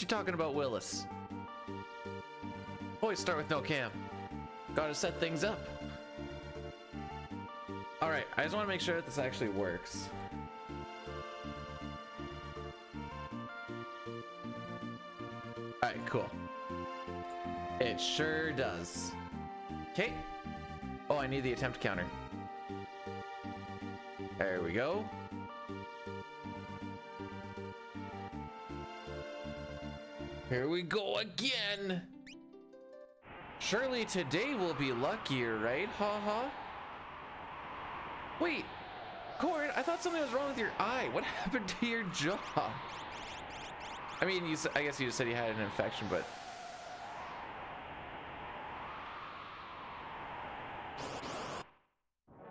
What you talking about, Willis? Always start with no cam. Gotta set things up. Alright, I just want to make sure that this actually works. Alright, cool. It sure does. Okay. Oh, I need the attempt counter. There we go. Here we go again. Surely today will be luckier, right? Haha. Wait, Cord, I thought something was wrong with your eye. What happened to your jaw? I mean, I guess you just said you had an infection, but...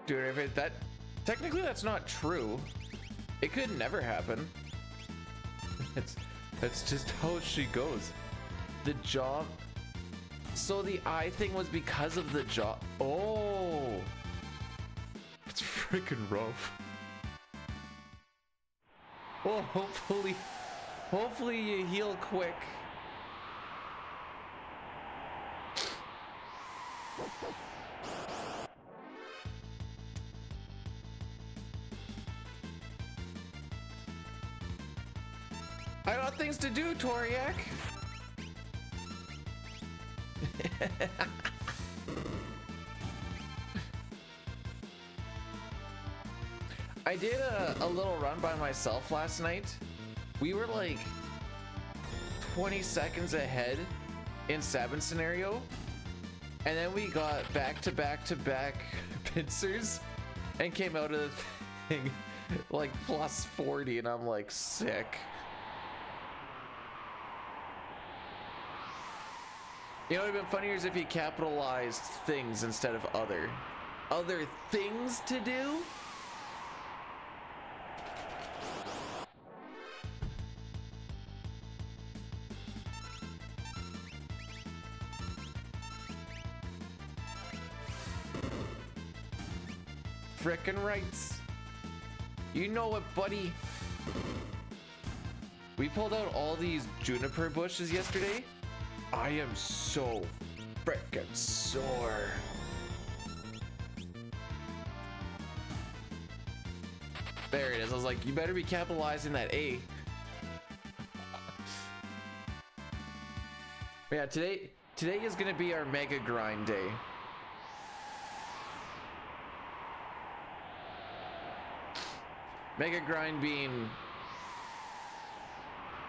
Dude, if that... Technically, that's not true. It could never happen. That's just how she goes. The jaw... So the eye thing was because of the jaw... Oh! It's freaking rough. Well, hopefully you heal quick. I got things to do, Toriak. I did a little run by myself last night. We were like 20 seconds ahead in Sabin scenario, and then we got back to back pincers and came out of the thing like plus 40, and I'm like sick. You know what would have been funnier is if you capitalized things instead of other things to do. Frickin' rights. You know it, buddy. We pulled out all these juniper bushes yesterday. I am so frickin' sore. There it is. I was like, you better be capitalizing that A. Yeah, today is gonna be our mega grind day. Mega grind being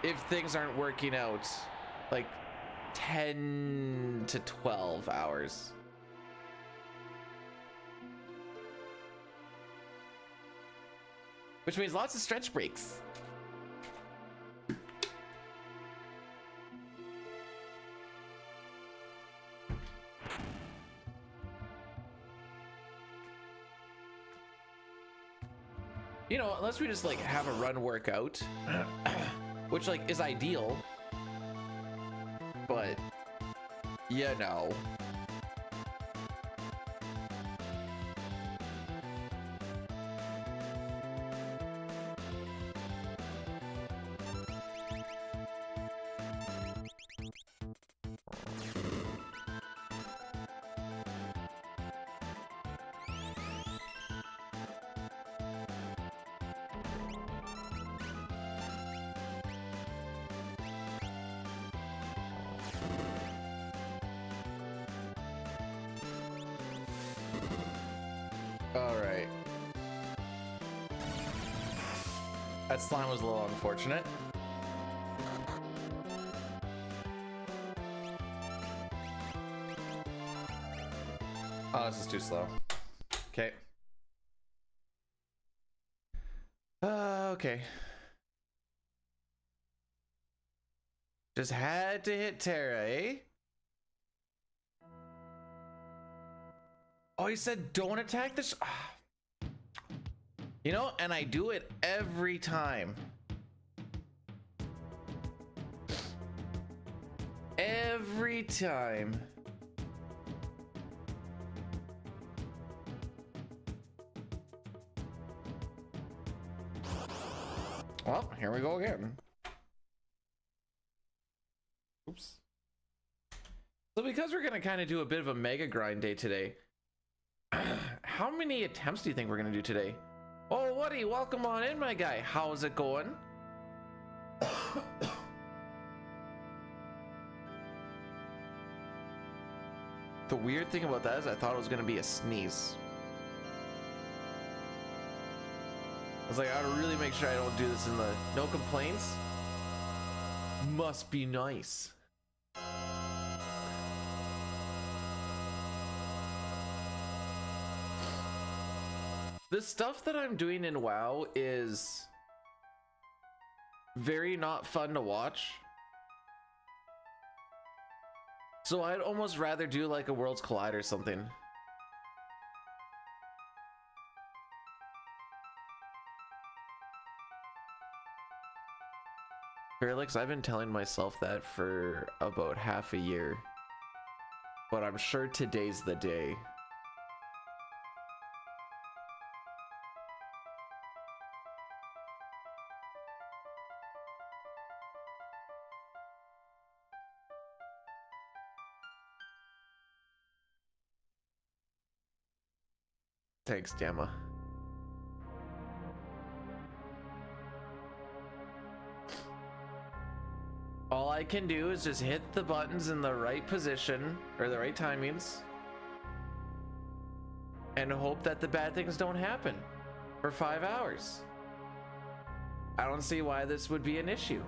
if things aren't working out, like 10 to 12 hours. Which means lots of stretch breaks. You know, unless we just like have a run workout, which like is ideal, but you know. Alright. That slime was a little unfortunate. Oh, this is too slow. Okay. Okay. Just had to hit Terra, eh? Oh, he said don't attack this. You know, and I do it every time. Every time. Well, here we go again. So because we're gonna kind of do a bit of a mega grind day today, how many attempts do you think we're gonna do today? Oh, Woody, welcome on in, my guy. How's it going? The weird thing about that is I thought it was gonna be a sneeze. I was like, I gotta really make sure I don't do this in the no complaints. Must be nice. The stuff that I'm doing in WoW is very not fun to watch. So I'd almost rather do like a Worlds Collide or something. Fairlix, I've been telling myself that for about half a year. But I'm sure today's the day. Thanks, Gamma. All I can do is just hit the buttons in the right position, or the right timings, and hope that the bad things don't happen for 5 hours. I don't see why this would be an issue.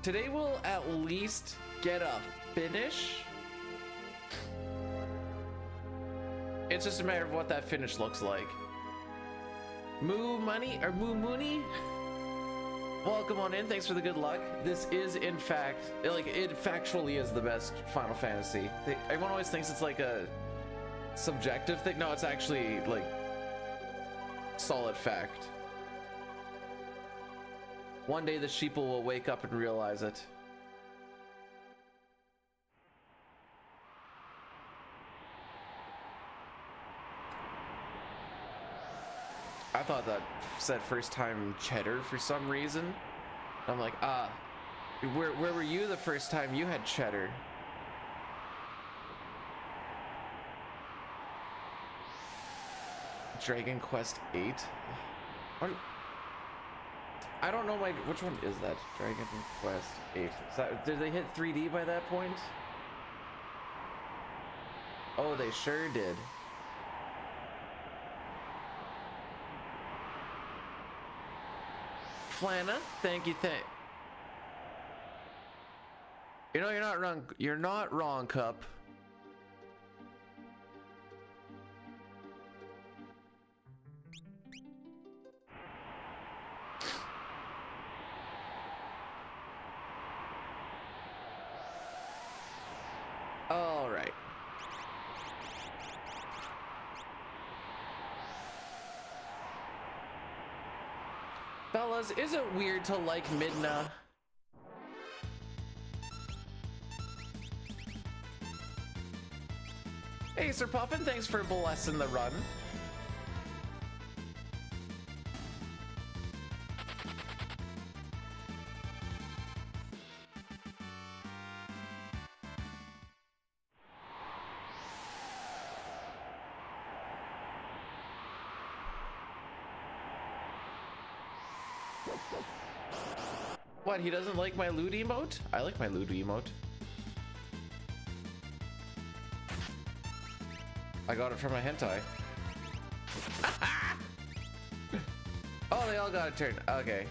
Today we'll at least get a finish. It's just a matter of what that finish looks like. Moo Money or Moo Mooney, welcome on in. Thanks for the good luck. This is in fact, like, it factually is the best Final Fantasy. Everyone always thinks it's like a subjective thing. No, it's actually like solid fact. One day the sheeple will wake up and realize it. I thought that said first time cheddar for some reason. I'm like, where were you the first time you had cheddar? Dragon Quest 8? What? I don't know which one is that? Dragon Quest 8. Did they hit 3D by that point? Oh, they sure did. Flana, thank you, You know, you're not wrong. You're not wrong, Cup. All right. Fellas, is it weird to like Midna? Hey, Sir Puffin, thanks for blessing the run. What, he doesn't like my loot emote? I like my loot emote. I got it from a hentai. Oh, they all got a turn. Okay.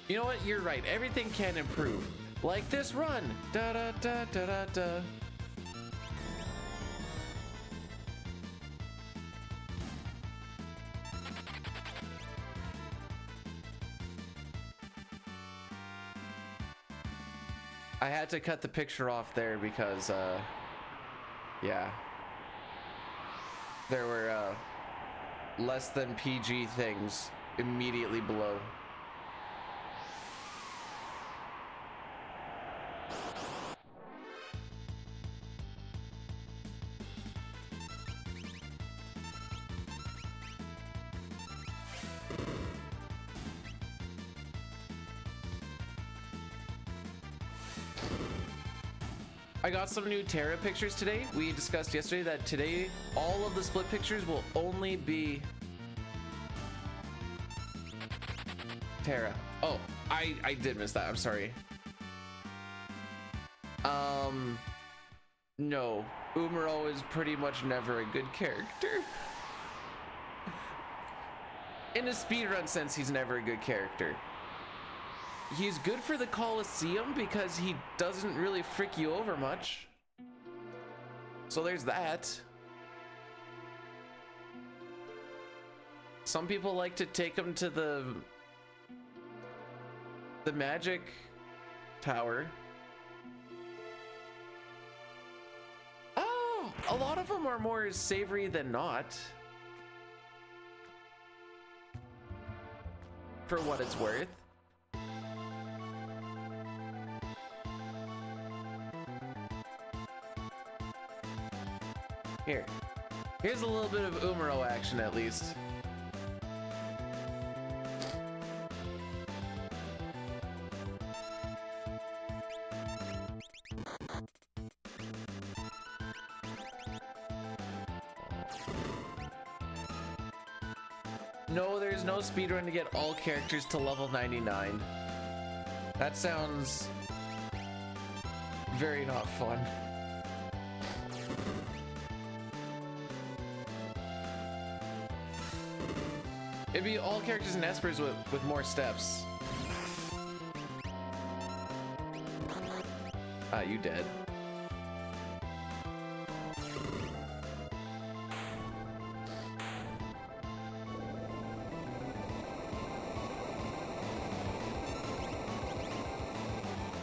You know what? You're right. Everything can improve. Like this run. Da da da da da da. I had to cut the picture off there because, yeah. There were, less than PG things immediately below. I got some new Terra pictures today. We discussed yesterday that today all of the split pictures will only be Terra. Oh, I did miss that. I'm sorry. No, Umaro is pretty much never a good character. In a speedrun sense, he's never a good character. He's good for the Coliseum because he doesn't really frick you over much. So there's that. Some people like to take him to the magic tower. Oh, a lot of them are more savory than not. For what it's worth. Here's a little bit of Umaro action at least. No, there's no speedrun to get all characters to level 99. That sounds very not fun. It'd be all characters and espers with more steps. Ah, you dead.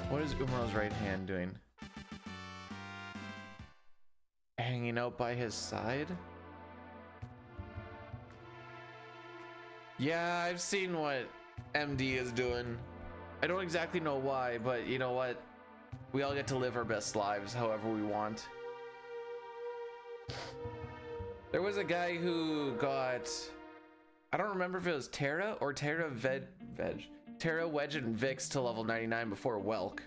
What is Umaro's right hand doing? Hanging out by his side? Yeah, I've seen what MD is doing. I don't exactly know why, but you know what? We all get to live our best lives however we want. There was a guy who got, I don't remember if it was Terra or Terra Terra, Wedge, and Vix to level 99 before Welk.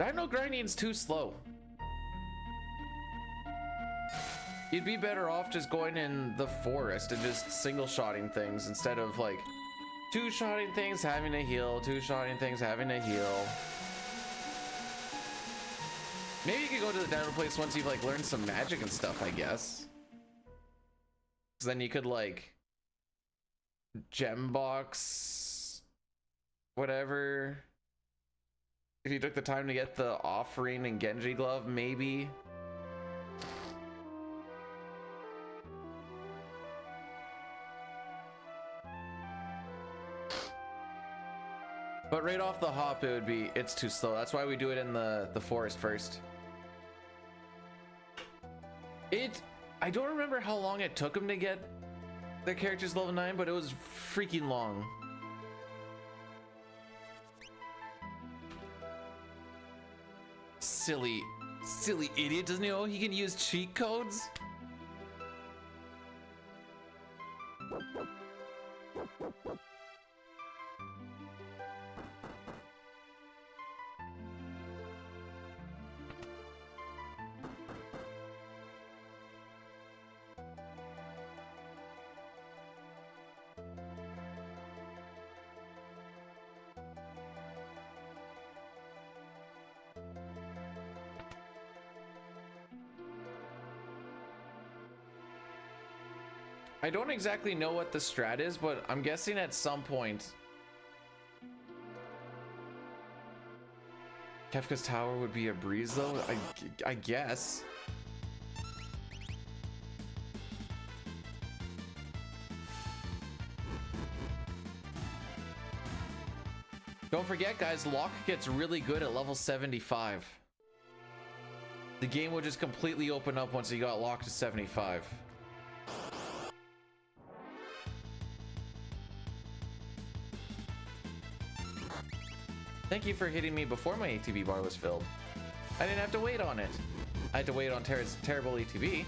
I know grinding's too slow. You'd be better off just going in the forest and just single-shotting things instead of like two-shotting things, having a heal, two-shotting things, having a heal. Maybe you could go to the download place once you've like learned some magic and stuff, I guess. Cause then you could like gem box whatever. If you took the time to get the offering and Genji glove, maybe. But right off the hop, it's too slow. That's why we do it in the forest first. I don't remember how long it took them to get their characters level 9, but it was freaking long. Silly idiot, doesn't he know he can use cheat codes? I don't exactly know what the strat is, but I'm guessing at some point Kefka's tower would be a breeze though, I guess. Don't forget guys, Locke gets really good at level 75. The game would just completely open up once he got Locke to 75. Thank you for hitting me before my ATB bar was filled. I didn't have to wait on it. I had to wait on Terra's terrible ATB.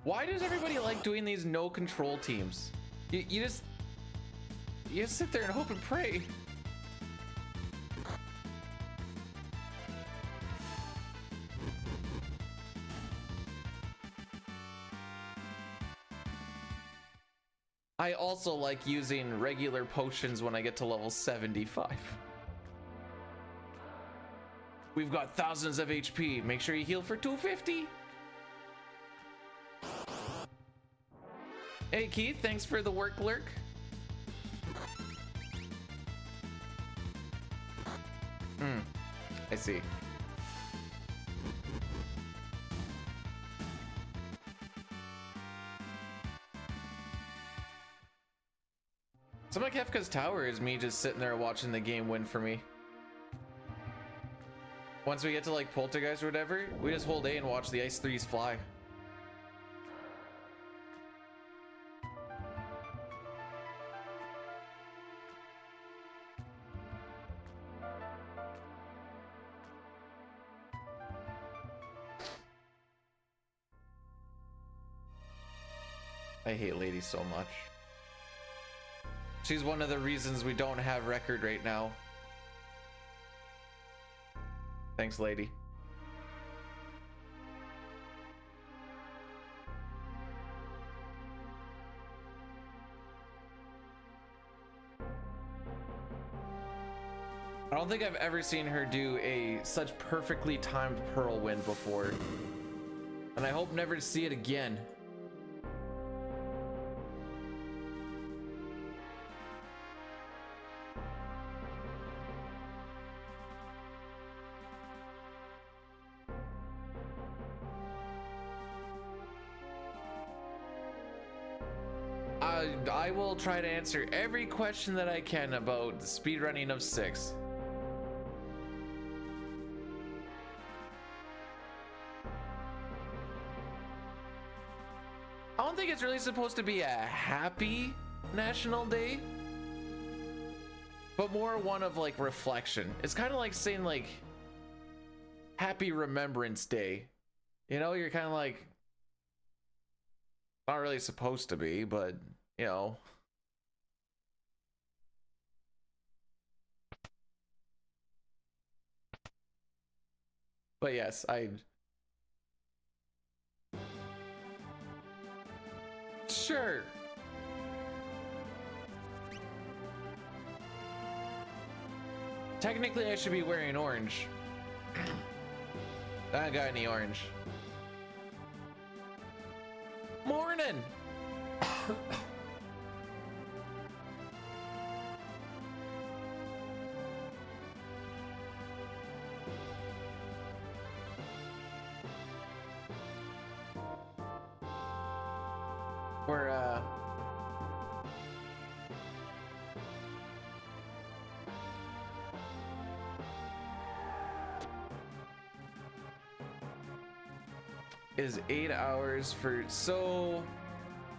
Why does everybody like doing these no control teams? You just sit there and hope and pray. I also like using regular potions when I get to level 75. We've got thousands of HP. Make sure you heal for 250. Hey Keith, thanks for the work lurk. I see. Some of Kefka's Tower is me just sitting there watching the game win for me. Once we get to like Poltergeist or whatever, we just hold A and watch the Ice 3s fly. I hate Lady so much. She's one of the reasons we don't have record right now. Thanks, Lady. I don't think I've ever seen her do a such perfectly timed Pearl Wind before. And I hope never to see it again. I will try to answer every question that I can about the speedrunning of 6. I don't think it's really supposed to be a happy National Day, but more one of like reflection. It's kind of like saying like Happy Remembrance Day. You know, you're kind of like, not really supposed to be, but you know. But yes, sure. Technically, I should be wearing orange. I don't got any orange. Morning! We're is 8 hours for, so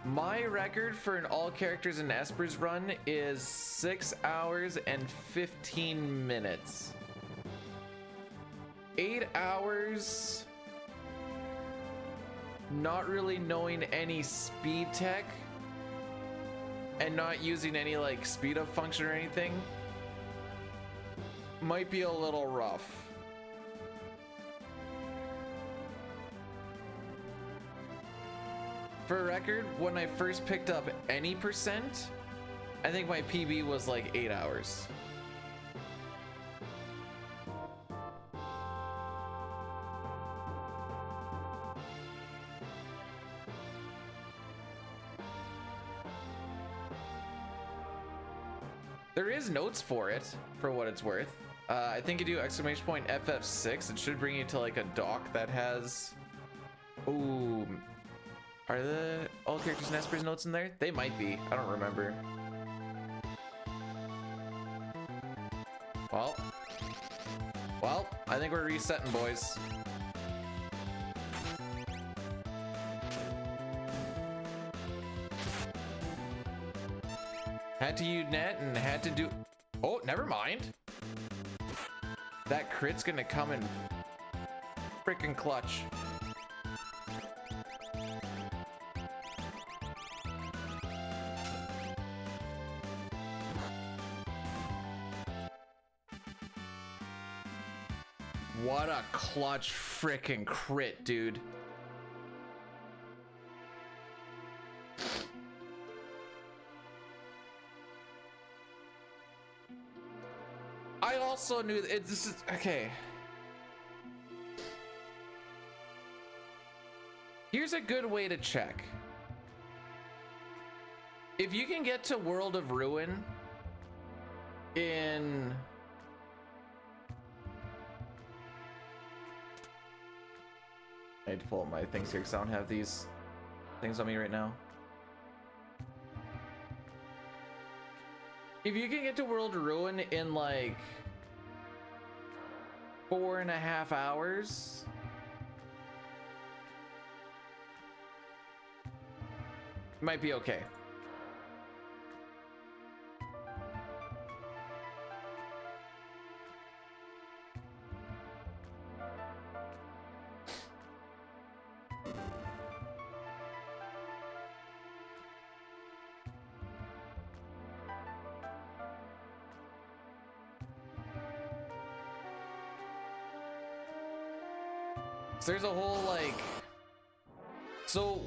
my record for an all characters and Espers run is 6 hours and 15 minutes. 8 hours not really knowing any speed tech and not using any like speed up function or anything might be a little rough. For a record, when I first picked up any percent, I think my PB was like 8 hours. There is notes for it, for what it's worth. I think you do exclamation point FF6. It should bring you to like a dock that has, ooh, are the all characters and Espers notes in there? They might be. I don't remember. Well, I think we're resetting, boys. Had to use net and had to do. Oh, never mind. That crit's gonna come in freaking clutch. What a clutch frickin' crit, dude. I also knew that this is okay. Here's a good way to check. If you can get to World of Ruin in I need to pull up my things here because I don't have these things on me right now. If you can get to World of Ruin in like 4.5 hours, might be okay. There's a whole like, so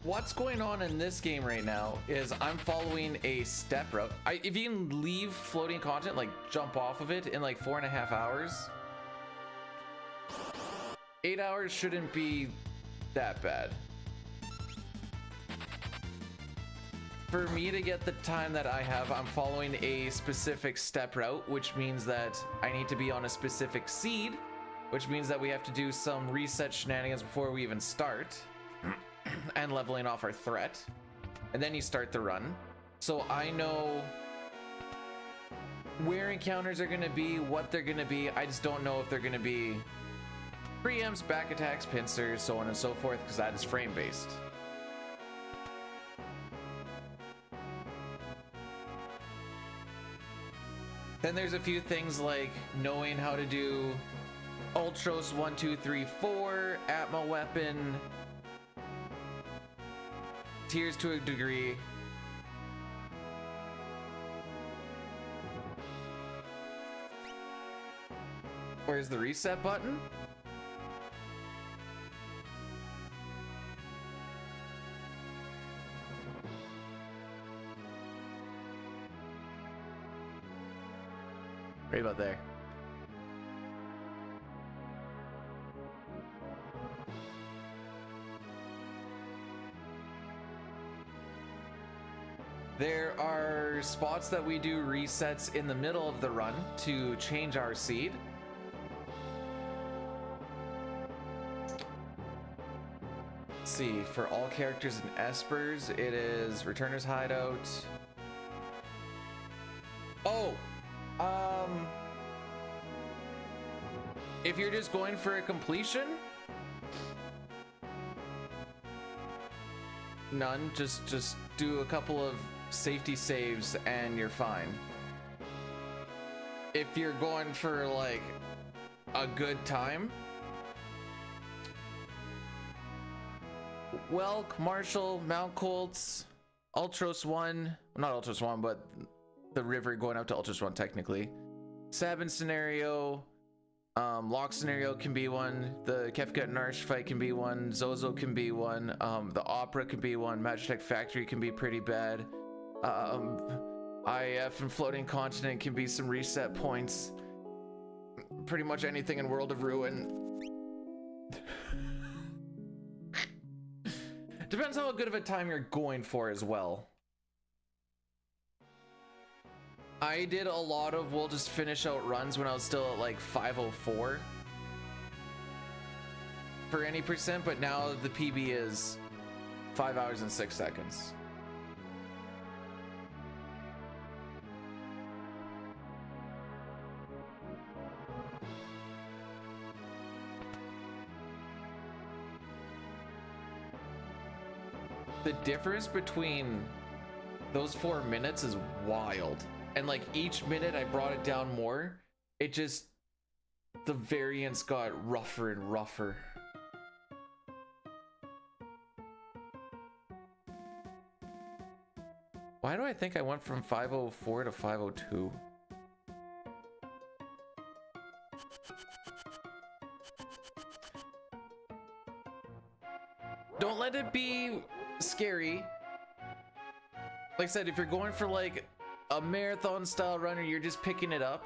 what's going on in this game right now is I'm following a step route. If you can leave floating content, like jump off of it in like 4.5 hours, 8 hours shouldn't be that bad. For me to get the time that I have, I'm following a specific step route, which means that I need to be on a specific seed, which means that we have to do some reset shenanigans before we even start and leveling off our threat, and then you start the run. So I know where encounters are going to be, what they're going to be. I just don't know if they're going to be preempts, back attacks, pincers, so on and so forth, because that is frame based. Then there's a few things like knowing how to do Ultros 1, 2, 3, 4, Atma weapon, tiers to a degree. Where's the reset button? Right about there. There are spots that we do resets in the middle of the run to change our seed. Let's see, for all characters and espers, it is Returner's Hideout. Oh, if you're just going for a completion, none, just do a couple of safety saves and you're fine. If you're going for like a good time, Welk, Marshall, Mount Colts, Ultros 1, not Ultros 1, but the river going out to Ultros 1 technically. Sabin scenario, Lock scenario can be one, the Kefka and Narsh fight can be one, Zozo can be one, the Opera can be one, Magitech Factory can be pretty bad, IF and Floating Continent can be some reset points. Pretty much anything in World of Ruin. Depends how good of a time you're going for as well. I did a lot of we'll just finish out runs when I was still at like 504 for any percent, but now the PB is 5 hours and 6 seconds. The difference between those 4 minutes is wild. And like each minute I brought it down more, it just, the variance got rougher and rougher. Why do I think I went from 504 to 502? Don't let it be scary. Like I said, if you're going for like a marathon style run or you're just picking it up,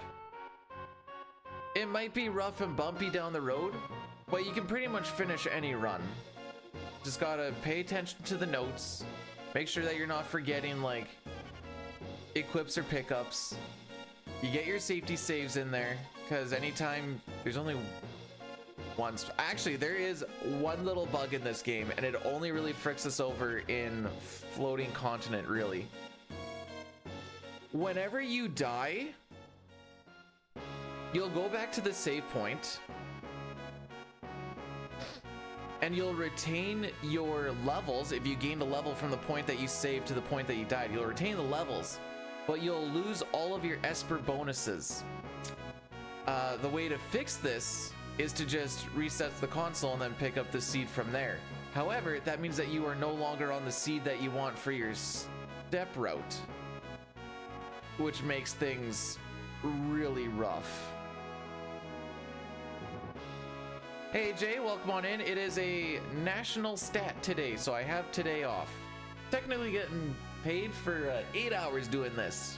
it might be rough and bumpy down the road, but you can pretty much finish any run. Just gotta pay attention to the notes. Make sure that you're not forgetting like equips or pickups. You get your safety saves in there, because anytime there's only once. Actually, there is one little bug in this game, and it only really fricks us over in floating continent, really. Whenever you die, you'll go back to the save point, and you'll retain your levels. If you gained a level from the point that you saved to the point that you died, you'll retain the levels, but you'll lose all of your Esper bonuses. The way to fix this is to just reset the console and then pick up the seed from there. However, that means that you are no longer on the seed that you want for your step route, which makes things really rough. Hey Jay, welcome on in. It is a national stat today, so I have today off. Technically getting paid for 8 hours doing this.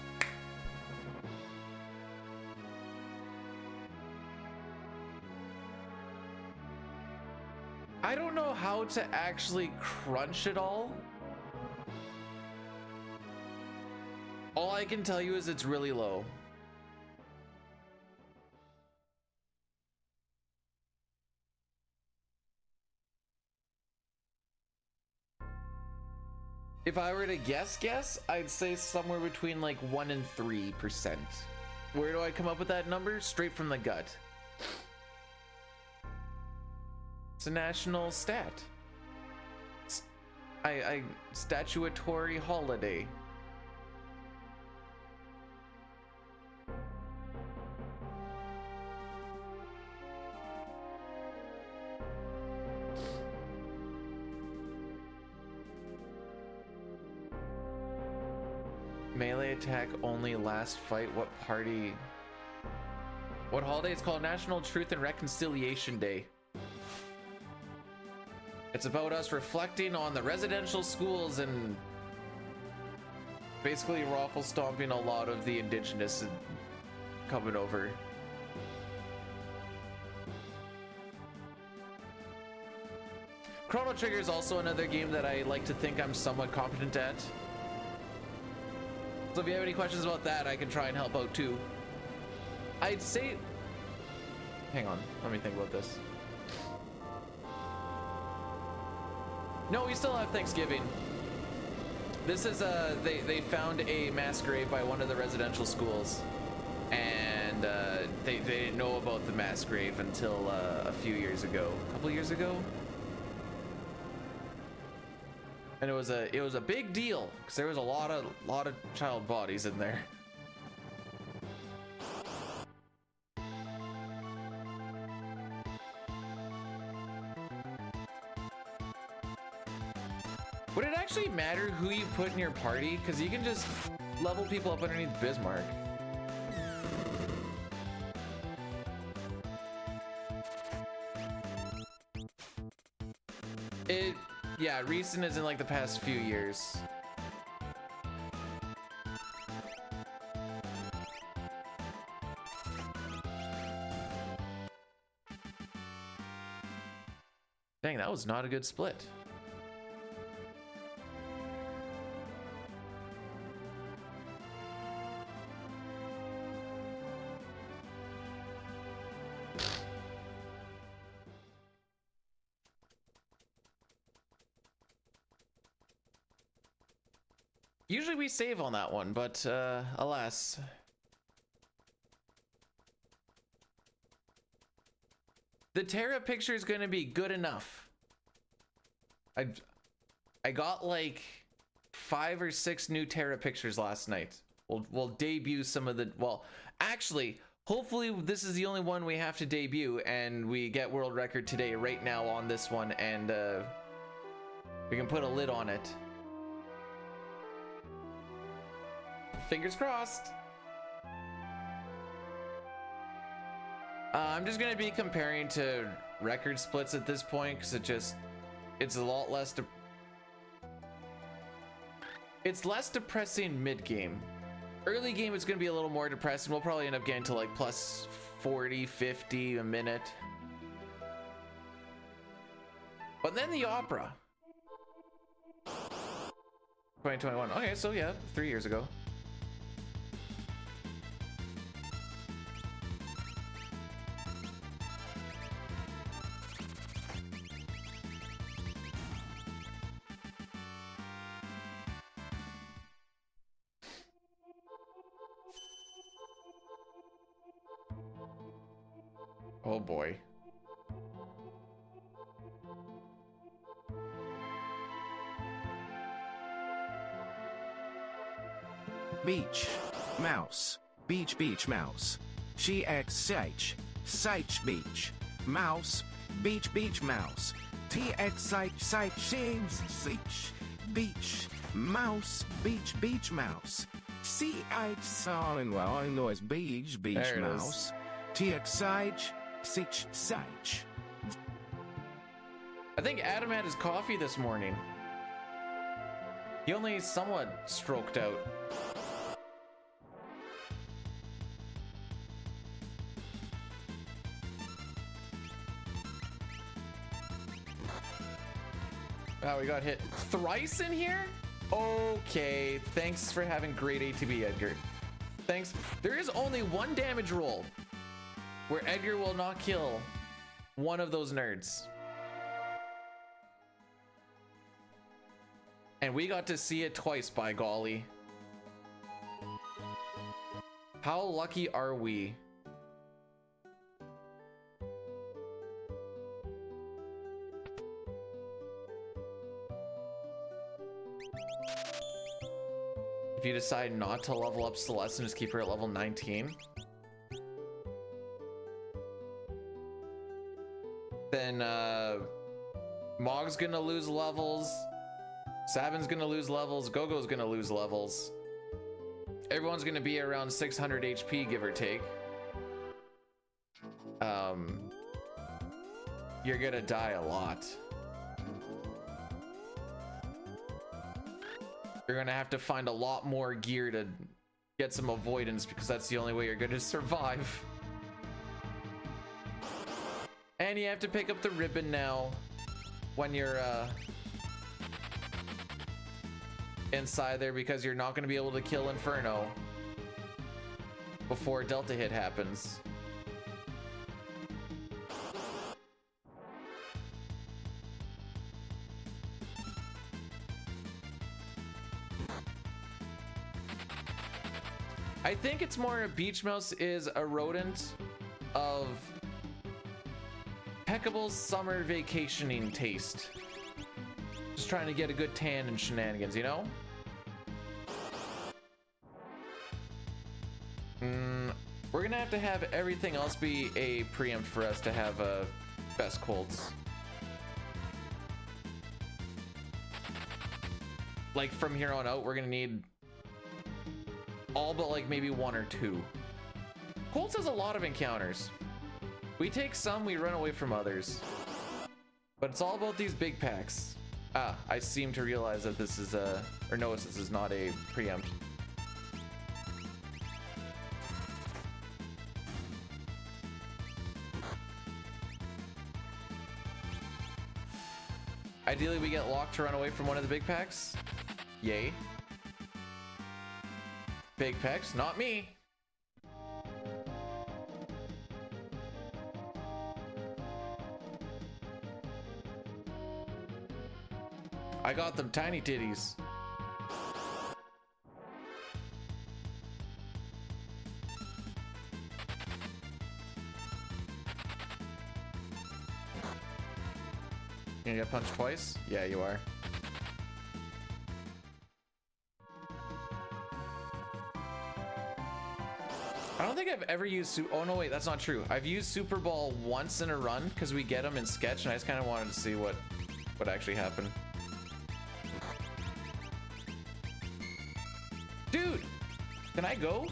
I don't know how to actually crunch it all. All I can tell you is it's really low. If I were to guess, I'd say somewhere between like 1% and 3%. Where do I come up with that number? Straight from the gut. It's a national stat. Statutory holiday. Melee attack only, last fight. What party? What holiday? It's called National Truth and Reconciliation Day. It's about us reflecting on the residential schools and basically raffle stomping a lot of the indigenous and coming over. Chrono Trigger is also another game that I like to think I'm somewhat competent at. So if you have any questions about that, I can try and help out too. I'd say... Hang on, let me think about this. No, we still have Thanksgiving. This is they found a mass grave by one of the residential schools, and they didn't know about the mass grave until a few years ago, a couple years ago, and it was a big deal because there was a lot of child bodies in there. Would it actually matter who you put in your party? Because you can just level people up underneath Bismarck. Yeah, recent is in like the past few years. Dang, that was not a good split. Usually we save on that one, but alas. The Terra picture is gonna be good enough. I got like 5 or 6 new Terra pictures last night. We'll debut some of the, well, actually, hopefully this is the only one we have to debut, and we get world record today right now on this one, and we can put a lid on it. Fingers crossed. I'm just gonna be comparing to record splits at this point because it's a lot less it's less depressing mid-game. Early game it's gonna be a little more depressing. We'll probably end up getting to like plus 40, 50 a minute. But then the opera. 2021. Okay, so yeah, 3 years ago. Oh boy. Beach, mouse, beach mouse. CXH, site beach, mouse, beach mouse. TX site shames, beach, mouse, beach mouse. CH solid, well, I know it's beach mouse. TX site. I think Adam had his coffee this morning. He only somewhat stroked out. Wow, we got hit thrice in here? Okay, thanks for having great ATB, Edgar. Thanks. There is only one damage roll where Edgar will not kill one of those nerds. And we got to see it twice, by golly. How lucky are we? If you decide not to level up Celeste and just keep her at level 19, then Mog's gonna lose levels, Sabin's gonna lose levels, Gogo's gonna lose levels. Everyone's gonna be around 600 HP, give or take. You're gonna die a lot. You're gonna have to find a lot more gear to get some avoidance, because that's the only way you're gonna survive. And you have to pick up the ribbon now when you're inside there, because you're not gonna be able to kill Inferno before Delta hit happens. I think it's more Beach Mouse is a rodent of Peckable's summer vacationing taste. Just trying to get a good tan and shenanigans, you know? We're gonna have everything else be a preempt for us to have best Colts. Like from here on out, we're gonna need all but like maybe one or two. Colts has a lot of encounters. We take some, we run away from others. But it's all about these big packs. Ah, I seem to realize that this is or notice this is not a preempt. Ideally, we get locked to run away from one of the big packs. Yay. Big packs, not me. I got them tiny titties. You gonna get punched twice? Yeah, you are. I don't think I've ever used oh no, wait, that's not true. I've used Super Ball once in a run because we get them in sketch, and I just kind of wanted to see what actually happened. Dude, can I go?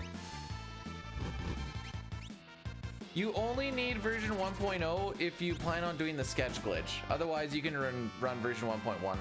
You only need version 1.0 if you plan on doing the sketch glitch. Otherwise, you can run version 1.1.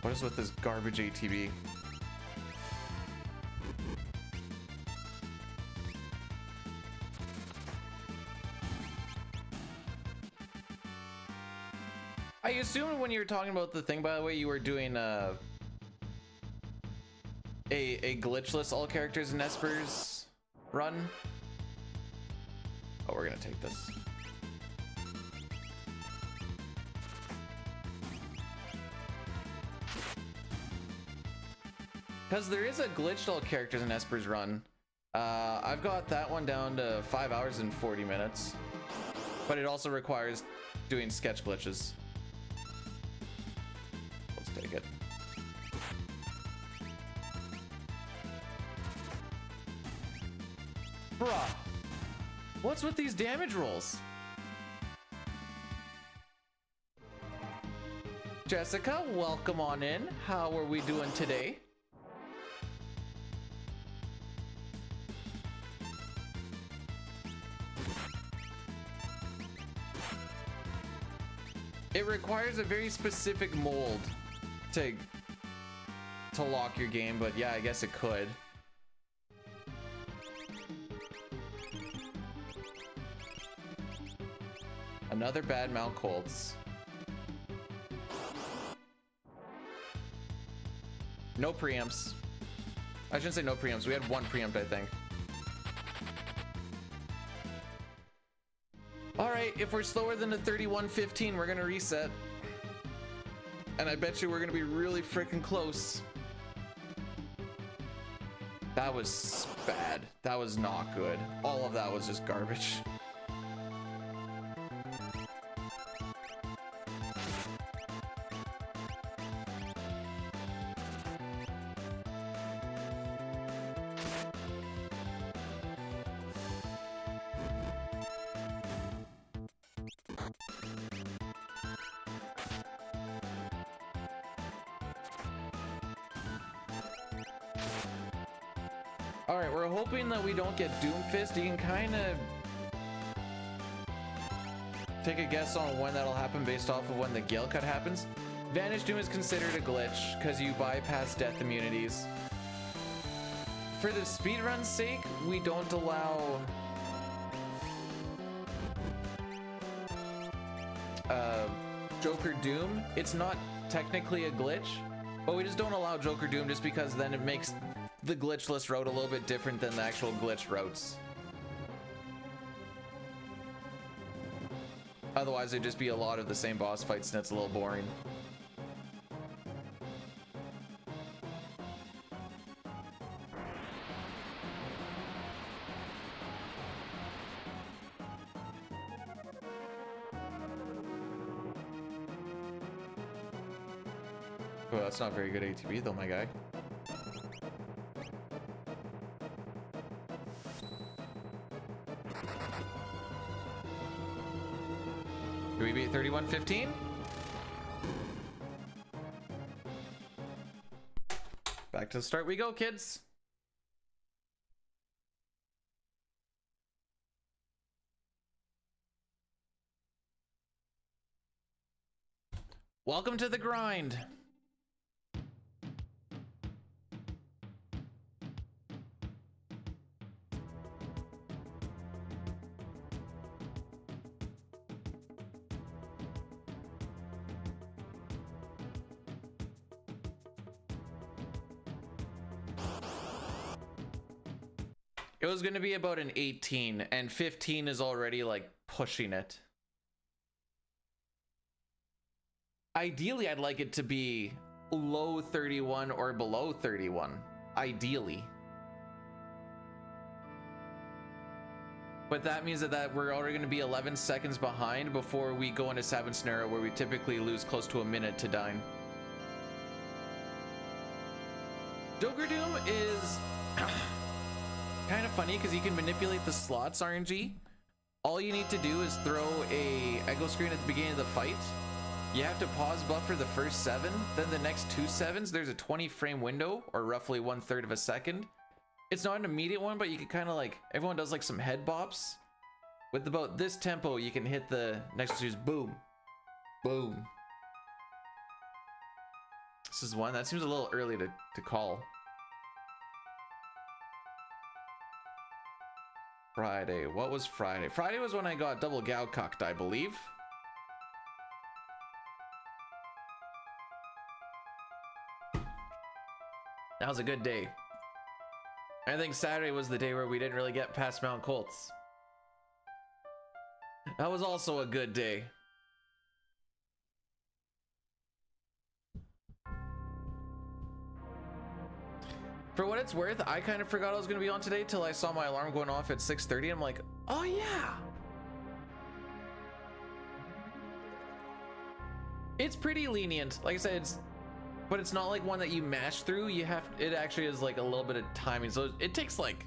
What is with this garbage ATV? I assumed when you were talking about the thing, by the way, you were doing a glitchless all characters and espers run. Oh, we're gonna take this. Because there is a glitched all characters and espers run. I've got that one down to 5 hours and 40 minutes. But it also requires doing sketch glitches. Let's take it. Bruh. What's with these damage rolls? Jessica, welcome on in. How are we doing today? It requires a very specific mold to lock your game, but yeah, I guess it could. Another bad Mount Colts. No preamps. I shouldn't say no preamps. We had one preamp, I think. All right, if we're slower than a 31:15, we're gonna reset. And I bet you we're gonna be really freaking close. That was bad. That was not good. All of that was just garbage. Alright, we're hoping that we don't get Doomfist. You can kind of take a guess on when that'll happen based off of when the Gale Cut happens. Vanish Doom is considered a glitch because you bypass death immunities. For the speedrun's sake, we don't allow Joker Doom. It's not technically a glitch, but we just don't allow Joker Doom just because then it makes the glitchless route a little bit different than the actual glitch routes. Otherwise, it'd just be a lot of the same boss fights and it's a little boring. Oh, that's not very good ATV though, my guy. Do we beat 31:15? Back to the start we go, kids. Welcome to the grind. It was going to be about an 18, and 15 is already like pushing it. Ideally, I'd like it to be low 31 or below 31. Ideally. But that means that we're already going to be 11 seconds behind before we go into 7 scenario, where we typically lose close to a minute to dine. Joker Doom is kind of funny because you can manipulate the slots RNG. All you need to do is throw a echo screen at the beginning of the fight. You have to pause buffer the first 7, then the next 2 7s, there's a 20 frame window, or roughly 1/3 of a second. It's not an immediate one, but you can kind of like, everyone does like some head bops. With about this tempo, you can hit the next two, boom, boom. This is one, that seems a little early to call. Friday, what was Friday? Friday was when I got double gow cocked, I believe. That was a good day. I think Saturday was the day where we didn't really get past Mount Colts. That was also a good day. For what it's worth, I kind of forgot I was going to be on today till I saw my alarm going off at 6:30. I'm like, oh yeah. It's pretty lenient. Like I said, but it's not like one that you mash through. It actually is like a little bit of timing. So it takes like,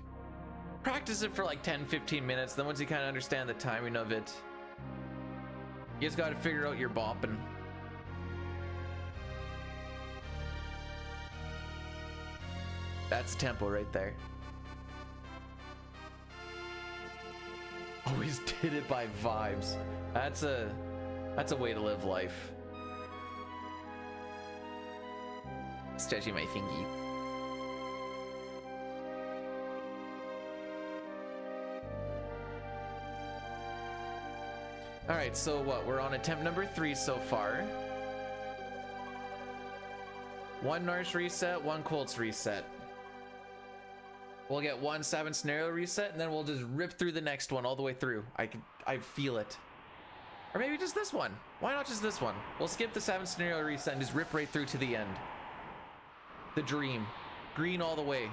practice it for like 10-15 minutes. Then once you kind of understand the timing of it, you just got to figure out your bopping. That's tempo right there. Always did it by vibes. That's a way to live life. Stretching my fingy. All right, so what? We're on attempt number 3 so far. 1 Narsh reset, 1 Colts reset. We'll get 1 7 scenario reset, and then we'll just rip through the next one all the way through. I feel it. Or maybe just this one. Why not just this one? We'll skip the 7 scenario reset and just rip right through to the end. The dream. Green all the way.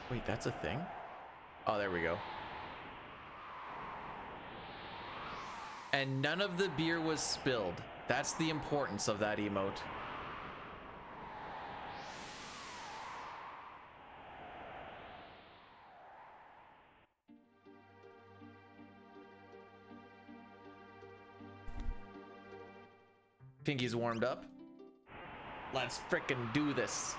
Wait, that's a thing? Oh, there we go. And none of the beer was spilled. That's the importance of that emote. Fingy's warmed up. Let's frickin' do this.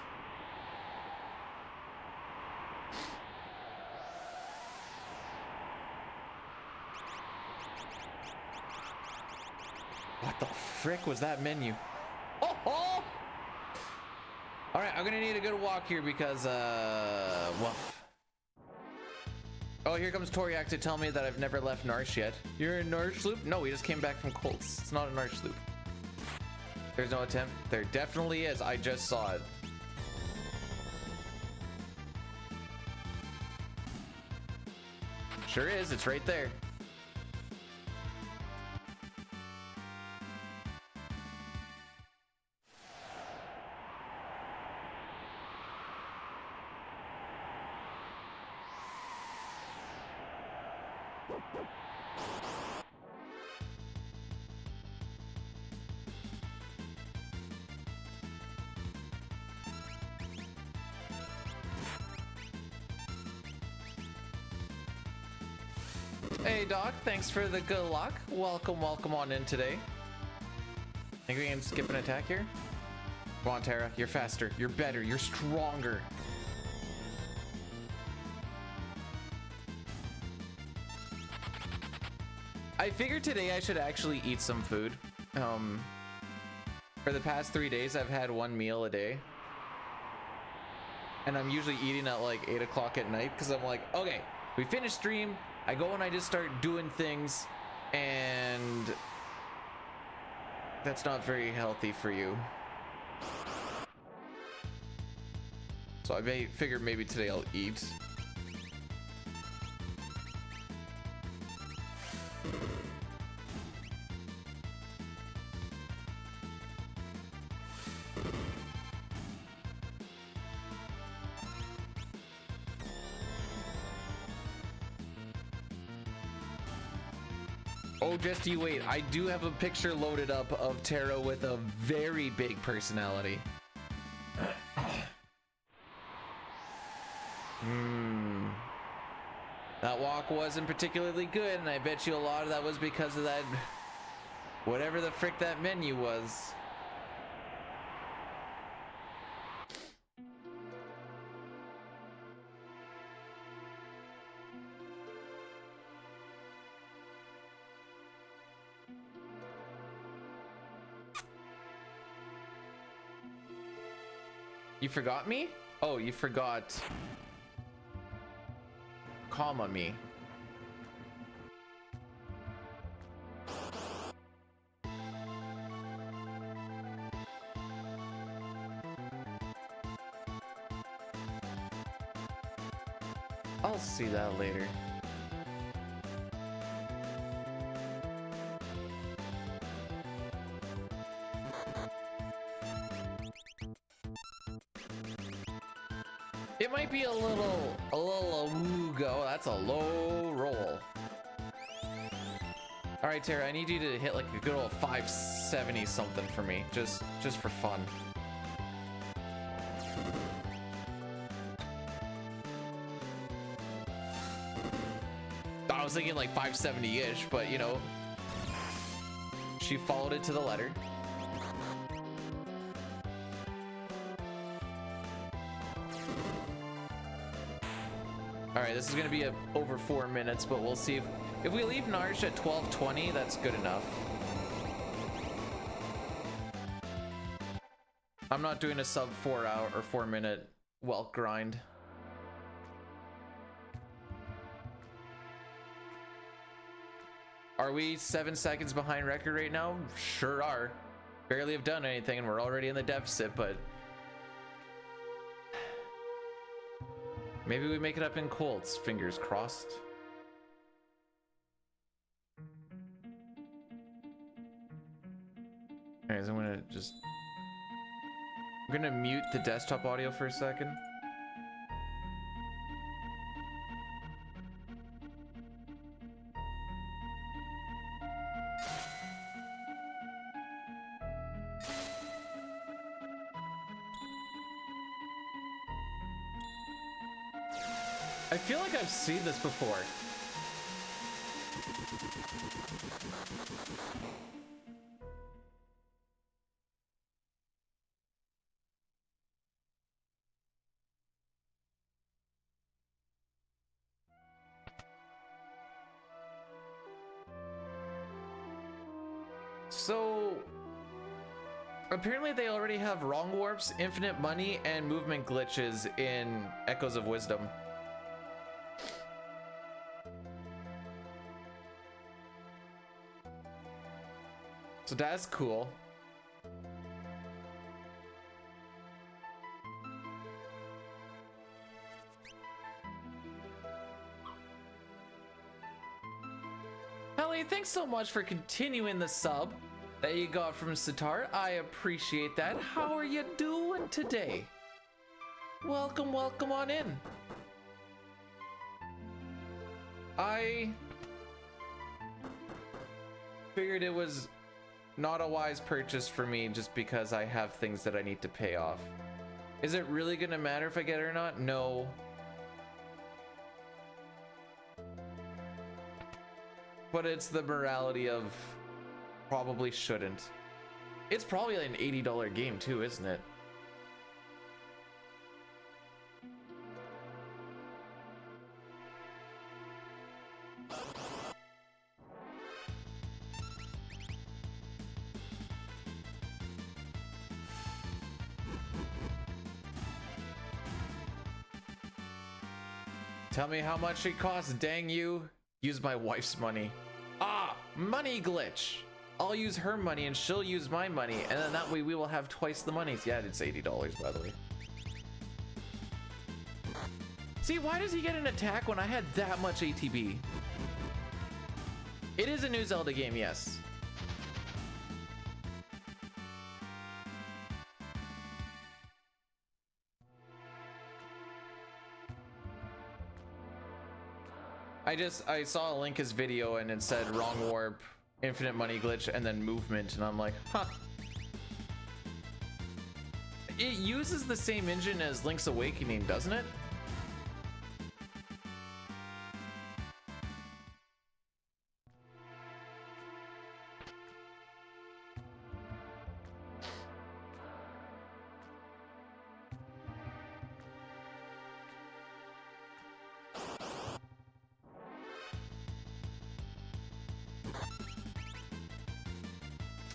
What the frick was that menu? Oh, oh! All right, I'm gonna need a good walk here because, woof. Oh, here comes Toriak to tell me that I've never left Narsh yet. You're in Narsh loop? No, we just came back from Colts. It's not a Narsh loop. There's no attempt. There definitely is. I just saw it. Sure is. It's right there. Hey Doc, thanks for the good luck. Welcome on in today. Think we can skip an attack here? Come on, Tara, you're faster, you're better, you're stronger. I figured today I should actually eat some food. For the past 3 days, I've had 1 meal a day. And I'm usually eating at like 8 o'clock at night because I'm like, okay, we finish stream. I go and I just start doing things, and that's not very healthy for you. So I figured maybe today I'll eat. Oh, just you wait. I do have a picture loaded up of Tara with a very big personality. That walk wasn't particularly good, and I bet you a lot of that was because of that, whatever the frick that menu was. You forgot me? Oh, you forgot. Comma me. I'll see that later. It might be a little go. That's a low roll. All right, Tara, I need you to hit like a good old 570 something for me, just for fun. I was thinking like 570-ish, but you know, she followed it to the letter. All right, this is gonna be over 4 minutes, but we'll see if we leave Narsh at 12:20, that's good enough. I'm not doing a sub 4 hour or 4 minute Welk grind. Are we 7 seconds behind record right now? Sure are. Barely have done anything and we're already in the deficit, but maybe we make it up in Colts, fingers crossed. Anyways, I'm gonna mute the desktop audio for a second. I feel like I've seen this before. So apparently they already have wrong warps, infinite money, and movement glitches in Echoes of Wisdom. So that's cool. Helly, thanks so much for continuing the sub that you got from Sitar. I appreciate that. How are you doing today? Welcome, welcome on in. I figured it was not a wise purchase for me just because I have things that I need to pay off. Is it really gonna matter if I get it or not? No. But it's the morality of probably shouldn't. It's probably an $80 game too, isn't it? Tell me how much it costs, dang you. Use my wife's money. Ah, money glitch. I'll use her money and she'll use my money, and then that way we will have twice the money. Yeah, it's $80, by the way. See, why does he get an attack when I had that much ATB? It is a new Zelda game, yes. I saw Link's video and it said wrong warp, infinite money glitch and then movement, and I'm like, huh. It uses the same engine as Link's Awakening, doesn't it?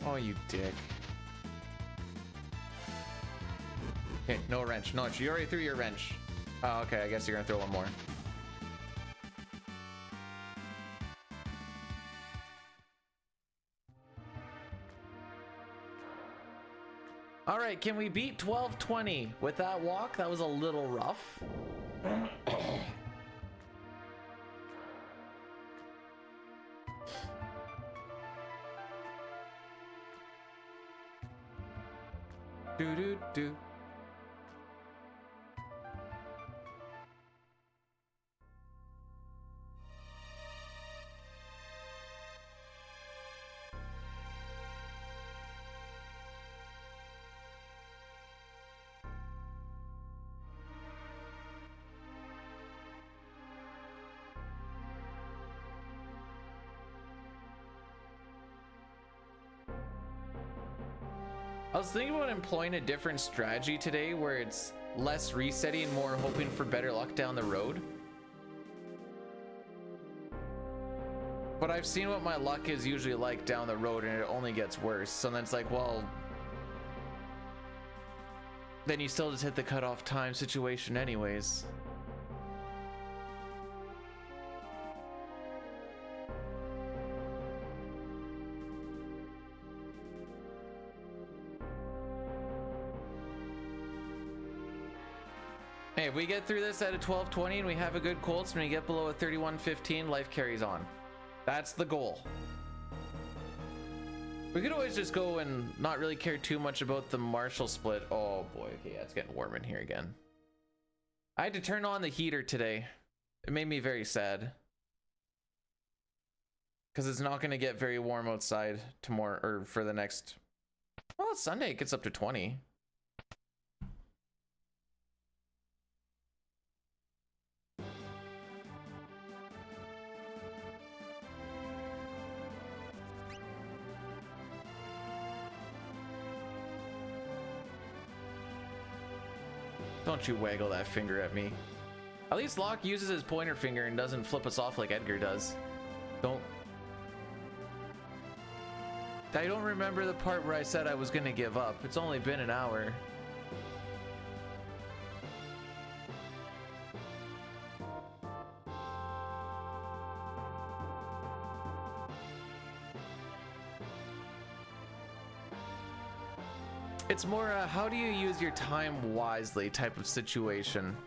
Oh, you dick. Okay, no wrench. No, you already threw your wrench. Oh, okay, I guess you're gonna throw one more. All right, can we beat 1220 with that walk? That was a little rough. Do do do. I was thinking about employing a different strategy today where it's less resetting and more hoping for better luck down the road. But I've seen what my luck is usually like down the road, and it only gets worse. So then it's like, well, then you still just hit the cutoff time situation anyways. Hey, if we get through this at a 1220 and we have a good Colts and we get below a 3115, life carries on. That's the goal. We could always just go and not really care too much about the Marshall split. Oh boy, okay, yeah, it's getting warm in here again. I had to turn on the heater today. It made me very sad. Because it's not going to get very warm outside tomorrow, or for the next... Well, it's Sunday, it gets up to 20. Don't you waggle that finger at me. At least Locke uses his pointer finger and doesn't flip us off like Edgar does. I don't remember the part where I said I was gonna give up. It's only been an hour. It's more how do you use your time wisely type of situation.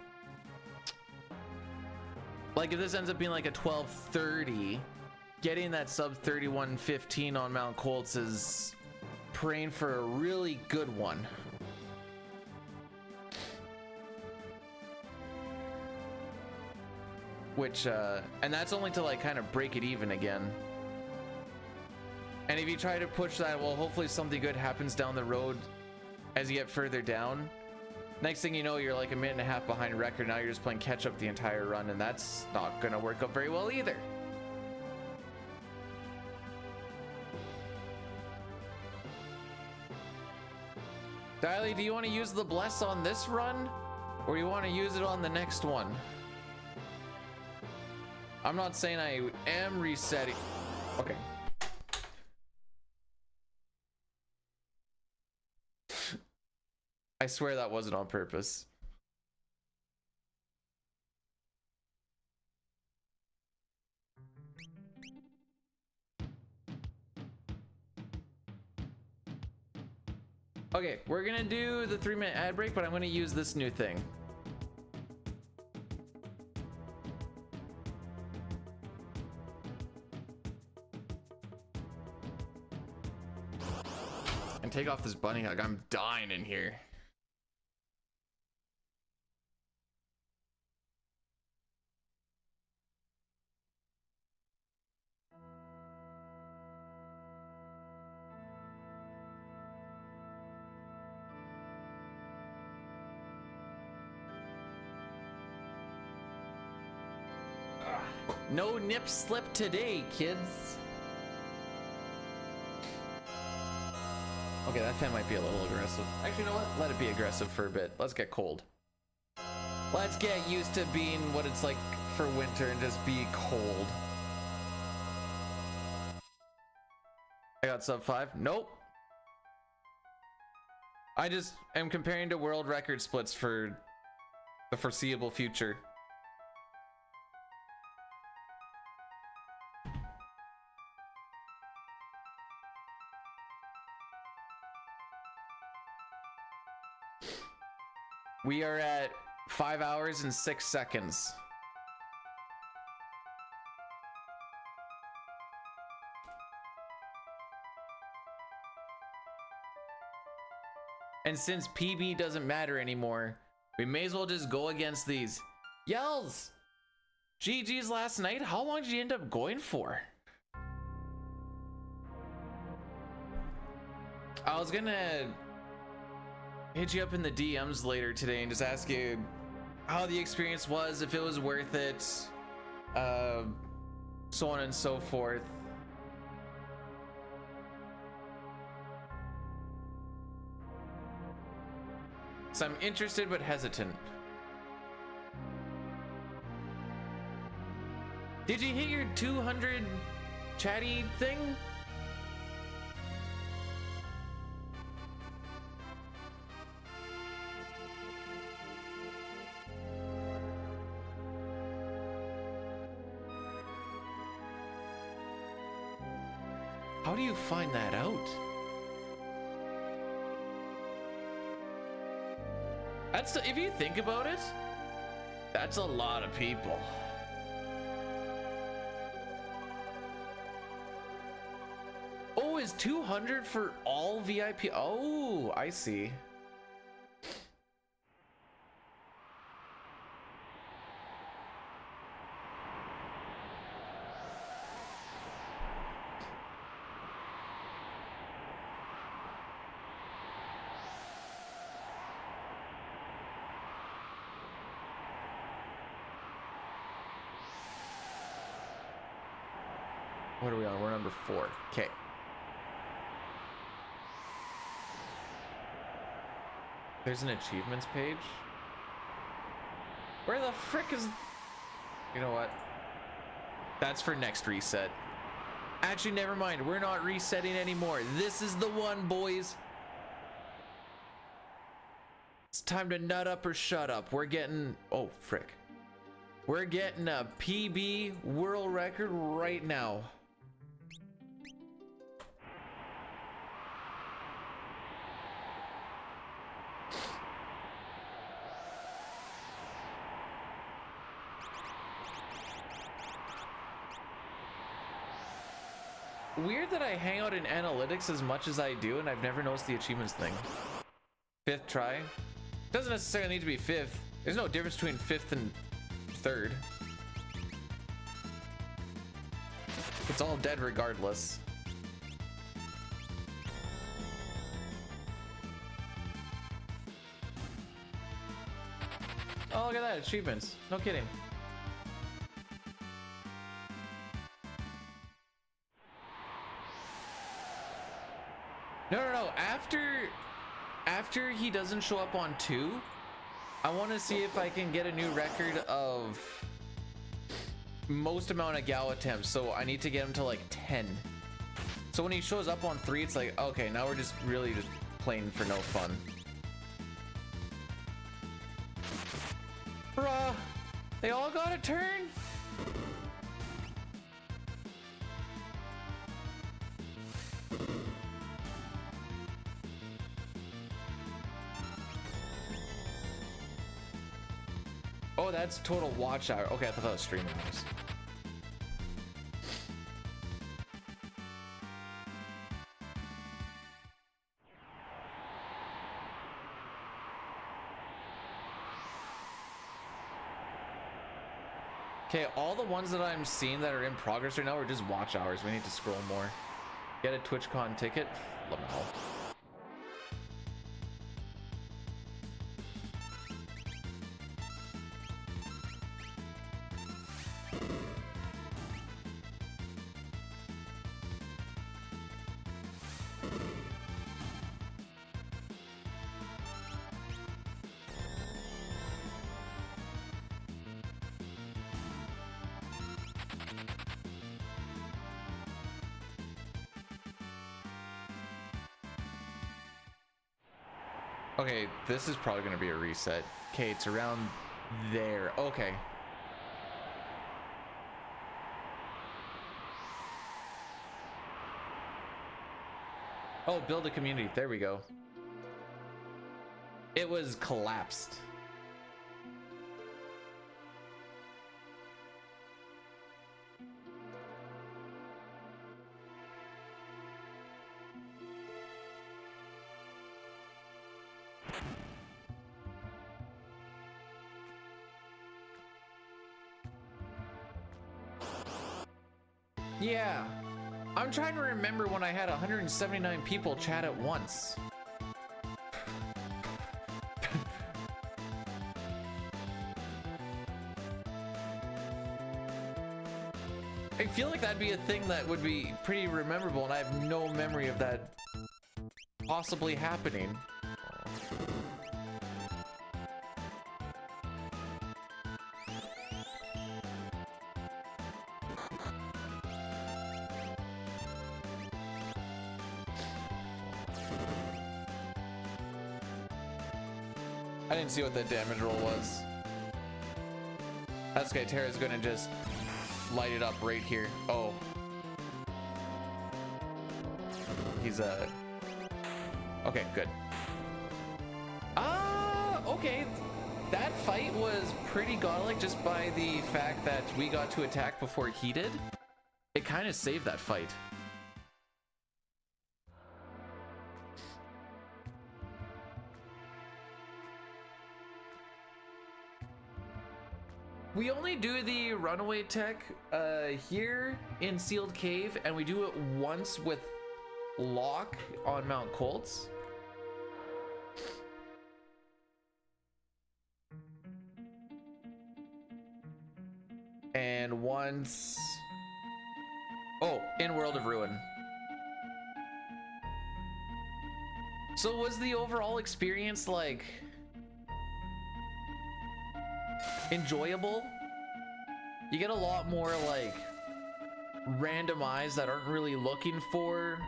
Like if this ends up being like a 12:30, getting that sub 31:15 on Mount Colts is praying for a really good one. Which and that's only to like kind of break it even again. And if you try to push that, well, hopefully something good happens down the road as you get further down. Next thing you know, you're like a minute and a half behind record. Now you're just playing catch up the entire run, and that's not gonna work out very well either. Diley, do you want to use the bless on this run, or do you want to use it on the next one? I'm not saying I am resetting. Okay. I swear that wasn't on purpose. Okay, we're gonna do the 3-minute ad break, but I'm gonna use this new thing. And take off this bunny hug. I'm dying in here. No nip slip today, kids. Okay, that fan might be a little aggressive. Actually, you know what? Let it be aggressive for a bit. Let's get cold. Let's get used to being what it's like for winter and just be cold. I got sub 5. Nope. I just am comparing to world record splits for the foreseeable future. We are at 5 hours and 6 seconds. And since PB doesn't matter anymore, we may as well just go against these. Yells! GG's last night? How long did you end up going for? I was gonna hit you up in the DMs later today and just ask you how the experience was, if it was worth it, so on and so forth. So I'm interested but hesitant. Did you hit your 200 chatty thing? How do you find that out? That's, if you think about it, that's a lot of people. Oh, is 200 for all VIP? Oh, I see. What are we on? We're number 4. Okay. There's an achievements page. Where the frick is... You know what? That's for next reset. Actually, never mind. We're not resetting anymore. This is the one, boys. It's time to nut up or shut up. We're getting... Oh, frick. We're getting a PB world record right now. Weird that I hang out in analytics as much as I do, and I've never noticed the achievements thing. 5th try. Doesn't necessarily need to be 5th. There's no difference between 5th and 3rd. It's all dead regardless. Oh, look at that, achievements. No kidding. No. After he doesn't show up on 2, I want to see if I can get a new record of most amount of gal attempts. So I need to get him to like 10. So when he shows up on 3, it's like, okay, now we're just really just playing for no fun. Bruh, they all got a turn? Oh, that's total watch hour. Okay, I thought that was streaming hours. Okay, all the ones that I'm seeing that are in progress right now are just watch hours. We need to scroll more. Get a TwitchCon ticket. Lamau. Okay, this is probably gonna be a reset. Okay, it's around there. Okay. Oh, build a community. There we go. It was collapsed. Yeah, I'm trying to remember when I had 179 people chat at once. I feel like that'd be a thing that would be pretty memorable, and I have no memory of that possibly happening. I didn't see what the damage roll was. That's okay, Tara's gonna just light it up right here. Oh. He's okay, good. Okay. That fight was pretty godlike just by the fact that we got to attack before he did. It kind of saved that fight. We only do the runaway tech here in Sealed Cave, and we do it once with Locke on Mount Colts. And once... oh, in World of Ruin. So was the overall experience, like, enjoyable? You get a lot more, like, random eyes that aren't really looking for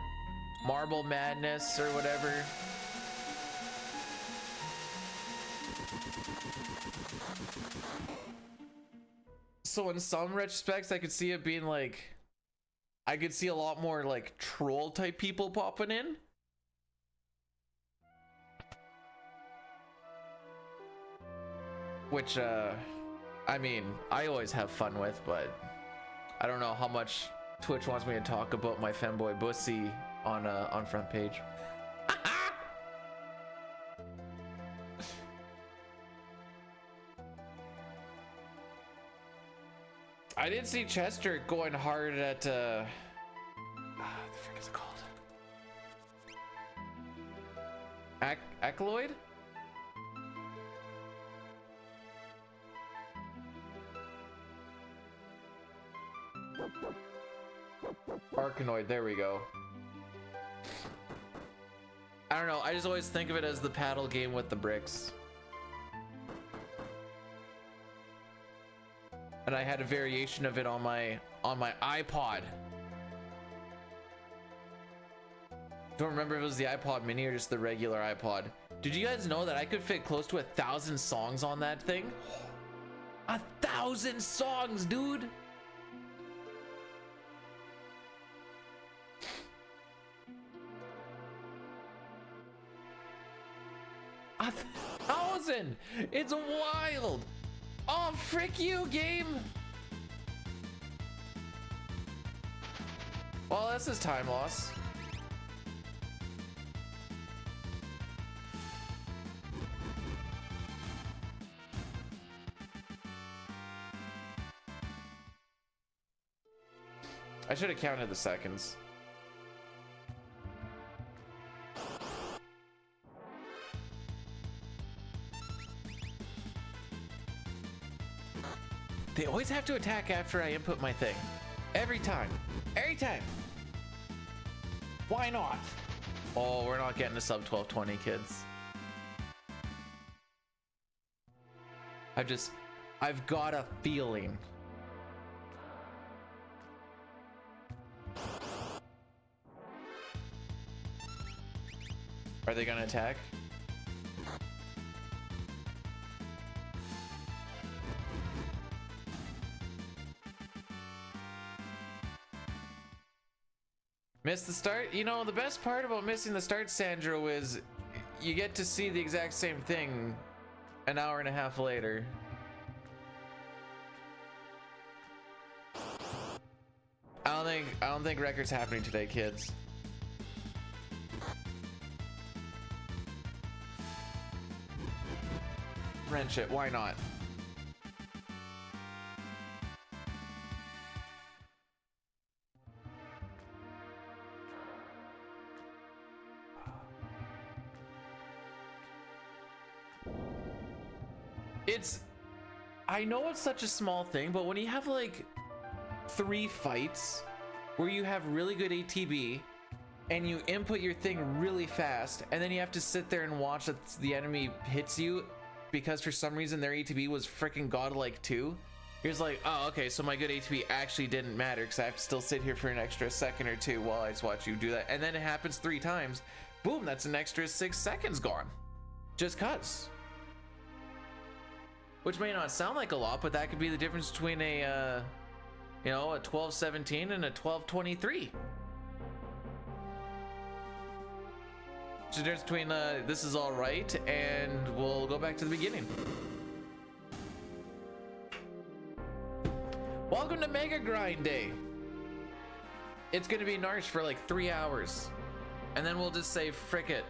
marble madness or whatever. So in some retrospects, I could see it being like, I could see a lot more like troll type people popping in. Which, I mean, I always have fun with, but I don't know how much Twitch wants me to talk about my femboy bussy on front page. I did see Chester going hard at the frick is it called? Acoloid? Arkanoid, there we go. I don't know, I just always think of it as the paddle game with the bricks. And I had a variation of it on my iPod. Don't remember if it was the iPod mini or just the regular iPod. Did you guys know that I could fit close to 1,000 songs on that thing? 1,000 songs, dude! A 1,000! It's wild! Oh, frick you, game! Well, this is time loss. I should have counted the seconds. They always have to attack after I input my thing. Every time. Every time. Why not? Oh, we're not getting a sub 1220, kids. I've got a feeling. Are they gonna attack? Missed the start? You know, the best part about missing the start, Sandro, is you get to see the exact same thing an hour and a half later. I don't think record's happening today, kids. Wrench it, why not? I know it's such a small thing, but when you have like 3 fights where you have really good ATB and you input your thing really fast, and then you have to sit there and watch that the enemy hits you because for some reason their ATB was freaking godlike too. You're just like, oh, okay, so my good ATB actually didn't matter because I have to still sit here for an extra second or two while I just watch you do that. And then it happens 3 times. Boom, that's an extra 6 seconds gone. Just cuz. Which may not sound like a lot, but that could be the difference between a, you know, a 12-17 and a 12-23. It's the difference between this is all right, and we'll go back to the beginning. Welcome to Mega Grind Day. It's gonna be Narsh for like 3 hours, and then we'll just say frick it.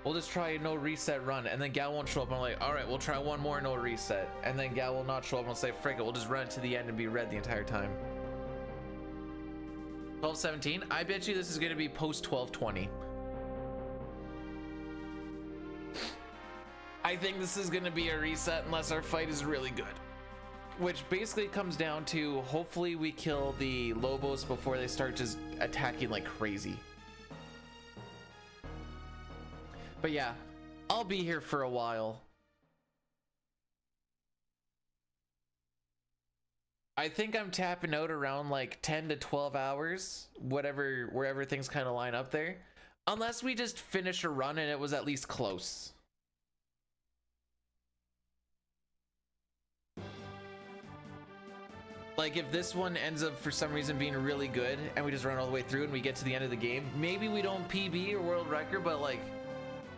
We'll just try a no reset run, and then Gal won't show up. And I'm like, all right, we'll try one more no reset, and then Gal will not show up. And we'll say, frick it, we'll just run it to the end and be red the entire time. 12-17. I bet you this is gonna be post 12-20. I think this is gonna be a reset unless our fight is really good. Which basically comes down to hopefully we kill the Lobos before they start just attacking like crazy. But yeah, I'll be here for a while. I think I'm tapping out around like 10 to 12 hours, wherever things kind of line up there. Unless we just finish a run and it was at least close. Like if this one ends up for some reason being really good and we just run all the way through and we get to the end of the game, maybe we don't PB or world record, but like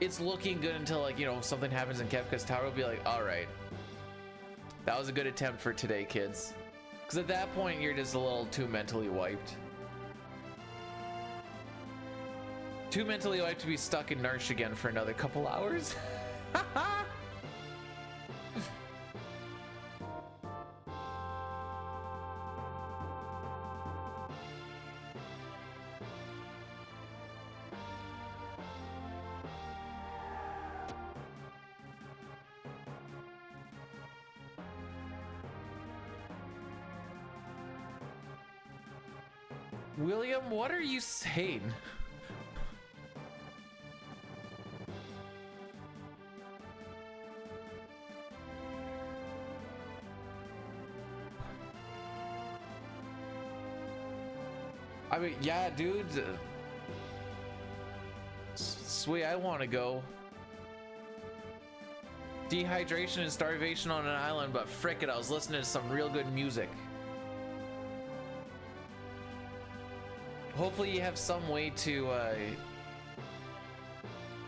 it's looking good until like, you know, something happens in Kefka's Tower. We'll be like, all right, that was a good attempt for today, kids. Because at that point, you're just a little too mentally wiped. Too mentally wiped to be stuck in Narsh again for another couple hours. William, what are you saying? I mean, yeah, dude. Sweet, I want to go. Dehydration and starvation on an island, but frick it, I was listening to some real good music. Hopefully you have some way to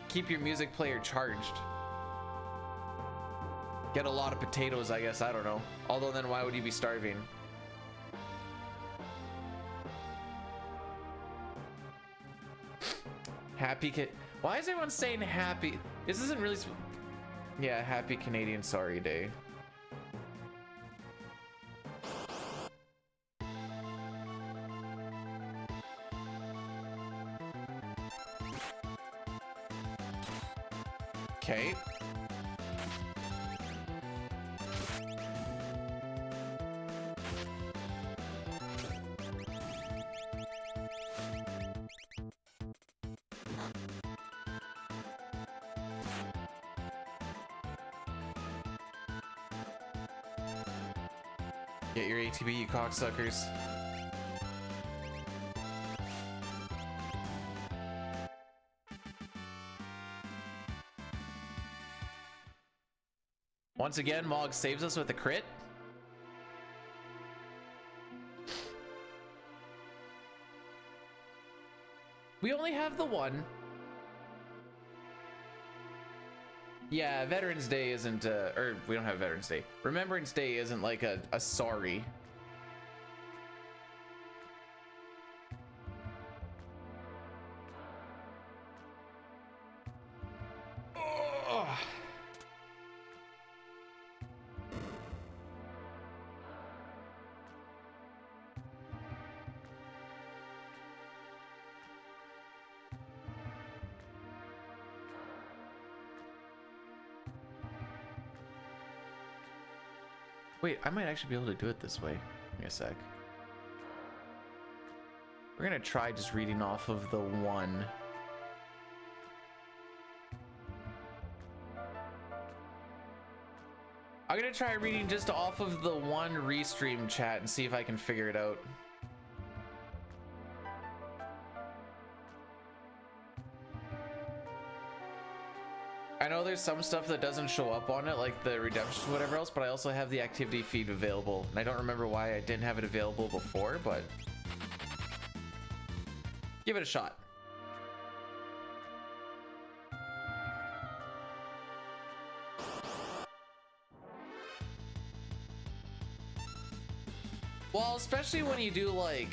keep your music player charged. Get a lot of potatoes, I guess, I don't know. Although then why would you be starving? Happy why is everyone saying happy? This isn't really yeah, happy Canadian Sorry Day. Okay. Get your ATB, you cocksuckers. Once again, Mog saves us with a crit. We only have the one. Yeah, Veterans Day isn't, or we don't have Veterans Day. Remembrance Day isn't like a sorry. Oh. Wait, I might actually be able to do it this way. Give me a sec. We're gonna try just reading off of the one. I'm gonna try reading just off of the one restream chat and see if I can figure it out. I know there's some stuff that doesn't show up on it, like the redemptions, whatever else, but I also have the activity feed available. And I don't remember why I didn't have it available before, but give it a shot. Well, especially when you do like,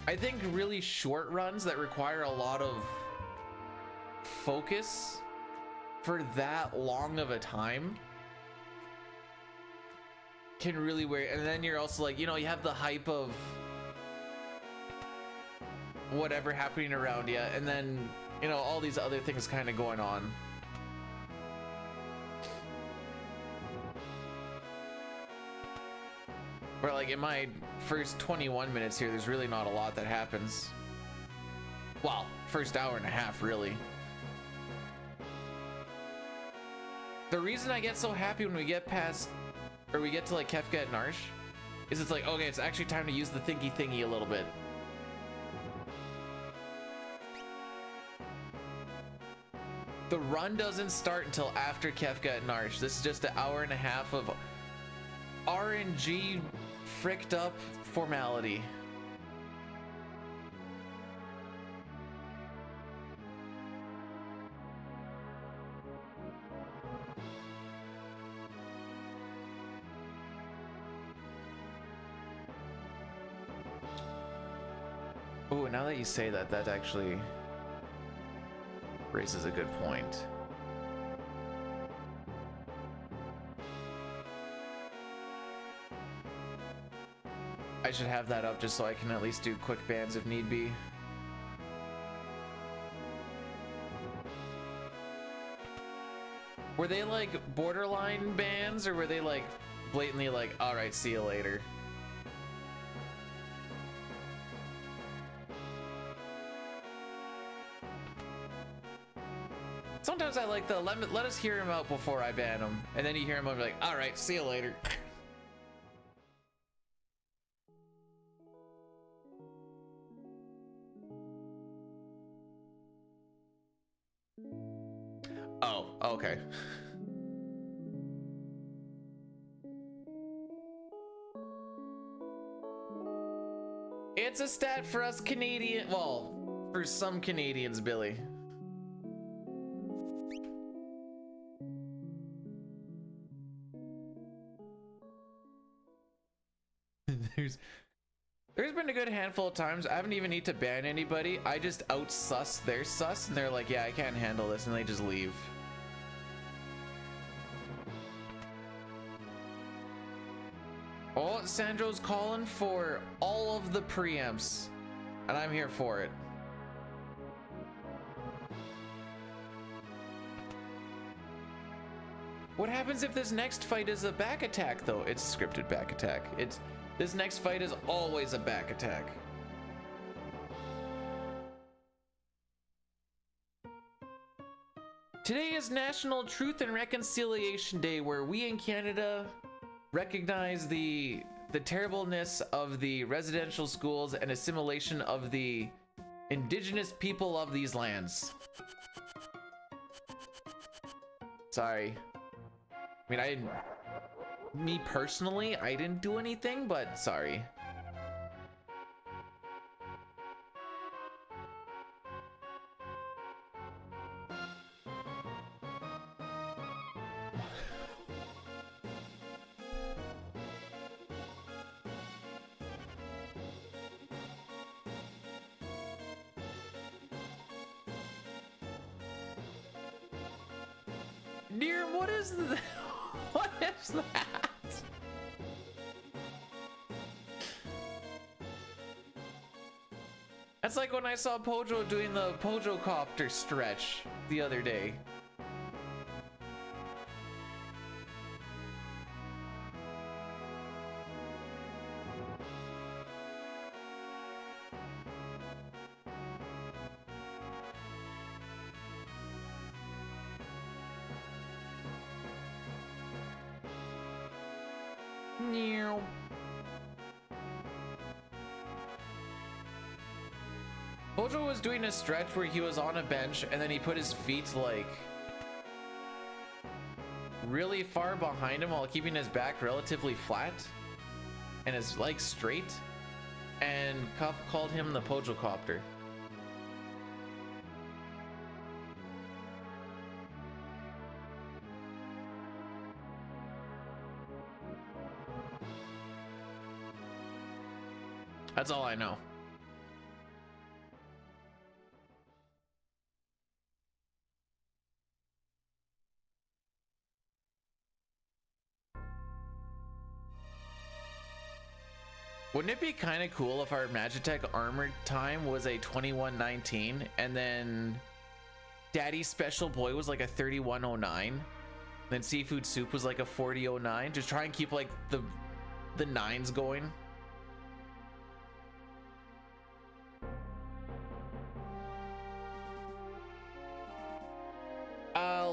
I think really short runs that require a lot of focus for that long of a time can really wear. And then you're also like, you know, you have the hype of whatever happening around you, and then, you know, all these other things kind of going on. Where like in my first 21 minutes here, there's really not a lot that happens. Well, first hour and a half, really. The reason I get so happy when we get past, or we get to like Kefka and Narsh, is it's like, okay, it's actually time to use the thingy thingy a little bit. The run doesn't start until after Kefka and Narsh. This is just an hour and a half of RNG fricked up formality. Oh, now that you say that, that actually raises a good point. I should have that up just so I can at least do quick bans if need be. Were they like borderline bans, or were they like blatantly like, all right, see you later? Sometimes I like the let us hear him out before I ban him, and then you hear him out and be like, all right, see you later. Oh, okay. It's a stat for us Canadian, well, for some Canadians, Billy. There's been a good handful of times I haven't even need to ban anybody. I just outsus their sus, and they're like, yeah, I can't handle this, and they just leave. Oh, Sandro's calling for all of the preamps, and I'm here for it. What happens if this next fight is a back attack, though? It's a scripted back attack. This next fight is always a back attack. Today is National Truth and Reconciliation Day, where we in Canada recognize the terribleness of the residential schools and assimilation of the indigenous people of these lands. Sorry. I mean, me personally, I didn't do anything, but sorry. Near, what is that? What is that? That's like when I saw Pojo doing the Pojo copter stretch the other day. Meow. Pojo was doing a stretch where he was on a bench and then he put his feet like really far behind him while keeping his back relatively flat and his legs straight, and Cup called him the Pojo copter. That's all I know. Wouldn't it be kind of cool if our Magitech armored time was a 21:19 and then Daddy's Special Boy was like a 31:09, then Seafood Soup was like a 40:09? Just try and keep like the nines going.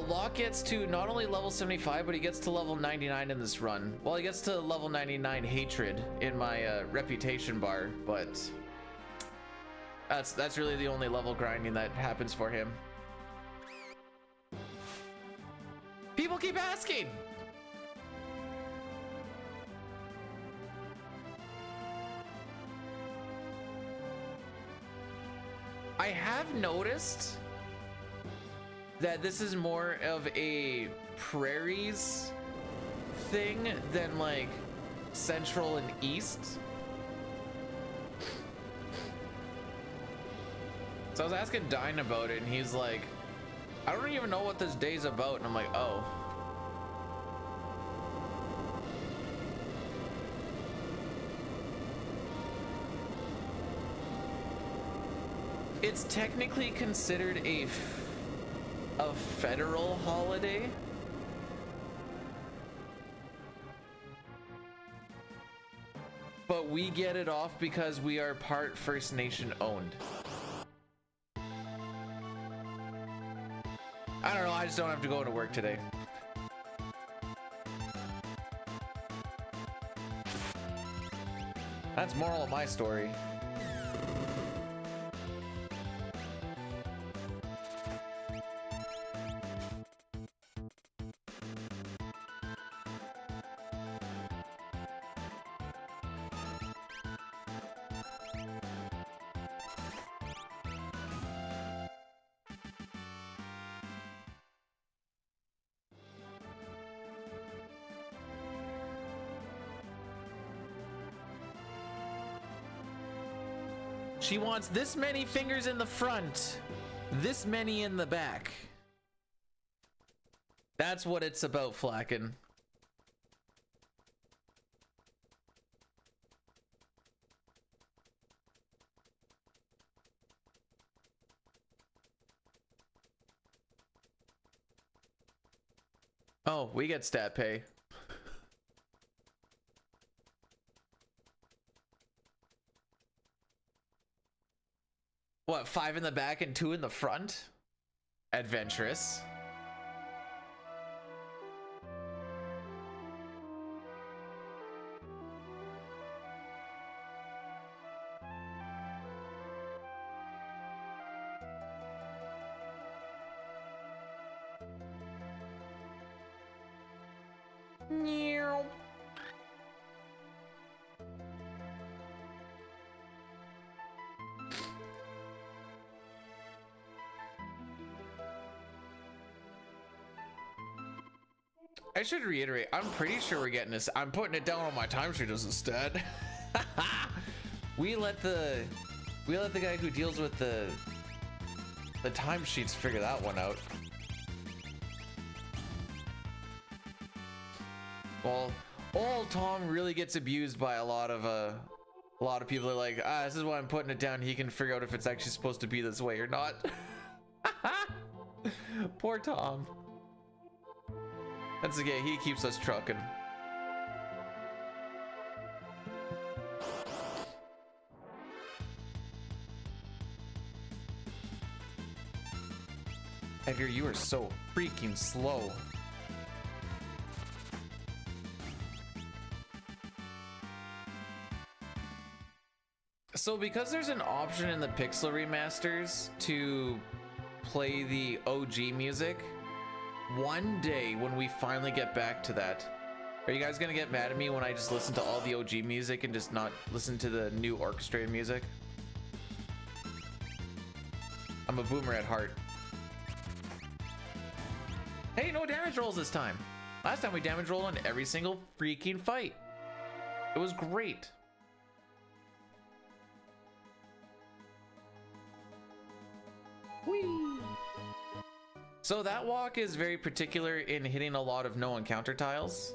Locke gets to not only level 75, but he gets to level 99 in this run. Well, he gets to level 99 hatred in my reputation bar, but that's really the only level grinding that happens for him. People keep asking. I have noticed that this is more of a prairies thing than like central and east. So I was asking Dine about it and he's like, I don't even know what this day's about. And I'm like, oh. It's technically considered a federal holiday. But we get it off because we are part First Nation owned. I don't know, I just don't have to go to work today. That's moral of my story. She wants this many fingers in the front, this many in the back. That's what it's about, Flacken. Oh, we get stat pay. What, 5 in the back and 2 in the front? Adventurous. Meow. I should reiterate, I'm pretty sure we're getting this. I'm putting it down on my timesheet as a stat. we let the guy who deals with the timesheets figure that one out. Well, old Tom really gets abused by a lot of people are like, this is why I'm putting it down. He can figure out if it's actually supposed to be this way or not. Poor Tom. That's okay, he keeps us trucking. Edgar, you are so freaking slow. So because there's an option in the Pixel remasters to play the OG music, one day when we finally get back to that, are you guys gonna get mad at me when I just listen to all the OG music and just not listen to the new orchestrated music? I'm a boomer at heart. Hey, no damage rolls this time. Last time we damage rolled on every single freaking fight. It was great. Whee! So that walk is very particular in hitting a lot of no encounter tiles.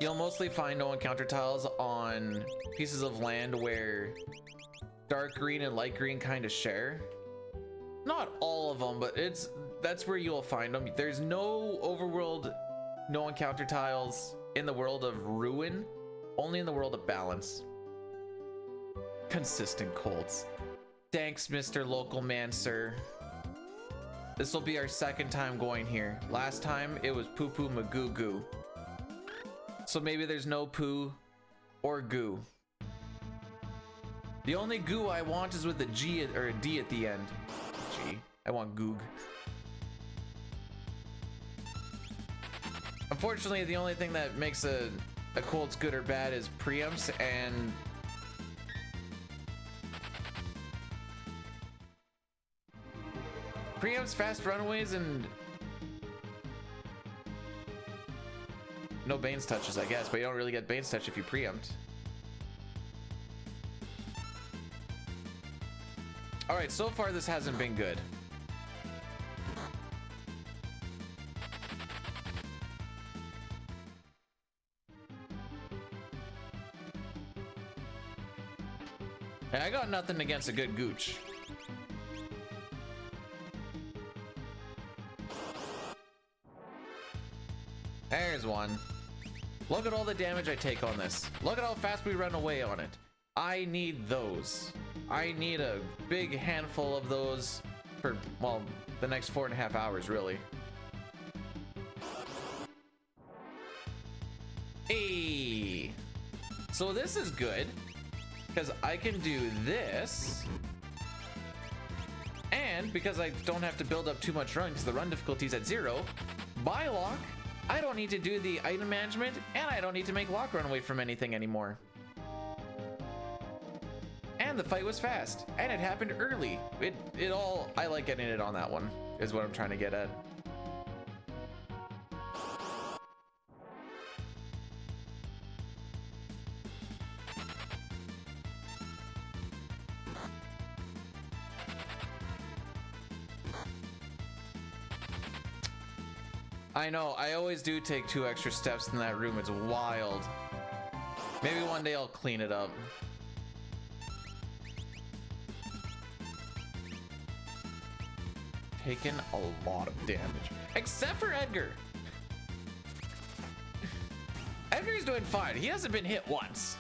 You'll mostly find no encounter tiles on pieces of land where dark green and light green kind of share. Not all of them, but that's where you'll find them. There's no overworld no encounter tiles in the world of Ruin, only in the world of Balance. Consistent Colts. Thanks, Mr. Local Man, sir. This will be our second time going here. Last time it was Poo Poo Magoo Goo. So maybe there's no poo or goo. The only goo I want is with a G or a D at the end. G. I want goog. Unfortunately, the only thing that makes a Colts good or bad is preamps and preamps, fast runaways, and no Bane's touches, I guess, but you don't really get Bane's touch if you preempt. All right, so far this hasn't been good. And I got nothing against a good gooch. There's one. Look at all the damage I take on this. Look at how fast we run away on it. I need those. I need a big handful of those for, well, the next 4.5 hours, really. Hey. So this is good because I can do this. And because I don't have to build up too much run because the run difficulty is at 0, by lock, I don't need to do the item management, and I don't need to make lock run away from anything anymore. And the fight was fast, and it happened early. It all, I like getting it on that one, is what I'm trying to get at. I know, I always do take 2 extra steps in that room. It's wild. Maybe one day I'll clean it up. Taken a lot of damage. Except for Edgar. Edgar's doing fine. He hasn't been hit once.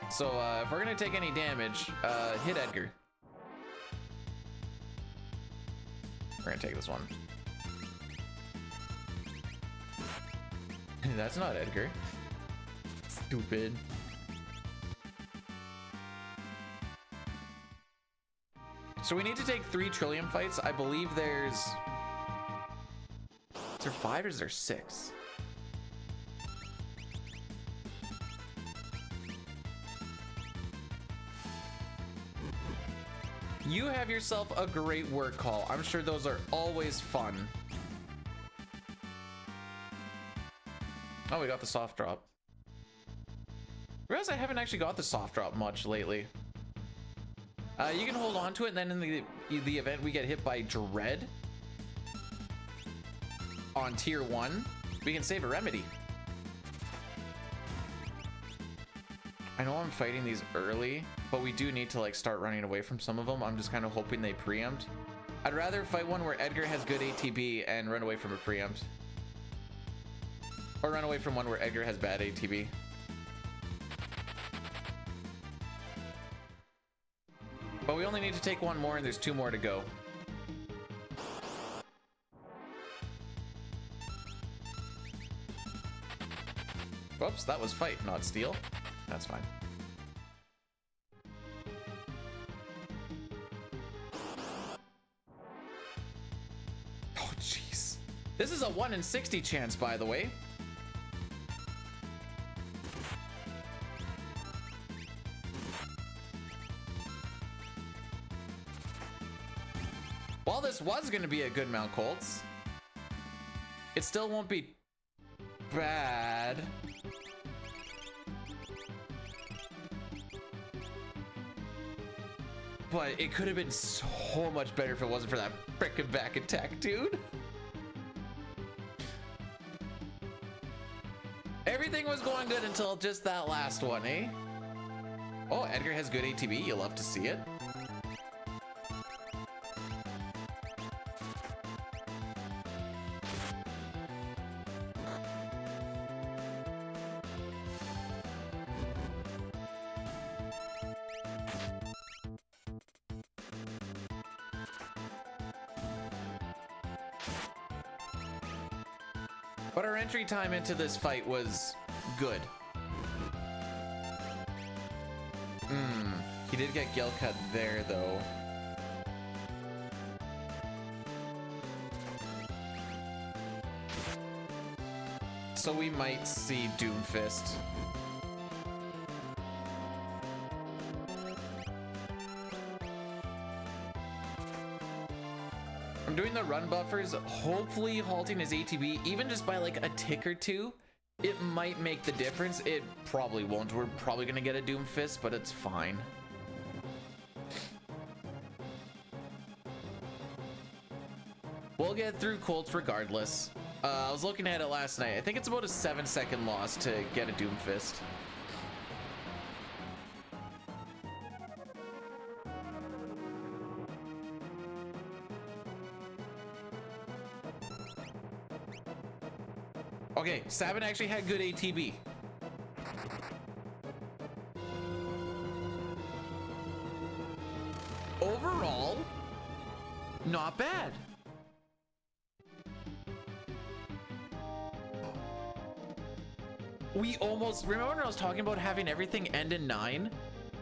So if we're gonna take any damage, hit Edgar. We're gonna take this one. That's not Edgar. Stupid. So we need to take 3 Trillium fights. I believe there's... Is there 5 or is there 6? You have yourself a great work call. I'm sure those are always fun. Oh, we got the soft drop. Realize I haven't actually got the soft drop much lately. You can hold on to it, and then in the event we get hit by Dread on tier 1, we can save a remedy. I know I'm fighting these early, but we do need to like start running away from some of them. I'm just kind of hoping they preempt. I'd rather fight one where Edgar has good ATB and run away from a preempt. Or run away from one where Edgar has bad ATB. But we only need to take one more and there's 2 more to go. Whoops, that was fight, not steal. That's fine. Oh, jeez. This is a 1 in 60 chance, by the way. While this was going to be a good Mount Colts, it still won't be bad. But it could have been so much better if it wasn't for that frickin' back attack, dude. Everything was going good until just that last one, eh? Oh, Edgar has good ATB. You love to see it. But our entry time into this fight was good. He did get Gale cut there, though. So we might see Doomfist. I'm doing the run buffers, hopefully halting his ATB, even just by like a tick or 2. It might make the difference. It probably won't. We're probably gonna get a Doomfist, but it's fine. We'll get through Colts regardless. I was looking at it last night. I think it's about a 7-second loss to get a Doomfist. Okay, Sabin actually had good ATB. Overall, not bad. We almost, remember when I was talking about having everything end in 9?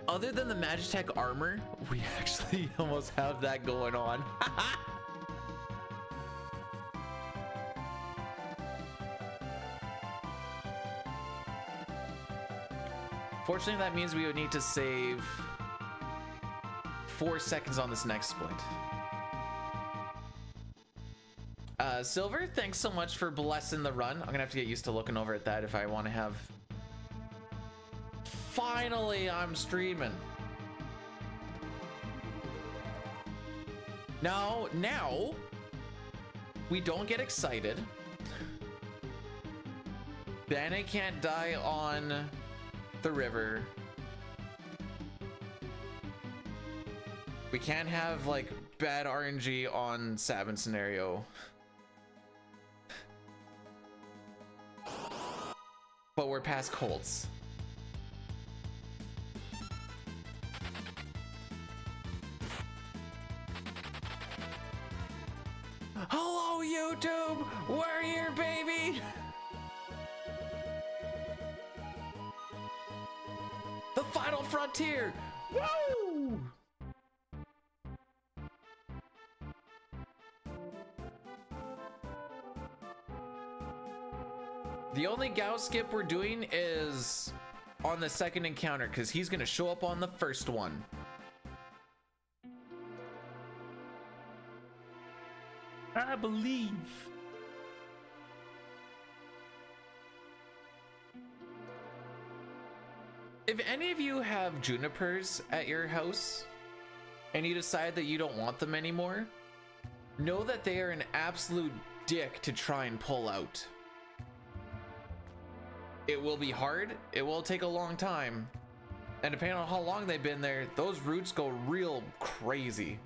Other than the Magitech armor, we actually almost have that going on. Fortunately, that means we would need to save 4 seconds on this next split. Silver, thanks so much for blessing the run. I'm gonna have to get used to looking over at that if I want to have... Finally, I'm streaming. Now, we don't get excited. Bane can't die on the river. We can't have like bad RNG on Sabin scenario. But we're past Colts. Hello YouTube, we're here, baby. final frontier. Woo! The only Gao skip we're doing is on the second encounter because he's gonna show up on the first one. I believe. If any of you have junipers at your house and you decide that you don't want them anymore, know that they are an absolute dick to try and pull out. It will be hard, it will take a long time, and depending on how long they've been there, those roots go real crazy.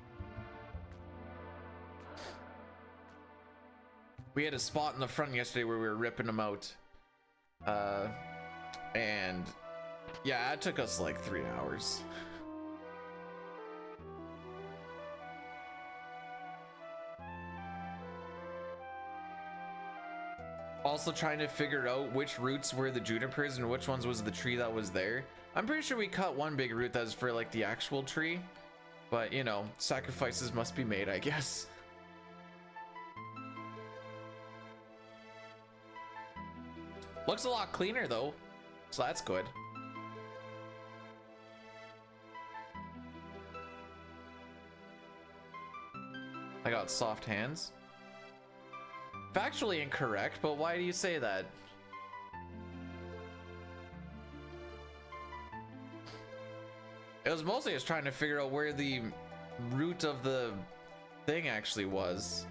We had a spot in the front yesterday where we were ripping them out. And yeah, it took us like 3 hours. Also trying to figure out which roots were the junipers and which ones was the tree that was there. I'm pretty sure we cut one big root that was for like the actual tree, but you know, sacrifices must be made, I guess. Looks a lot cleaner though, so that's good. I got soft hands. Factually incorrect, but why do you say that? It was mostly just trying to figure out where the root of the thing actually was.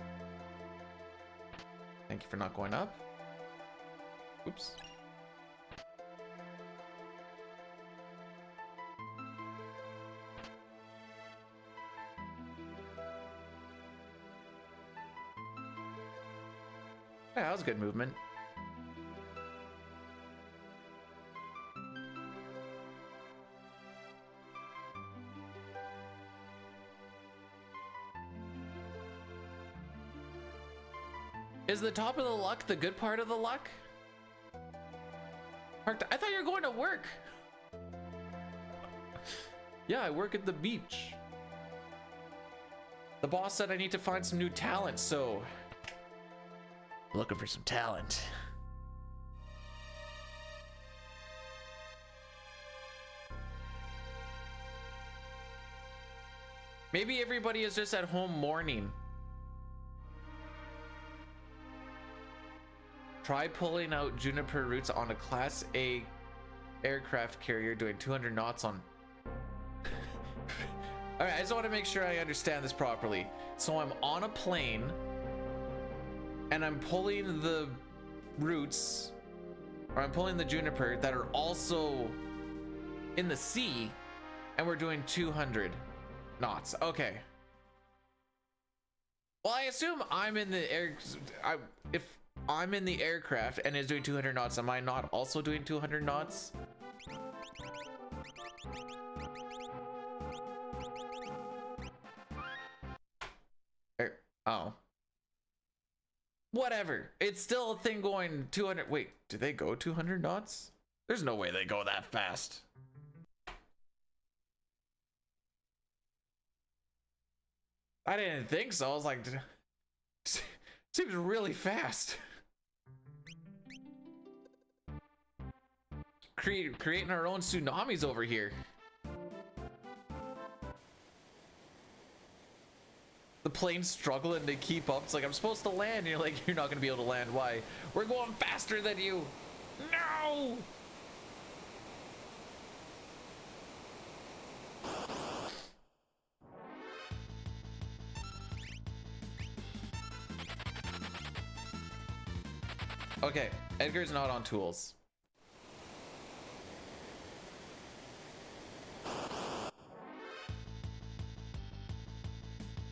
Thank you for not going up. Oops. Yeah, that was good movement. Is the top of the luck the good part of the luck? I thought you were going to work. Yeah, I work at the beach. The boss said I need to find some new talent, so looking for some talent. Maybe everybody is just at home mourning. Try pulling out juniper roots on a Class A aircraft carrier doing 200 knots on. All right, I just want to make sure I understand this properly. So I'm on a plane and I'm pulling the roots, or I'm pulling the juniper that are also in the sea, and we're doing 200 knots. Okay. Well, I assume I'm in the air. If I'm in the aircraft and is doing 200 knots, am I not also doing 200 knots? Oh. Whatever. It's still a thing going 200. Wait, do they go 200 knots? There's no way they go that fast. I didn't think so. I was like, seems really fast. Creating our own tsunamis over here. The plane's struggling to keep up. It's like, I'm supposed to land. And you're like, you're not going to be able to land. Why? We're going faster than you. No! Okay, Edgar's not on tools.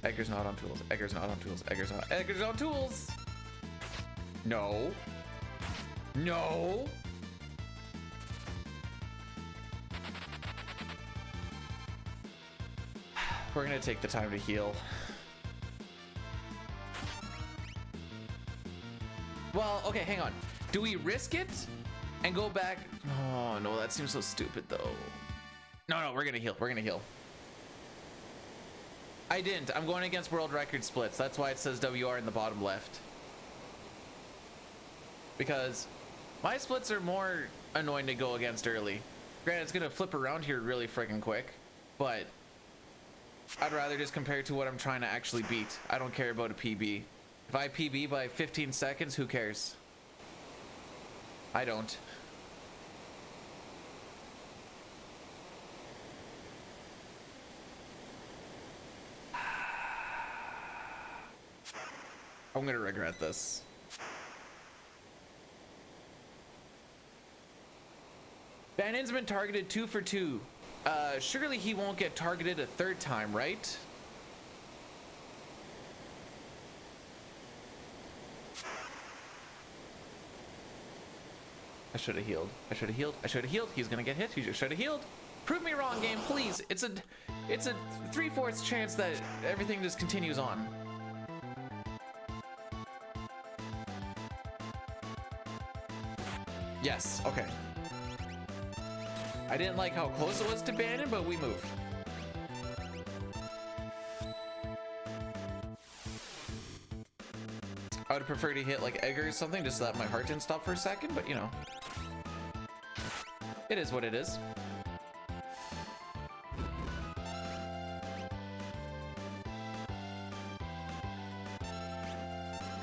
Edgar's not on tools. Edgar's not on tools. Edgar's on tools. No. No. We're gonna take the time to heal. Well, okay, hang on. Do we risk it and go back? Oh no, that seems so stupid though. No, we're gonna heal. We're gonna heal. I didn't. I'm going against world record splits. That's why it says WR in the bottom left. Because my splits are more annoying to go against early. Granted, it's gonna flip around here really freaking quick, but I'd rather just compare to what I'm trying to actually beat. I don't care about a PB. If I PB by 15 seconds, who cares? I don't. I'm gonna regret this. Bannon's been targeted 2 for 2. Surely he won't get targeted a third time, right? I should have healed. I should have healed. I should have healed. He's gonna get hit. He just should have healed. Prove me wrong, game, please. It's a 3/4 chance that everything just continues on. Yes. Okay. I didn't like how close it was to Bannon, but we moved. I would prefer to hit like Edgar or something just so that my heart didn't stop for a second, but you know. It is what it is.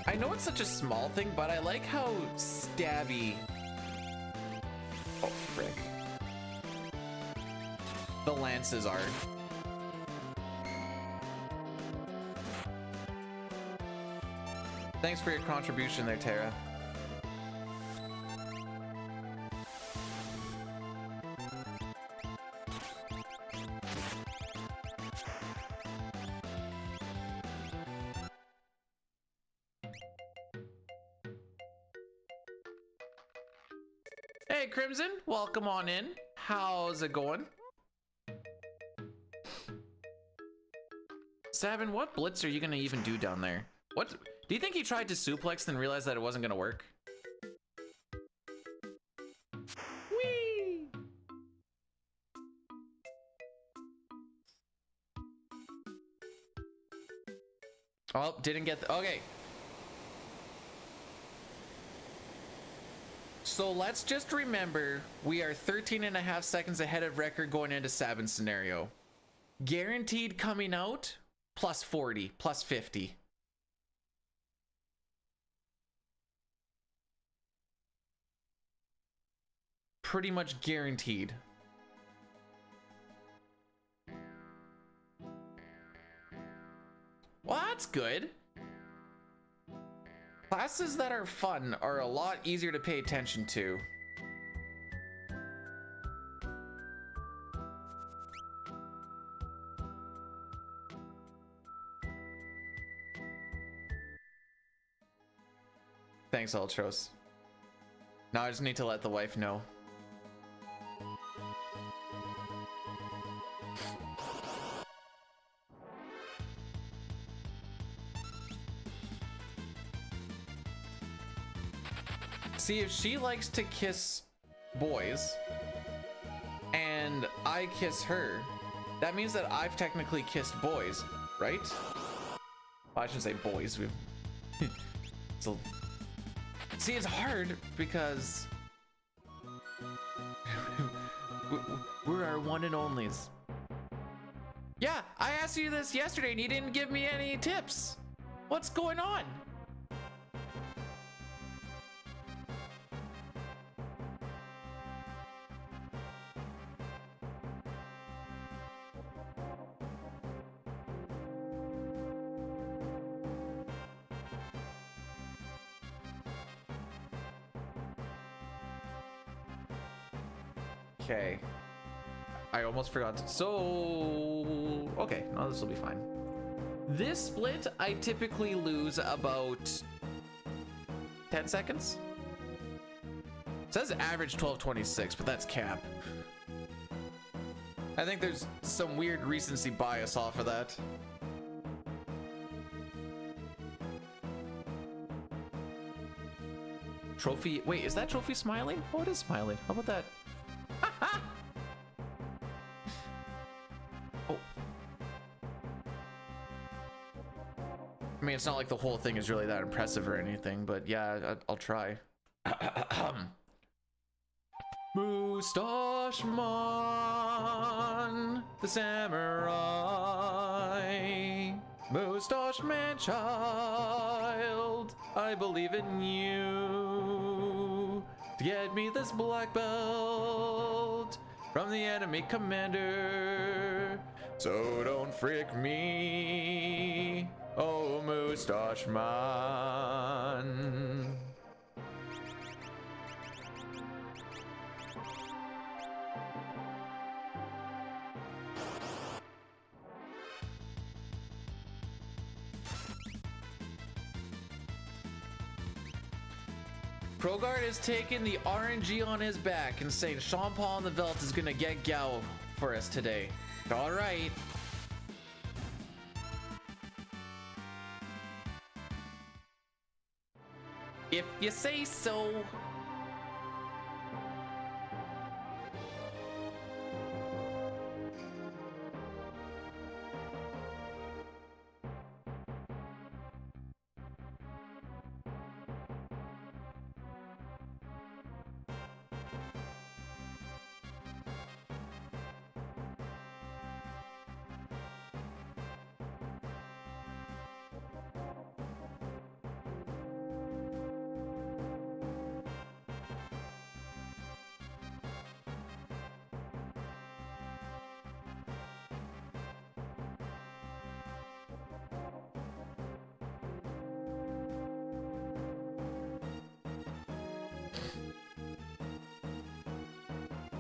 I know it's such a small thing, but I like how stabby. Oh, frick. The lances are. Thanks for your contribution there, Tara. Hey, Crimson, welcome on in. How's it going? Savin, what blitz are you gonna even do down there? What? Do you think he tried to suplex and realized that it wasn't gonna work? Whee! Oh, didn't get the, okay. So let's just remember we are 13.5 seconds ahead of record going into Sabin scenario. Guaranteed coming out, plus 40, plus 50. Pretty much guaranteed. Well, that's good. Classes that are fun are a lot easier to pay attention to. Thanks, Ultros. Now I just need to let the wife know. See, if she likes to kiss boys and I kiss her, that means that I've technically kissed boys, right? Well, I shouldn't say boys. See, it's hard because we're our one and onlys. Yeah, I asked you this yesterday and you didn't give me any tips. What's going on? Okay. I almost forgot to, so okay, no, this will be fine. This split I typically lose about 10 seconds. It says average 12:26, but that's cap. I think there's some weird recency bias off of that. Trophy, wait, is that trophy smiling? Oh, it is smiling. How about that? it's not like the whole thing is really that impressive or anything, but yeah, I'll try. Mustache Man, the samurai. Mustache Man child, I believe in you. To get me this black belt from the enemy commander. So don't frick me, oh Mustache Man. Krogard is taking the RNG on his back and saying Sean Paul on the Velt is gonna get Gao for us today. All right. If you say so.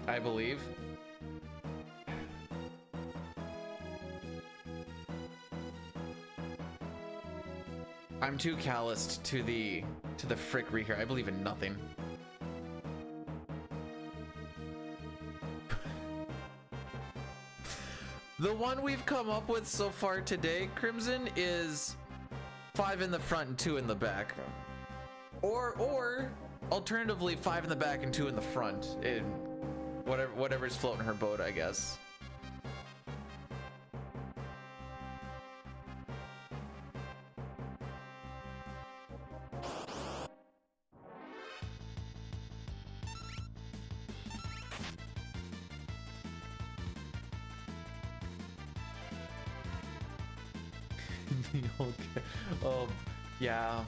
I believe. I'm too calloused to the frickery here. I believe in nothing. The one we've come up with so far today, Crimson, is 5 in the front and 2 in the back. Or alternatively 5 in the back and 2 in the front. Whatever's floating her boat, I guess. Okay. Oh, yeah.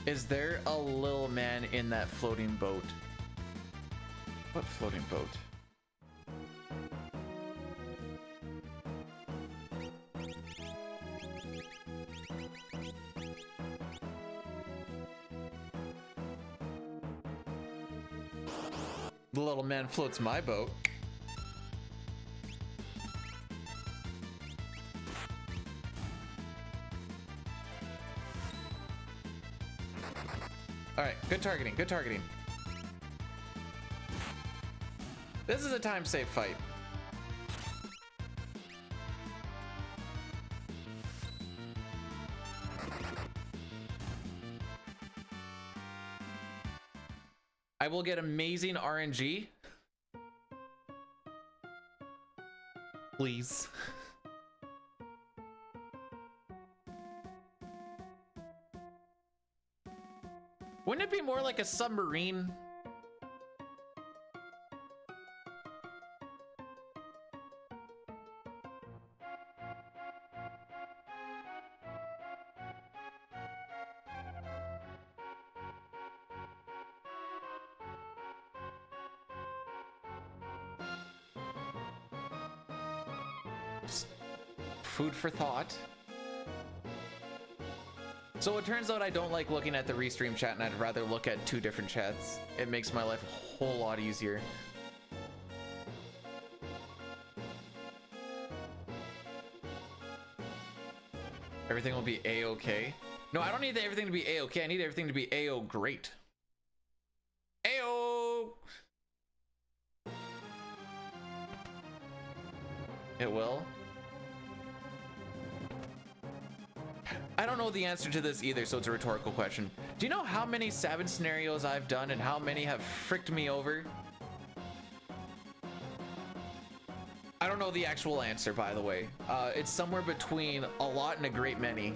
Is there a little man in that floating boat? What floating boat? The little man floats my boat. All right, good targeting, good targeting. This is a time-safe fight. I will get amazing RNG. Please. Wouldn't it be more like a submarine? Just food for thought. So it turns out I don't like looking at the restream chat, and I'd rather look at 2 different chats. It makes my life a whole lot easier. Everything will be a-okay. No, I don't need everything to be a-okay. I need everything to be a-o great. A-o! It will? I don't know the answer to this either, so it's a rhetorical question. Do you know how many Savage scenarios I've done and how many have fricked me over? I don't know the actual answer, by the way. It's somewhere between a lot and a great many.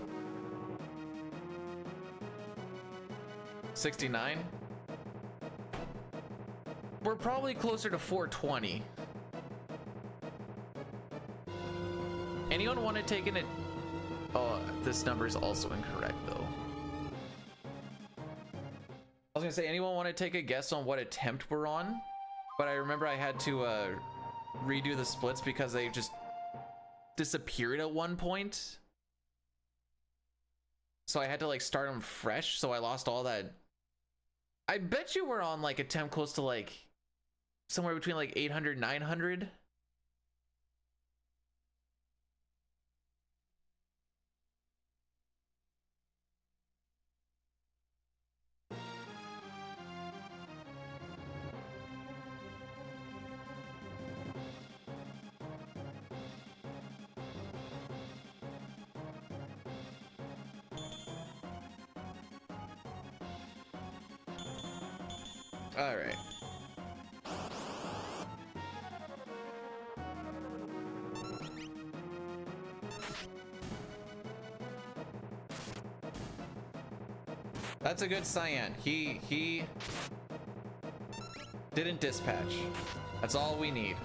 69? We're probably closer to 420. Anyone want to take it? Oh, this number is also incorrect, though. I was gonna say, anyone want to take a guess on what attempt we're on? But I remember I had to redo the splits because they just disappeared at one point. So I had to like start them fresh, so I lost all that. I bet you we're on like attempt close to like somewhere between like 800, 900. All right. That's a good cyan. He didn't dispatch. That's all we need.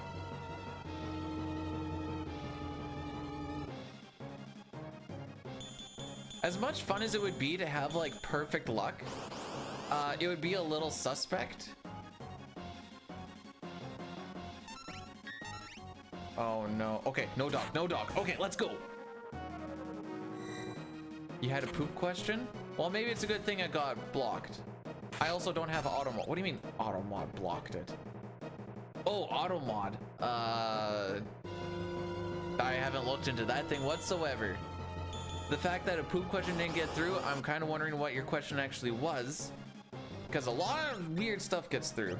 As much fun as it would be to have like perfect luck, it would be a little suspect. Oh no. Okay, no dog, no dog. Okay, let's go. You had a poop question? Well, maybe it's a good thing it got blocked. I also don't have auto mod. What do you mean auto mod blocked it? Oh, auto mod. I haven't looked into that thing whatsoever. The fact that a poop question didn't get through, I'm kind of wondering what your question actually was. Because a lot of weird stuff gets through.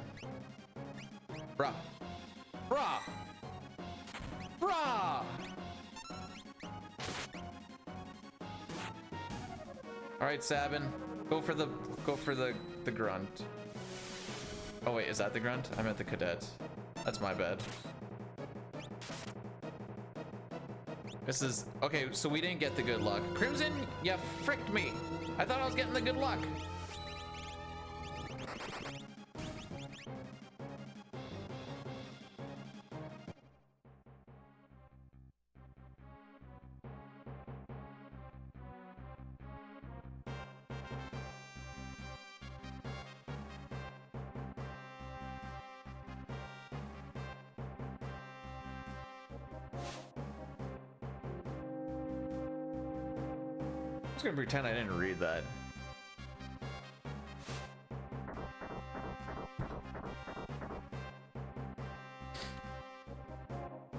Bruh. Bruh. Bruh. All right, Sabin, go for the grunt. Oh wait, is that the grunt? I meant the cadet. That's my bad. This is okay. So we didn't get the good luck. Crimson, you fricked me. I thought I was getting the good luck. I'm just gonna pretend I didn't read that.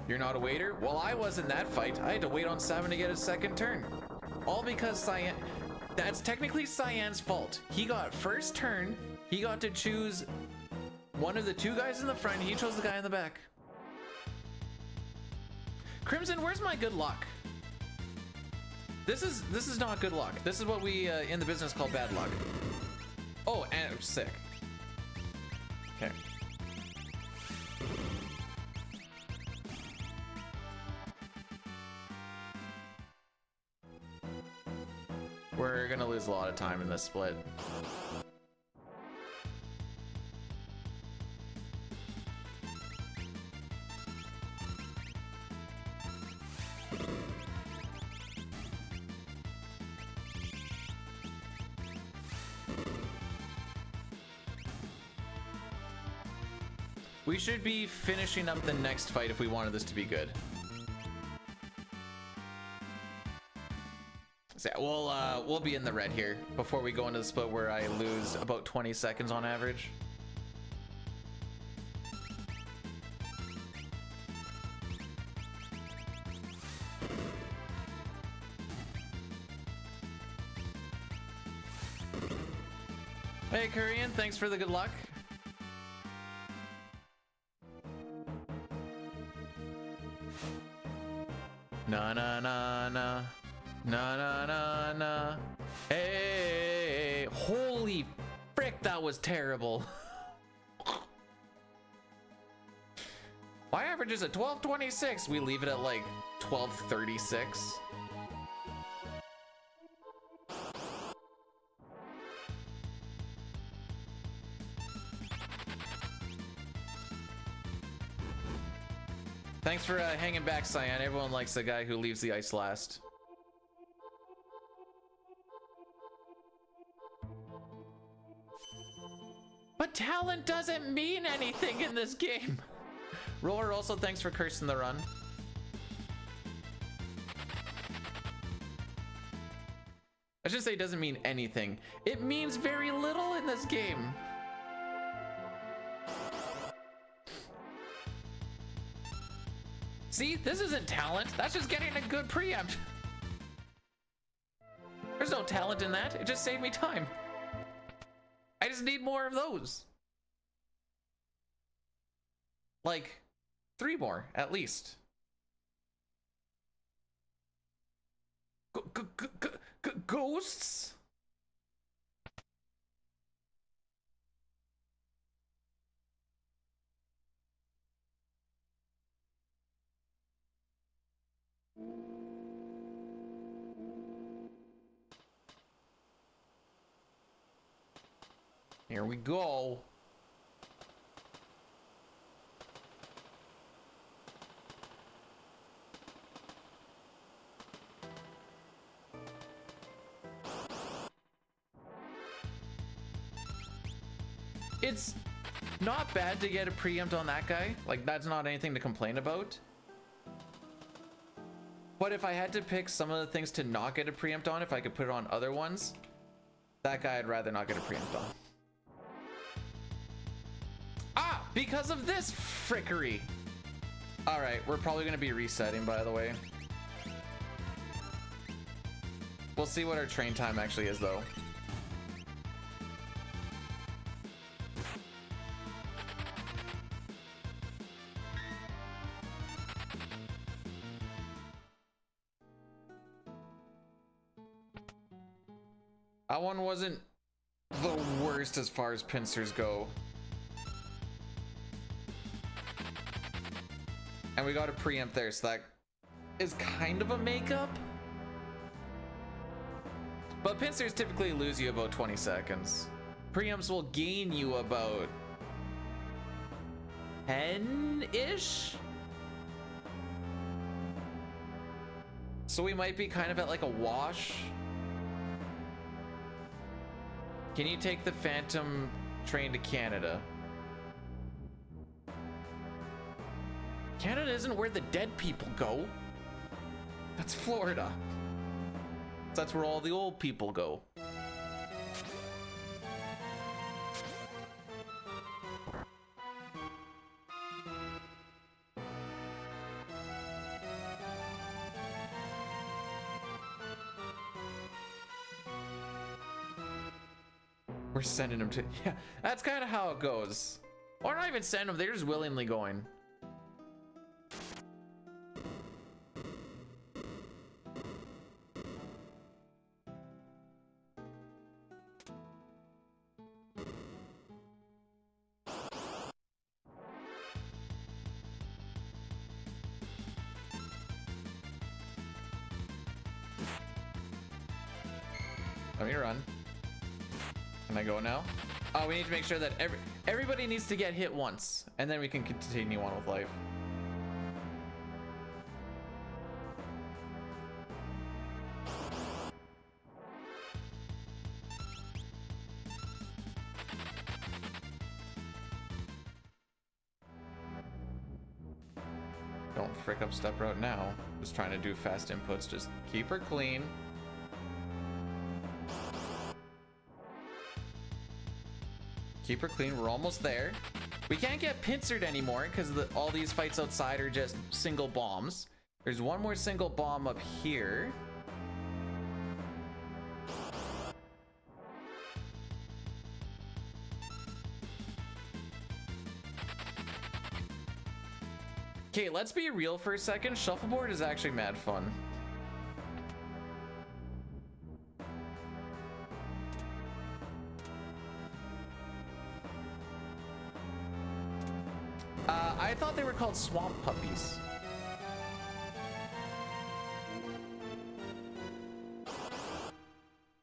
You're not a waiter? Well, I was in that fight. I had to wait on Simon to get his second turn. All because Cyan... That's technically Cyan's fault. He got first turn. He got to choose one of the two guys in the front. He chose the guy in the back. Crimson, where's my good luck? This is not good luck. This is what we in the business call bad luck. Oh, and sick. Okay. We're gonna lose a lot of time in this split. We should be finishing up the next fight if we wanted this to be good. So yeah, we'll be in the red here before we go into the split where I lose about 20 seconds on average. Hey Korean, thanks for the good luck. Na na na na Na na na na. Hey, holy frick, that was terrible. My average is at 1226. We leave it at like 1236. Thanks for hanging back, Cyan. Everyone likes the guy who leaves the ice last. But talent doesn't mean anything in this game. Roller, also thanks for cursing the run. I should say it doesn't mean anything. It means very little in this game. See, this isn't talent. That's just getting a good preempt. There's no talent in that. It just saved me time. I just need more of those. Like 3 more at least. Ghosts? Here we go. It's not bad to get a preempt on that guy. Like, that's not anything to complain about. But if I had to pick some of the things to not get a preempt on, if I could put it on other ones, that guy I'd rather not get a preempt on. Ah, because of this frickery. All right, we're probably gonna be resetting, by the way. We'll see what our train time actually is, though. That one wasn't the worst as far as pincers go. And we got a preempt there, so that is kind of a makeup. But pincers typically lose you about 20 seconds. Preempts will gain you about 10-ish? So we might be kind of at like a wash. Can you take the Phantom train to Canada? Canada isn't where the dead people go. That's Florida. That's where all the old people go. We're sending them to, yeah, that's kind of how it goes. Or not even send them, they're just willingly going. Let me run. Can I go now? Oh, we need to make sure that everybody needs to get hit once, and then we can continue on with life. Don't frick up step route now. Just trying to do fast inputs. Just keep her clean. Keep her clean. We're almost there. We can't get pincered anymore because all these fights outside are just single bombs. There's one more single bomb up here. Okay, let's be real for a second. Shuffleboard is actually mad fun. I thought they were called swamp puppies.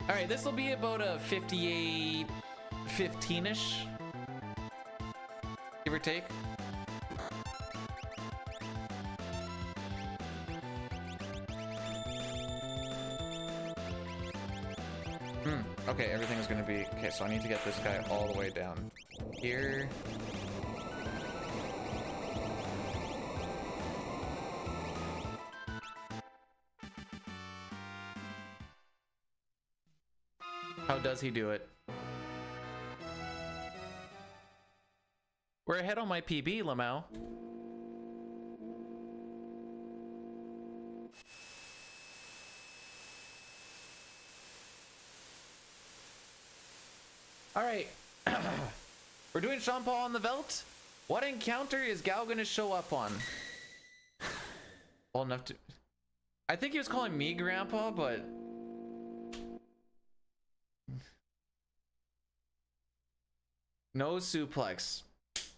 All right, this will be about a 58, 15-ish, give or take. Okay, everything is gonna be okay. So I need to get this guy all the way down here. How does he do it? We're ahead on my PB, Lamau. All right, we're doing Sean Paul on the Veldt. What encounter is Gao gonna show up on? Well enough to... I think he was calling me Grandpa, but... No suplex.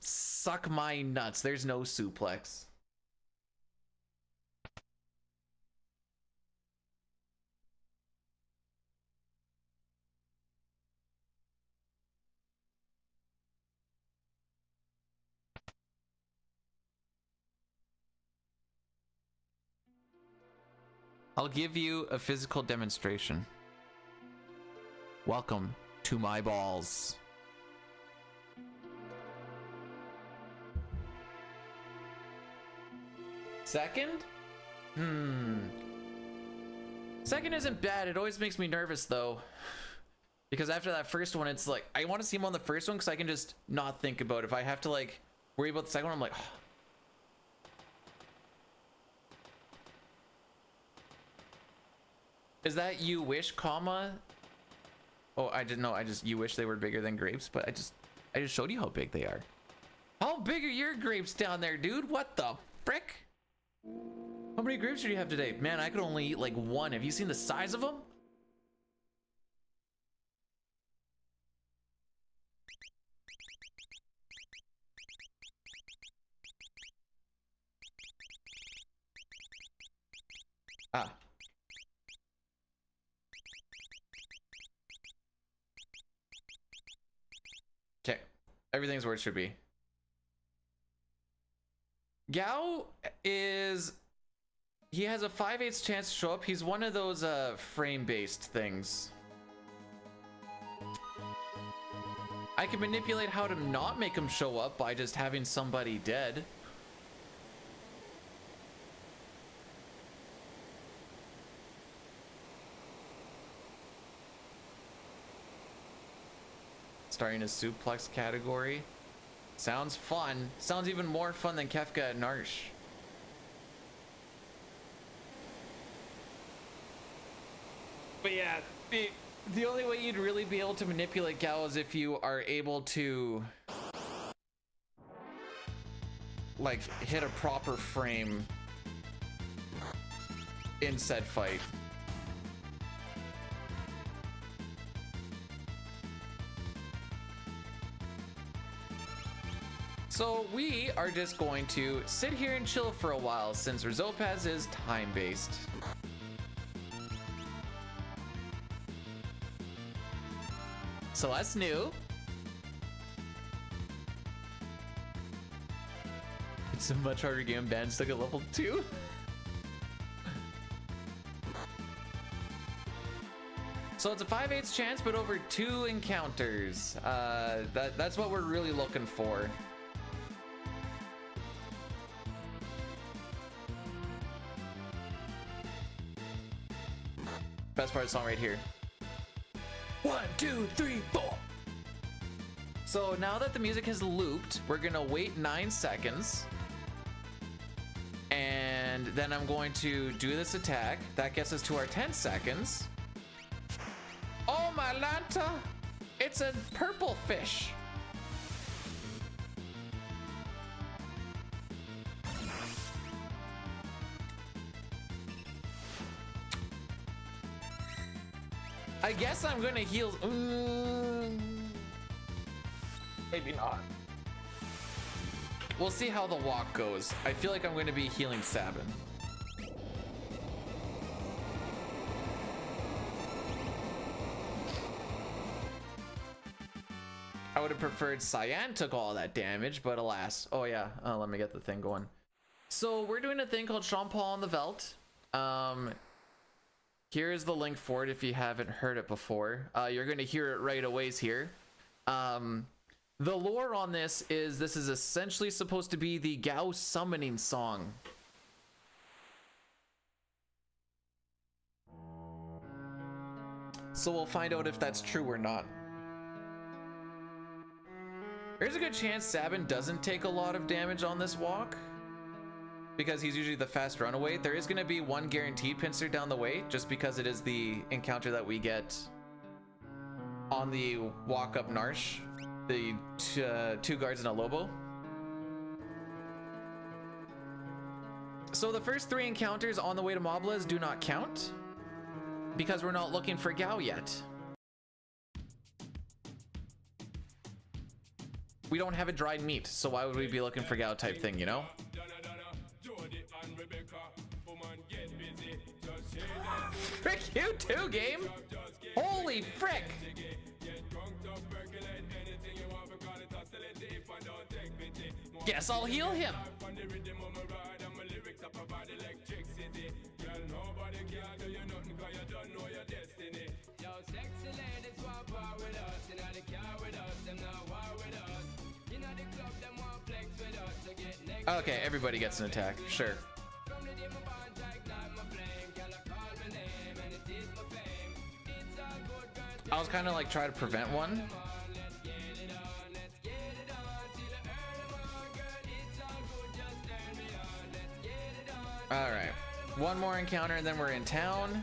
Suck my nuts. There's no suplex. I'll give you a physical demonstration. Welcome to my balls. Second? Second isn't bad. It always makes me nervous though. Because after that first one, it's like, I want to see him on the first one because I can just not think about it. If I have to like worry about the second one, I'm like, oh. Is that you wish, comma? Oh, I didn't know. I just, you wish they were bigger than grapes, but I just showed you how big they are. How big are your grapes down there, dude? What the frick? How many grapes do you have today? Man, I could only eat like one. Have you seen the size of them? Ah. Okay. Everything's where it should be. Gao is... He has a 5/8 chance to show up. He's one of those frame-based things. I can manipulate how to not make him show up by just having somebody dead. Starting a suplex category. Sounds fun. Sounds even more fun than Kefka and Narsh. But yeah, the only way you'd really be able to manipulate Gao is if you are able to like hit a proper frame in said fight. So we are just going to sit here and chill for a while since Rizopaz is time-based. So that's new. It's a much harder game. Band stuck at level 2. So it's a 5/8 chance, but over 2 encounters. That's what we're really looking for. Best part of the song right here. 1, 2, 3, 4. So now that the music has looped, we're gonna wait 9 seconds. And then I'm going to do this attack. That gets us to our 10 seconds. Oh my Lanta! It's a purple fish. I guess I'm gonna heal. Maybe not. We'll see how the walk goes. I feel like I'm going to be healing Sabin. I would have preferred Cyan took all that damage, but alas. Oh yeah, let me get the thing going. So we're doing a thing called Sean Paul on the Veldt. Here is the link for it if you haven't heard it before. You're going to hear it right away here. The lore on this is essentially supposed to be the Gao summoning song. So we'll find out if that's true or not. There's a good chance Sabin doesn't take a lot of damage on this walk, because he's usually the fast runaway. There is going to be one guaranteed pincer down the way, just because it is the encounter that we get on the walk up Narsh, the two guards and a Lobo. So the first 3 encounters on the way to Moblas do not count, because we're not looking for Gao yet. We don't have a dried meat, so why would we be looking for Gao type thing, you know? Frick you too, game! Holy frick! Guess I'll heal him. Okay, everybody gets an attack, sure. I was kind of like trying to prevent one. All right, one more encounter and then we're in town.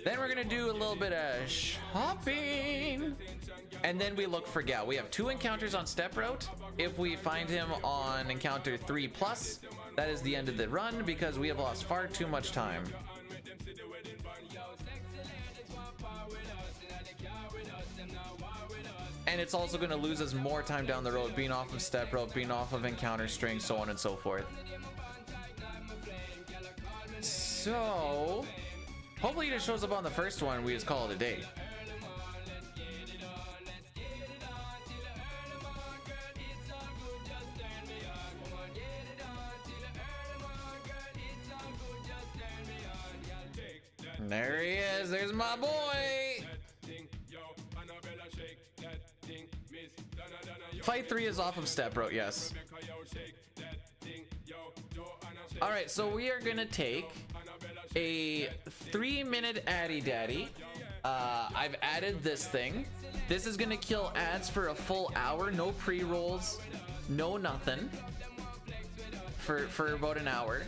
Then we're gonna do a little bit of shopping, and then we look for Gao. We have 2 encounters on step route. If we find him on encounter 3+, that is the end of the run, because we have lost far too much time. And it's also going to lose us more time down the road, being off of step route, being off of encounter string, so on and so forth. So hopefully he just shows up on the first one, we just call it a day. There he is, there's my boy. Fight 3 is off of step route, yes. All right, so we are gonna take a 3-minute Addy Daddy. I've added this thing. This is gonna kill ads for a full hour, no pre-rolls, no nothing, for about an hour.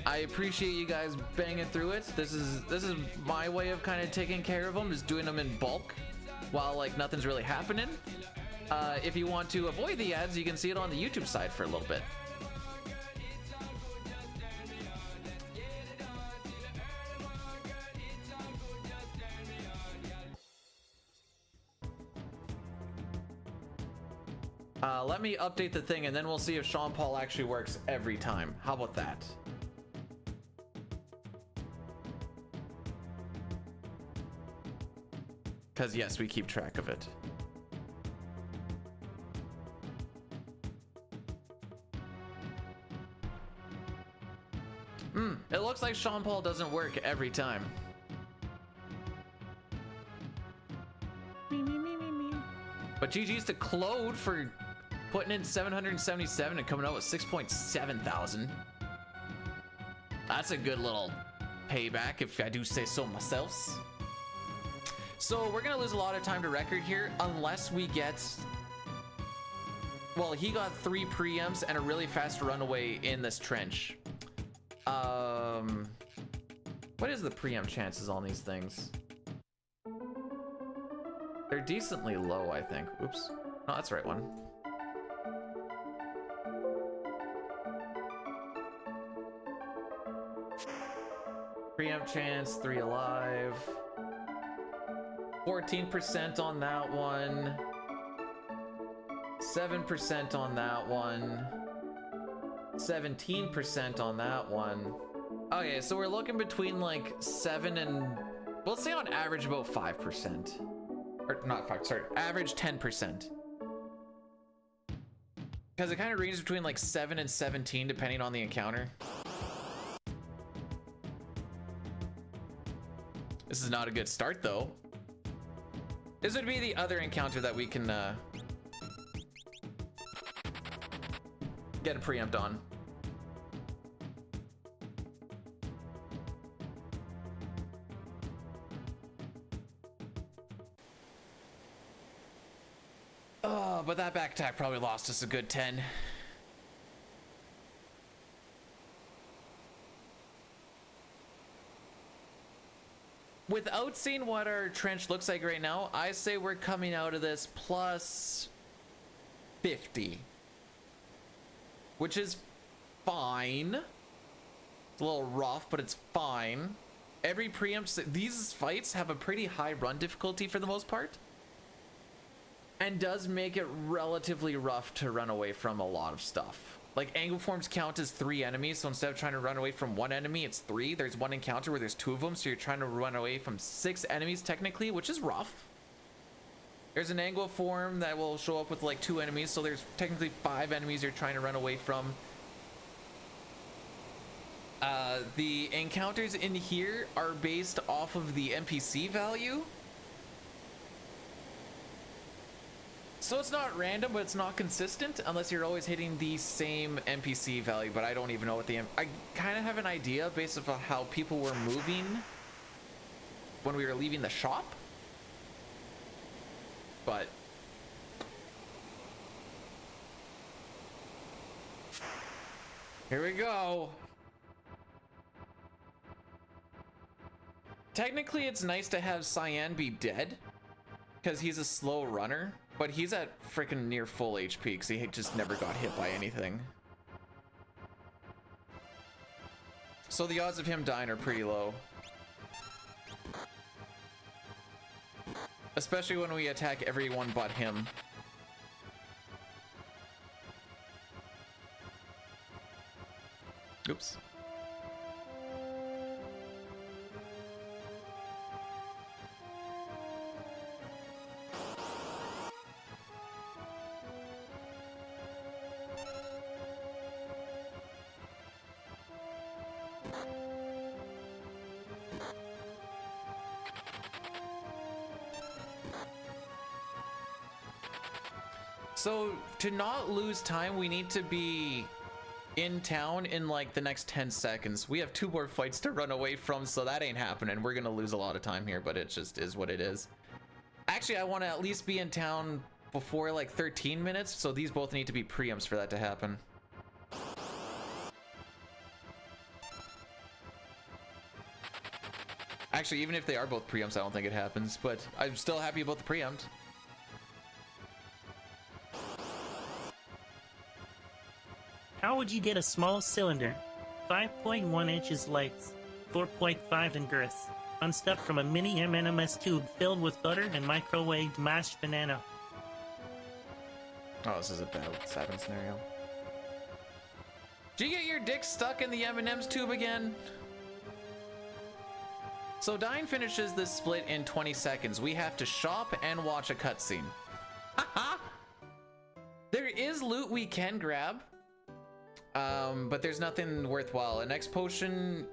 I appreciate you guys banging through it. This is my way of kind of taking care of them, just doing them in bulk while like nothing's really happening. If you want to avoid the ads, you can see it on the YouTube side for a little bit. Let me update the thing and then we'll see if Sean Paul actually works every time. How about that? Because yes, we keep track of it. It looks like Sean Paul doesn't work every time. But GG's to Claude for putting in 777 and coming out with 6.7 thousand. That's a good little payback, if I do say so myself. So we're gonna lose a lot of time to record here unless we get, well, he got 3 preempts and a really fast runaway in this trench. What is the preempt chances on these things? They're decently low, I think. Oops. No, that's the right one. Preempt chance, 3 alive. 14% on that one. 7% on that one. 17% on that one. Okay, so we're looking between like 7 and, well, let's say on average about 5%. Or not 5, sorry, average 10%. Because it kind of ranges between like 7 and 17 depending on the encounter. This is not a good start though. This would be the other encounter that we can get a preempt on. Oh, but that back attack probably lost us a good 10. Without seeing what our trench looks like right now, I say we're coming out of this plus 50. Which is fine. It's a little rough, but it's fine. Every preempt, these fights have a pretty high run difficulty for the most part. And does make it relatively rough to run away from a lot of stuff. Like, angle forms count as 3 enemies, so instead of trying to run away from 1 enemy, it's 3. There's one encounter where there's 2 of them, so you're trying to run away from 6 enemies technically, which is rough. There's an angle form that will show up with like 2 enemies, so there's technically 5 enemies you're trying to run away from. The encounters in here are based off of the NPC value. So it's not random, but it's not consistent unless you're always hitting the same NPC value, but I don't even know what the... I kind of have an idea based on how people were moving when we were leaving the shop. But... here we go. Technically, it's nice to have Cyan be dead, because he's a slow runner. But he's at freaking near full HP because he just never got hit by anything. So the odds of him dying are pretty low. Especially when we attack everyone but him. Oops. So to not lose time, we need to be in town in like the next 10 seconds. We have 2 more fights to run away from, so that ain't happening. We're gonna lose a lot of time here, but it just is what it is. Actually, I want to at least be in town before like 13 minutes, so these both need to be preempts for that to happen. Actually, even if they are both preempts, I don't think it happens, but I'm still happy about the preempt. How would you get a small cylinder, 5.1 inches length, 4.5 in girth, unstuck from a mini M&Ms tube filled with butter and microwaved mashed banana? Oh, this is a bad 7 scenario. Did you get your dick stuck in the M&M's tube again? So Dine finishes this split in 20 seconds. We have to shop and watch a cutscene. There is loot we can grab. But there's nothing worthwhile. An X potion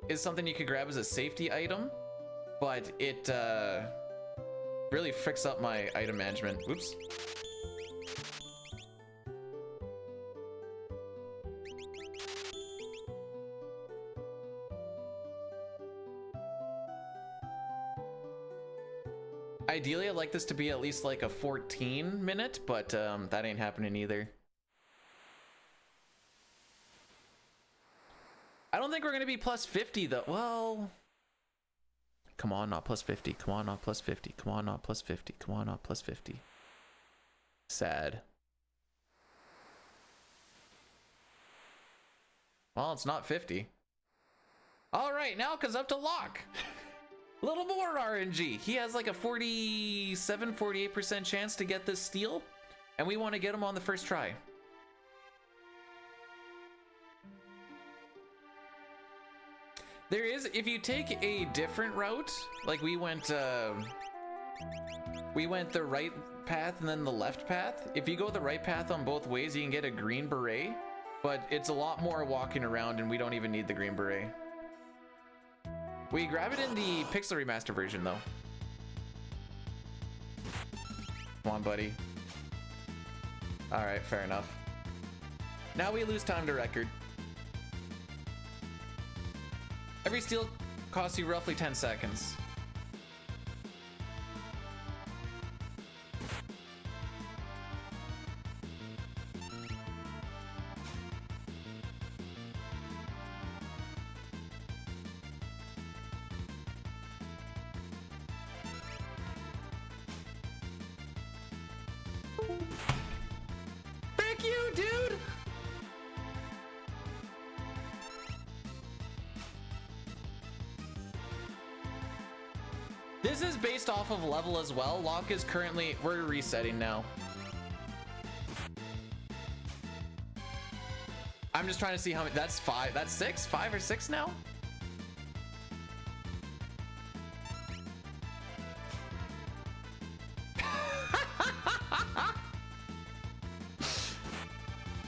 is something you could grab as a safety item, but it really fricks up my item management. Oops. Ideally, I'd like this to be at least like a 14 minute, but that ain't happening either. I don't think we're gonna be plus 50 though. Well, come on, not plus 50. Come on, not plus 50. Come on, not plus 50. Come on, not plus 50. Sad. Well, it's not 50. All right, now 'cause up to lock. A little more RNG. He has like a 47, 48% chance to get this steal, and we want to get him on the first try. There is, if you take a different route, like we went the right path and then the left path. If you go the right path on both ways, you can get a green beret, but it's a lot more walking around and we don't even need the green beret. We grab it in the Pixel Remaster version though. Come on, buddy. All right, fair enough. Now we lose time to record. Every steal costs you roughly 10 seconds. Frick you, dude! This is based off of level as well. Locke is currently, we're resetting now. I'm just trying to see how many, that's 5, that's 6, 5 or 6 now?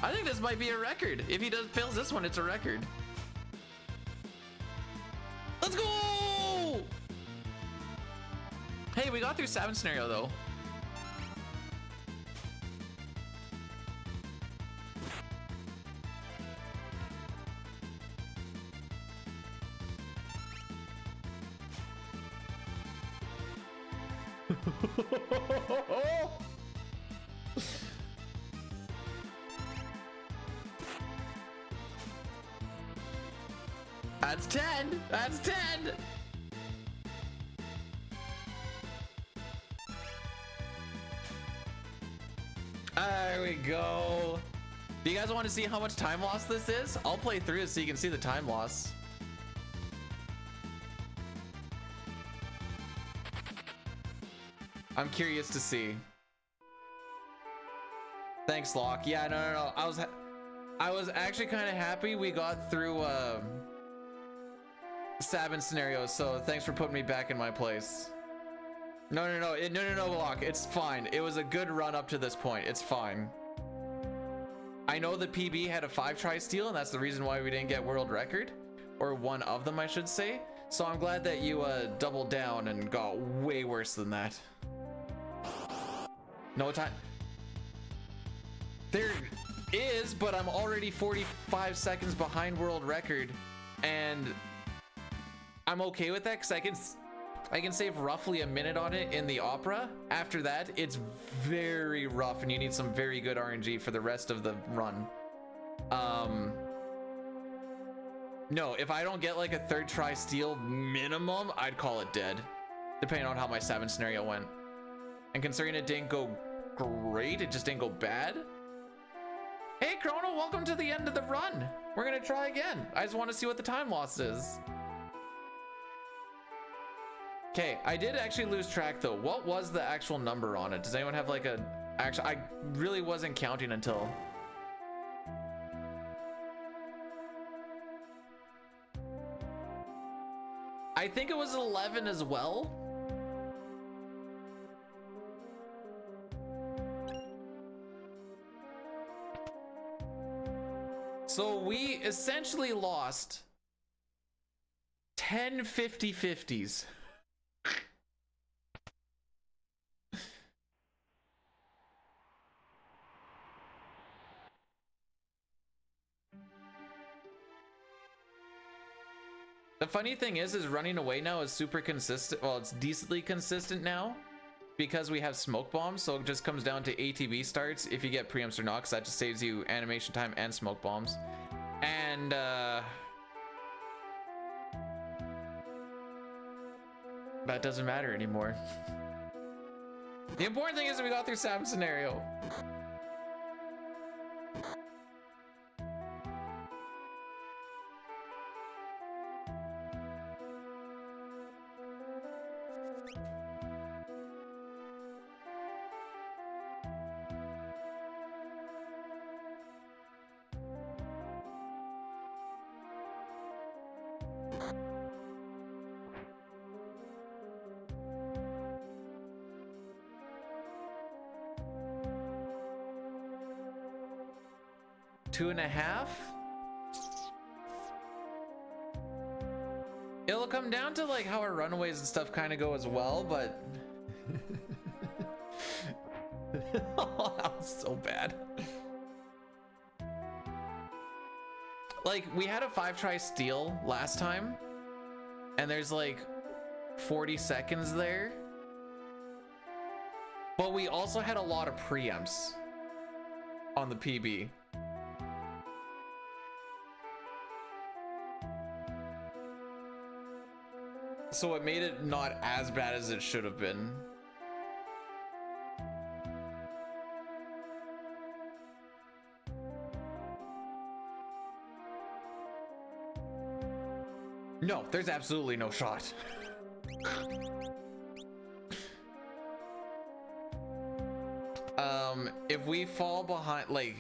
I think this might be a record. If he fails this one, it's a record. Let's go! Hey, we got through 7 scenario though. That's 10. That's 10. There we go. Do you guys want to see how much time loss this is? I'll play through it so you can see the time loss. I'm curious to see. Thanks, Locke. Yeah, no. I was actually kind of happy we got through Sabin scenarios, so thanks for putting me back in my place. No, Locke, it's fine. It was a good run up to this point. It's fine. I know the PB had a 5-try steal, and that's the reason why we didn't get world record, or one of them, I should say. So I'm glad that you doubled down and got way worse than that. No time. There is, but I'm already 45 seconds behind world record, and I'm okay with that because I can save roughly a minute on it in the opera. After that, it's very rough and you need some very good RNG for the rest of the run. No, if I don't get like a 3rd try steal minimum, I'd call it dead, depending on how my 7 scenario went. And considering it didn't go great, it just didn't go bad. Hey Chrono, welcome to the end of the run. We're gonna try again. I just want to see what the time loss is. Okay, I did actually lose track though. What was the actual number on it? Does anyone have like a actual? I really wasn't counting until. I think it was 11 as well. So we essentially lost 10 50-50s. The funny thing is running away now is super consistent. Well, it's decently consistent now because we have smoke bombs. So it just comes down to ATB starts if you get preempts or not, because that just saves you animation time and smoke bombs. And that doesn't matter anymore. The important thing is that we got through Sam scenario. 2.5. It'll come down to like how our runaways and stuff kind of go as well, but oh, that was so bad. Like we had a 5-try steal last time, and there's like 40 seconds there, but we also had a lot of preempts on the PB. So it made it not as bad as it should have been. No, there's absolutely no shot. If we fall behind, like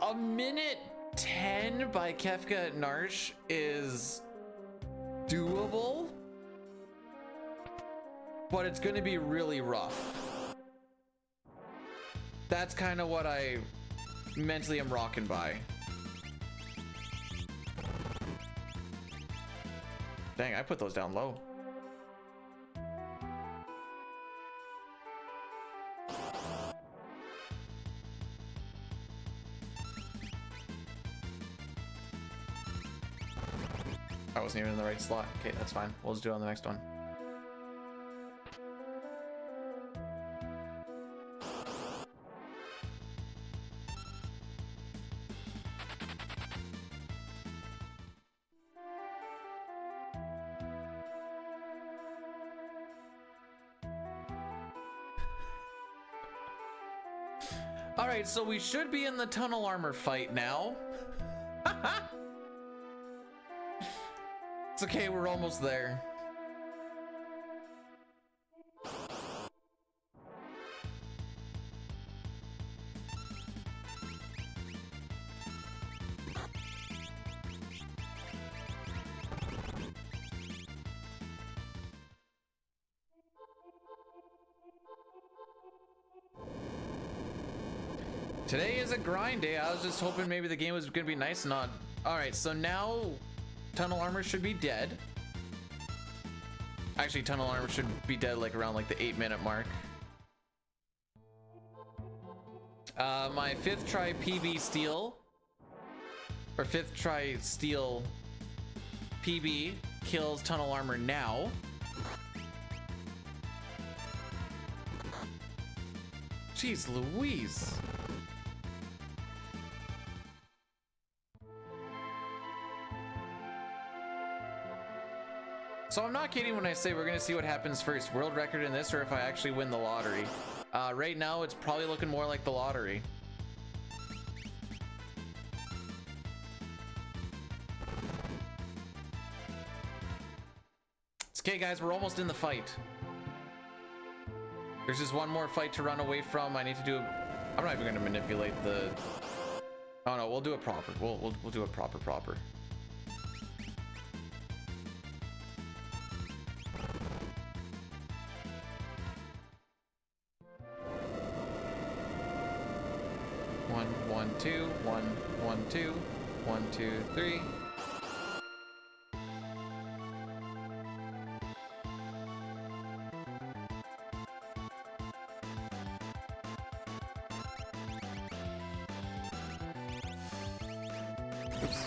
a minute 10 by Kefka at Narsh is doable, but it's going to be really rough. That's kind of what I mentally am rocking by. Dang, I put those down low. I wasn't even in the right slot. Okay, that's fine. We'll just do it on the next one. All right, so we should be in the tunnel armor fight now. It's okay, we're almost there. Today is a grind day. I was just hoping maybe the game was gonna be nice and not. All right, so now tunnel armor should be dead. Actually, tunnel armor should be dead like around like the 8-minute mark. My 5th try PB steal, or 5th try steal PB kills tunnel armor now. Jeez Louise. So I'm not kidding when I say we're gonna see what happens first, world record in this or if I actually win the lottery. Right now it's probably looking more like the lottery. It's okay guys, we're almost in the fight. There's just one more fight to run away from. I need to do I'm not even gonna manipulate the, oh no, we'll do it proper. We'll do it proper. 1, 1, 2, 1, 1, 2, 1, 2, 3. Oops.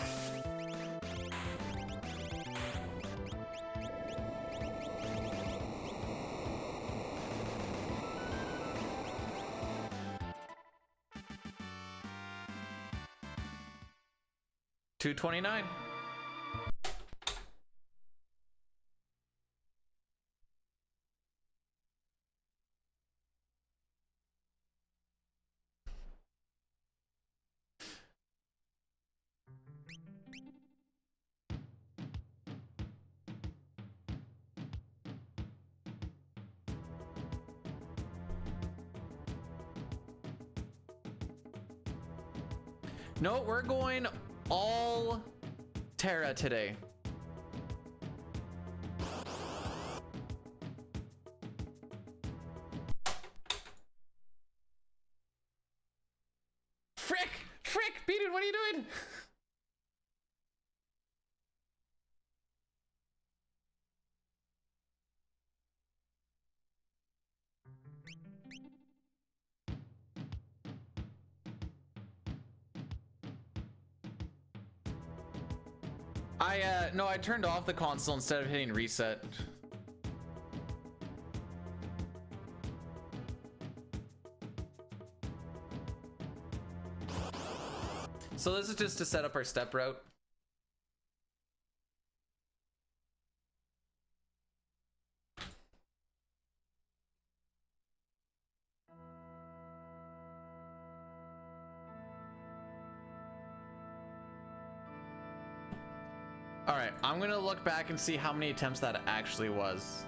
$229. No, we're going all Terra today. No, I turned off the console instead of hitting reset. So this is just to set up our step route. All right, I'm gonna look back and see how many attempts that actually was.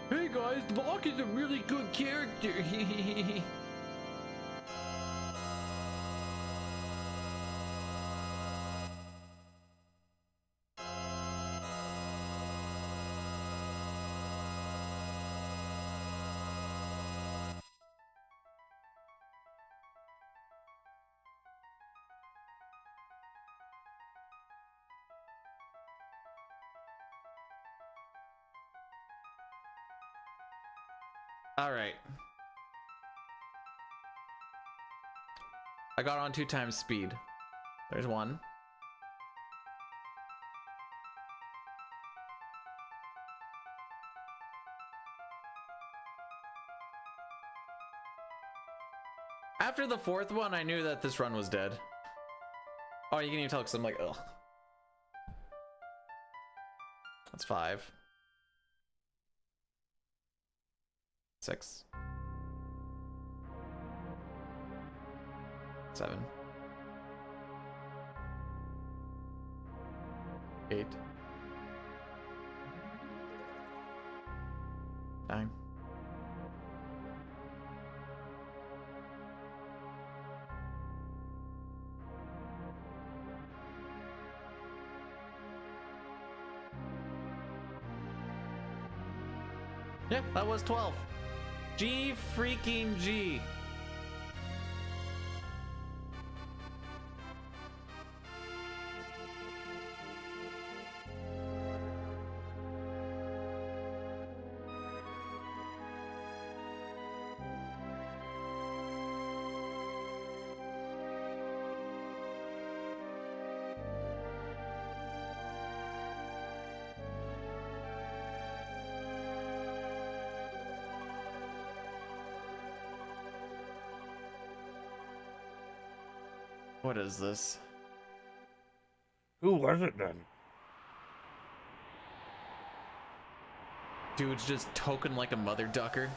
Hey guys, Locke is a really good character. All right. I got on 2 times speed. There's one. After the 4th one, I knew that this run was dead. Oh, you can even tell because I'm like, ugh. That's 5. 6. 7. 8. 9. Yeah, that was 12. G freaking G. What is this? Who was it then? Dude's just token like a mother ducker.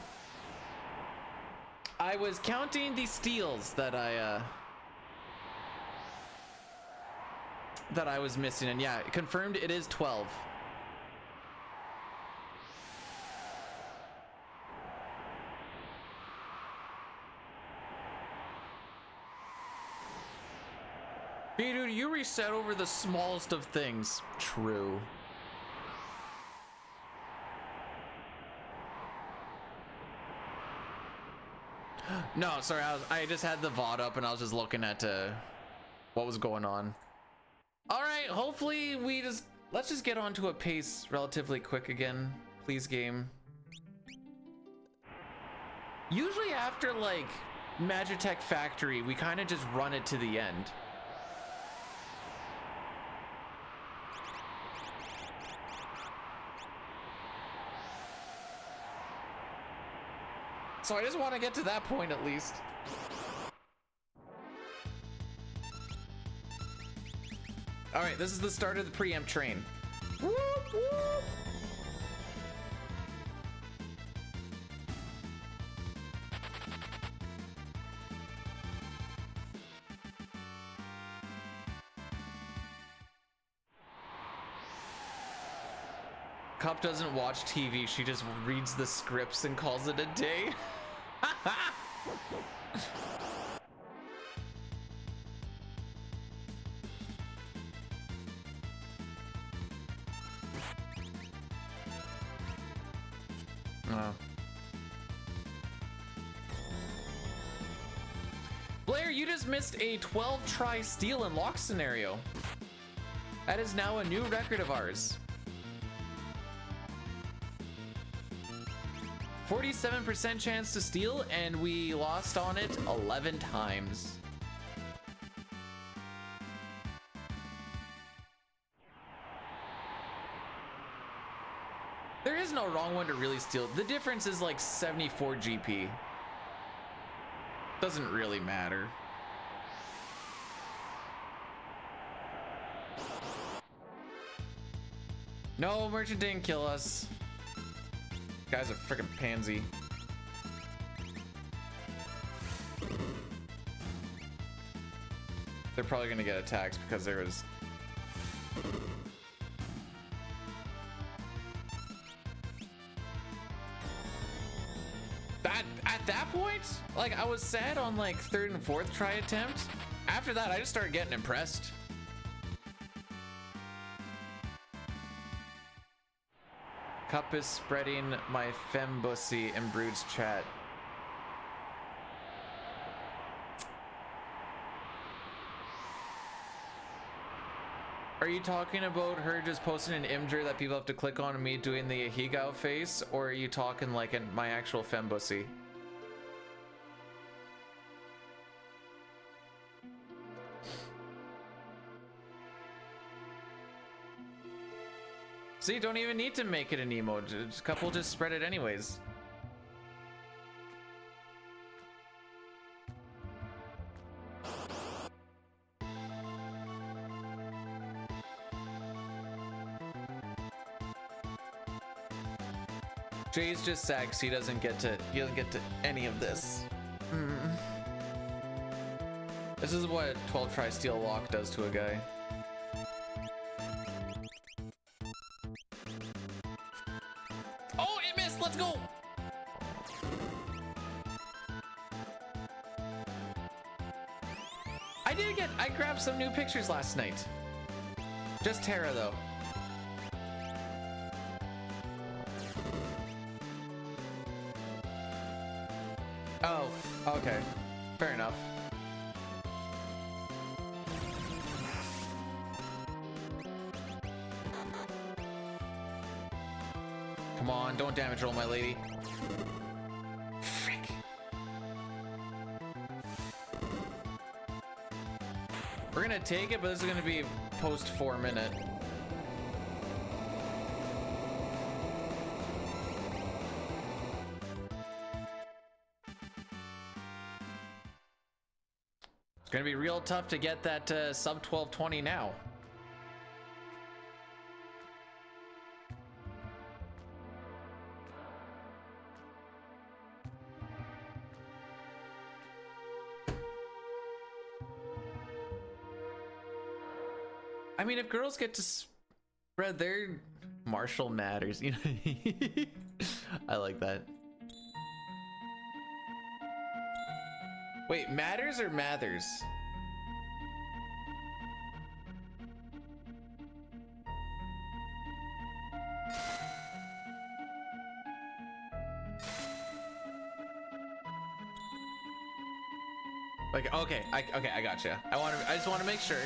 I was counting the steals that I was missing, and yeah, confirmed it is 12. Hey dude, you reset over the smallest of things. True. No, sorry, I just had the VOD up and I was just looking at what was going on. All right, hopefully let's just get onto a pace relatively quick again, please game. Usually after like Magitech Factory, we kind of just run it to the end. So I just want to get to that point at least. All right, this is the start of the preempt train. Whoop, whoop. Cup doesn't watch TV, she just reads the scripts and calls it a day. Blair, you just missed a 12 try steal and lock scenario. That is now a new record of ours. 47% chance to steal, and we lost on it 11 times. There is no wrong one to really steal. The difference is like 74 GP. Doesn't really matter. No, merchant didn't kill us. Guy's a freaking pansy. They're probably gonna get attacked because there was... At that point, like, I was sad on like 3rd and 4th try attempt. After that, I just started getting impressed. Cup is spreading my fembussy in Brood's chat. Are you talking about her just posting an imgur that people have to click on and me doing the Higao face? Or are you talking like in my actual fembussy? See, don't even need to make it an emote. A couple just spread it anyways. Jay's just sad 'cause he doesn't get to any of this. This is what 12 try steal lock does to a guy. Oh, it missed. Let's go. I grabbed some new pictures last night. Just Terra though. Oh, okay. Fair enough. Come on, don't damage roll, my lady. Frick. We're gonna take it, but this is gonna be post 4 minute. It's gonna be real tough to get that sub 1220 now. I mean, if girls get to spread their martial matters, you know. I like that. Wait, matters or mathers? Like, okay, I gotcha. I just want to make sure.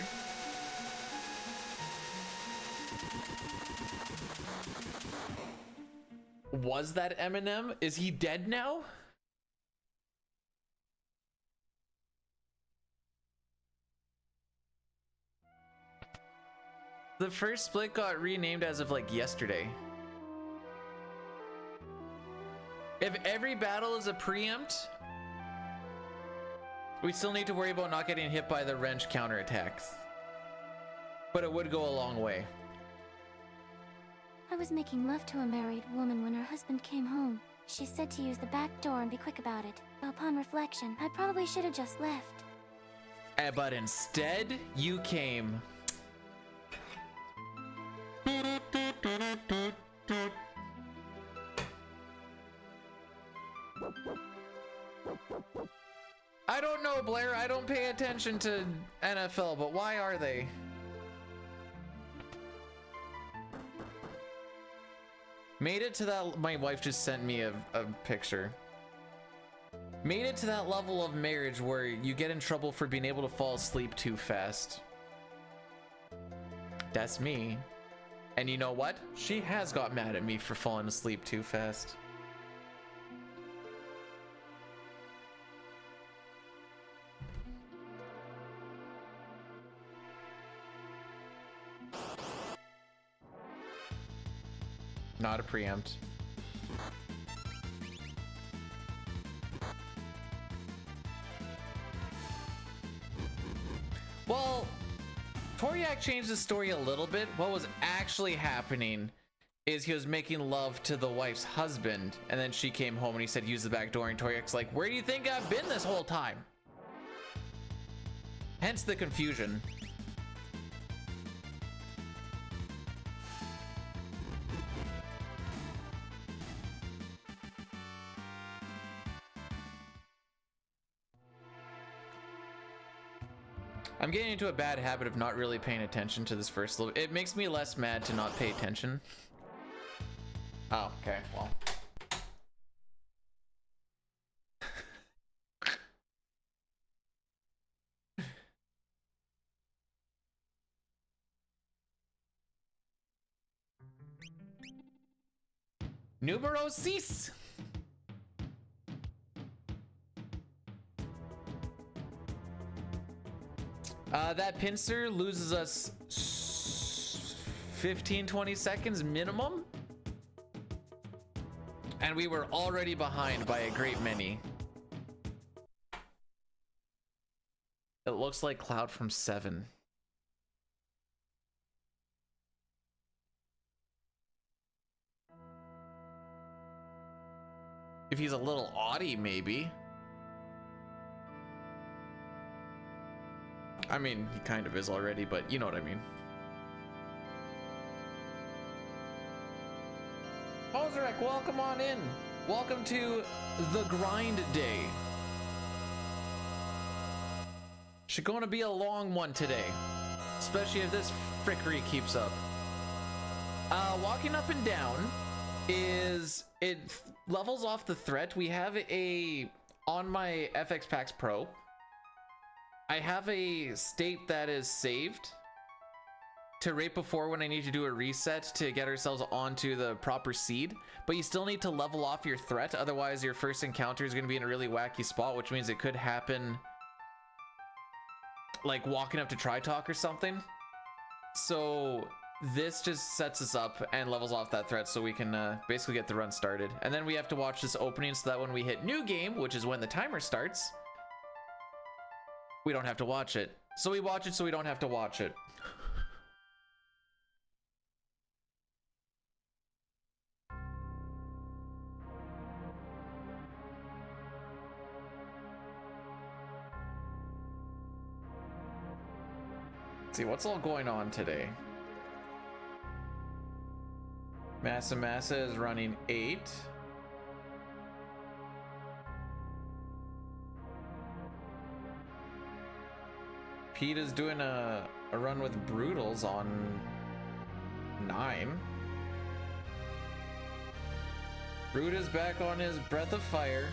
Was that Eminem? Is he dead now? The first split got renamed as of like yesterday. If every battle is a preempt, we still need to worry about not getting hit by the wrench counterattacks. But it would go a long way. I was making love to a married woman when her husband came home. She said to use the back door and be quick about it. Upon reflection, I probably should have just left. But instead, you came. I don't know, Blair. I don't pay attention to NFL, but why are they? Made it to that. My wife just sent me a picture. Made it to that level of marriage where you get in trouble for being able to fall asleep too fast. That's me. And you know what? She has got mad at me for falling asleep too fast. Not a preempt. Well, Toriak changed the story a little bit. What was actually happening is he was making love to the wife's husband, and then she came home and he said, use the back door, and Toriak's like, where do you think I've been this whole time? Hence the confusion. I'm getting into a bad habit of not really paying attention to this first little. It makes me less mad to not pay attention. Oh, okay, well. Numero 6. That pincer loses us 15-20 seconds minimum, and we were already behind by a great many. It looks like Cloud from 7. If he's a little Audi, maybe. I mean, he kind of is already, but you know what I mean. Ozarek, welcome on in. Welcome to the grind day. Should gonna be a long one today, especially if this frickery keeps up. Walking up and down is, it levels off the threat. We have on my FX Packs Pro, I have a state that is saved to right before when I need to do a reset to get ourselves onto the proper seed, but you still need to level off your threat, otherwise your first encounter is going to be in a really wacky spot, which means it could happen like walking up to Tri-Talk or something. So this just sets us up and levels off that threat so we can basically get the run started. And then we have to watch this opening so that when we hit new game, which is when the timer starts, we don't have to watch it. So we watch it so we don't have to watch it. Let's see, what's all going on today? Massa is running 8. Pete is doing a run with Brutals on 9. Brute is back on his Breath of Fire.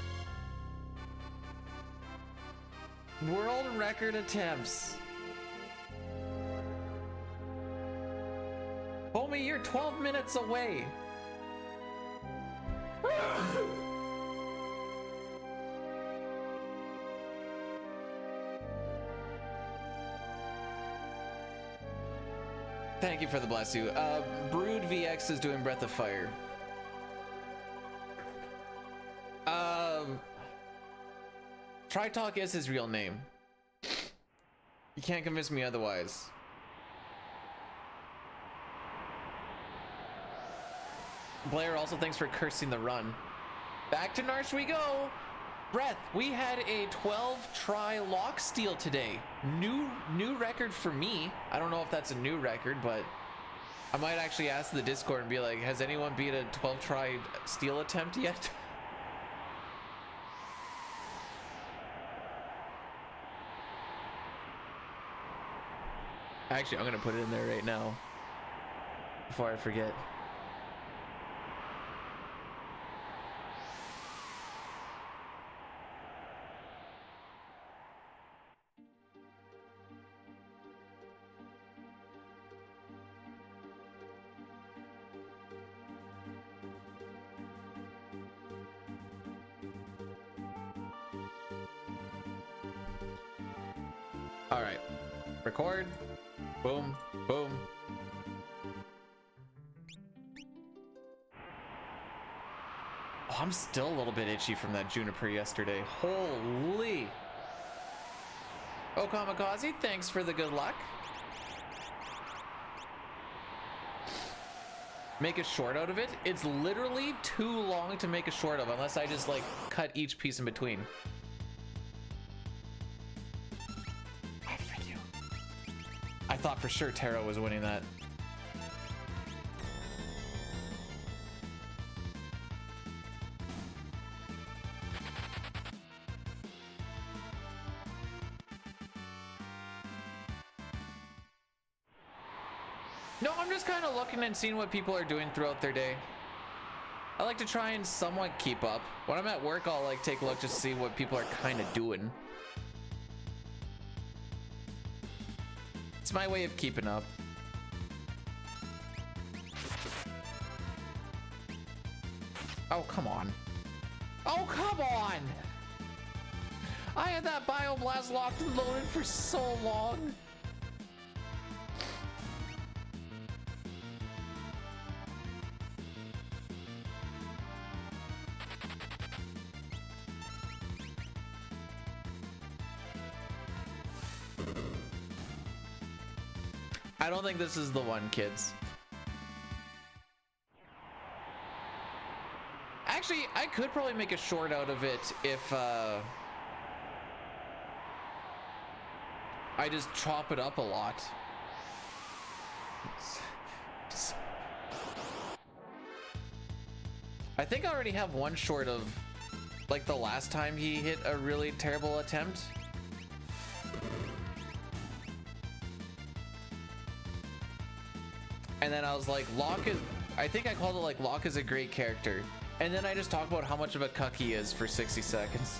World record attempts. Homie, you're 12 minutes away. Thank you for the bless you. Brood VX is doing Breath of Fire. Tri-Talk is his real name. You can't convince me otherwise. Blair, also thanks for cursing the run. Back to Narsh we go. Breath, we had a 12 try lock steal today. New record for me. I don't know if that's a new record, but I might actually ask the Discord and be like, has anyone beat a 12 try steal attempt yet? Actually, I'm gonna put it in there right now before I forget. All right, record. Boom, boom. I'm still a little bit itchy from that juniper yesterday. Holy. Oh, Kamikaze, thanks for the good luck. Make a short out of it? It's literally too long to make a short of unless I just like cut each piece in between. I thought for sure Taro was winning that. No, I'm just kind of looking and seeing what people are doing throughout their day. I like to try and somewhat keep up. When I'm at work, I'll like take a look just to see what people are kind of doing. It's my way of keeping up. Oh, come on. Oh, come on! I had that Bioblast locked and loaded for so long. I don't think this is the one, kids. Actually, I could probably make a short out of it if I just chop it up a lot. I think I already have one short of like the last time he hit a really terrible attempt. And then I was like, Locke is, I think I called it like, Locke is a great character. And then I just talk about how much of a cuck he is for 60 seconds.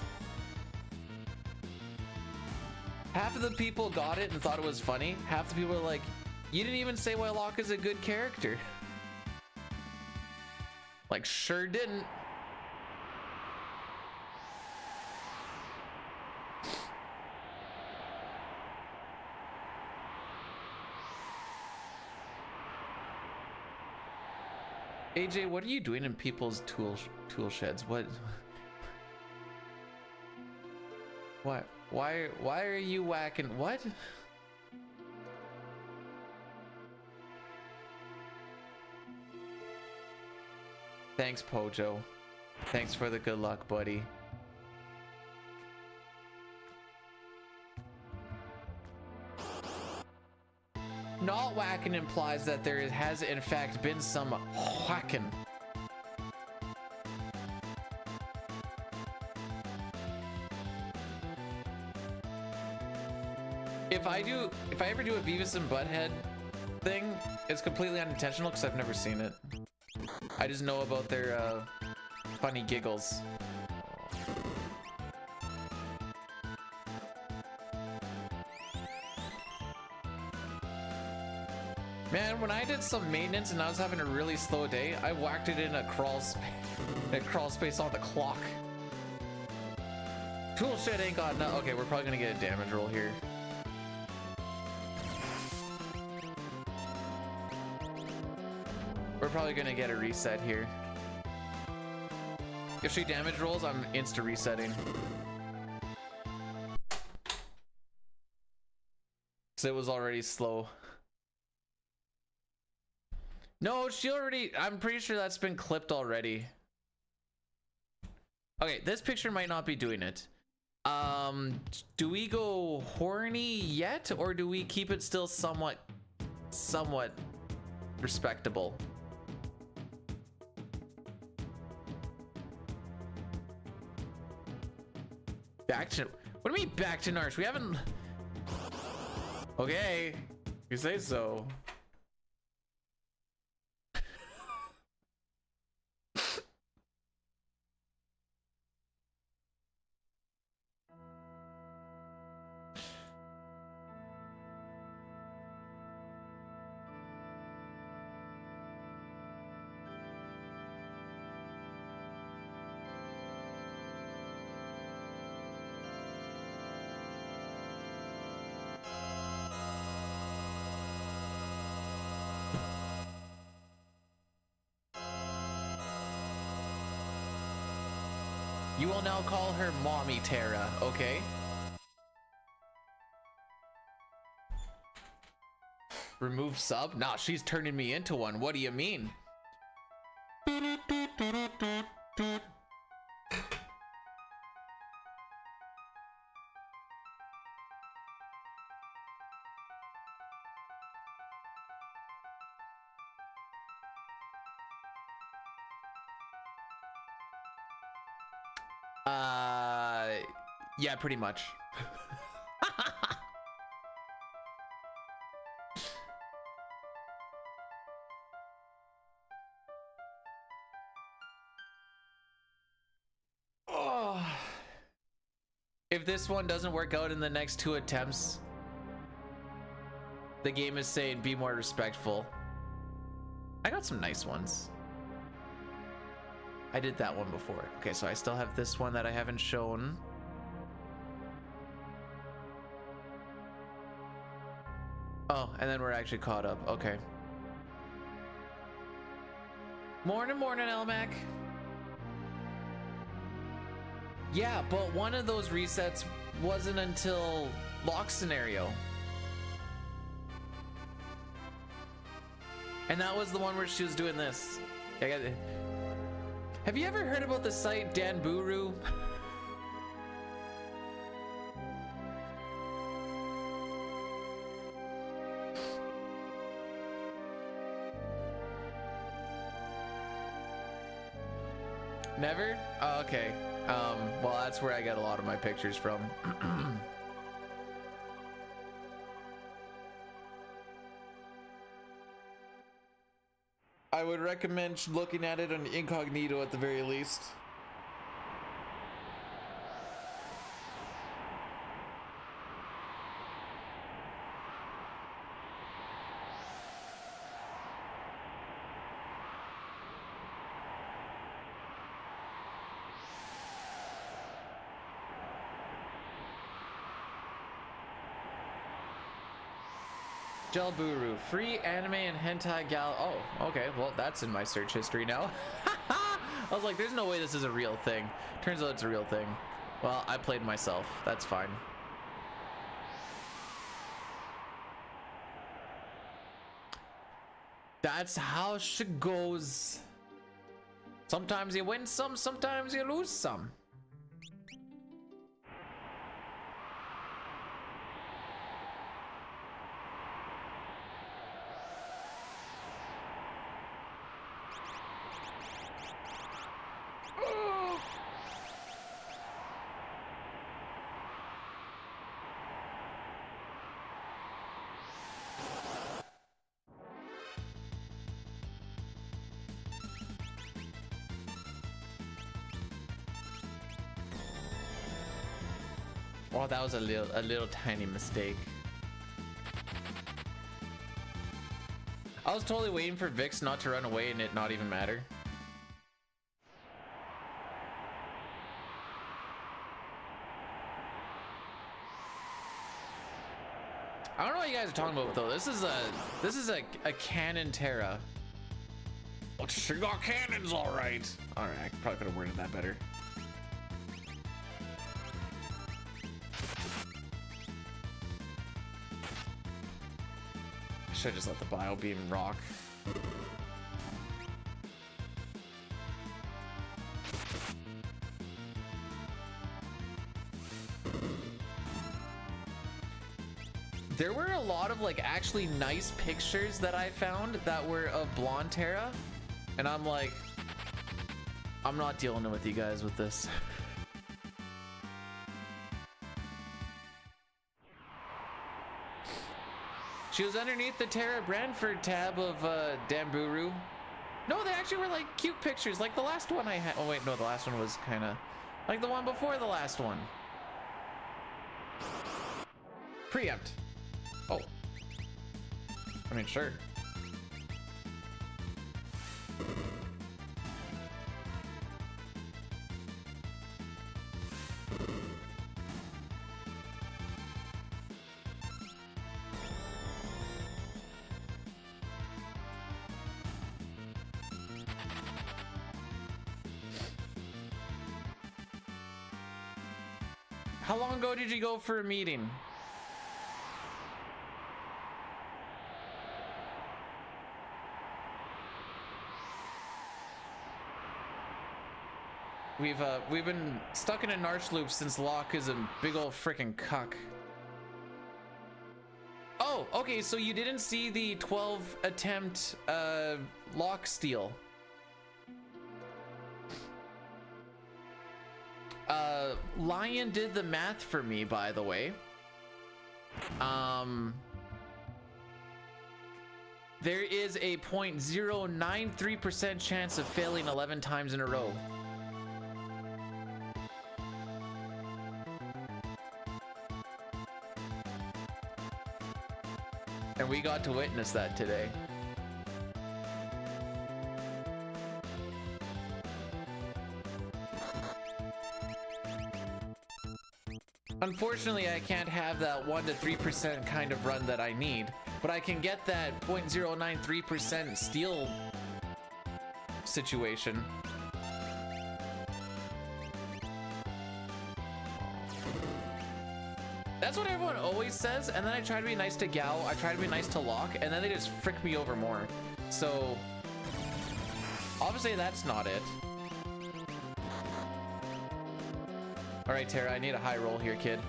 Half of the people got it and thought it was funny. Half the people were like, you didn't even say why Locke is a good character. Like, sure didn't. AJ, what are you doing in people's tool sheds? What? Why are you whacking? What? Thanks, Pojo. Thanks for the good luck, buddy. Not whacking implies that there has in fact been some whacking. If I ever do a Beavis and Butthead thing, it's completely unintentional because I've never seen it. I just know about their funny giggles. Man, when I did some maintenance and I was having a really slow day, I whacked it in a crawl space on the clock. Tool shed ain't got no. Okay, we're probably gonna get a damage roll here. We're probably gonna get a reset here. If she damage rolls, I'm insta resetting. Cause it was already slow. No, she already, I'm pretty sure that's been clipped already. Okay, this picture might not be doing it. Do we go horny yet, or do we keep it still somewhat respectable? Back to, what do you mean back to Narsh? We haven't, okay, you say so. You will now call her Mommy Terra, okay? Remove sub? Nah, she's turning me into one. What do you mean? Yeah, pretty much. Oh. If this one doesn't work out in the next 2 attempts, the game is saying be more respectful. I got some nice ones. I did that one before. Okay, so I still have this one that I haven't shown. Oh, and then we're actually caught up. Okay. Morning, Elmac. Yeah, but one of those resets wasn't until lock scenario. And that was the one where she was doing this. Have you ever heard about the site Danburu? Never? Oh, okay. Well, that's where I get a lot of my pictures from. I would recommend looking at it on incognito at the very least. Gelburu, free anime and hentai gal. Oh, okay. Well, that's in my search history now. I was like, there's no way this is a real thing. Turns out it's a real thing. Well, I played myself. That's fine. That's how she goes. Sometimes you win some, sometimes you lose some. Oh, that was a little tiny mistake. I was totally waiting for Vix not to run away and it not even matter. I don't know what you guys are talking about though. This is a canon Terra. Oh, she got cannons, all right. All right, I probably could have worded that better. I should just let the bio beam rock. There were a lot of like actually nice pictures that I found that were of blonde Terra, and I'm like, I'm not dealing with you guys with this. She was underneath the Terra Brandford tab of Danburu. No, they actually were like cute pictures, like the last one I had. Oh wait, no, the last one was kind of like the one before the last one. Preempt. Oh. I mean, sure. How long ago did you go for a meeting? We've been stuck in a Narch loop since Locke is a big old freaking cuck. Oh, okay, so you didn't see the 12 attempt Locke steal. Lion did the math for me, by the way. There is a 0.093% chance of failing 11 times in a row. And we got to witness that today. Unfortunately, I can't have that 1 to 3% kind of run that I need, but I can get that 0.093% steal situation. That's what everyone always says, and then I try to be nice to Gao, I try to be nice to Locke, and then they just frick me over more. So, obviously that's not it. All right, Tara, I need a high roll here, kid.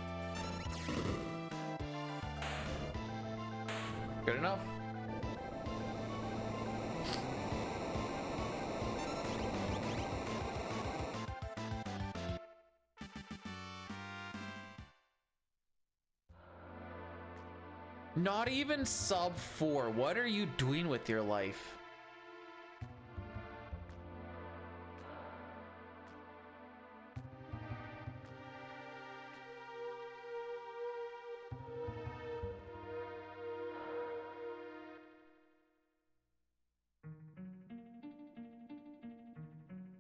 Good enough. Not even sub 4. What are you doing with your life?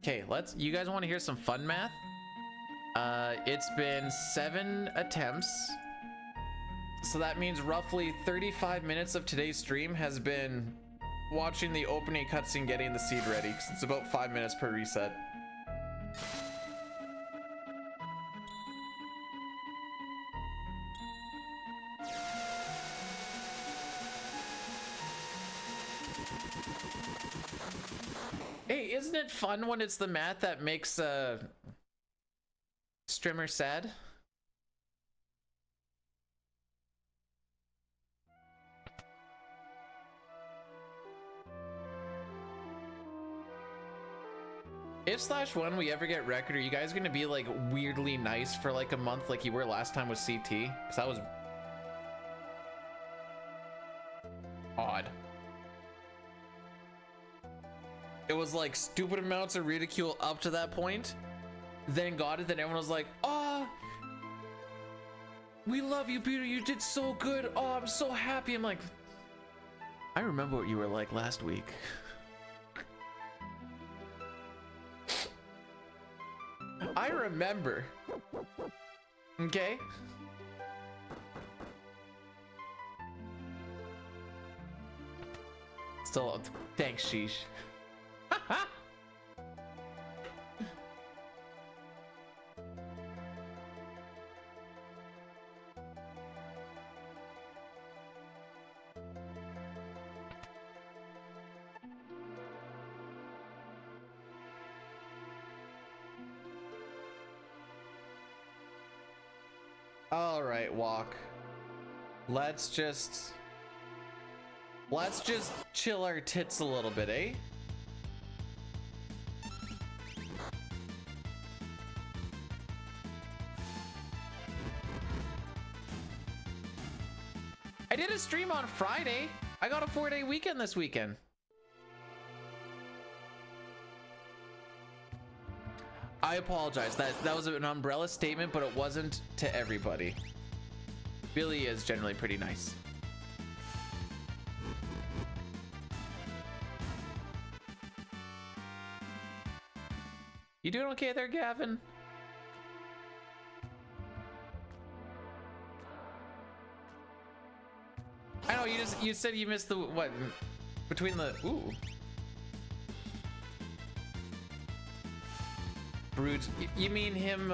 Okay, you guys want to hear some fun math? It's been 7 attempts. So that means roughly 35 minutes of today's stream has been watching the opening cutscene, getting the seed ready, because it's about 5 minutes per reset. Hey, isn't it fun when it's the math that makes streamer sad? If /1 we ever get record, are you guys gonna be like weirdly nice for like a month like you were last time with CT? Because that was odd. It was like stupid amounts of ridicule up to that point, then got it, then everyone was like, oh, we love you, Peter, you did so good, oh, I'm so happy. I'm like, I remember what you were like last week. I remember. Okay? Still, thanks, Sheesh. All right, Walk. Let's just chill our tits a little bit, eh? I did a stream on Friday. I got a 4-day weekend this weekend. I apologize. That was an umbrella statement, but it wasn't to everybody. Billy is generally pretty nice. You doing okay there, Gavin? I know you said you missed the what between the ooh. Brute, you mean him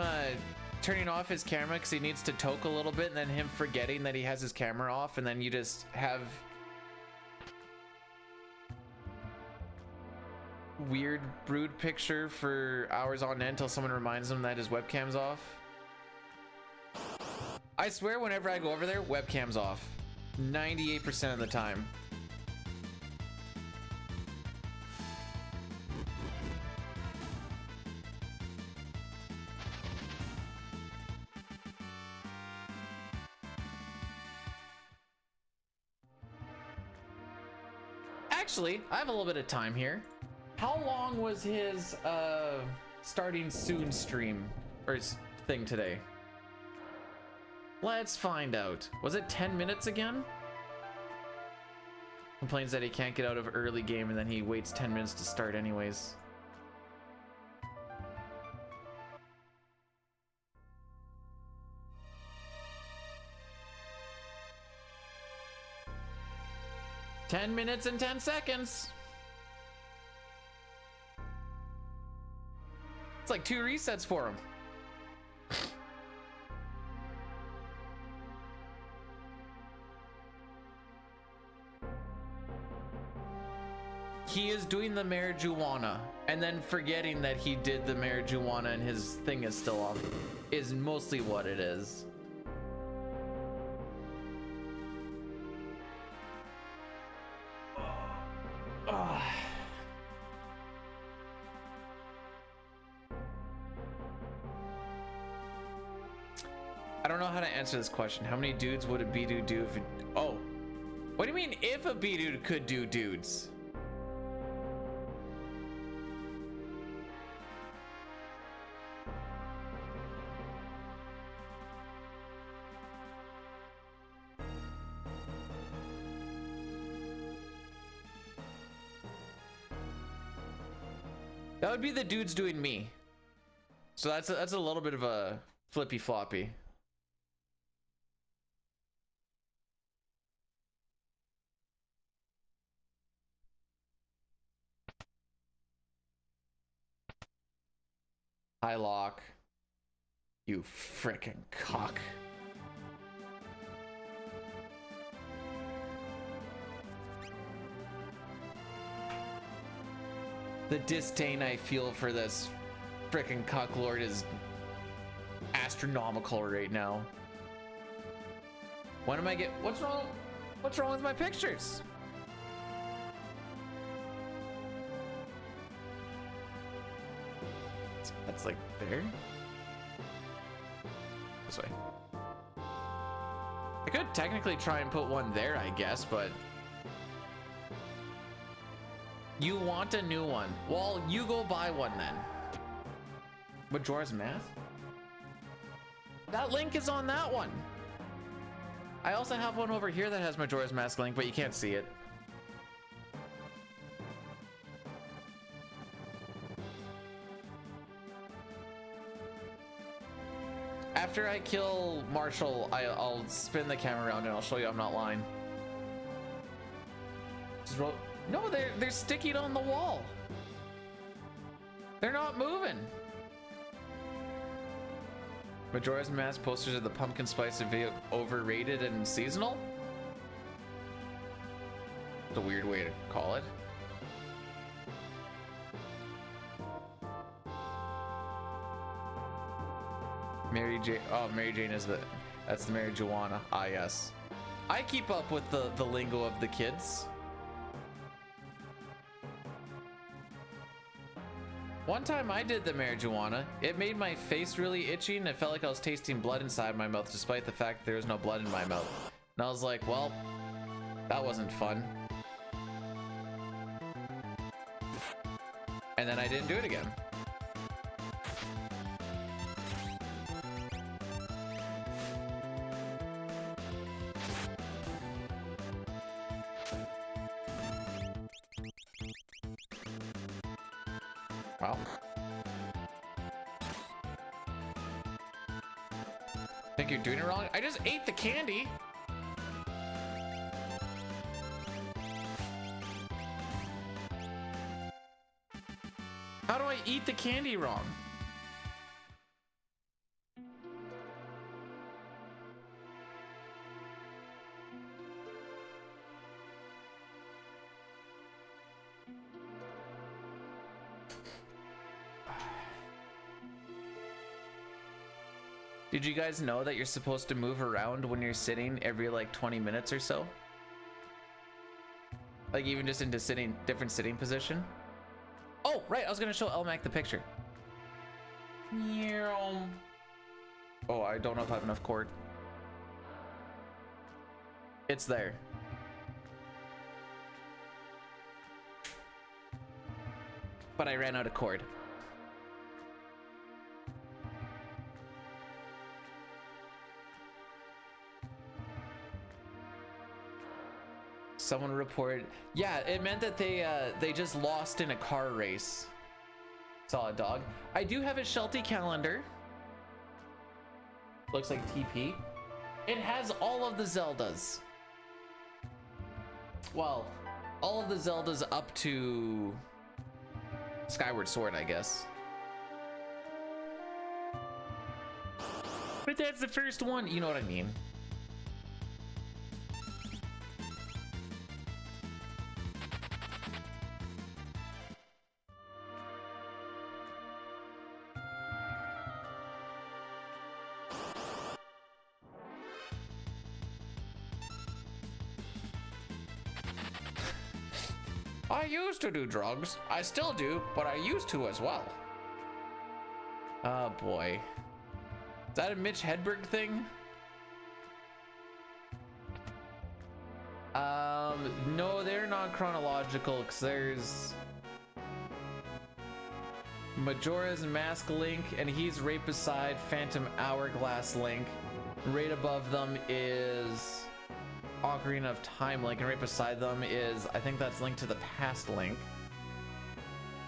turning off his camera because he needs to toke a little bit, and then him forgetting that he has his camera off, and then you just have weird brood picture for hours on end until someone reminds him that his webcam's off. I swear whenever I go over there, webcam's off 98% of the time. Actually, I have a little bit of time here. How long was his starting soon stream or his thing today? Let's find out. Was it 10 minutes again? Complains that he can't get out of early game and then he waits 10 minutes to start anyways. "10 minutes and 10 seconds. It's like 2 resets for him. He is doing the marijuana and then forgetting that he did the marijuana and his thing is still off, is mostly what it is. I don't know how to answer this question. How many dudes would a B-dude do if it... Oh. What do you mean if a B-dude could do dudes? That would be the dudes doing me. So that's a little bit of a flippy floppy. Hi, Locke. You frickin' cock. The disdain I feel for this frickin' cocklord is astronomical right now. When am I get? What's wrong? What's wrong with my pictures? That's like there. This way. I could technically try and put one there, I guess, but you want a new one. Well, you go buy one then. Majora's Mask? That link is on that one. I also have one over here that has Majora's Mask link, but you can't see it. After I kill Marshall, I'll spin the camera around and I'll show you I'm not lying. Just roll. No, they're sticking on the wall. They're not moving. Majora's Mask posters of the pumpkin spice video overrated and seasonal? It's a weird way to call it. Mary Jane. Oh, Mary Jane is that's the marijuana. Ah, yes. I keep up with the lingo of the kids. One time I did the marijuana. It made my face really itchy and it felt like I was tasting blood inside my mouth despite the fact there was no blood in my mouth. And I was like, well, that wasn't fun. And then I didn't do it again. Wow. Think you're doing it wrong? I just ate the candy. How do I eat the candy wrong? Did you guys know that you're supposed to move around when you're sitting every like 20 minutes or so? Like even just into different sitting position? Oh, right, I was gonna show Elmac the picture. Oh, I don't know if I have enough cord. It's there. But I ran out of cord. Someone reported, yeah, it meant that they just lost in a car race. Saw a dog. I do have a Sheltie calendar. Looks like TP. It has all of the Zeldas. Well, all of the Zeldas up to Skyward Sword, I guess. But that's the first one, you know what I mean? I used to do drugs. I still do, but I used to as well. Oh boy. Is that a Mitch Hedberg thing? No, they're not chronological, because there's Majora's Mask Link, and he's right beside Phantom Hourglass Link. Right above them is Ocarina of Time Link, and right beside them is, I think that's Link to the Past Link.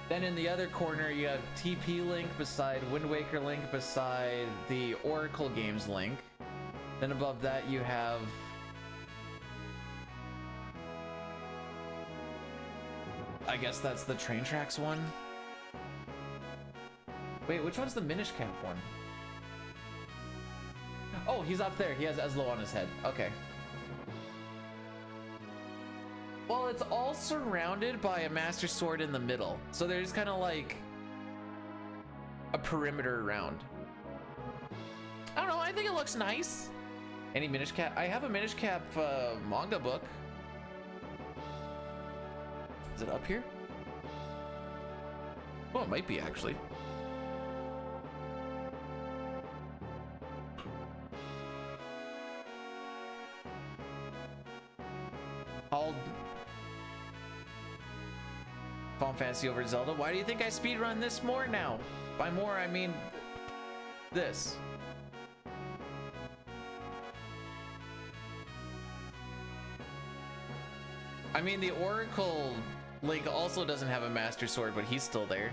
Then in the other corner, you have TP Link beside Wind Waker Link beside the Oracle Games Link. Then above that, you have I guess that's the Train Tracks one. Wait, which one's the Minish Cap one? Oh, he's up there. He has Eslo on his head. Okay. Well, it's all surrounded by a Master Sword in the middle. So there's kind of like a perimeter around. I don't know. I think it looks nice. Any Minish Cap? I have a Minish Cap manga book. Is it up here? Oh, it might be actually. I'll Final Fantasy over Zelda. Why do you think I speedrun this more now? By more, I mean this. I mean, the Oracle Link also doesn't have a Master Sword, but he's still there.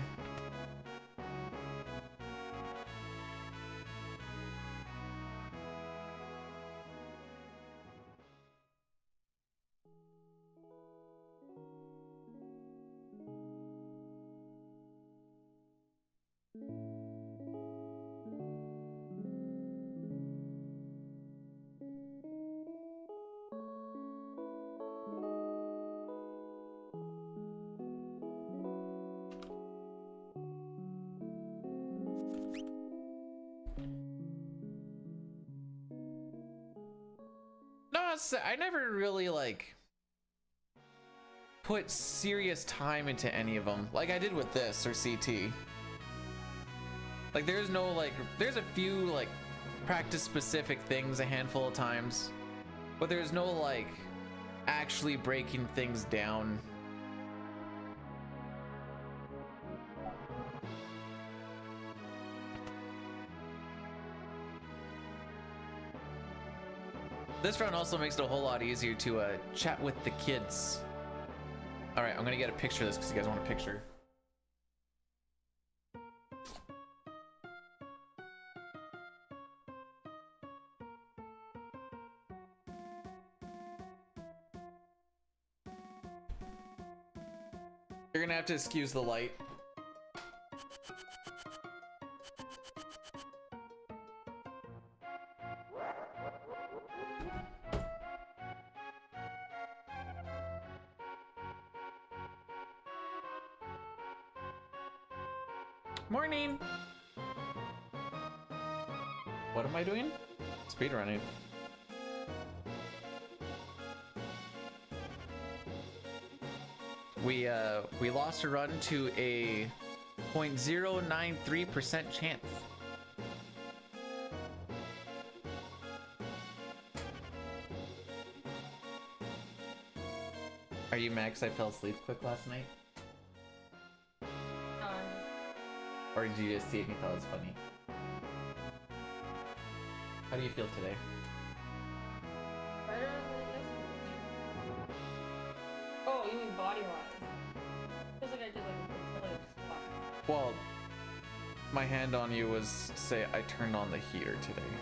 I never really like put serious time into any of them like I did with this or CT. Like there's no like, there's a few like practice specific things a handful of times, but there's no like actually breaking things down. This run also makes it a whole lot easier to chat with the kids. All right, I'm gonna get a picture of this because you guys want a picture. You're gonna have to excuse the light. Morning. What am I doing? Speedrunning. We lost a run to a 0.093% chance. Are you mad 'cause I fell asleep quick last night? Or did you just see it and you thought it was funny? How do you feel today? Better than yesterday. Oh, you mean body-wise? Feels like I did like a really squat. Well, my hand on you was say I turned on the heater today.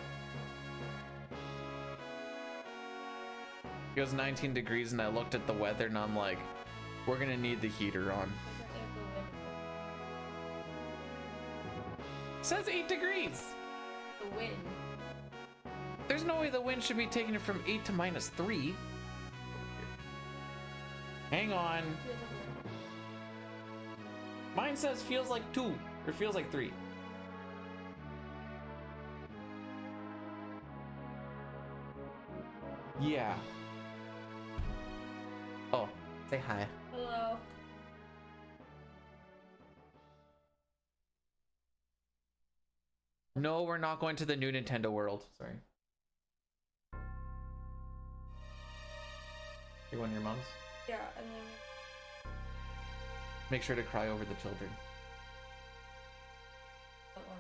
It was 19 degrees and I looked at the weather and I'm like, we're gonna need the heater on. It says 8 degrees. The wind. There's no way the wind should be taking it from 8 to -3. Hang on. Mine says feels like 2 or feels like 3. Yeah. Oh, say hi. Hello. No, we're not going to the new Nintendo World. Sorry. You want your mom's? Yeah, and then Make sure to cry over the children. that one.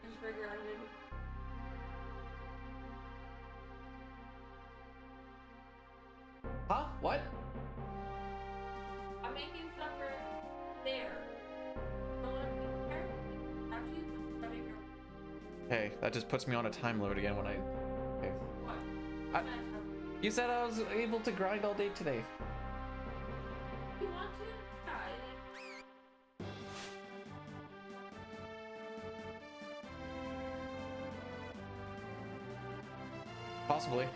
I just regrounded. Huh? What? I'm making supper there. Don't want to be there. Actually, I'm make your Hey, that just puts me on a time limit again when I... Okay. what? I- You said I was able to grind all day today. You want to? Yeah. Possibly.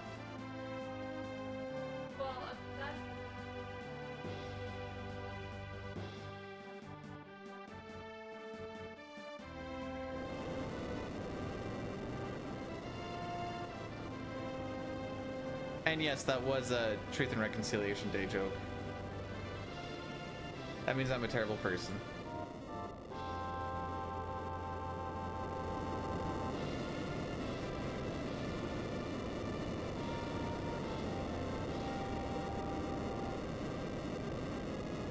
Well, that's And yes, that was a Truth and Reconciliation Day joke. That means I'm a terrible person.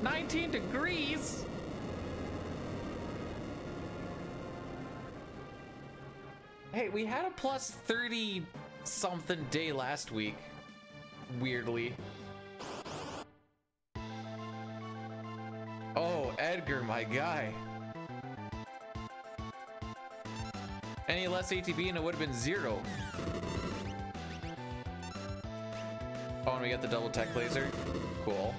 "19 degrees? Hey, we had a plus 30 something day last week. Weirdly. Oh, Edgar, my guy. Any less ATB and it would have been 0. Oh, and we got the double tech laser. Cool.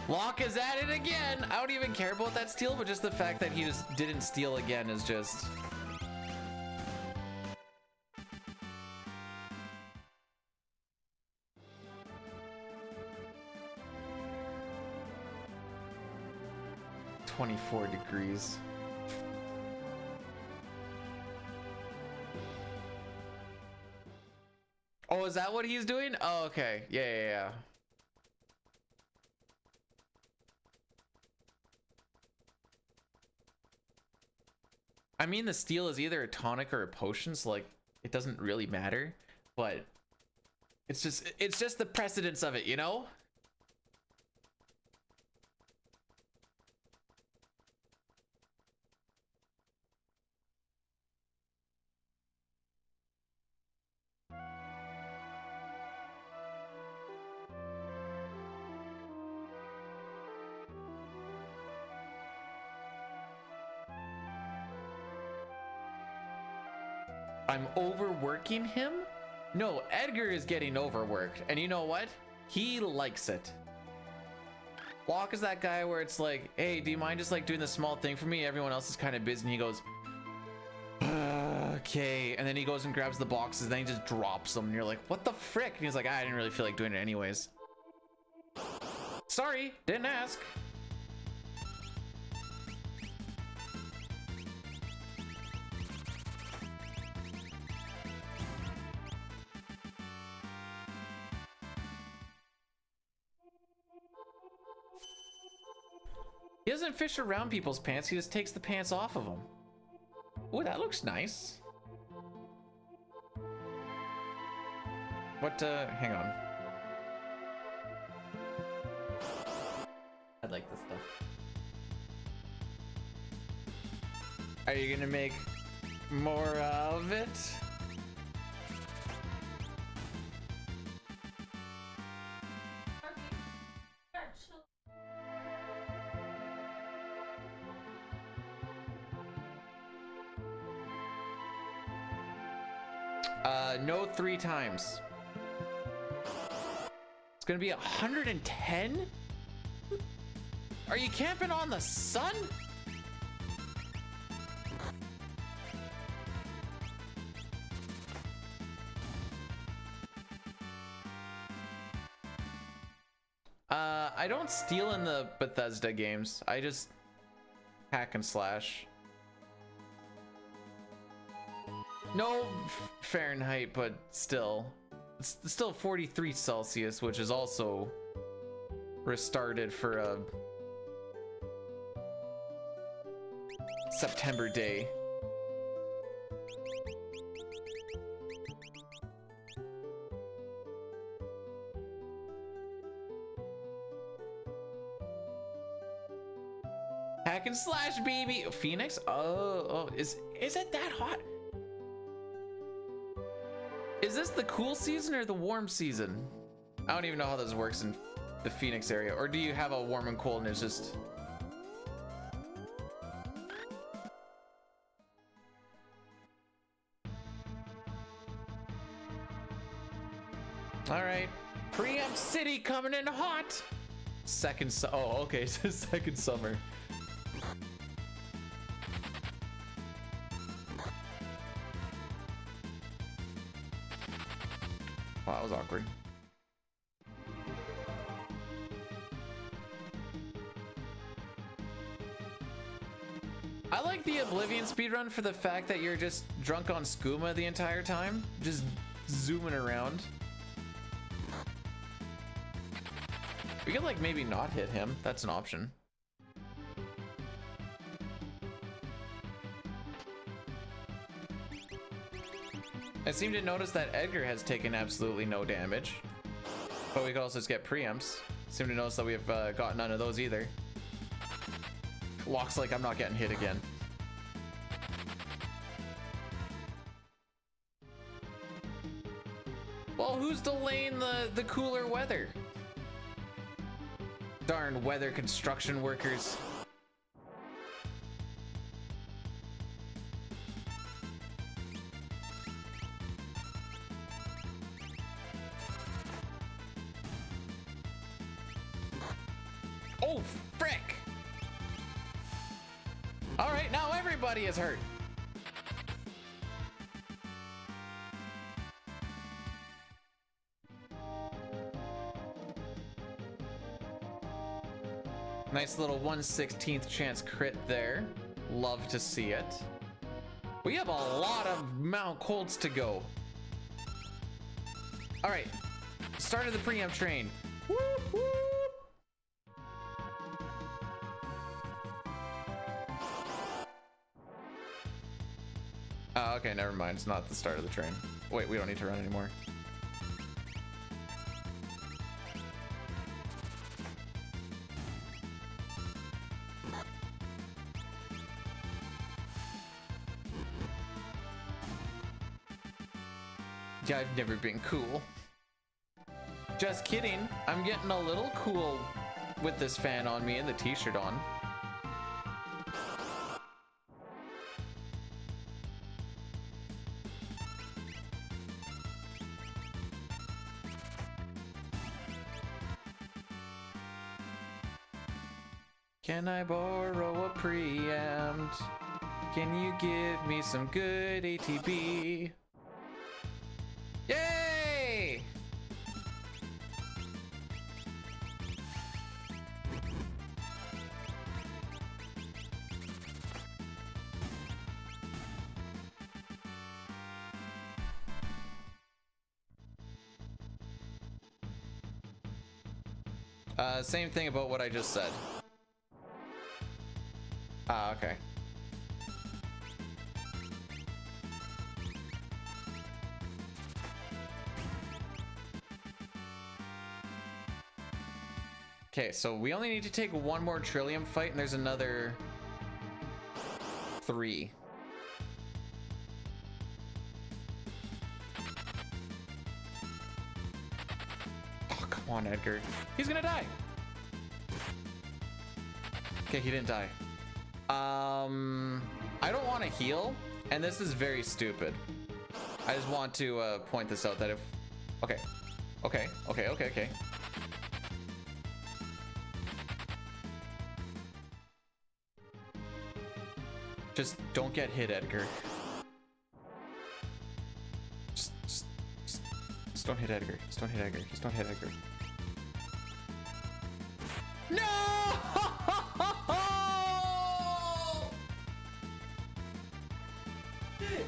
Locke is at it again. I don't even care about that steal, but just the fact that he just didn't steal again is just... "24 degrees. Oh, is that what he's doing? Oh, okay. Yeah. I mean, the steal is either a tonic or a potion, so like it doesn't really matter, but it's just the precedence of it, you know? I'm overworking him? No, Edgar is getting overworked. And you know what? He likes it. Locke is that guy where it's like, hey, do you mind just like doing the small thing for me? Everyone else is kind of busy. And he goes, Okay, and then he goes and grabs the boxes, then he just drops them, and you're like, what the frick? And he's like, I didn't really feel like doing it anyways. Sorry, didn't ask. He doesn't fish around people's pants, he just takes the pants off of them. Oh, that looks nice. What, hang on. I like this stuff. Are you gonna make more of it? No 3 times. It's gonna be 110? Are you camping on the sun? I don't steal in the Bethesda games. I just hack and slash. No Fahrenheit, but still. It's still 43 Celsius, which is also restarted for a September day. Hack and slash, baby. Phoenix? Oh, is it that hot? Is this the cool season or the warm season? I don't even know how this works in the Phoenix area. Or do you have a warm and cold and it's just... All right, Preempt City coming in hot. Oh, okay, so second summer. Oh, that was awkward. I like the Oblivion speedrun for the fact that you're just drunk on skooma the entire time, just zooming around. We could like maybe not hit him. That's an option. I seem to notice that Edgar has taken absolutely no damage, but we could also just get preempts. Seem to notice that we have got none of those either. Locks like I'm not getting hit again. Well, who's delaying the cooler weather? Darn weather construction workers. Oh, frick! All right, now everybody is hurt. Nice little 1/16th chance crit there. Love to see it. We have a lot of Mount Colds to go. All right, start of the preempt train. Whoop, whoop. Oh, okay, never mind. It's not the start of the train. Wait, we don't need to run anymore. Yeah, I've never been cool. Just kidding. I'm getting a little cool with this fan on me and the t-shirt on. Can I borrow a preempt? Can you give me some good ATB? Yay! Same thing about what I just said. Ah, okay. Okay, so we only need to take one more Trillium fight, and there's another 3. Oh, come on, Edgar. He's gonna die. Okay, he didn't die. I don't want to heal, and this is very stupid. I just want to point this out that if... Okay. Just don't get hit, Edgar. Just don't hit Edgar. Just don't hit Edgar. Just don't hit Edgar. No!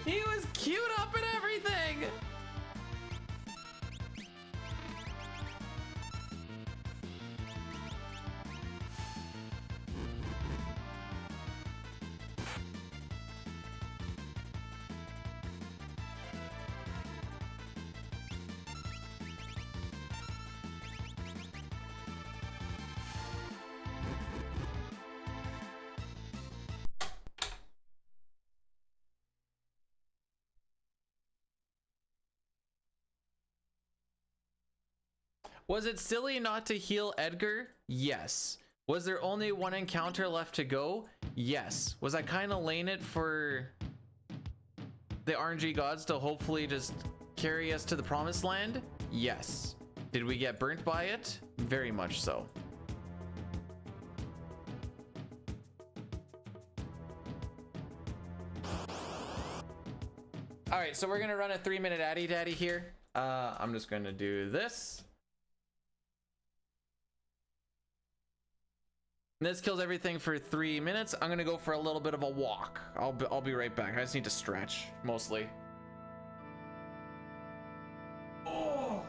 He was queued up and everything! Was it silly not to heal Edgar? Yes. Was there only one encounter left to go? Yes. Was I kind of laying it for the RNG gods to hopefully just carry us to the promised land? Yes. Did we get burnt by it? Very much so. All right, so we're gonna run a 3-minute Addy Daddy here. I'm just gonna do this. This kills everything for 3 minutes. I'm gonna go for a little bit of a walk. I'll be right back. I just need to stretch, mostly. Oh.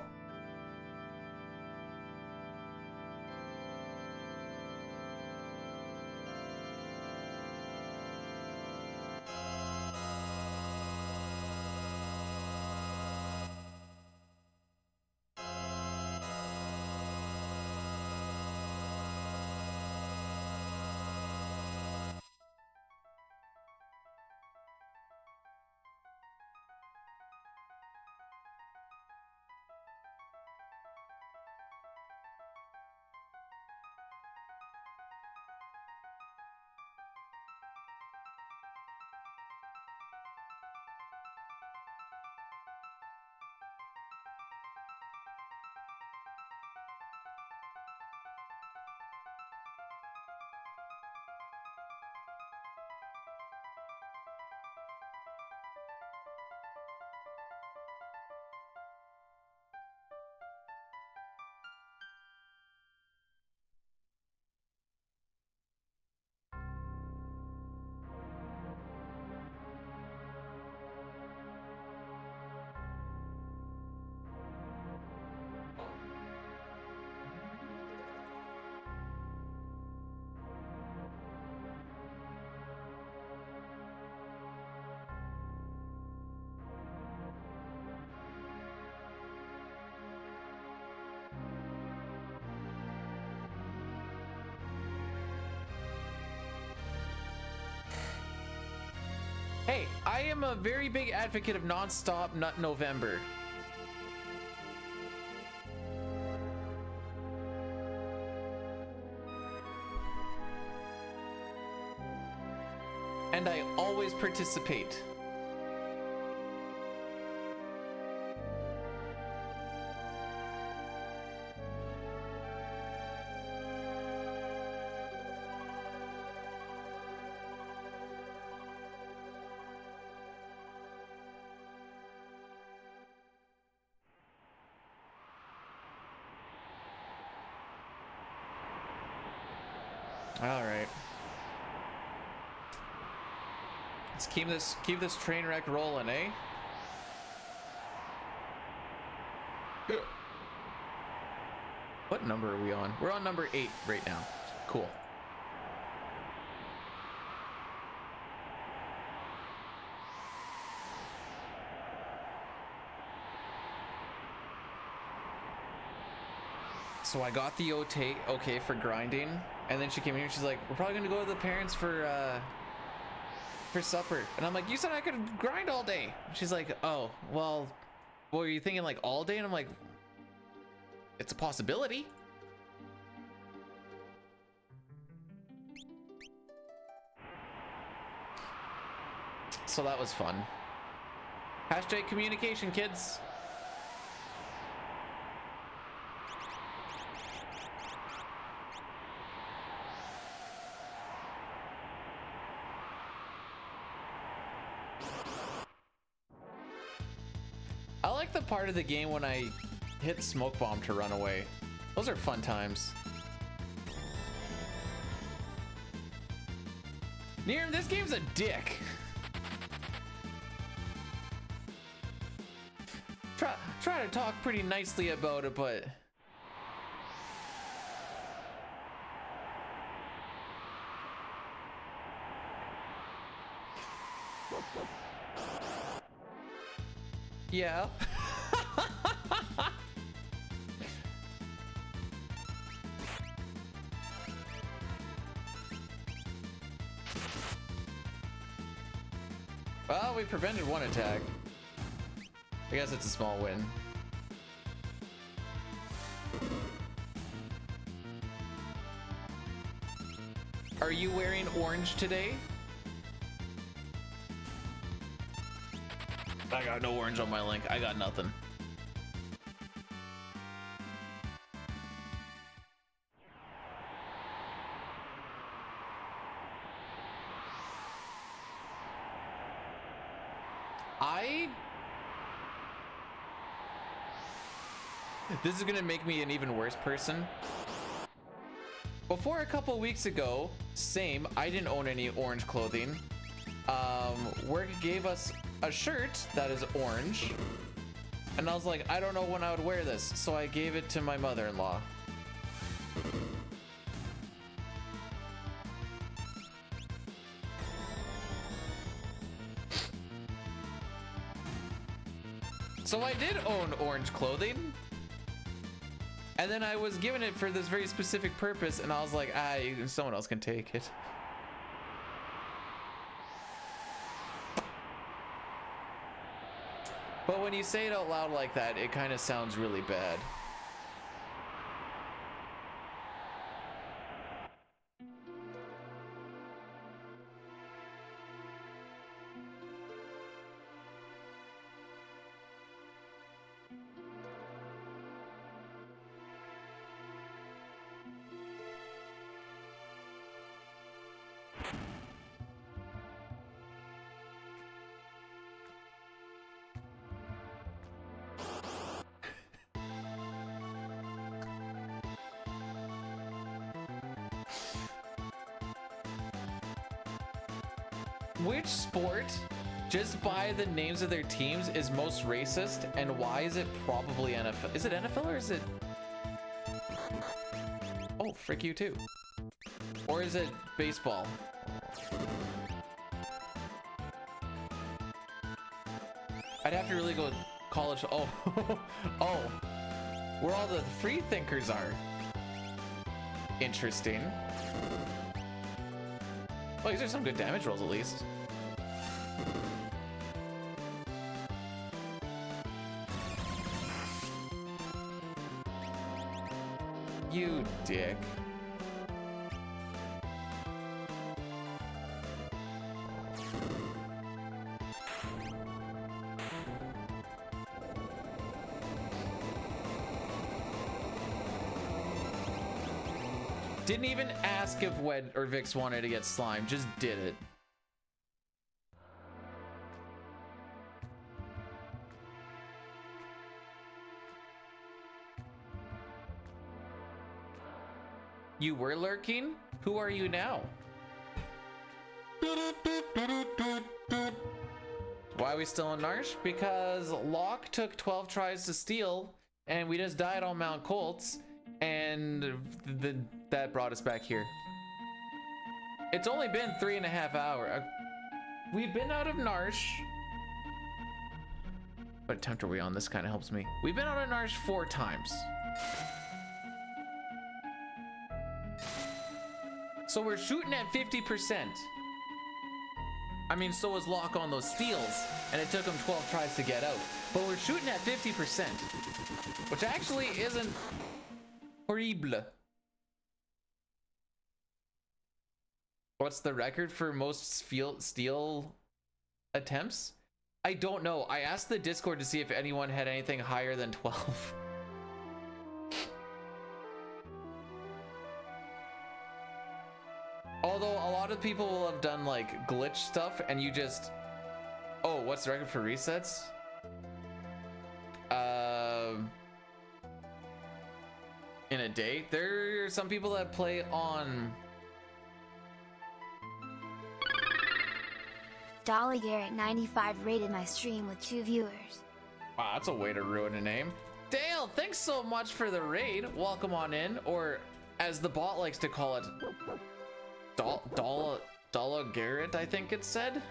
Hey, I am a very big advocate of non-stop Nut November. And I always participate. All right. Let's keep this train wreck rolling, eh? What number are we on? We're on number 8 right now. Cool. So I got the okay for grinding, and then she came in here. She's like, "We're probably gonna go to the parents for supper," and I'm like, "You said I could grind all day." She's like, "Oh, well, what were you thinking, like all day?" And I'm like, "It's a possibility." So that was fun. Hashtag communication, kids. I like the part of the game when I hit smoke bomb to run away. Those are fun times. Niram, this game's a dick. Try to talk pretty nicely about it, but yeah. Well, we prevented one attack. I guess it's a small win. Are you wearing orange today? I got no orange on my link. I got nothing. This is gonna make me an even worse person. Before a couple weeks ago, same, I didn't own any orange clothing. Work gave us a shirt that is orange. And I was like, I don't know when I would wear this. So I gave it to my mother-in-law. So I did own orange clothing. And then I was given it for this very specific purpose, and I was like, someone else can take it. But when you say it out loud like that, it kind of sounds really bad. Which sport, just by the names of their teams, is most racist, and why is it probably NFL? Is it NFL or is it... Oh, frick you too. Or is it baseball? I'd have to really go college. Oh, oh, where all the free thinkers are. Interesting. Oh, these are some good damage rolls at least. You dick. Didn't even ask if Wed or Vix wanted to get slime, just did it. You were lurking? Who are you now? Why are we still in Narsh? Because Locke took 12 tries to steal, and we just died on Mount Colts, and that brought us back here. It's only been 3.5 hours. We've been out of Narsh. What attempt are we on? This kind of helps me. We've been out of Narsh 4 times. So we're shooting at 50%. I mean, so was Locke on those steals, and it took him 12 tries to get out. But we're shooting at 50%, which actually isn't horrible. What's the record for most steal attempts? I don't know. I asked the Discord to see if anyone had anything higher than 12. Although a lot of people will have done like glitch stuff and you just... Oh, what's the record for resets? In a day? There are some people that play on... Dolly Garrett 95 rated my stream with 2 viewers. Wow, that's a way to ruin a name. Dale, thanks so much for the raid. Welcome on in, or as the bot likes to call it, Dollar Garrett, I think it said.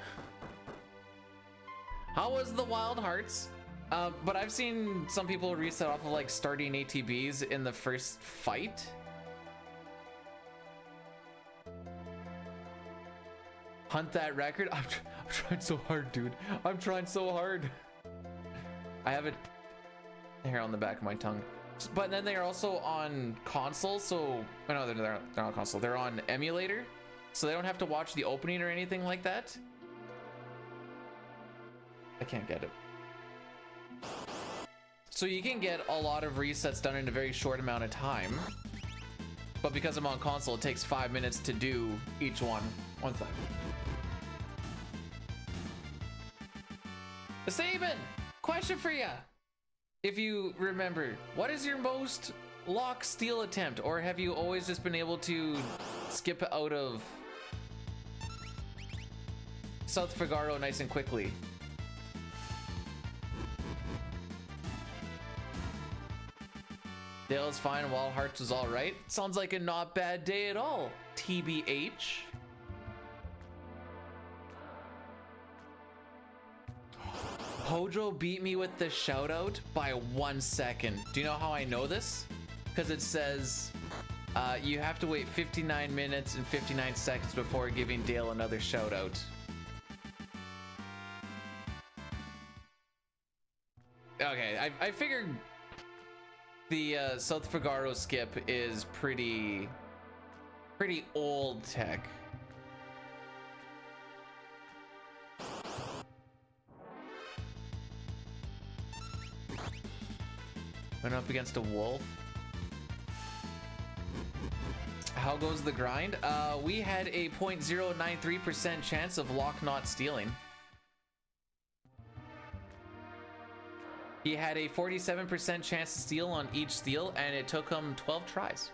How was the Wild Hearts? But I've seen some people reset off of like starting ATBs in the first fight. Hunt that record. I'm trying so hard, dude. I'm trying so hard. I have it hair on the back of my tongue. But then they are also on console, so no, they're not on console. They're on emulator, so they don't have to watch the opening or anything like that. I can't get it. So you can get a lot of resets done in a very short amount of time, but because I'm on console, it takes 5 minutes to do each one. One second. Saban, question for ya. If you remember, what is your most lock steal attempt, or have you always just been able to skip out of South Figaro nice and quickly? Dale's fine, Wild Hearts was all right. Sounds like a not bad day at all, TBH. Hojo beat me with the shout out by 1 second. Do you know how I know this? Because it says you have to wait 59 minutes and 59 seconds before giving Dale another shout out. Okay, I figured the South Figaro skip is pretty old tech. Went up against a wolf. How goes the grind? We had a 0.093% chance of Locke not stealing. He had a 47% chance to steal on each steal, and it took him 12 tries.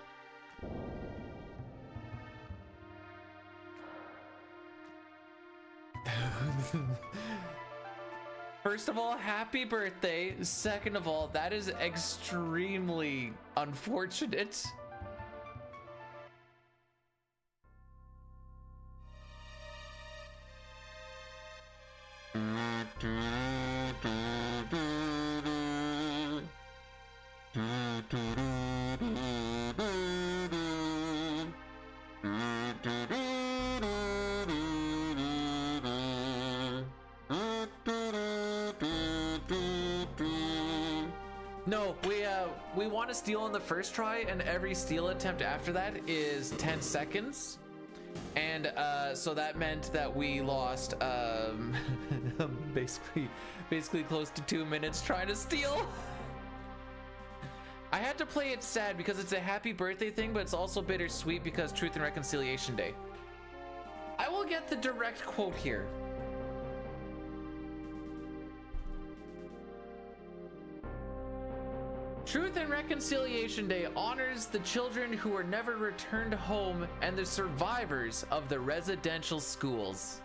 First of all, happy birthday. Second of all, that is extremely unfortunate. No, we want to steal on the first try, and every steal attempt after that is 10 seconds. And so that meant that we lost basically close to 2 minutes trying to steal. I had to play it sad because it's a happy birthday thing, but it's also bittersweet because Truth and Reconciliation Day. I will get the direct quote here. Truth and Reconciliation Day honors the children who were never returned home and the survivors of the residential schools.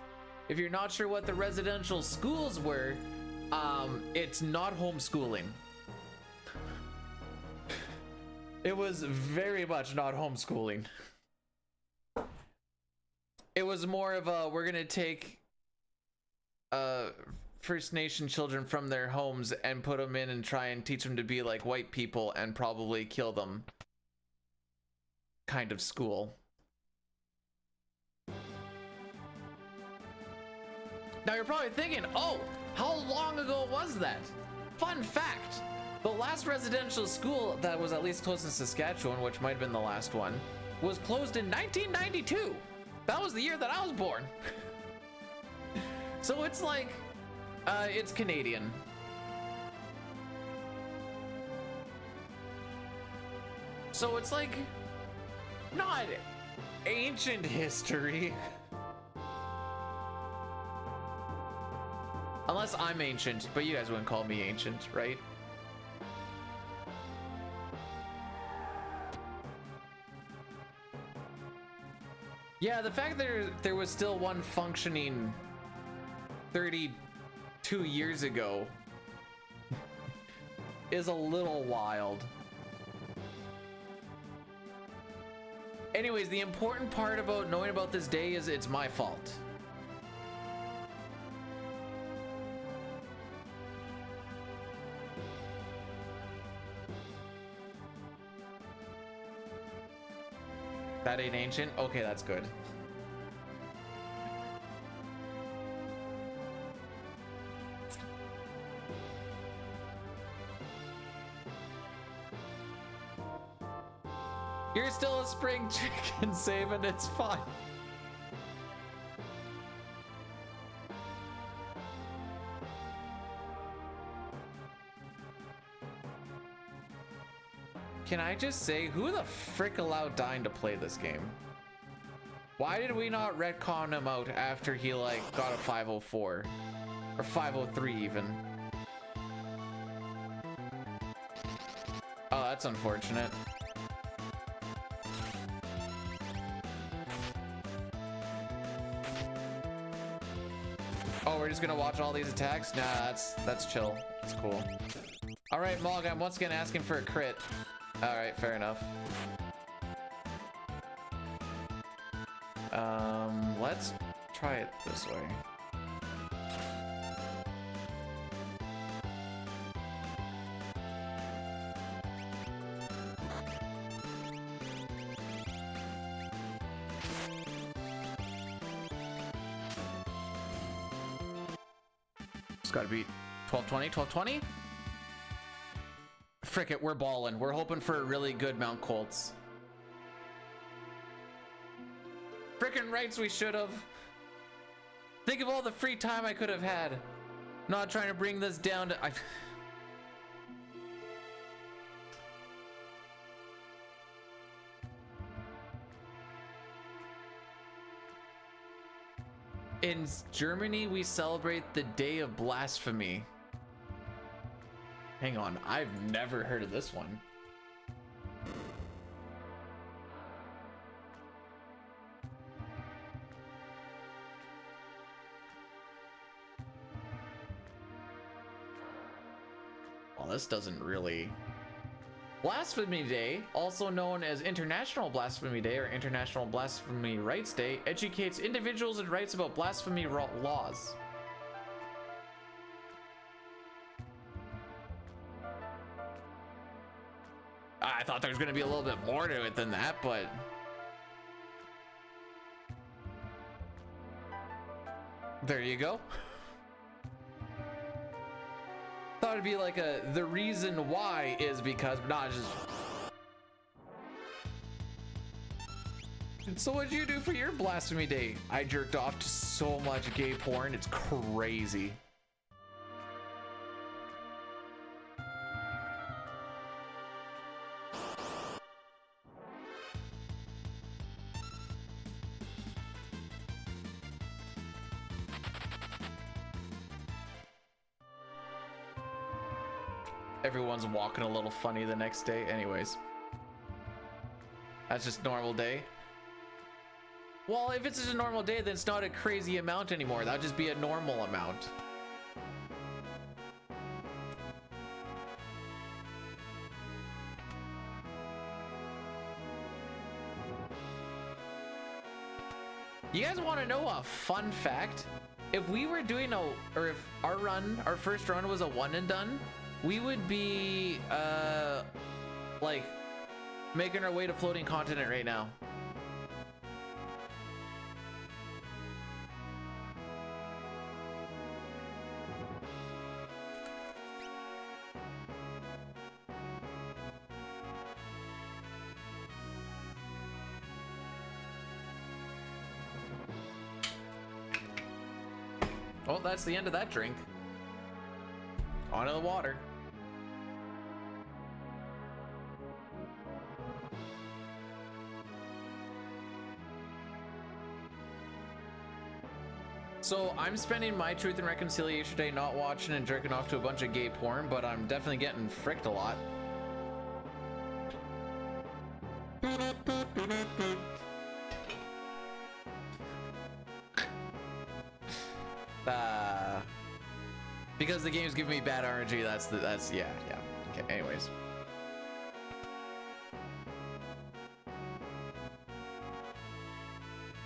If you're not sure what the residential schools were, it's not homeschooling. It was very much not homeschooling. It was more of a, we're gonna take First Nation children from their homes and put them in and try and teach them to be like white people and probably kill them kind of school. Now you're probably thinking, oh, how long ago was that? Fun fact, the last residential school that was at least close in Saskatchewan, which might have been the last one, was closed in 1992. That was the year that I was born. So it's like, it's Canadian. So it's like, not ancient history. Unless I'm ancient, but you guys wouldn't call me ancient, right? Yeah, the fact that there was still one functioning 32 years ago is a little wild. Anyways, the important part about knowing about this day is it's my fault. That ain't ancient? Okay, that's good. You're still a spring chicken, Saban, it's fine. Can I just say, who the frick allowed Dyne to play this game? Why did we not retcon him out after he like got a 504 or 503 even? Oh, that's unfortunate. Oh, we're just gonna watch all these attacks? Nah, that's chill. It's cool. All right, Mog, I'm once again asking for a crit. All right, fair enough. Let's try it this way. Just gotta beat 1220, 1220. Frick it, we're balling. We're hoping for a really good Mount Colts. Frickin' rights we should have. Think of all the free time I could have had. Not trying to bring this down to... In Germany, we celebrate the Day of Blasphemy. Hang on, I've never heard of this one. Well, this doesn't really... Blasphemy Day, also known as International Blasphemy Day or International Blasphemy Rights Day, educates individuals and rights about blasphemy laws. I thought there was going to be a little bit more to it than that, but... There you go. Thought it'd be like a, the reason why is because, not just... So what'd you do for your Blasphemy Day? I jerked off to so much gay porn, it's crazy. everyone's walking a little funny the next day. Anyways, that's just normal day. Well, if it's just a normal day, then it's not a crazy amount anymore. That'd just be a normal amount. You guys want to know a fun fact? If we were doing or if our first run was a one and done, we would be like making our way to floating continent right now. Well, that's the end of that drink. Onto the water. So I'm spending my Truth and Reconciliation Day not watching and jerking off to a bunch of gay porn, but I'm definitely getting fricked a lot. Because the game's giving me bad RNG, that's yeah. Okay, anyways.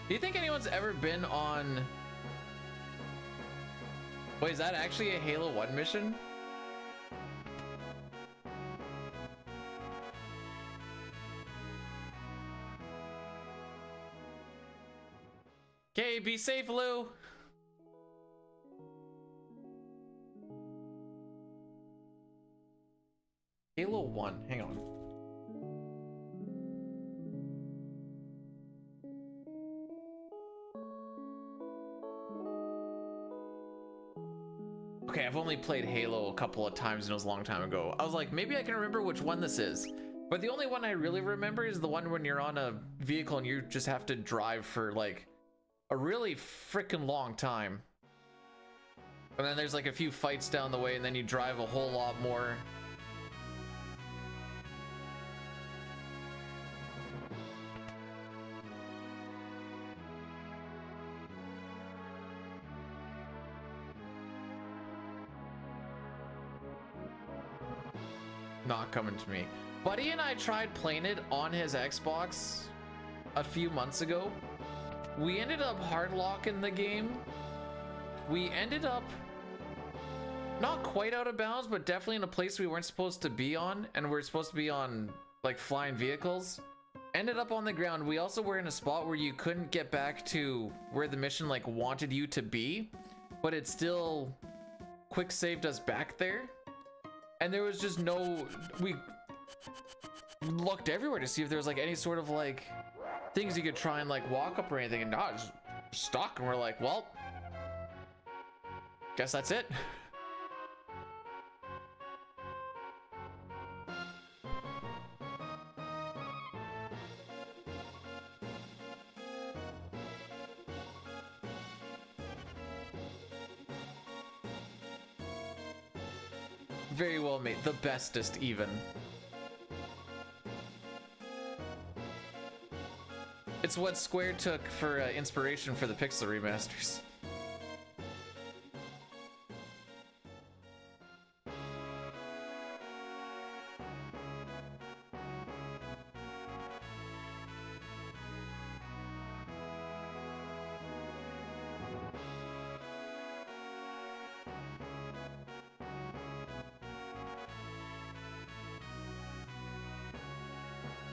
Do you think anyone's ever been on... Wait, is that actually a Halo 1 mission? Okay, be safe, Lou. Halo 1, hang on. Okay, I've only played Halo a couple of times and it was a long time ago. I was like, maybe I can remember which one this is. But the only one I really remember is the one when you're on a vehicle and you just have to drive for like a really freaking long time. And then there's like a few fights down the way and then you drive a whole lot more. Not coming to me. Buddy and I tried playing it on his Xbox a few months ago. We ended up hard locking the game. We ended up not quite out of bounds, but definitely in a place we weren't supposed to be on, and we're supposed to be on like flying vehicles. Ended up on the ground. We also were in a spot where you couldn't get back to where the mission like wanted you to be, but it still quick saved us back there. And there was just no, we looked everywhere to see if there was like any sort of like things you could try and like walk up or anything, and not just stuck. And we're like, well, guess that's it. Very well made, the bestest even. It's what Square took for inspiration for the Pixel remasters.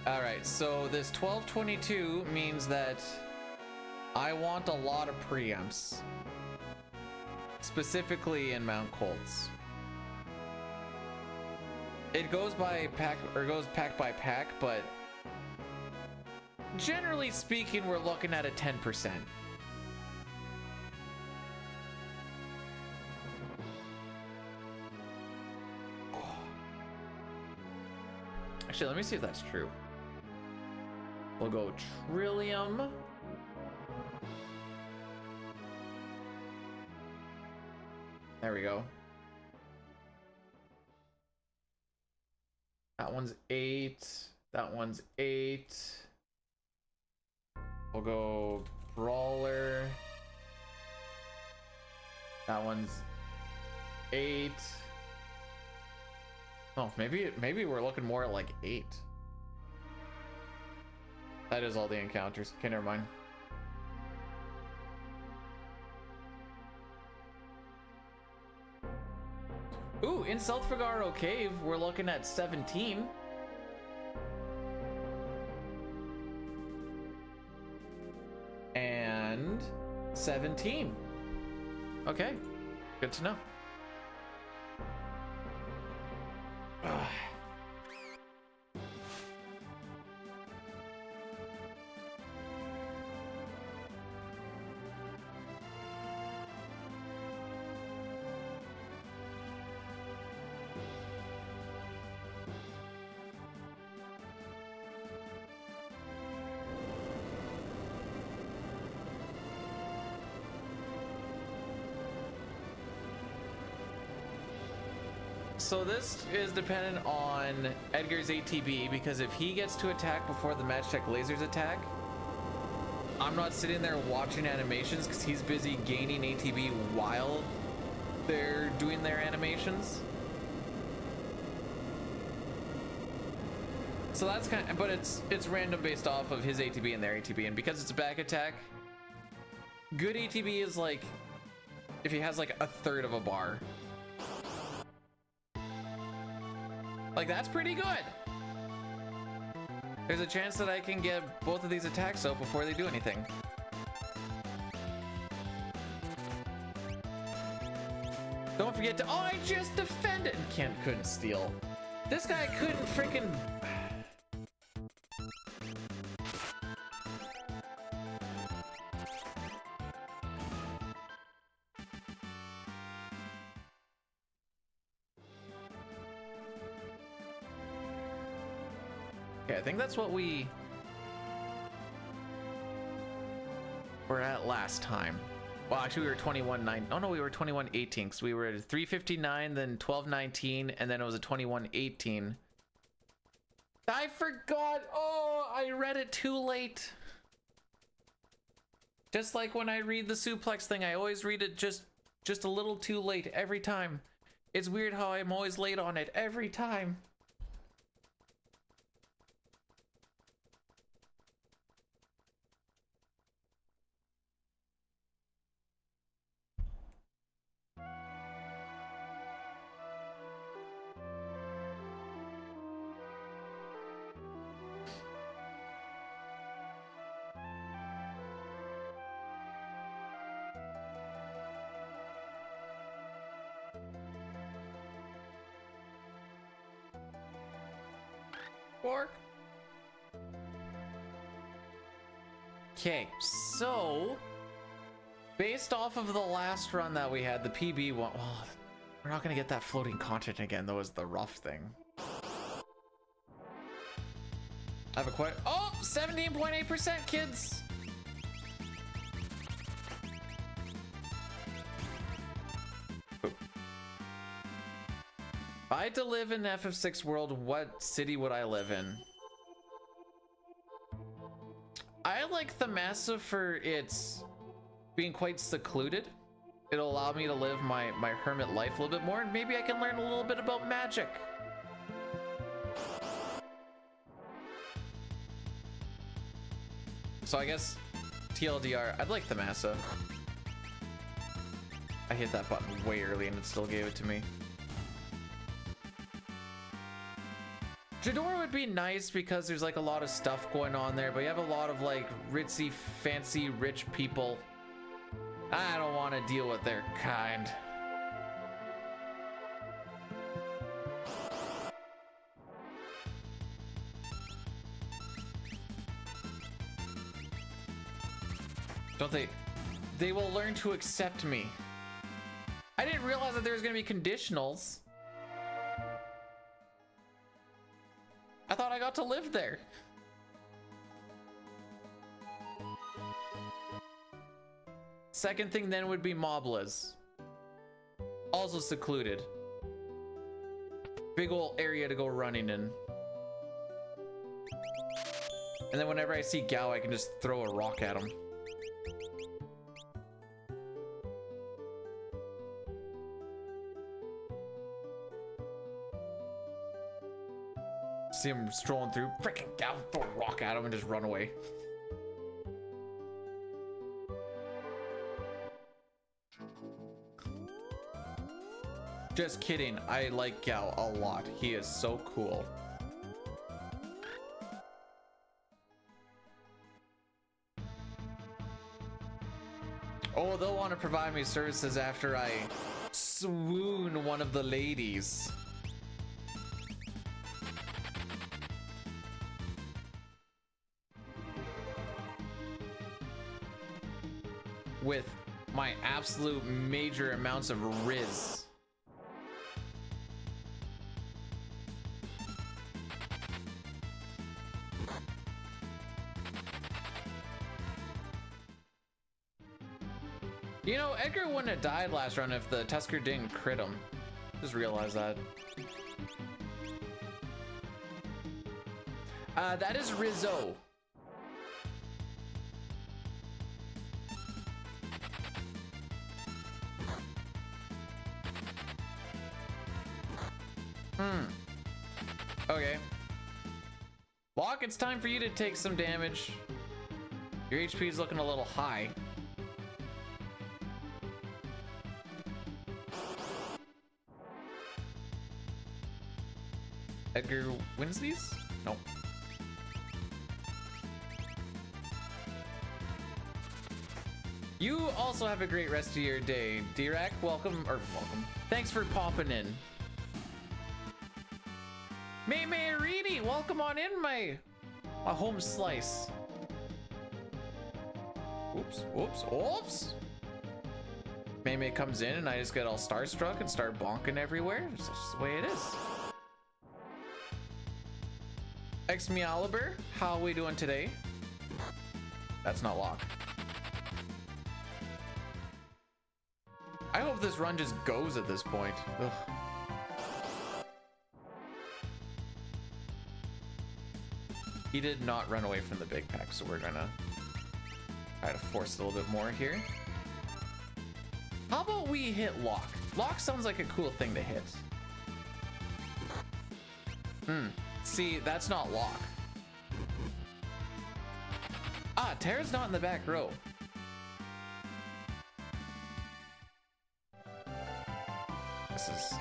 Alright, so this 1222 means that I want a lot of preamps. Specifically in Mount Colts. It goes by pack, or goes pack by pack, but generally speaking, we're looking at a 10%. Actually, let me see if that's true. We'll go Trillium. There we go. That one's 8. That one's 8. We'll go Brawler. That one's 8. Oh, maybe we're looking more at like 8. That is all the encounters. Okay, never mind. Ooh, in South Figaro Cave, we're looking at 17. And 17. Okay, good to know. Ugh. So this is dependent on Edgar's ATB, because if he gets to attack before the Magitek lasers attack, I'm not sitting there watching animations because he's busy gaining ATB while they're doing their animations. So that's kind of, but it's random based off of his ATB and their ATB, and because it's a back attack, good ATB is like if he has like a third of a bar. Like, that's pretty good. There's a chance that I can get both of these attacks out before they do anything. Don't forget to, oh, I just defended. Couldn't steal. This guy couldn't freaking. Okay, I think that's what we were at last time. Well, actually, we were 21.9. Oh no, we were 21.18 because we were at 3:59, then 12:19, and then it was a 21:18. I forgot. Oh, I read it too late. Just like when I read the suplex thing, I always read it just a little too late every time. It's weird how I'm always late on it every time. Okay, so based off of the last run that we had, the PB one, well, we're not gonna get that floating content again, though, is the rough thing. I have a quite, oh, 17.8%, kids. If I had to live in FF6 world, what city would I live in? I like the Massive for its being quite secluded. It'll allow me to live my hermit life a little bit more, and maybe I can learn a little bit about magic. So I guess TLDR, I'd like the Massa. I hit that button way early and it still gave it to me. Jadora would be nice because there's like a lot of stuff going on there, but you have a lot of like ritzy, fancy, rich people. I don't want to deal with their kind. Don't they? They will learn to accept me. I didn't realize that there was going to be conditionals. I thought I got to live there. Second thing then would be Moblas. Also secluded. Big ol' area to go running in. And then whenever I see Gao, I can just throw a rock at him. See him strolling through, freaking Gao, throw a rock at him and just run away. Just kidding, I like Gao a lot. He is so cool. Oh, they'll want to provide me services after I swoon one of the ladies. With my absolute major amounts of Riz. You know, Edgar wouldn't have died last run if the Tusker didn't crit him. Just realized that. That is Rizzo. Okay. Locke, it's time for you to take some damage. Your HP is looking a little high. Edgar wins these? No. You also have a great rest of your day. D-Rack, welcome. Thanks for popping in. May Reedy, welcome on in, my home slice. Oops. May comes in and I just get all starstruck and start bonking everywhere. It's just the way it is. Excalibur, how are we doing today? That's not Locke. I hope this run just goes at this point. Ugh. He did not run away from the big pack, so we're gonna try to force it a little bit more here. How about we hit Locke? Locke sounds like a cool thing to hit. See, that's not Locke. Ah, Tara's not in the back row. This is...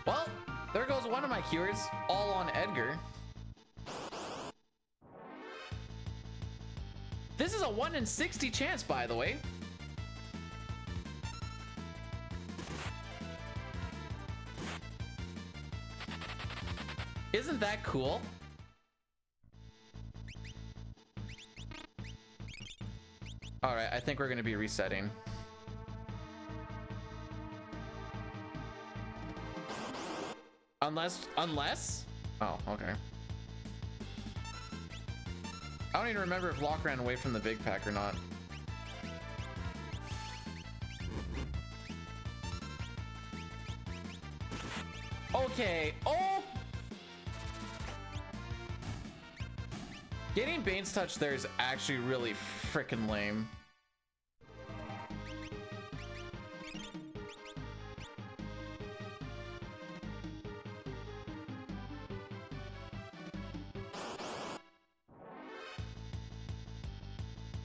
Well, there goes one of my cures, all on Edgar. This is a 1 in 60 chance, by the way. Isn't that cool? All right, I think we're gonna be resetting. Unless? Oh, okay. I don't even remember if Locke ran away from the big pack or not. Okay. Oh! Getting Bane's touch there is actually really freaking lame.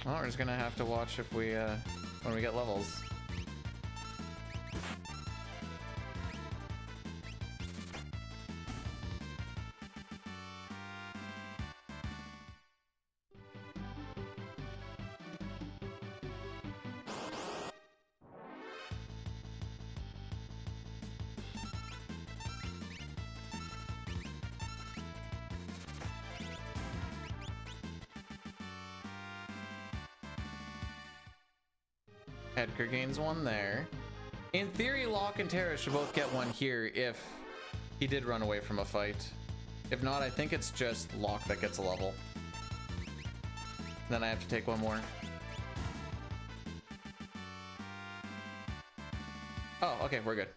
Well, we're just gonna have to watch if we, when we get levels. Edgar gains one there. In theory, Locke and Tara should both get one here if he did run away from a fight. If not, I think it's just Locke that gets a level. Then I have to take one more. Oh, okay, we're good.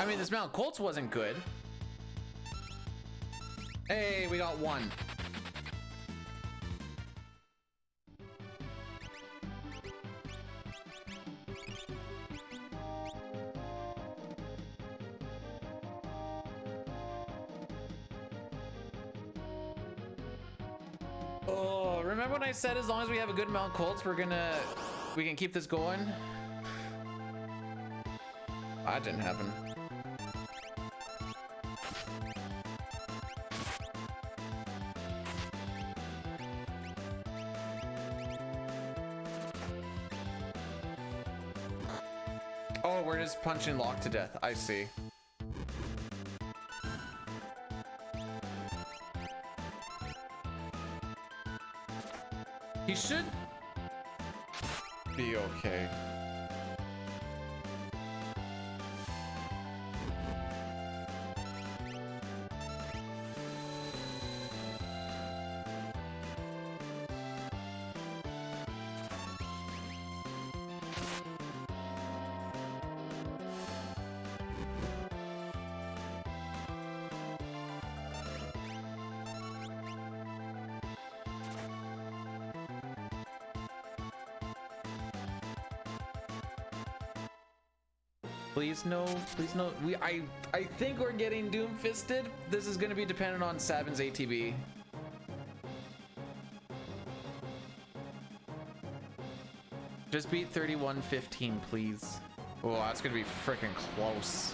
I mean, this Mount Colts wasn't good. Hey, we got one. Oh, remember when I said as long as we have a good Mount Colts, we can keep this going? That didn't happen. Oh, we're just punching Lock to death. I see. He should be okay. Please no, please no. I think we're getting doom fisted. This is gonna be dependent on Sabin's ATB. Just beat 31-15, please. Oh, that's gonna be freaking close.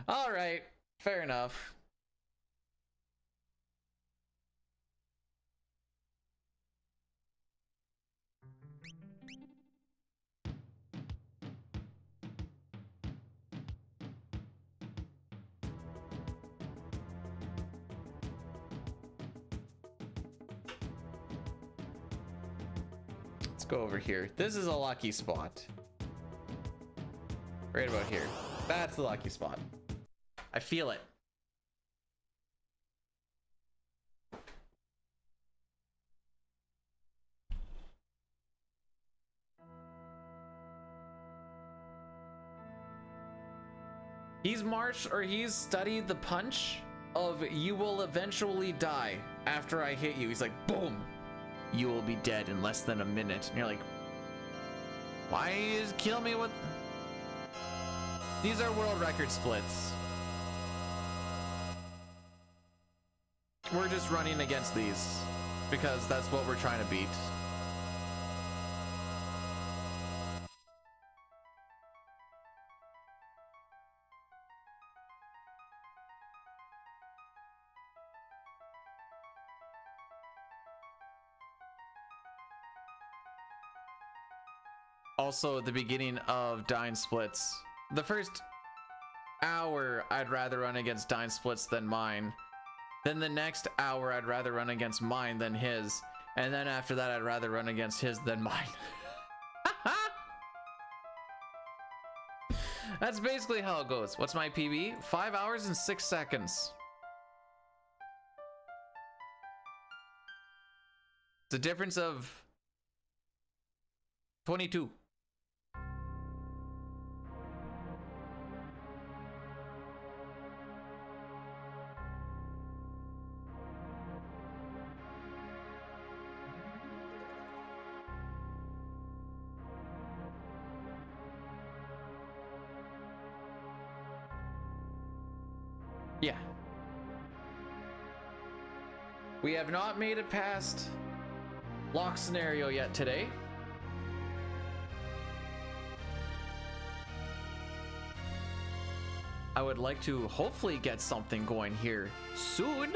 All right, fair enough. Let's go over here. This is a lucky spot. Right about here. That's the lucky spot. I feel it. He's marched or he's studied the punch of "you will eventually die after I hit you." He's like, boom, you will be dead in less than a minute. And you're like, why is kill me with... These are world record splits. We're just running against these because that's what we're trying to beat. Also, at the beginning of Dying Splits, the first hour I'd rather run against Dying Splits than mine. Then the next hour I'd rather run against mine than his. And then after that I'd rather run against his than mine. That's basically how it goes. What's my PB? 5 hours and 6 seconds. It's a difference of 22. Yeah. We have not made it past lock scenario yet today. I would like to hopefully get something going here soon.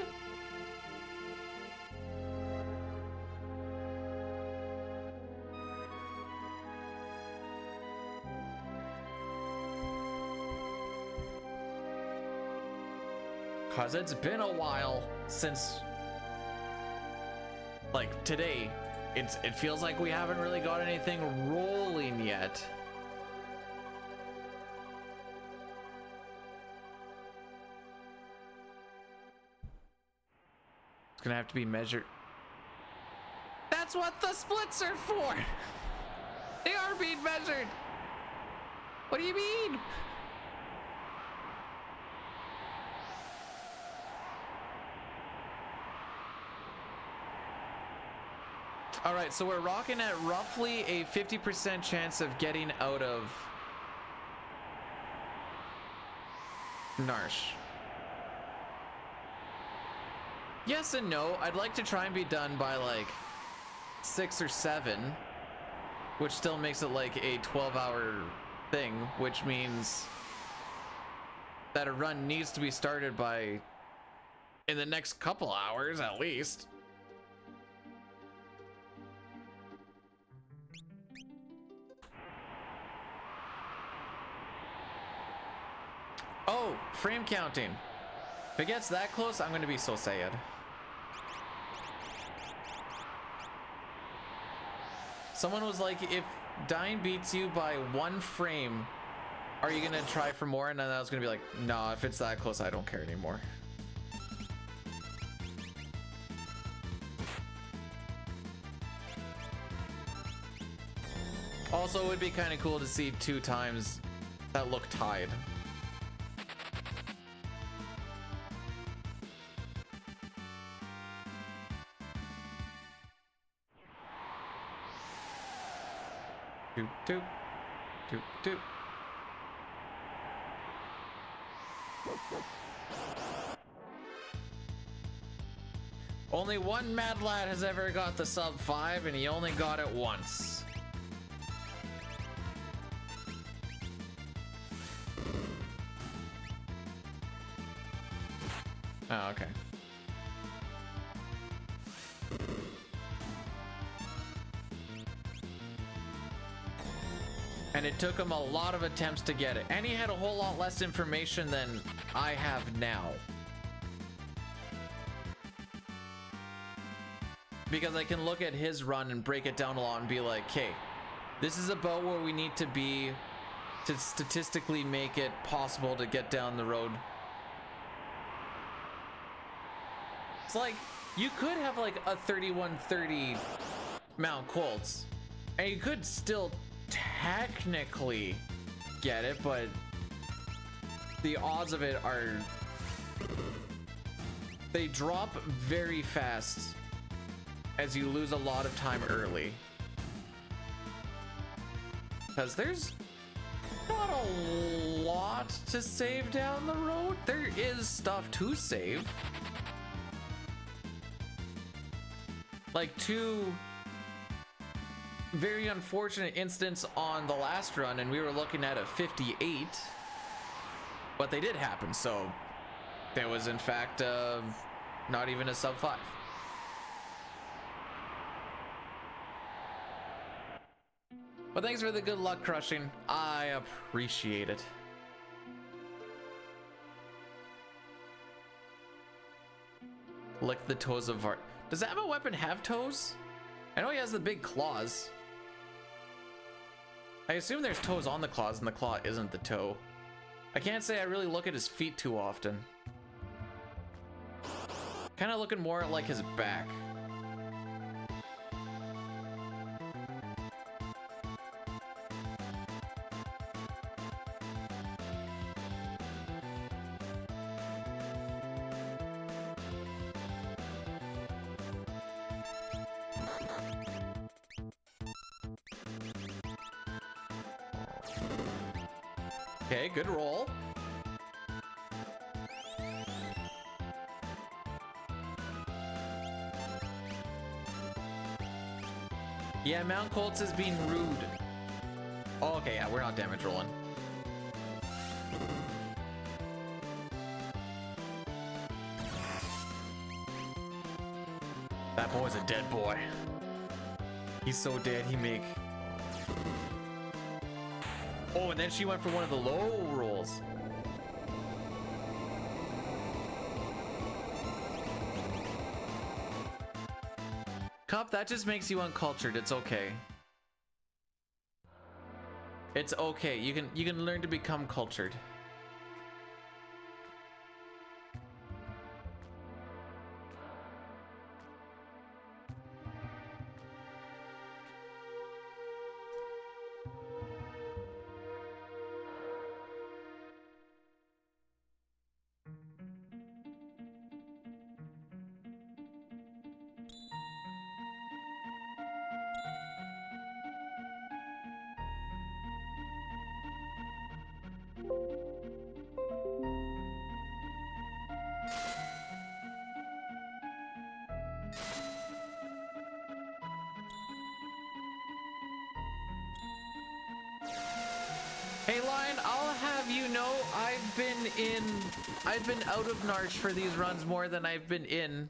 Cause it's been a while since, like, today, it feels like we haven't really got anything rolling yet. gonna have to be measured. That's what the splits are for! They are being measured! What do you mean? All right, so we're rocking at roughly a 50% chance of getting out of Narsh. Yes and no. I'd like to try and be done by like 6 or 7, which still makes it like a 12-hour thing, which means that a run needs to be started by in the next couple hours at least. Oh, frame counting. If it gets that close, I'm gonna be so sad. Someone was like, if dying beats you by 1 frame, are you gonna try for more? And then I was gonna be like, nah, if it's that close, I don't care anymore. Also, it would be kind of cool to see 2 times that look tied. Doop, doop, doop, doop. Only one mad lad has ever got the sub 5, and he only got it once. Oh, okay. And it took him a lot of attempts to get it. And he had a whole lot less information than I have now. Because I can look at his run and break it down a lot and be like, okay, this is about where we need to be to statistically make it possible to get down the road. It's like, you could have like a 3130 Mount Colts, and you could still technically get it, but the odds of it are, they drop very fast as you lose a lot of time early, because there's not a lot to save down the road. There is stuff to save, like 2 very unfortunate incidents on the last run, and we were looking at a 58, but they did happen, so there was in fact not even a sub 5. But thanks for the good luck crushing. I appreciate it. Lick the toes of Vart. Does that weapon have toes? I know he has the big claws. I assume there's toes on the claws and the claw isn't the toe. I can't say I really look at his feet too often. Kind of looking more at like his back. Okay, good roll. Yeah, Mount Colts is being rude. Oh, okay, yeah, we're not damage rolling. That boy's a dead boy. He's so dead, he make... Oh, and then she went for one of the low rolls. Cup, that just makes you uncultured. It's okay. It's okay. You can learn to become cultured. Hey Lion, I'll have you know I've been out of Narch for these runs more than I've been in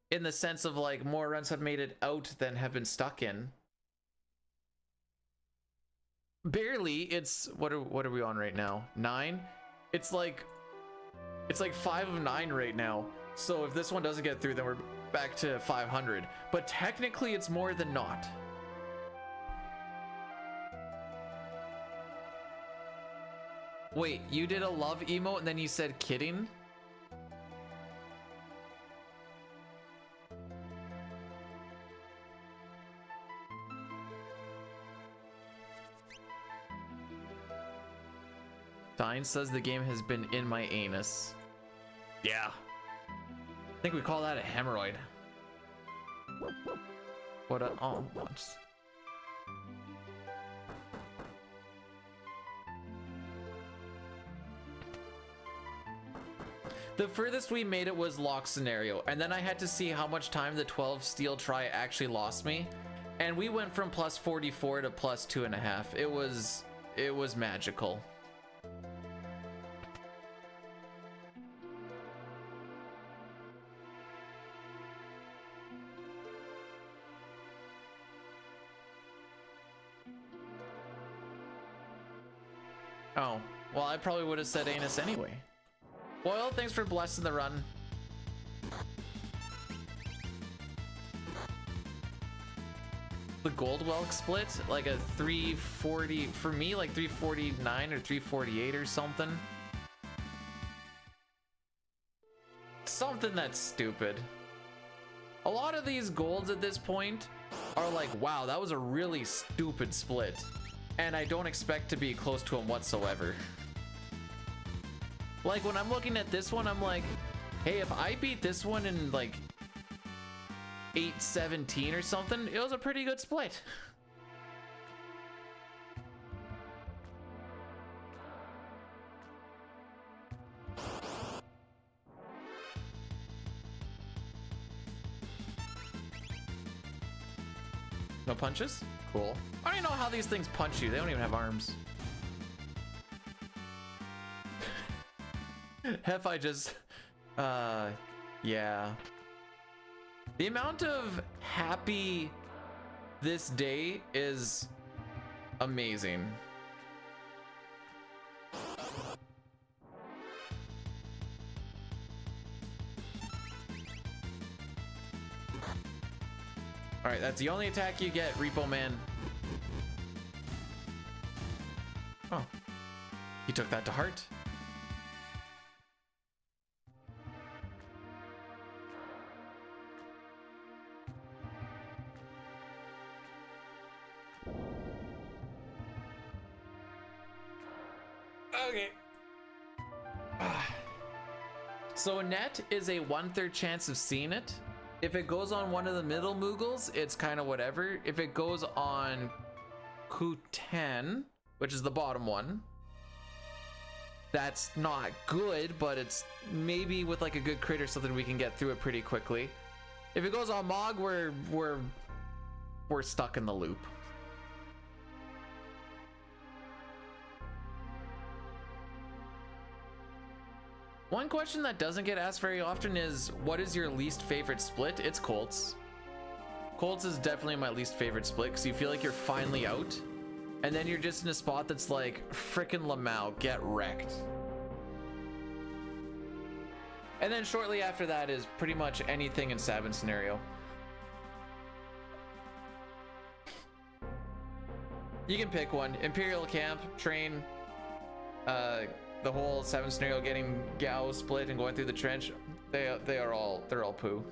the sense of like more runs have made it out than have been stuck in. Barely. It's what are we on right now? 9? It's like 5 of 9 right now. So if this one doesn't get through, then we're back to 500. But technically it's more than not. Wait, you did a love emote and then you said kidding? Stein says the game has been in my anus. Yeah. I think we call that a hemorrhoid. What a what's the furthest we made it was lock scenario, and then I had to see how much time the 12 steel try actually lost me, and we went from plus 44 to plus 2.5. It was magical. Oh, well, I probably would have said anus anyway. Boyle, thanks for blessing the run. The Goldwelk split, like a 340, for me, like 349 or 348 or something. Something that's stupid. A lot of these golds at this point are like, wow, that was a really stupid split. And I don't expect to be close to him whatsoever. Like when I'm looking at this one, I'm like, hey, if I beat this one in like 8:17 or something, it was a pretty good split. No punches? Cool. I don't even know how these things punch you. They don't even have arms. Hef, I just, yeah. The amount of happy this day is amazing. All right, that's the only attack you get, Repo Man. Oh, he took that to heart. Okay. So a net is a 1/3 chance of seeing it. If it goes on one of the middle Moogles, it's kind of whatever. If it goes on Q10, which is the bottom one, that's not good, but it's maybe with like a good crit or something we can get through it pretty quickly. If it goes on Mog, we're stuck in the loop. One question that doesn't get asked very often is, what is your least favorite split? It's Colts. Colts is definitely my least favorite split because you feel like you're finally out, and then you're just in a spot that's like, frickin' Lamau, get wrecked. And then shortly after that is pretty much anything in Sabin scenario. You can pick one. Imperial Camp, Train, the whole 7 scenario, getting Gao split and going through the trench, they're all poo.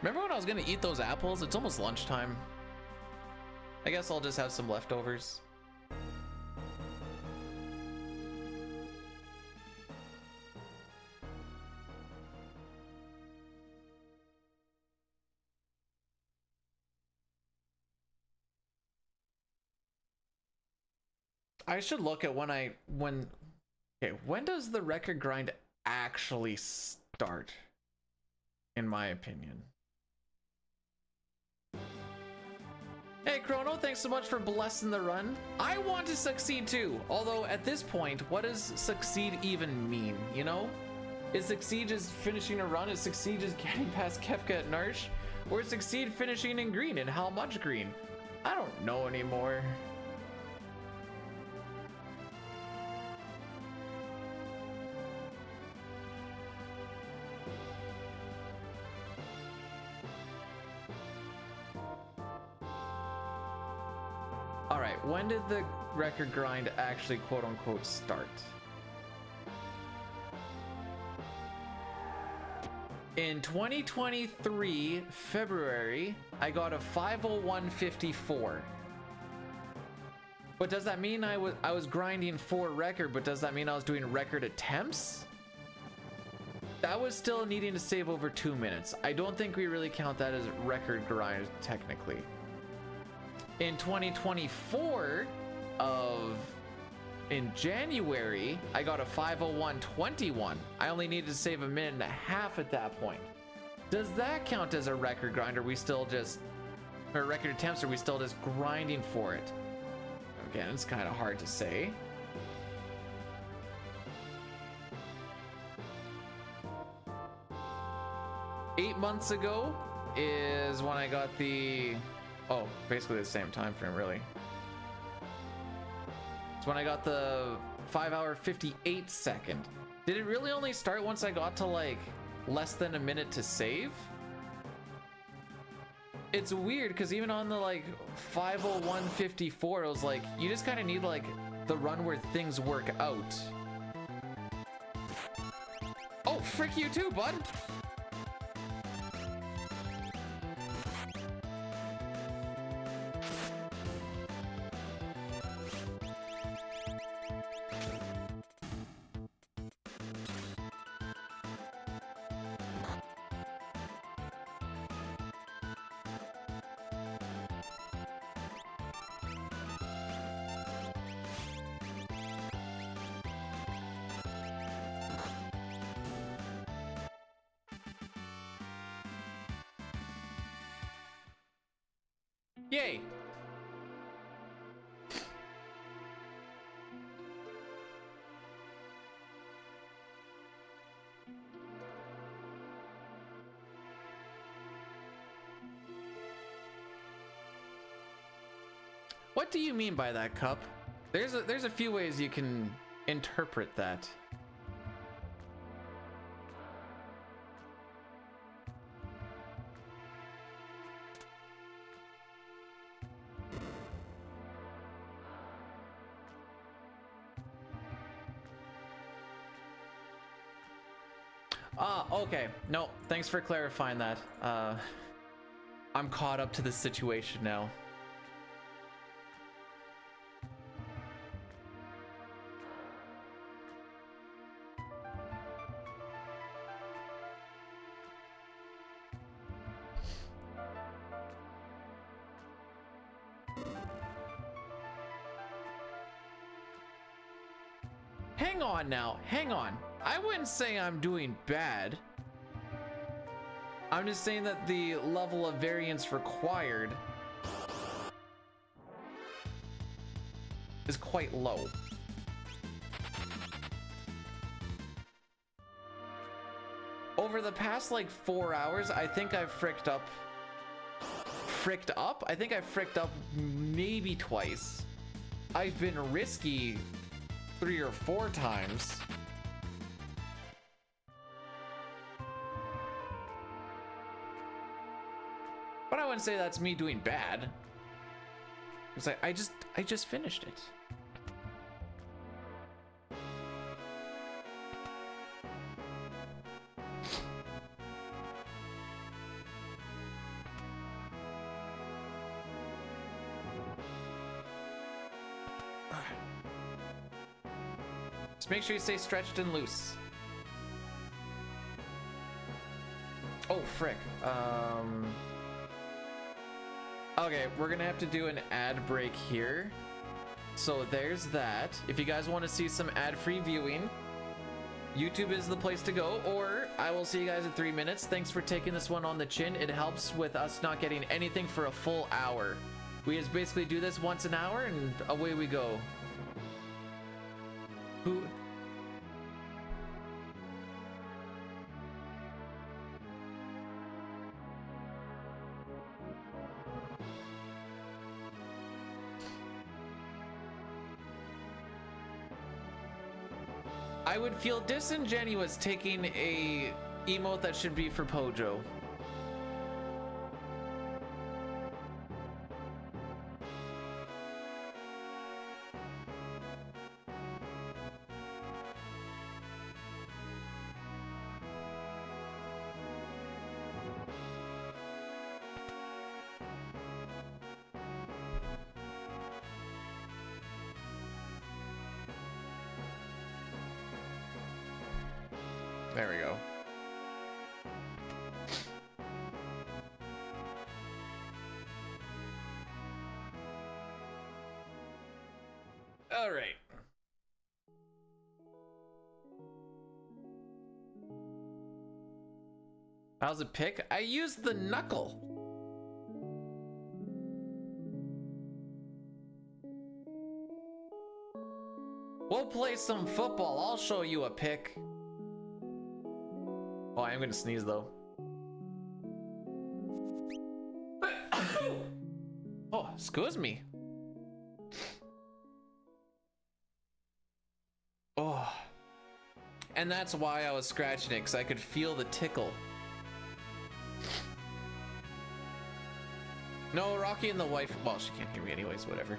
Remember when I was gonna eat those apples? It's almost lunchtime. I guess I'll just have some leftovers. I should look at when does the record grind actually start, in my opinion. Hey Chrono, thanks so much for blessing the run. I want to succeed too, although at this point, what does succeed even mean, you know? Is succeed just finishing a run? Is succeed just getting past Kefka at Narsh? Or is succeed finishing in green, and how much green? I don't know anymore. Alright, when did the record grind actually quote unquote start? In 2023, February, I got a 501.54. But does that mean I was grinding for record, but does that mean I was doing record attempts? That was still needing to save over 2 minutes. I don't think we really count that as record grind technically. In 2024 in January, I got a 501.21. I only needed to save 1.5 minutes at that point. Does that count as a record grind, or we still just, or record attempts, or we still just grinding for it? Again, it's kind of hard to say. Eight months ago is when I got the, oh, basically the same time frame, really. It's when I got the 5 hour 58 second. Did it really only start once I got to like less than 1 minute to save? It's weird because even on the like 501.54, it was like, you just kind of need like the run where things work out. Oh, frick you too, bud. Yay! What do you mean by that, Cup? There's a few ways you can interpret that. Ah, okay. No, thanks for clarifying that. I'm caught up to the situation now. Hang on now, hang on. I wouldn't say I'm doing bad. I'm just saying that the level of variance required is quite low. Over the past like 4 hours, I think I've fricked up. I think I've fricked up maybe twice. I've been risky 3 or 4 times. But I wouldn't say that's me doing bad. It's like I just finished it. Just make sure you stay stretched and loose. Oh, frick. Okay, we're gonna have to do an ad break here. So there's that. If you guys want to see some ad-free viewing, YouTube is the place to go, or I will see you guys in 3 minutes. Thanks for taking this one on the chin. It helps with us not getting anything for a full hour. We just basically do this once an hour and away we go. Who? I would feel disingenuous taking a emote that should be for Pojo. There we go. All right. How's it pick? I used the knuckle. We'll play some football. I'll show you a pick. Oh, I am gonna sneeze though. Oh, excuse me. Oh. And that's why I was scratching it, because I could feel the tickle. No, Rocky and the wife. Well, she can't hear me anyways, whatever.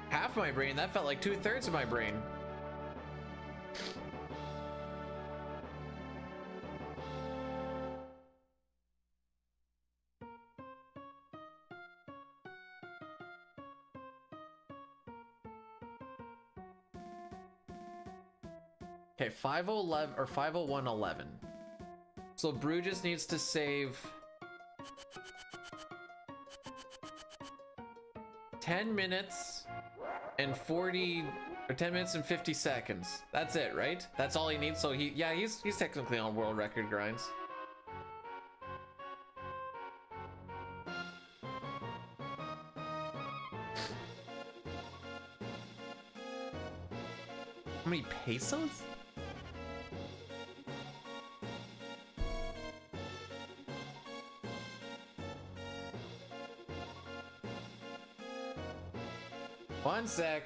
Half my brain, that felt like 2/3 of my brain. Okay, 5:11 or 5:01:11. So Brew just needs to save 10 minutes and 40 or 10 minutes and 50 seconds. That's it, right? That's all he needs. So he's technically on world record grinds. How many pesos? One sec.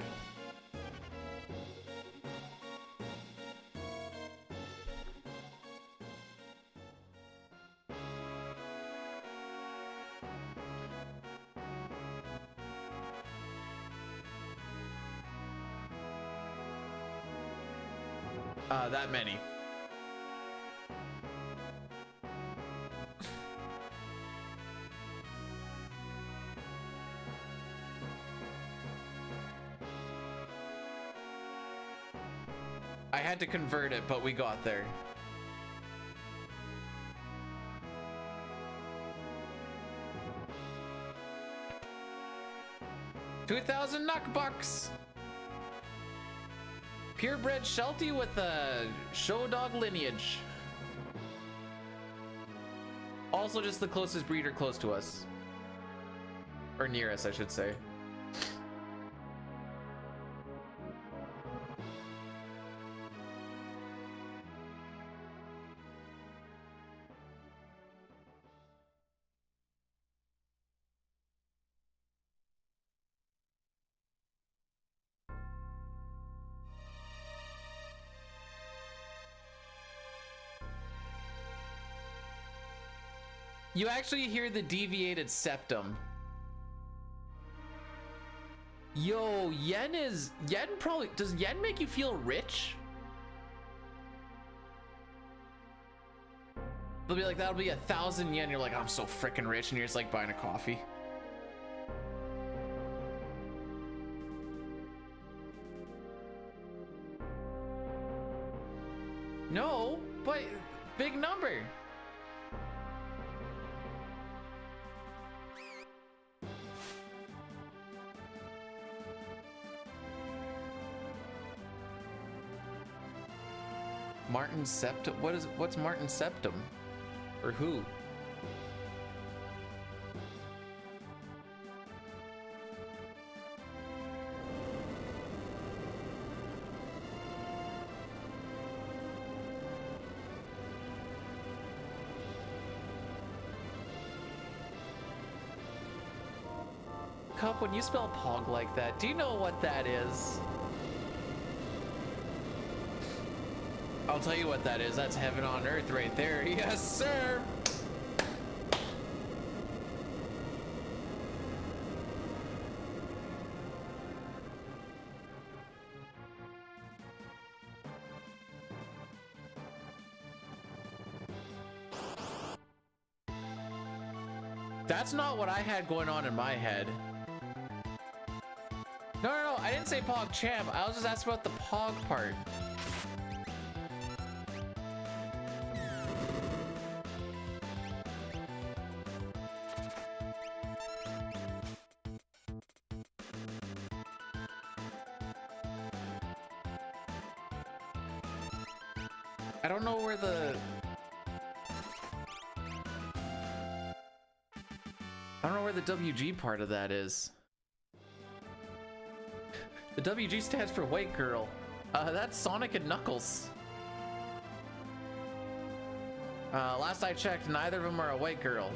That many. I had to convert it, but we got there. $2,000 knockbucks. Purebred Sheltie with a show dog lineage. Also just the closest breeder close to us. Or near us, I should say. You actually hear the deviated septum. Yo, Yen probably, does Yen make you feel rich? They'll be like, that'll be 1,000 yen. You're like, I'm so freaking rich. And you're just like buying a coffee. No, but Martin Septum? What's Martin Septum? Or who? Cup, when you spell pog like that, do you know what that is? I'll tell you what that is. That's heaven on earth right there. Yes, sir. That's not what I had going on in my head. No, I didn't say Pog Champ. I was just asking about the Pog part. I don't know where the... I don't know where the WG part of that is. The WG stands for White Girl. That's Sonic and Knuckles. Last I checked, neither of them are a white girl.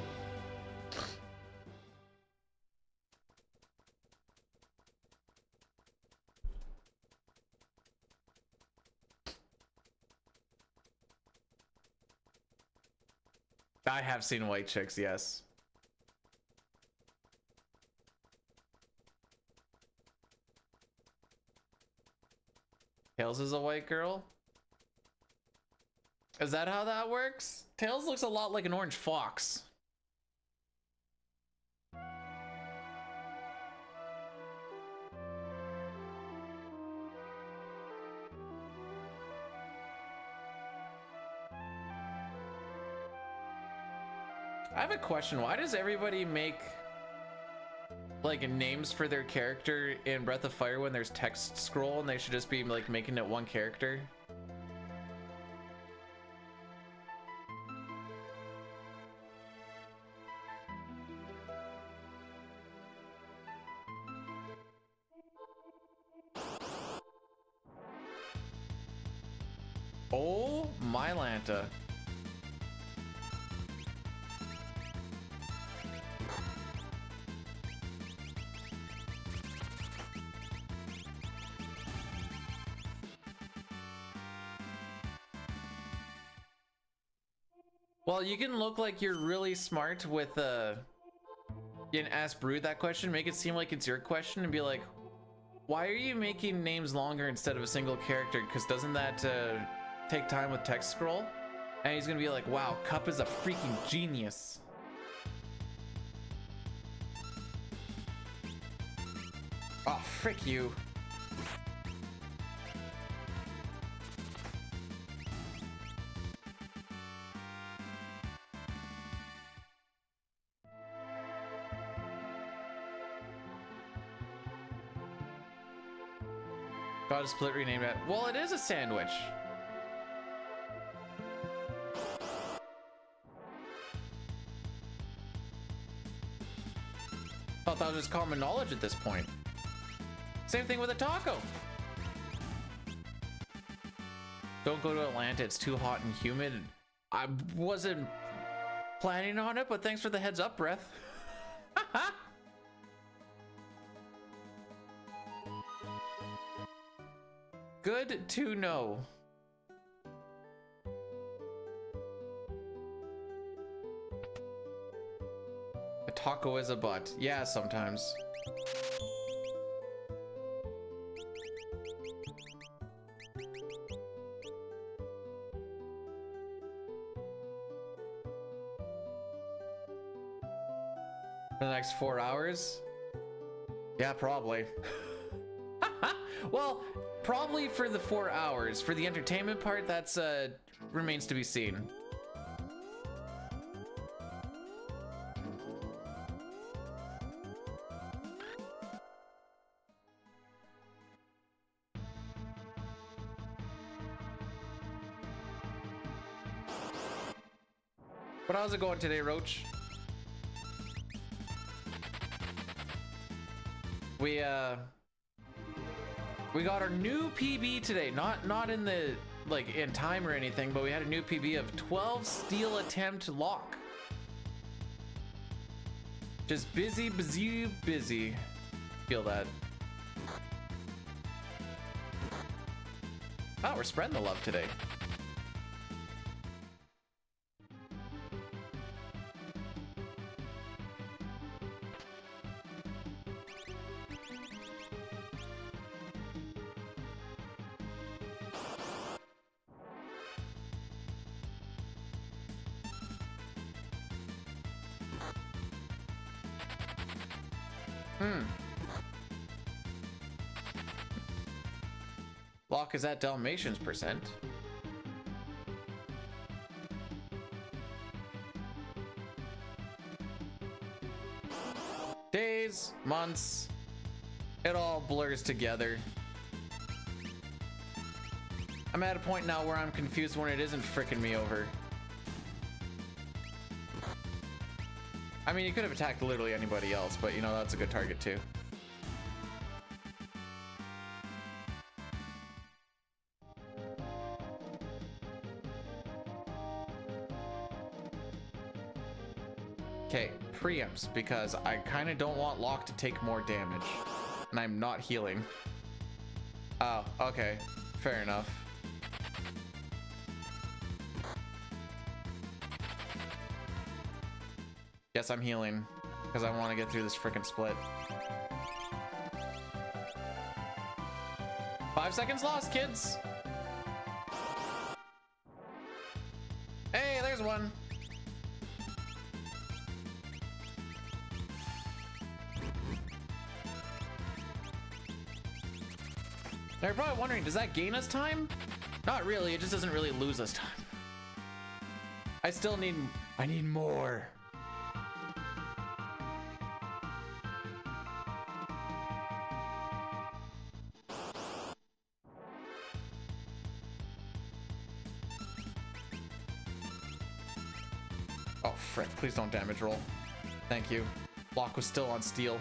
I have seen white chicks, yes. Tails is a white girl? Is that how that works? Tails looks a lot like an orange fox. I have a question. Why does everybody make like names for their character in Breath of Fire when there's text scroll and they should just be like making it one character? Oh, my Lanta. Well, you can look like you're really smart with and ask Brood that question, make it seem like it's your question and be like, why are you making names longer instead of a single character? Because doesn't that take time with text scroll? And he's gonna be like, wow, Cup is a freaking genius. Oh, frick you. Got a split renamed it. Well, it is a sandwich. Thought that was just common knowledge at this point. Same thing with a taco. Don't go to Atlanta, it's too hot and humid. I wasn't planning on it, but thanks for the heads up, Breath. Good to know. A taco is a butt. Yeah, sometimes. For the next 4 hours? Yeah, probably. Well, probably for the 4 hours. For the entertainment part, that's remains to be seen. But how's it going today, Roach? We got our new PB today. Not in the like in time or anything, but we had a new PB of 12 steal attempt lock. Just busy. Feel that. Oh, we're spreading the love today. Lock is at Dalmatians %. Days, months, it all blurs together. I'm at a point now where I'm confused when it isn't fricking me over. I mean, you could have attacked literally anybody else, but you know, that's a good target too. Okay, preempts, because I kind of don't want Locke to take more damage. And I'm not healing. Oh, okay. Fair enough. Yes, I'm healing, because I want to get through this frickin' split. 5 seconds lost, kids! Hey, there's one! Now you're probably wondering, does that gain us time? Not really, it just doesn't really lose us time. I need more. Oh, frick, please don't damage roll. Thank you. Locke was still on steel.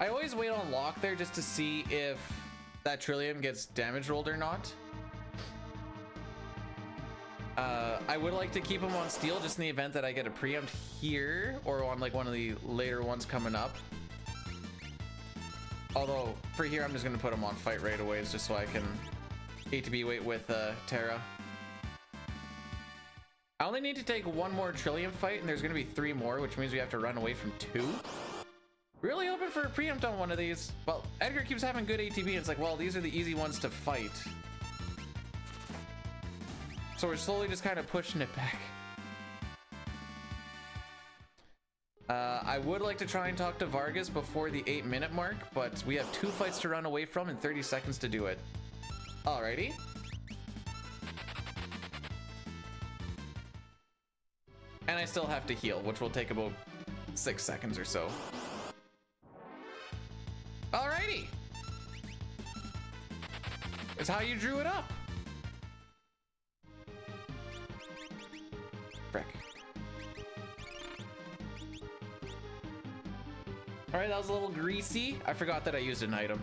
I always wait on Locke there just to see if that Trillium gets damage rolled or not. I would like to keep him on steel just in the event that I get a preempt here or on like one of the later ones coming up. Although for here, I'm just going to put him on fight right away just so I can ATB wait with Terra. I only need to take one more Trillium fight and there's going to be 3 more, which means we have to run away from 2. Really hoping for a preempt on one of these. Well, Edgar keeps having good ATB and it's like, well, these are the easy ones to fight. So we're slowly just kind of pushing it back. I would like to try and talk to Vargas before the 8-minute mark, but we have 2 fights to run away from and 30 seconds to do it. Alrighty. And I still have to heal, which will take about 6 seconds or so. Alrighty. It's how you drew it up. Frick. Alright, that was a little greasy. I forgot that I used an item.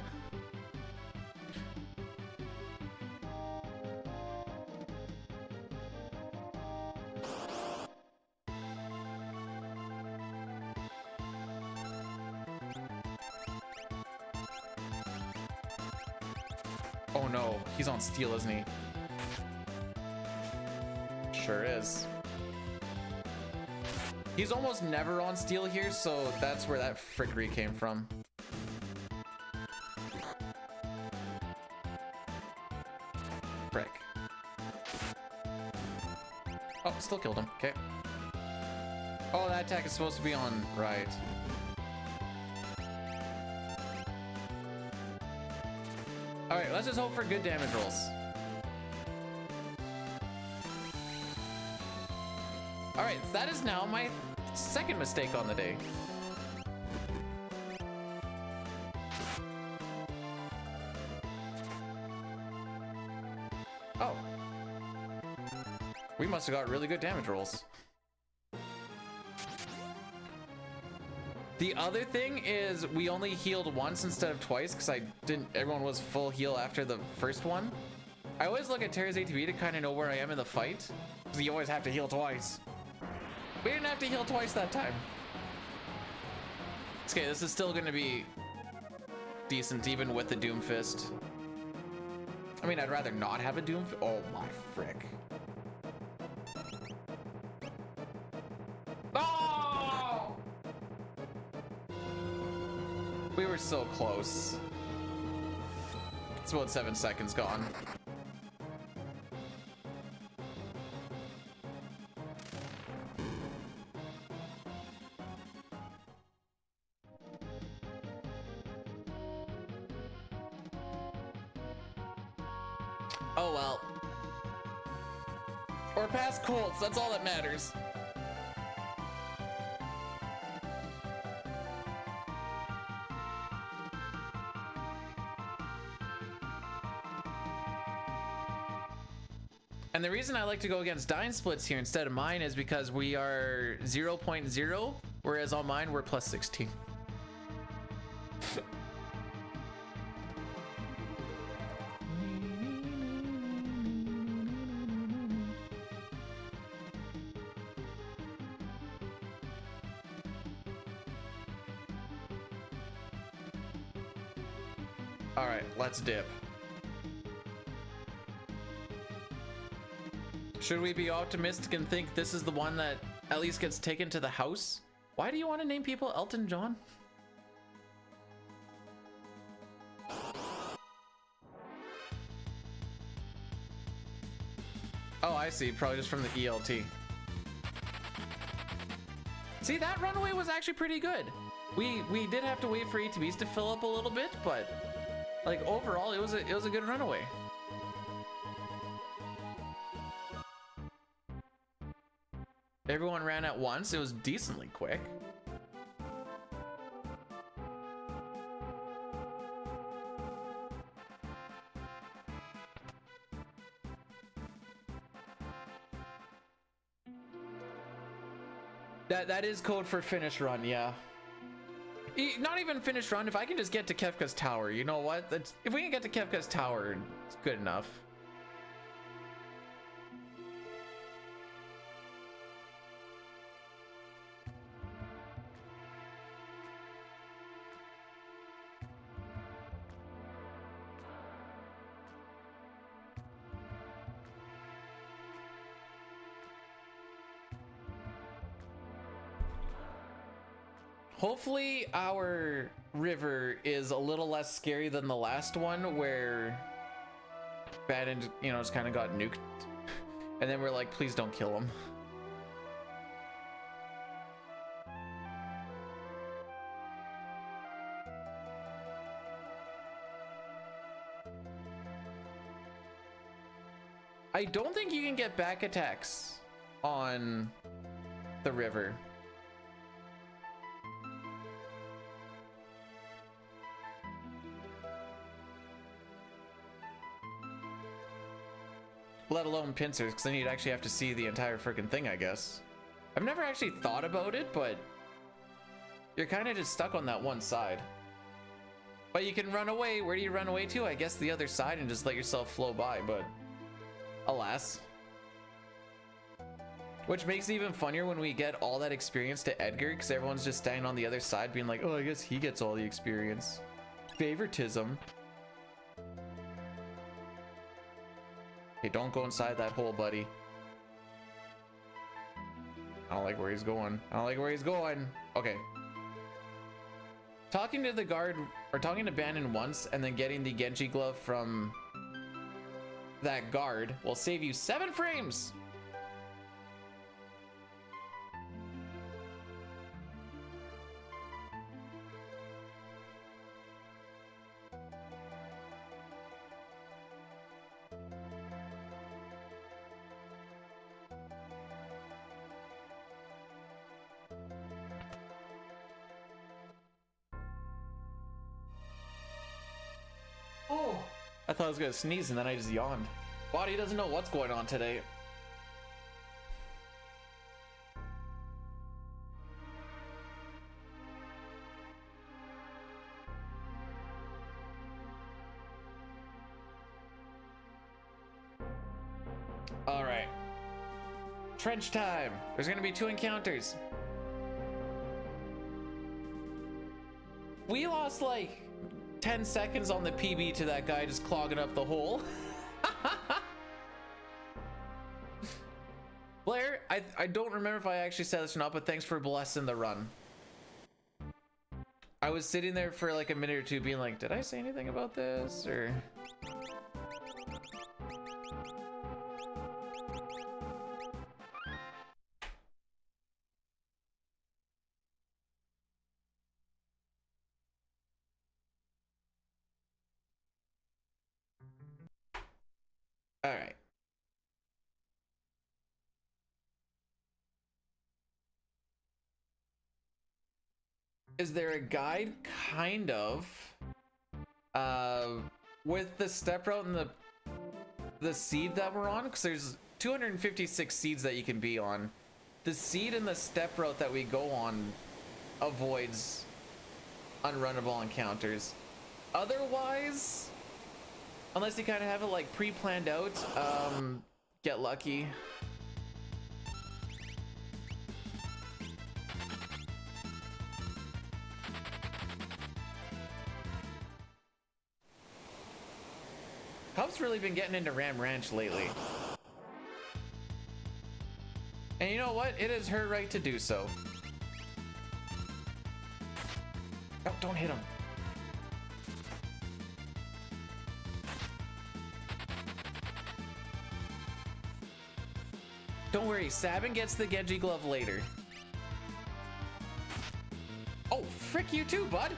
Oh no, he's on steel, isn't he? Sure is. He's almost never on steel here, so that's where that frickery came from. Frick. Oh, still killed him. Okay. Oh, that attack is supposed to be on right. All right, let's just hope for good damage rolls. All right, that is now my second mistake on the day. Oh. We must have got really good damage rolls. The other thing is we only healed once instead of twice because everyone was full heal after the first one. I always look at Terra's ATB to kind of know where I am in the fight, because you always have to heal twice. We didn't have to heal twice that time. Okay, this is still gonna be decent even with the Doomfist. I mean, I'd rather not have a Doomfist. Oh my frick. Oh! We were so close. It's about 7 seconds gone. Oh well. Or past Colts, that's all that matters. And the reason I like to go against Dying Splits here instead of mine is because we are 0.0, whereas on mine we're plus 16. All right, let's dip. Should we be optimistic and think this is the one that at least gets taken to the house? Why do you want to name people Elton John? Oh, I see. Probably just from the ELT. See, that runaway was actually pretty good. We did have to wait for ATBs to fill up a little bit, but like overall, it was a good runaway. Everyone ran at once. It was decently quick. That is code for finish run, yeah. Not even finish run. If I can just get to Kefka's tower, you know what? If we can get to Kefka's tower, it's good enough. Hopefully our river is a little less scary than the last one where Bannon, you know, just kind of got nuked. And then we're like, please don't kill him. I don't think you can get back attacks on the river. Let alone pincers, because then you'd actually have to see the entire freaking thing, I guess. I've never actually thought about it, but you're kind of just stuck on that one side. But you can run away. Where do you run away to? I guess the other side and just let yourself flow by, but alas. Which makes it even funnier when we get all that experience to Edgar, because everyone's just standing on the other side being like, oh, I guess he gets all the experience. Favoritism. Hey, don't go inside that hole, buddy. I don't like where he's going. I don't like where he's going. Okay. Talking to the guard, or talking to Bannon once, and then getting the Genji glove from that guard will save you 7 frames. thought I was gonna sneeze and then I just yawned. Body doesn't know what's going on today. All right. Trench time. There's gonna be 2 encounters. We lost like 10 seconds on the PB to that guy just clogging up the hole. Blair, I don't remember if I actually said this or not, but thanks for blessing the run. I was sitting there for like a minute or two being like, did I say anything about this or... All right. Is there a guide? Kind of. With the step route and the seed that we're on, because there's 256 seeds that you can be on. The seed and the step route that we go on avoids unrunnable encounters. Otherwise, unless you kind of have it like pre-planned out, get lucky. Cub's really been getting into Ram Ranch lately. And you know what? It is her right to do so. Oh, don't hit him. Don't worry, Sabin gets the Genji glove later. Oh, frick you too, bud.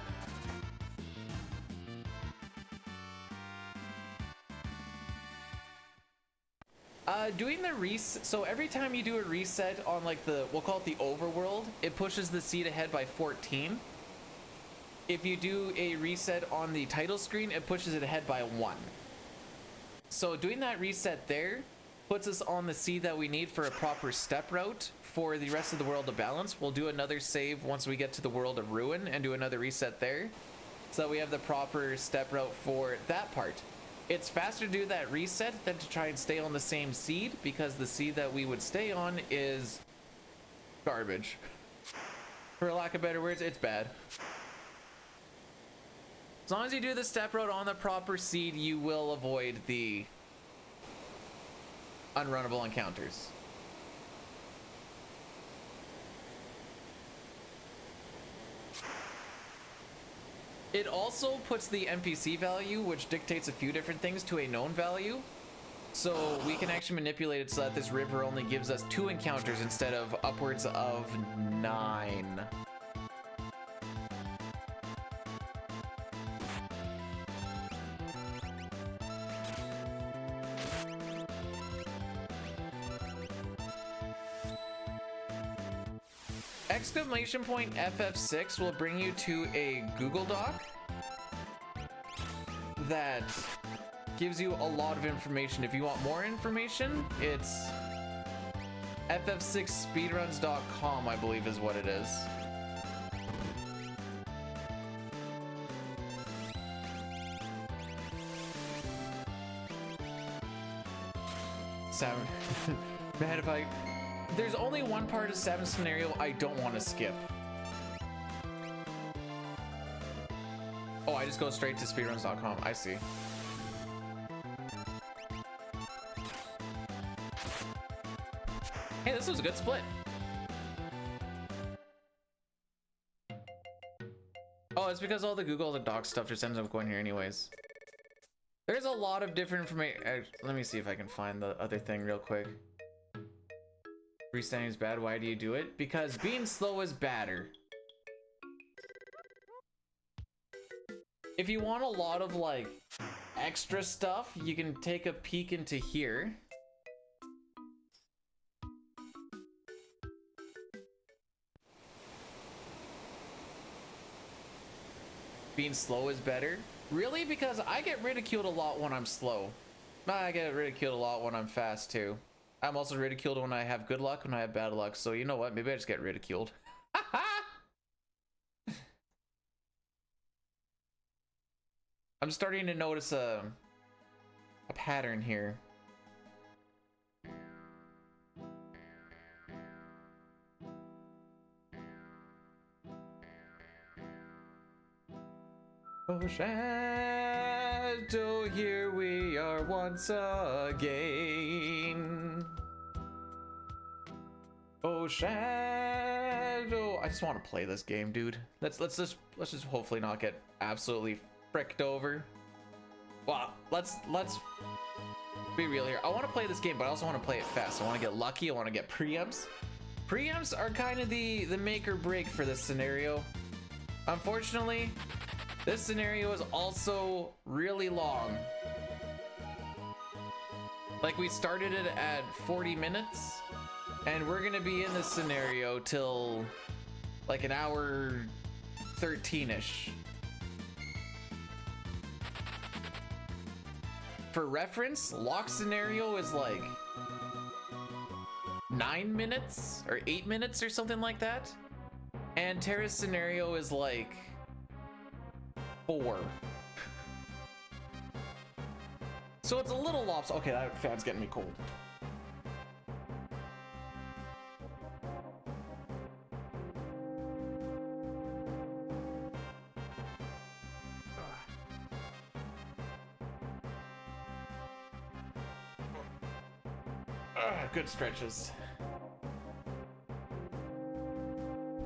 Doing the reset, so every time you do a reset on like the, we'll call it the overworld, it pushes the seed ahead by 14. If you do a reset on the title screen, it pushes it ahead by 1. So doing that reset there puts us on the seed that we need for a proper step route for the rest of the world to balance. We'll do another save once we get to the world of ruin and do another reset there, so that we have the proper step route for that part. It's faster to do that reset than to try and stay on the same seed, because the seed that we would stay on is garbage. For lack of better words, it's bad. As long as you do the step route on the proper seed, you will avoid the unrunnable encounters. It also puts the NPC value, which dictates a few different things, to a known value. So we can actually manipulate it so that this river only gives us 2 encounters instead of upwards of 9. Exclamation point FF6 will bring you to a Google Doc that gives you a lot of information. If you want more information, it's ff6speedruns.com, I believe is what it is. Seven. Man, if I... There's only one part of 7 scenario I don't want to skip. Oh, I just go straight to speedruns.com. I see. Hey, this was a good split. Oh, it's because all the Google Doc stuff just ends up going here anyways. There's a lot of different information. Let me see if I can find the other thing real quick. Restanding is bad. Why do you do it? Because being slow is badder. If you want a lot of like extra stuff, you can take a peek into here. being slow is better. Really? Because I get ridiculed a lot when I'm slow. I get ridiculed a lot when I'm fast too. I'm also ridiculed when I have good luck, when I have bad luck. So you know what? Maybe I just get ridiculed. I'm starting to notice a pattern here. Oh, shadow, here we are once again. Oh, shadow. I just want to play this game, dude. Let's just hopefully not get absolutely fricked over. Well, let's be real here. I want to play this game, but I also want to play it fast. I want to get lucky. I want to get preempts. Preempts are kind of the make or break for this scenario. Unfortunately, this scenario is also really long. Like, we started it at 40 minutes, and we're gonna be in this scenario till like an hour 13-ish. For reference, lock scenario is like 9 minutes or 8 minutes or something like that. And terrace scenario is like 4. So it's a little lopsided. Okay, that fan's getting me cold. Good stretches.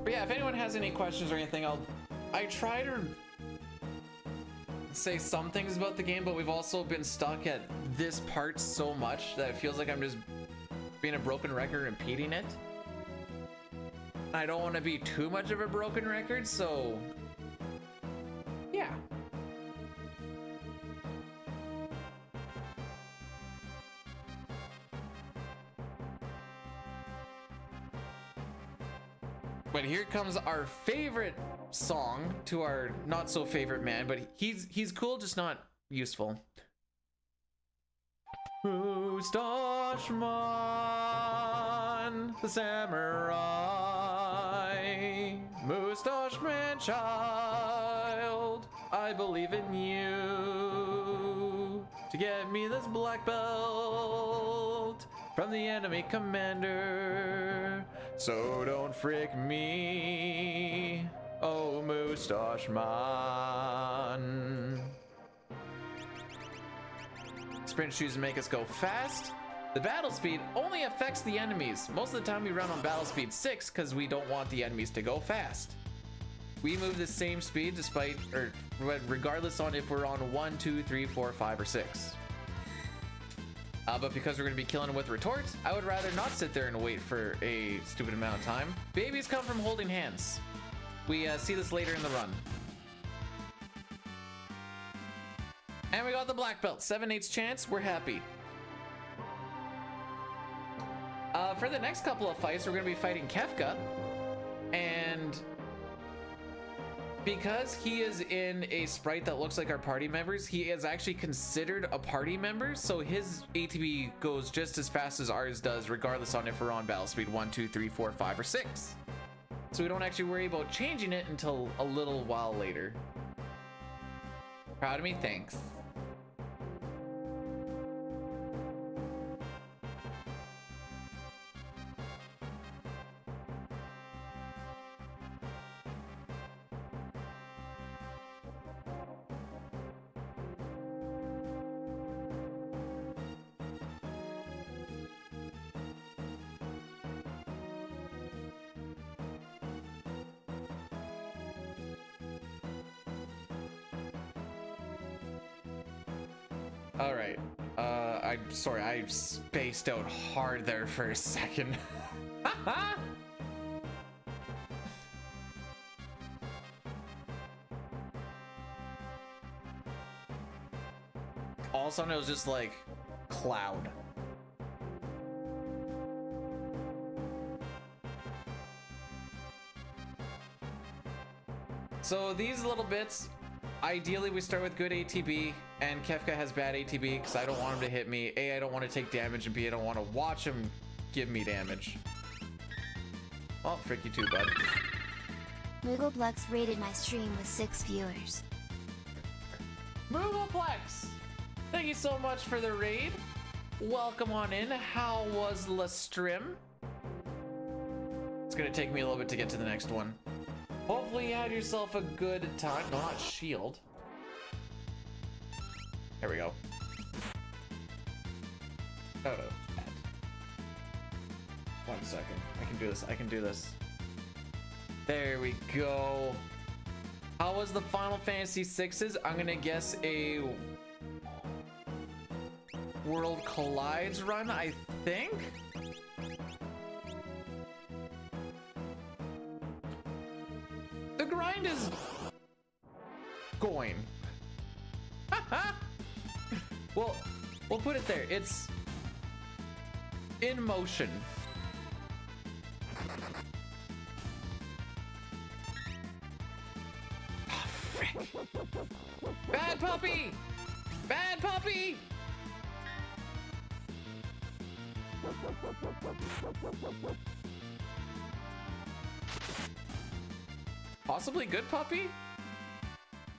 But yeah, if anyone has any questions or anything, I try to say some things about the game, but we've also been stuck at this part so much that it feels like I'm just being a broken record and repeating it. I don't want to be too much of a broken record, so yeah. But here comes our favorite song to our not so favorite man, but he's cool, just not useful. Mustache Man, the samurai, Mustache Man child, I believe in you to get me this black belt from the enemy commander. So don't frick me, oh Mustache Man. Sprint shoes make us go fast. The battle speed only affects the enemies. Most of the time we run on battle speed 6 because we don't want the enemies to go fast. We move the same speed despite, or regardless on if we're on 1, 2, 3, 4, 5, or 6. But because we're going to be killing them with retorts, I would rather not sit there and wait for a stupid amount of time. Babies come from holding hands. We see this later in the run. And we got the black belt, 7/8 chance, we're happy. For the next couple of fights, we're going to be fighting Kefka. And because he is in a sprite that looks like our party members, he is actually considered a party member, so his ATB goes just as fast as ours does, regardless on if we're on battle speed 1, 2, 3, 4, 5, or 6. So we don't actually worry about changing it until a little while later. Proud of me, thanks. All right. I'm sorry, I spaced out hard there for a second. All of a sudden it was just like cloud. So these little bits Ideally, we start with good ATB, and Kefka has bad ATB because I don't want him to hit me. A, I don't want to take damage, and B, I don't want to watch him give me damage. Well, frick you too, bud. Moogleplex rated my stream with 6 viewers. Moogleplex! Thank you so much for the raid. Welcome on in. How was the stream? It's gonna take me a little bit to get to the next one. Hopefully you had yourself a good time. No, not shield. There we go. Oh, 1 second. I can do this. I can do this. There we go. How was the Final Fantasy VI's? I'm gonna guess a World Collides run, I think? The grind is going. Well, we'll put it there. It's in motion. Oh, frick. Bad puppy! Bad puppy! Possibly good puppy?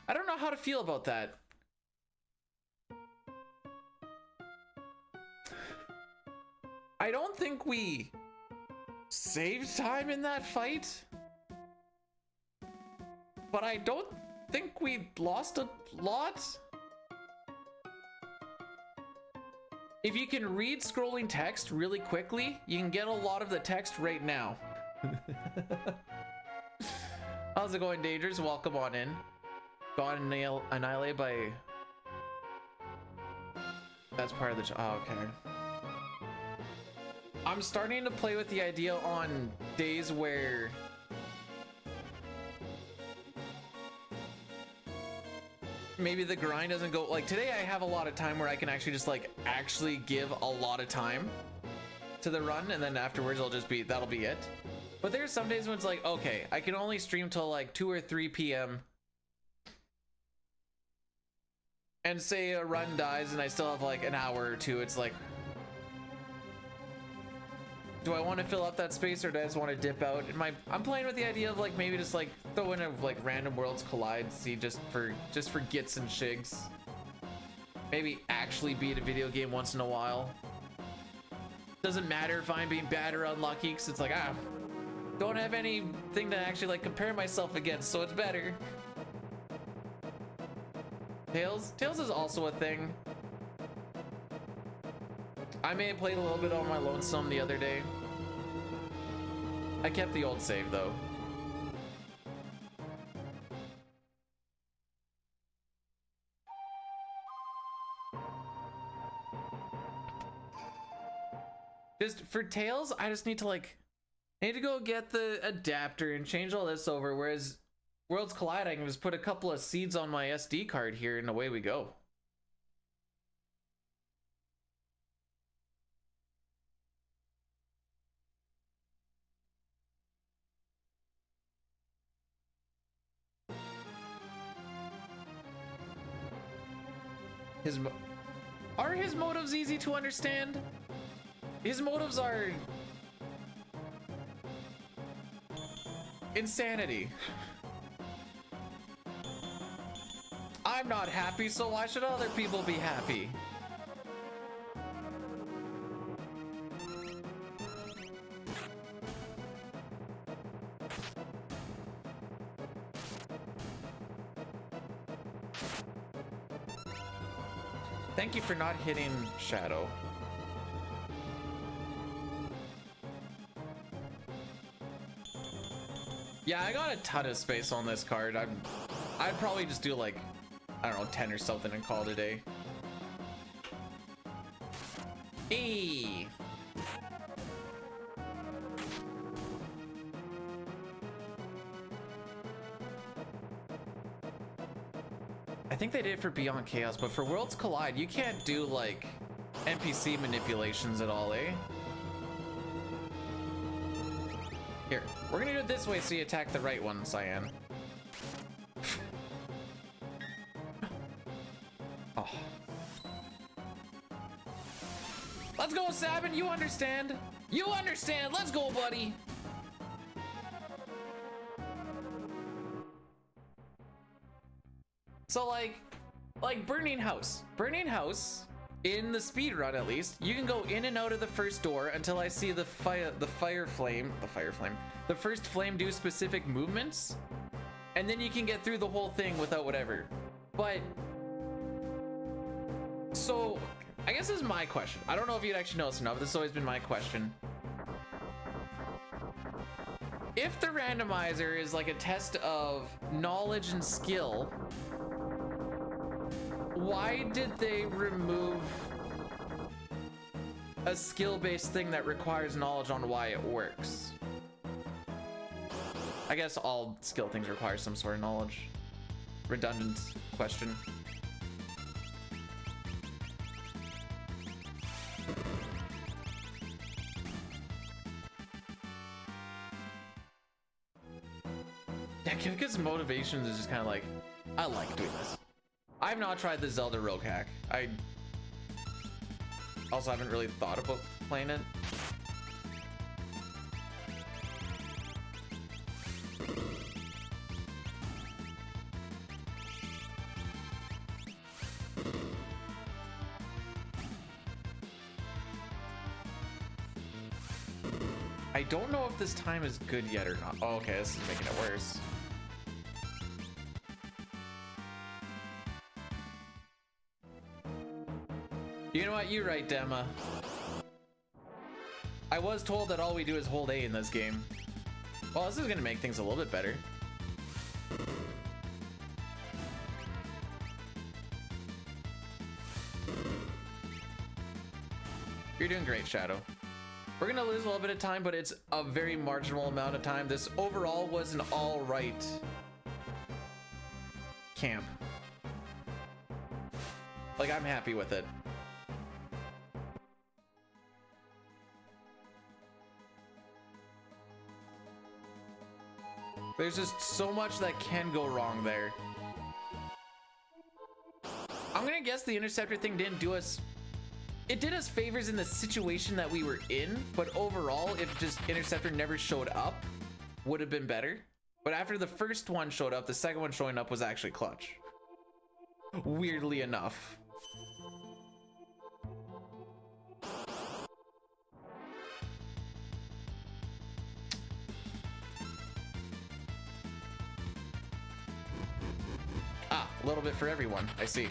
I don't know how to feel about that. I don't think we saved time in that fight, but I don't think we lost a lot. If you can read scrolling text really quickly, you can get a lot of the text right now. How's it going, Dangers? Welcome on in. Got annihilated by... That's part of the... Oh, okay. I'm starting to play with the idea on days where... maybe the grind doesn't go... Like, today I have a lot of time where I can actually just, like, actually give a lot of time to the run, and then afterwards I'll just be... that'll be it. But there's some days when it's like, okay, I can only stream till like 2 or 3 p.m. and say a run dies and I still have like an hour or two. It's like, do I want to fill up that space or do I just want to dip out? I'm playing with the idea of like maybe just like throw in a like random worlds collide, see just for gits and shigs. Maybe actually beat a video game once in a while. Doesn't matter if I'm being bad or unlucky, because it's like, don't have anything to actually like compare myself against, so it's better. Tails is also a thing. I may have played a little bit on my lonesome the other day. I kept the old save though. Just for Tails, I just need to like, I need to go get the adapter and change all this over, whereas Worlds Collide, I can just put a couple of seeds on my SD card here and away we go. Are his motives easy to understand? His motives are insanity. I'm not happy, so why should other people be happy? Thank you for not hitting Shadow. Yeah, I got a ton of space on this card. I'd probably just do like, I don't know, 10 or something and call it a day. Hey. I think they did it for Beyond Chaos, but for Worlds Collide, you can't do like NPC manipulations at all, eh? Here, we're gonna do it this way so you attack the right one, Cyan. Oh. Let's go, Sabin. You understand? You understand. Let's go, buddy. So like Burning House. Burning House, in the speed run at least, you can go in and out of the first door until I see the first flame do specific movements, and then you can get through the whole thing without whatever. But so I guess this is my question. I don't know if you'd actually know this or not, but this has always been my question. If the randomizer is like a test of knowledge and skill, why did they remove a skill-based thing that requires knowledge on why it works? I guess all skill things require some sort of knowledge. Redundant question. Yeah, Kivka's motivations is just kind of like, I like doing this. I've not tried the Zelda rogue hack. I also haven't really thought about playing it. I don't know if this time is good yet or not. Oh, okay, this is making it worse. You know what? You're right, Dema. I was told that all we do is hold A in this game. Well, this is gonna make things a little bit better. You're doing great, Shadow. We're gonna lose a little bit of time, but it's a very marginal amount of time. This overall was an all right camp. Like, I'm happy with it. There's just so much that can go wrong there. I'm gonna guess the interceptor thing didn't do us... It did us favors in the situation that we were in, but overall, if just interceptor never showed up, would have been better. But after the first one showed up, the second one showing up was actually clutch. Weirdly enough. Ah, a little bit for everyone, I see.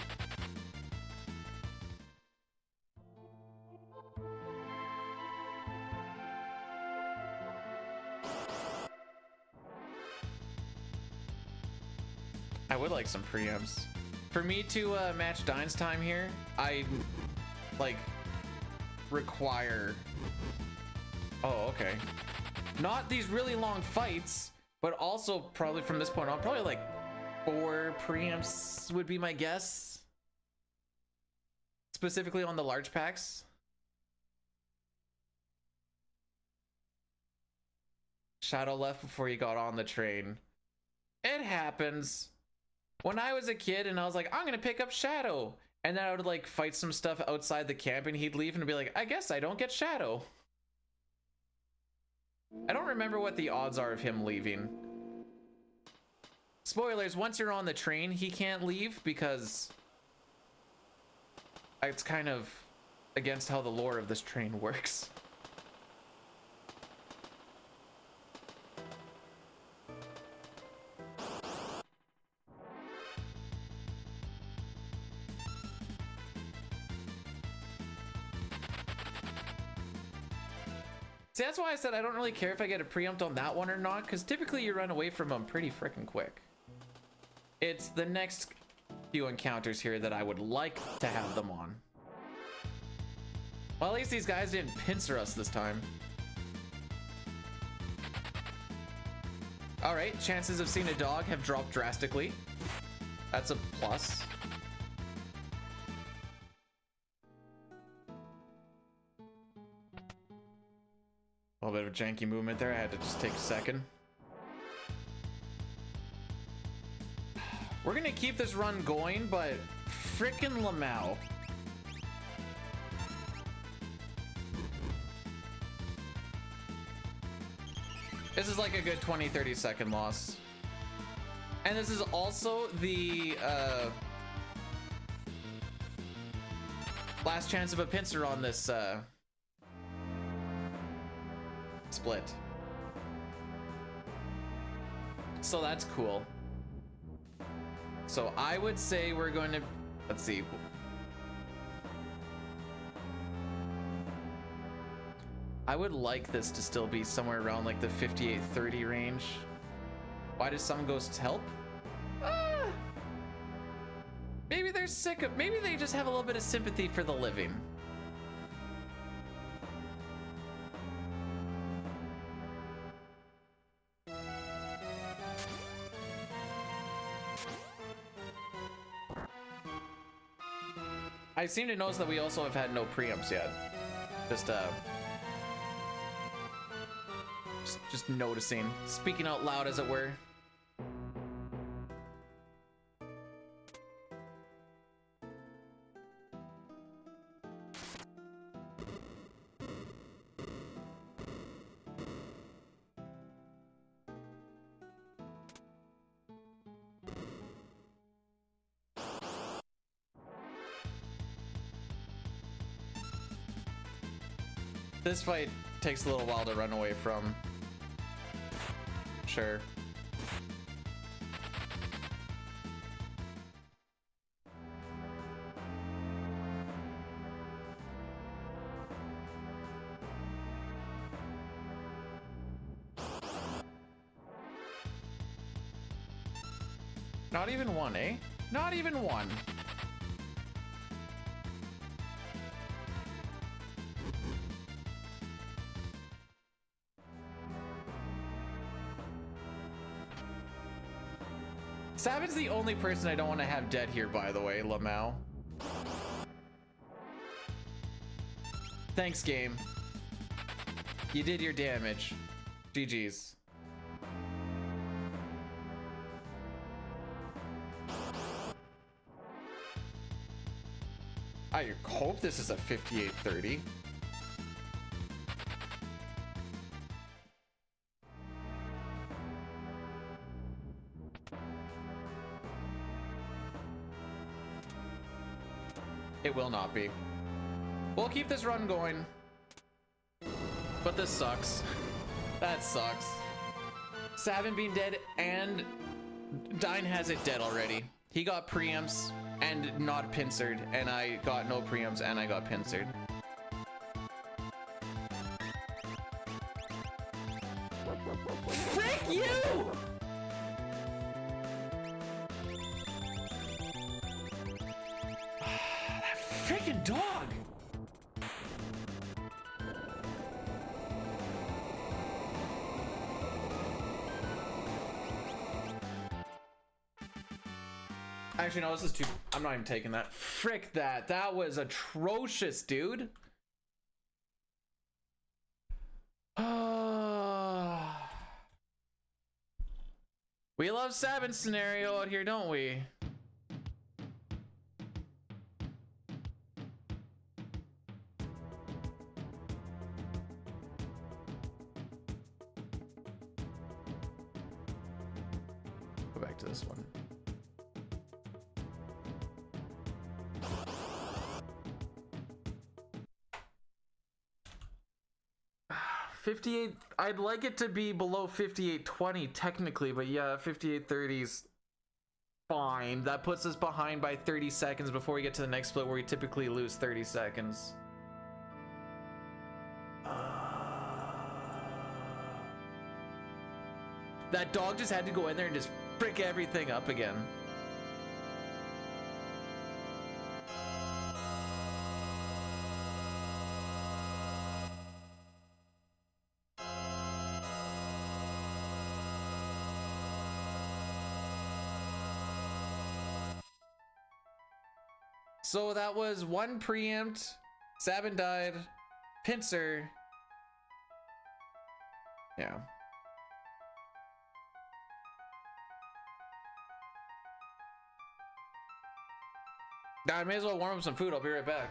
I would like some preamps. For me to match Dine's time here, I like require... Oh, okay. Not these really long fights, but also probably from this point on, probably like 4 preamps would be my guess. Specifically on the large packs. Shadow left before he got on the train. It happens. When I was a kid and I was like, I'm gonna pick up Shadow, and then I would like fight some stuff outside the camp and he'd leave and be like, I guess I don't get Shadow. I don't remember what the odds are of him leaving. Spoilers, once you're on the train, he can't leave because it's kind of against how the lore of this train works. See, that's why I said I don't really care if I get a preempt on that one or not, because typically you run away from them pretty freaking quick. It's the next few encounters here that I would like to have them on. Well, at least these guys didn't pincer us this time. All right, chances of seeing a dog have dropped drastically. That's a plus. A little bit of a janky movement there. I had to just take a second. We're gonna keep this run going, but Frickin' Lamau. This is like a good 20-30 second loss. And this is also the last chance of a pincer on this split. So that's cool. So I would say we're going to, let's see. I would like this to still be somewhere around like the 58-30 range. Why does some ghosts help? Maybe they're sick of, maybe they just have a little bit of sympathy for the living. I seem to notice that we also have had no preamps yet. Just noticing, speaking out loud as it were. This fight takes a little while to run away from. Sure. Not even one, eh? Not even one. Savin's the only person I don't want to have dead here, by the way, Lamau. Thanks, game. You did your damage. GG's. I hope this is a 58-30. It will not be. We'll keep this run going. But this sucks. That sucks. Savin being dead and Dine has it dead already. He got preamps and not pincered, and I got no preamps and I got pincered. Frick you! That freaking dog! Actually, no, this is too... I'm not even taking that. Frick that. That was atrocious, dude. We love Savin's scenario out here, don't we? Go back to this one. 58, I'd like it to be below 58.20 technically, but yeah, 58.30's fine. That puts us behind by 30 seconds before we get to the next split where we typically lose 30 seconds. That dog just had to go in there and just frick everything up again. So that was one preempt, Savin died, pincer. Yeah. I may as well warm up some food. I'll be right back.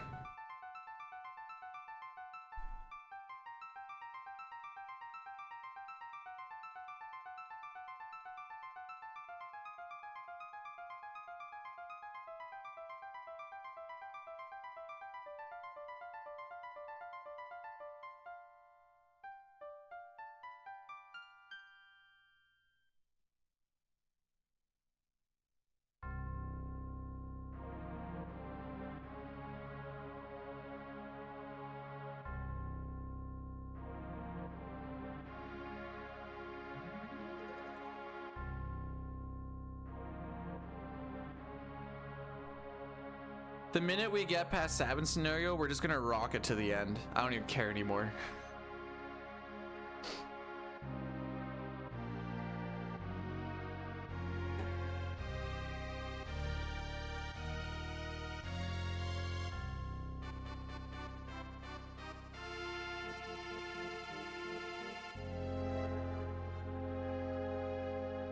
The minute we get past Sabin scenario, we're just gonna rock it to the end. I don't even care anymore.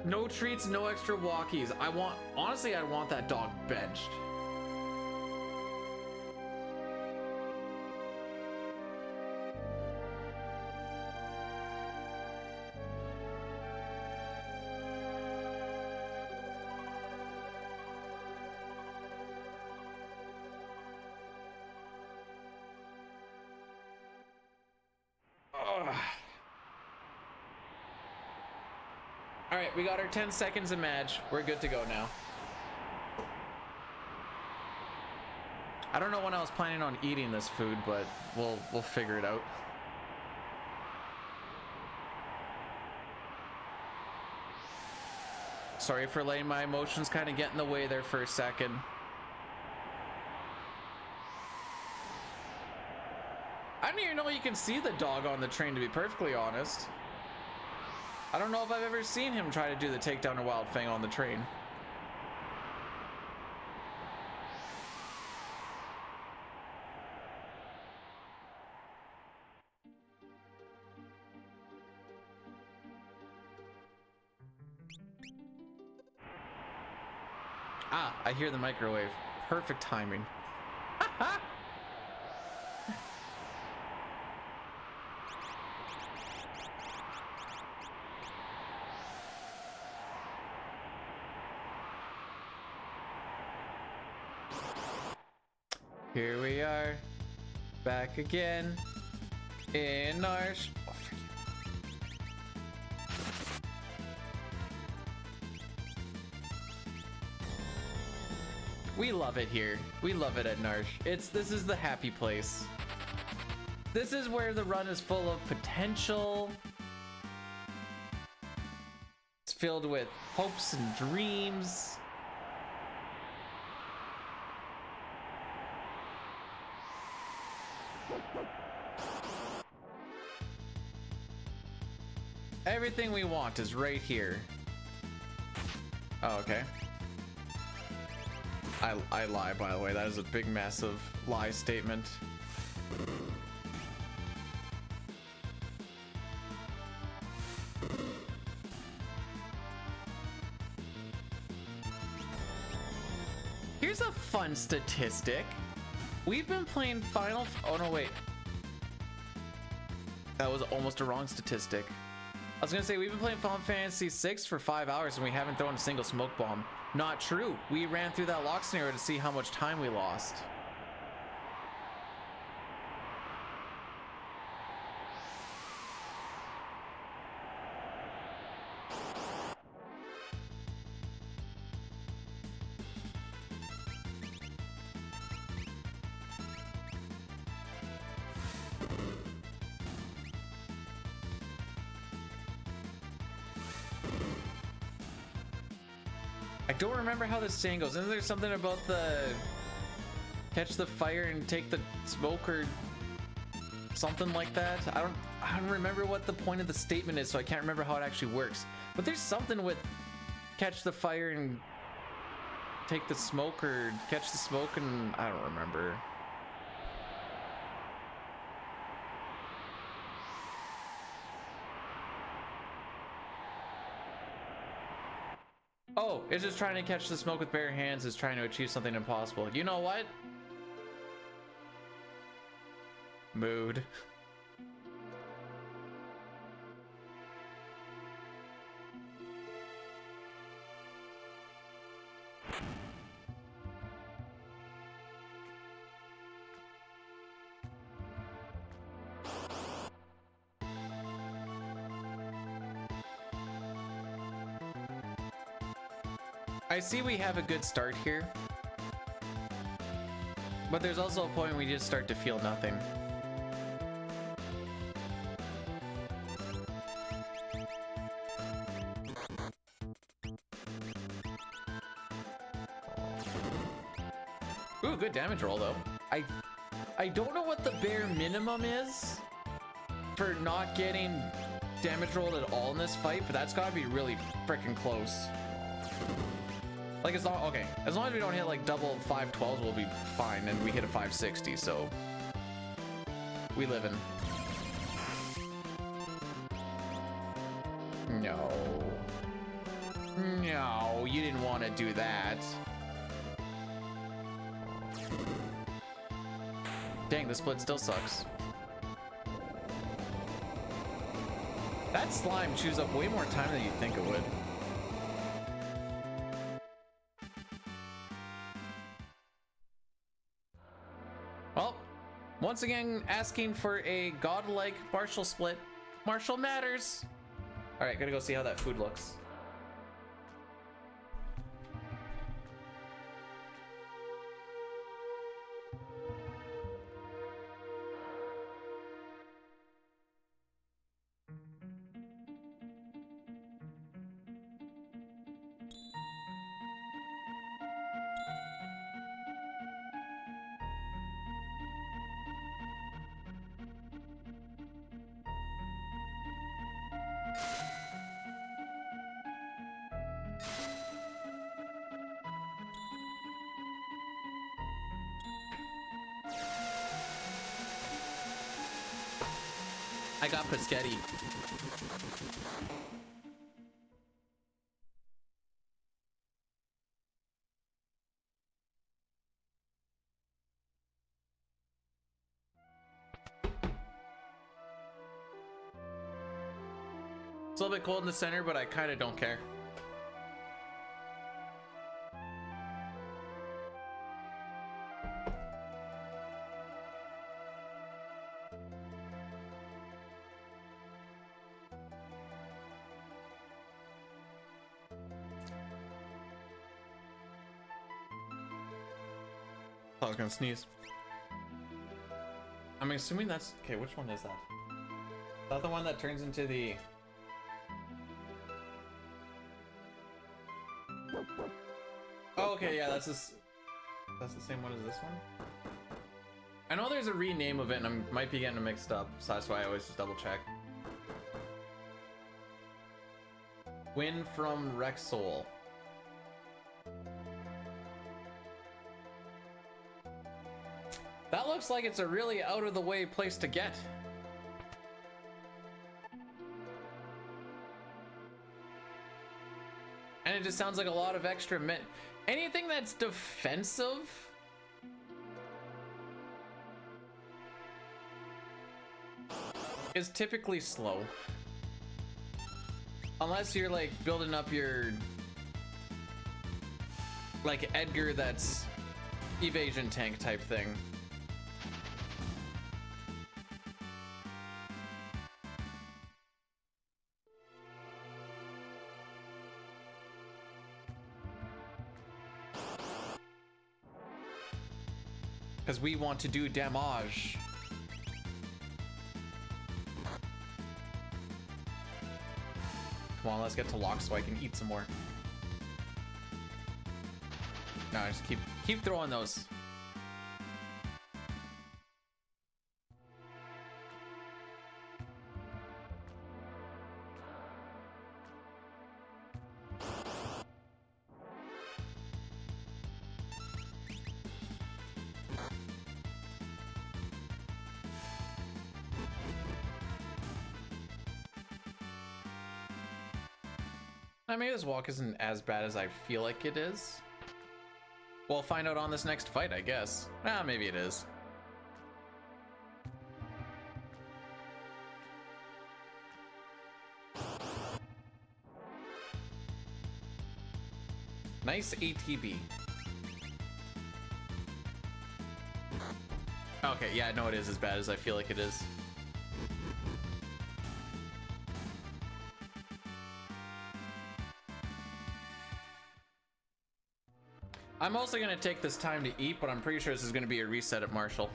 No treats, no extra walkies. Honestly, I'd want that dog benched. All right, we got our 10 seconds of match. We're good to go now. I don't know when I was planning on eating this food, but we'll figure it out. Sorry for letting my emotions kind of get in the way there for a second. I don't even know you can see the dog on the train, to be perfectly honest. I don't know if I've ever seen him try to do the takedown of Wild Fang on the train. Ah, I hear the microwave. Perfect timing. Here we are, back again in our We love it here. We love it at Narsh. This is the happy place. This is where the run is full of potential. It's filled with hopes and dreams. Everything we want is right here. Oh, okay. I lie, by the way. That is a big, massive lie statement. Here's a fun statistic. We've been playing oh no, wait. That was almost a wrong statistic. I was gonna say, we've been playing Final Fantasy VI for 5 hours and we haven't thrown a single smoke bomb. Not true. We ran through that lock scenario to see how much time we lost. I don't remember how this saying goes. Isn't there something about the catch the fire and take the smoke or something like that? I don't remember what the point of the statement is, so I can't remember how it actually works. But there's something with catch the fire and take the smoke, or catch the smoke, and I don't remember. Oh, It's just trying to catch the smoke with bare hands is trying to achieve something impossible. You know what? Mood. I see we have a good start here, but there's also a point we just start to feel nothing. Ooh, good damage roll though. I don't know what the bare minimum is for not getting damage rolled at all in this fight, but that's gotta be really freaking close. Like as long, okay, as long as we don't hit like double 512s, we'll be fine, and we hit a 560, so we live in. No, no, you didn't want to do that. Dang, the split still sucks. That slime chews up way more time than you think it would. Well, once again, asking for a godlike partial split. Marshall matters. All right, gotta go see how that food looks. I got Paschetti. It's a little bit cold in the center, but I kind of don't care. I was gonna sneeze. I'm assuming that's okay. Which one is that? Is that the one that turns into the? Oh, okay, yeah, that's this. That's the same one as this one. I know there's a rename of it, and I might be getting them mixed up, so that's why I always just double check. Win from Rexol. That looks like it's a really out of the way place to get. And it just sounds like a lot of extra anything that's defensive is typically slow. Unless you're like building up your like Edgar that's evasion tank type thing. Because we want to do damage. Come on, let's get to lock so I can eat some more. No, just keep throwing those. Maybe this walk isn't as bad as I feel like it is. We'll find out on this next fight, I guess. Maybe it is. Nice ATB. Okay, yeah, no, it is as bad as I feel like it is. I'm also gonna take this time to eat, but I'm pretty sure this is gonna be a reset at Marshall.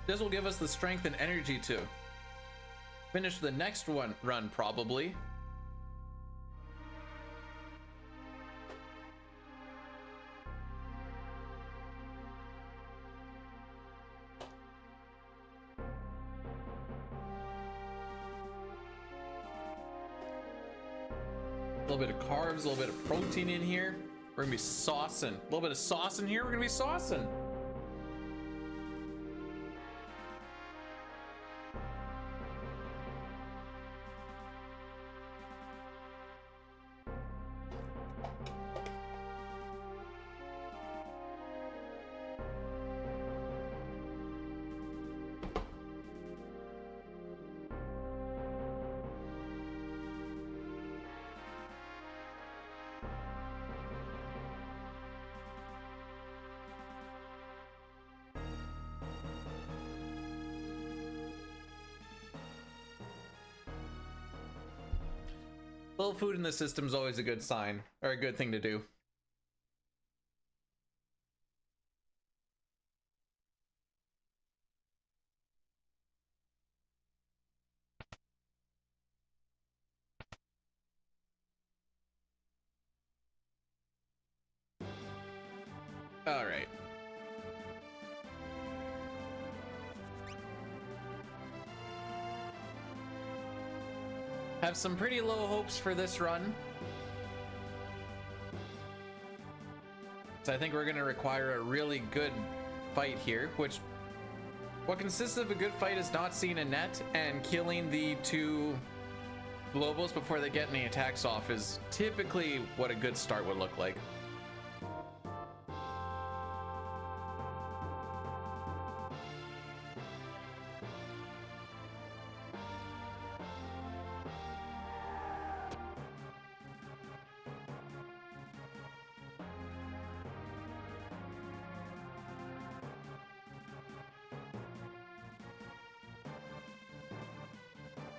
This will give us the strength and energy to finish the next run, probably. A little bit of carbs, a little bit of protein in here. We're gonna be saucing. A little bit of sauce in here, we're gonna be saucing. Little food in the system is always a good sign, or a good thing to do. All right. Have some pretty low hopes for this run. So I think we're gonna require a really good fight here, which what consists of a good fight is not seeing a net and killing the two globals before they get any attacks off is typically what a good start would look like.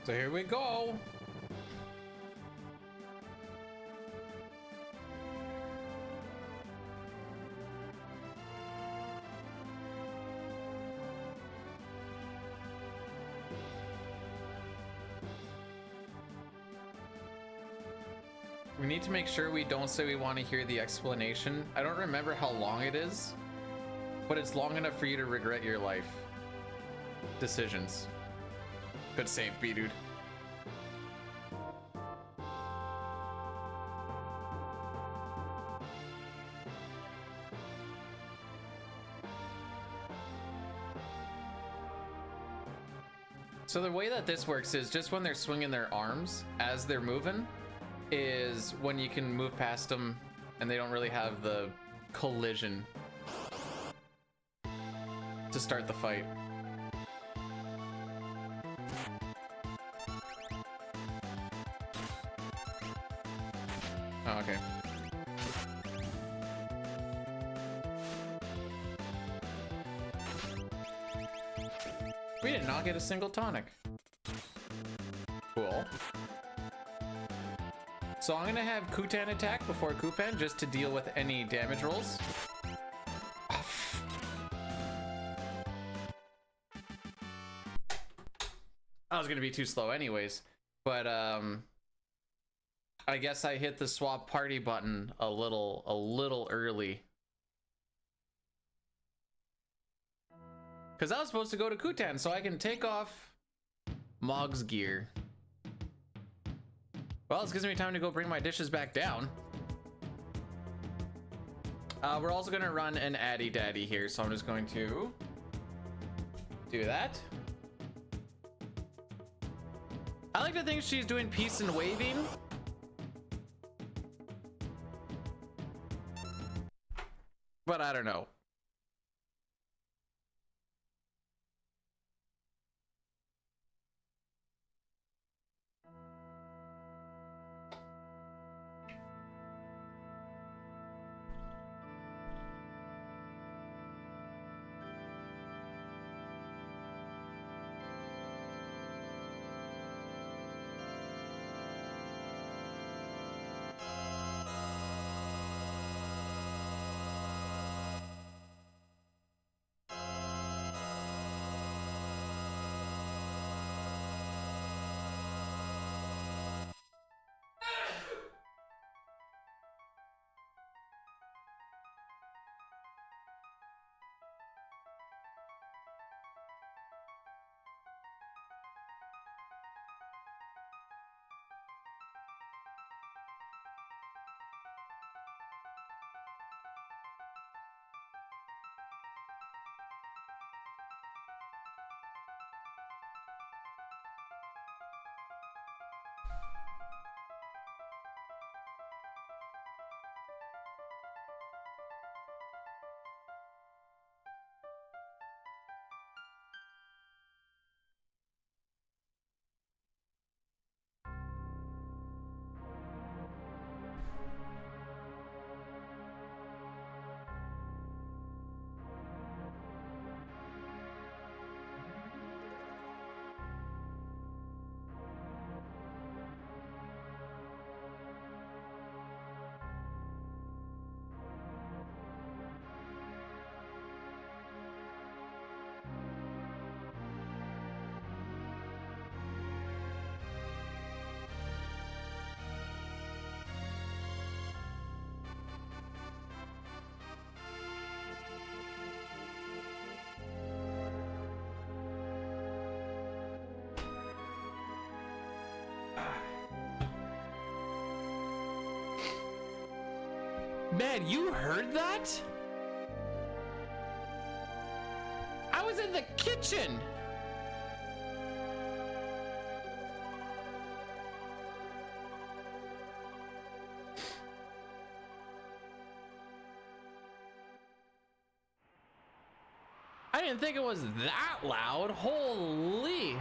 So here we go. We need to make sure we don't say we want to hear the explanation. I don't remember how long it is, but it's long enough for you to regret your life decisions. Good save, B-dude. So the way that this works is just when they're swinging their arms as they're moving is when you can move past them and they don't really have the collision to start the fight. Oh, okay. We did not get a single tonic. Cool. So I'm gonna have Kutan attack before Kupan just to deal with any damage rolls. I was gonna be too slow anyways, but I guess I hit the swap party button a little early. Because I was supposed to go to Kutan so I can take off Mog's gear. Well, this gives me time to go bring my dishes back down. We're also going to run an Addy Daddy here, so I'm just going to do that. I like to think she's doing peace and waving. But I don't know. Man, you heard that? I was in the kitchen. I didn't think it was that loud. Holy.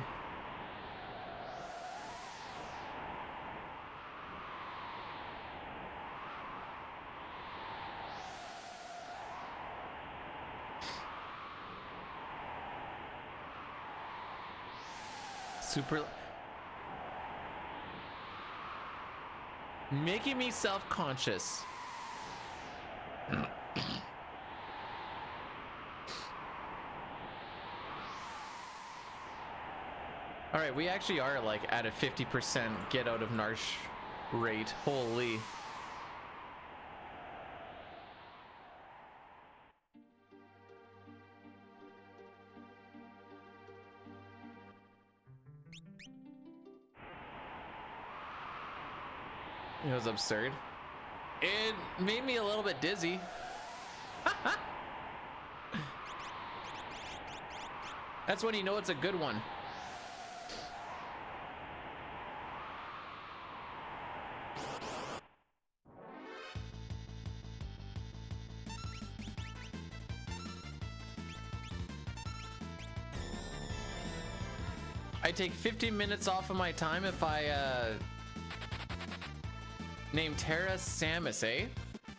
Super making me self-conscious. All right, we actually are like at a 50% get out of Narsh rate. Holy. It was absurd. It made me a little bit dizzy. That's when you know it's a good one. I take 15 minutes off of my time if I name Terra Samus, eh?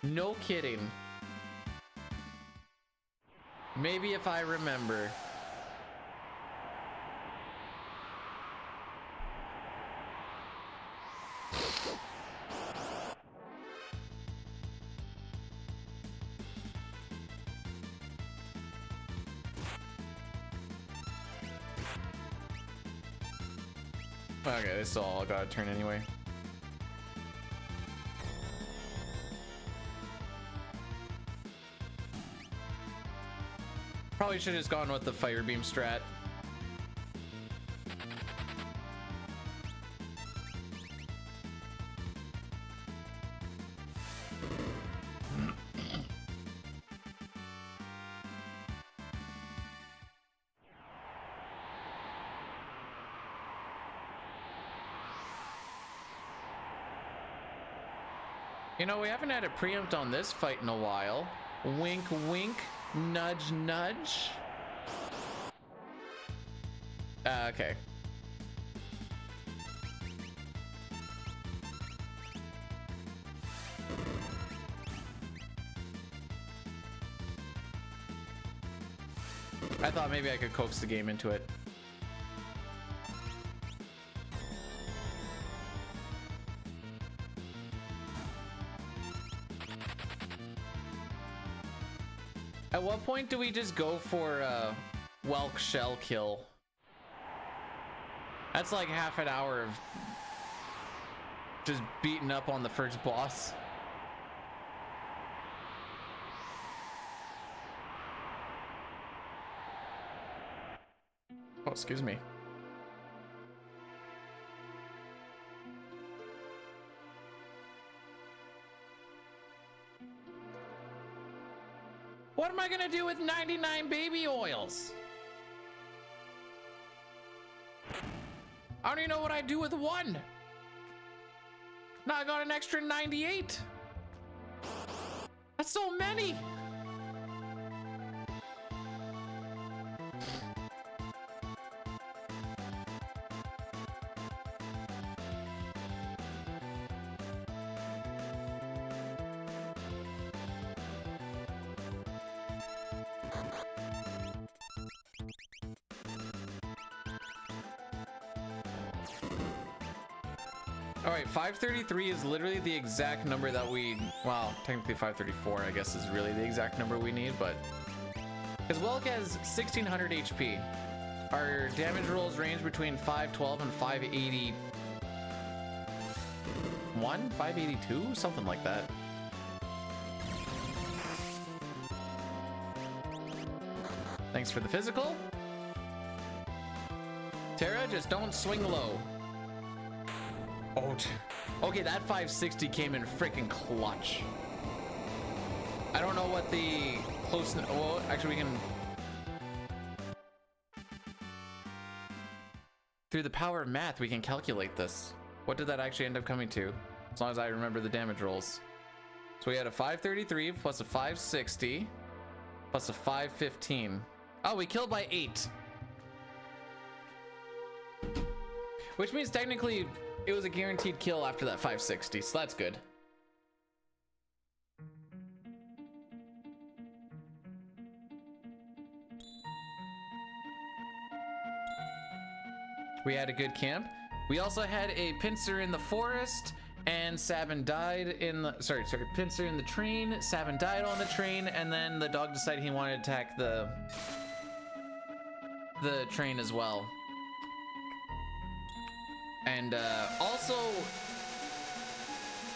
No kidding. Maybe if I remember. Okay, this all got a turn anyway. Probably should have just gone with the fire beam strat. You know, we haven't had a preempt on this fight in a while. Wink, wink, nudge, nudge. Okay. I thought maybe I could coax the game into it. At what point do we just go for Welk shell kill? That's like half an hour of just beating up on the first boss. Oh, excuse me. What am I gonna do with 99 baby oils? I don't even know what I do with one. Now I got an extra 98. That's so many. All right, 533 is literally the exact number that we, well, technically 534, I guess, is really the exact number we need, but because Welk has 1600 HP. Our damage rolls range between 512 and 581, 582, something like that. Thanks for the physical. Terra, just don't swing low. Oh, okay, that 560 came in freaking clutch. I don't know what the closeness. Well, actually, we can. Through the power of math, we can calculate this. What did that actually end up coming to? As long as I remember the damage rolls. So we had a 533 plus a 560 plus a 515. Oh, we killed by 8. Which means technically it was a guaranteed kill after that 560, so that's good. We had a good camp. We also had a pincer in the forest, and Sabin died in the pincer in the train. Sabin died on the train, and then the dog decided he wanted to attack the train as well. And also,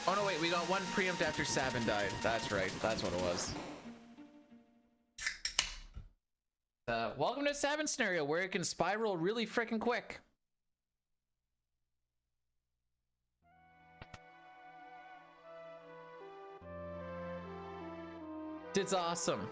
oh no, wait, we got one preempt after Sabin died. That's right, that's what it was. Welcome to Sabin scenario where it can spiral really freaking quick. It's awesome.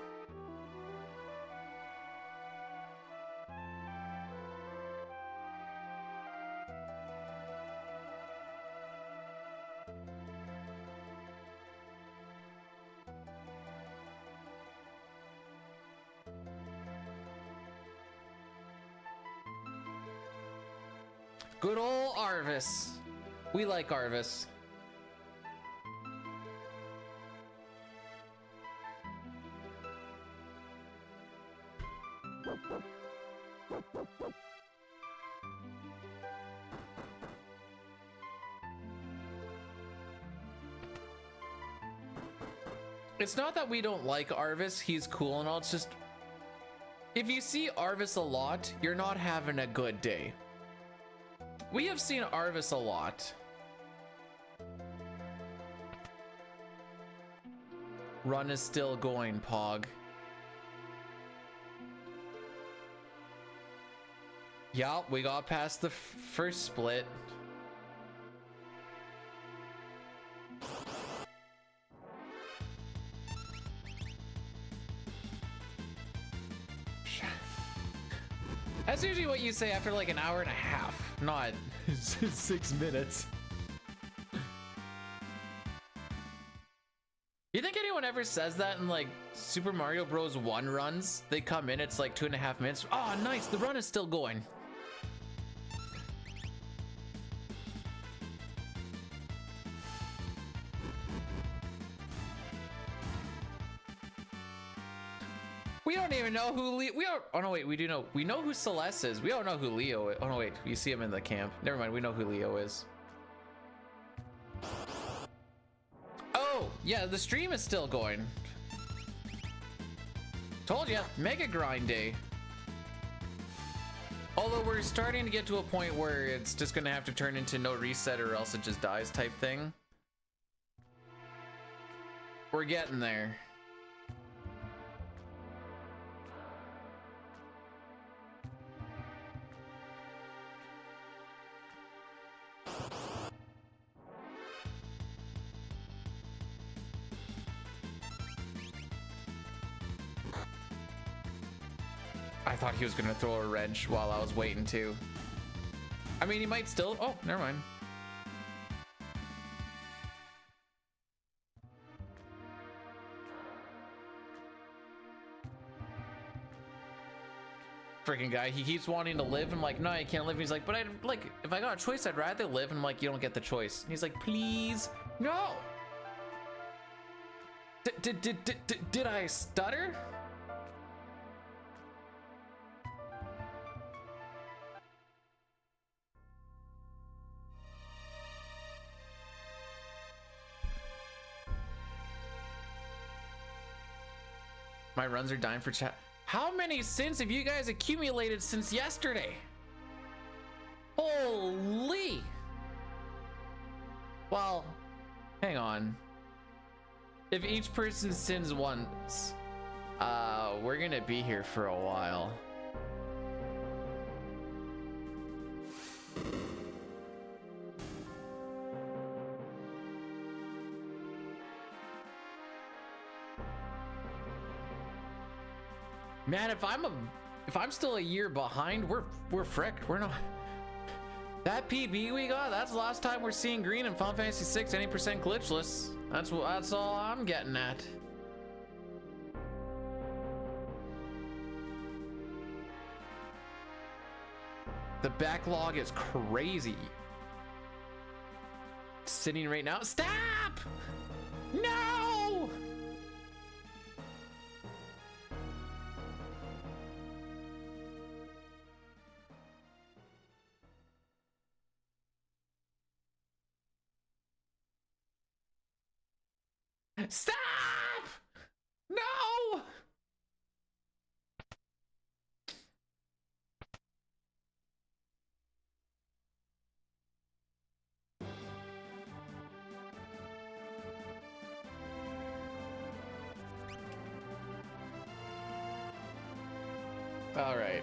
Good old Arvis. We like Arvis. It's not that we don't like Arvis, he's cool and all, it's just if you see Arvis a lot, you're not having a good day. We have seen Arvis a lot. Run is still going, Pog. Yup, we got past the first split. That's usually what you say after like an hour and a half, not 6 minutes. You think anyone ever says that in like Super Mario Bros. 1 runs? They come in, it's like 2.5 minutes. Oh, nice, the run is still going. We don't even know who Leo. Oh no, wait. We do know. We know who Celeste is. We don't know who Leo is. Oh no, wait. You see him in the camp. Never mind. We know who Leo is. Oh yeah, the stream is still going. Told ya, mega grind day. Although we're starting to get to a point where it's just gonna have to turn into no reset or else it just dies type thing. We're getting there. I thought he was gonna throw a wrench while I was waiting to. I mean, he might still. Oh, never mind. Freaking guy, he keeps wanting to live. I'm like, no, I can't live. He's like, but I like, if I got a choice, I'd rather live. And I'm like, you don't get the choice. And he's like, please, no. Did I stutter? My runs are dying for chat. How many sins have you guys accumulated since yesterday? Holy! Well, hang on. If each person sins once, we're gonna be here for a while. Man, if I'm still a year behind, we're fricked. We're not. That PB we got, that's the last time we're seeing green in Final Fantasy VI, any percent glitchless. That's all I'm getting at. The backlog is crazy. Sitting right now. Stop! No! Stop! No! All right.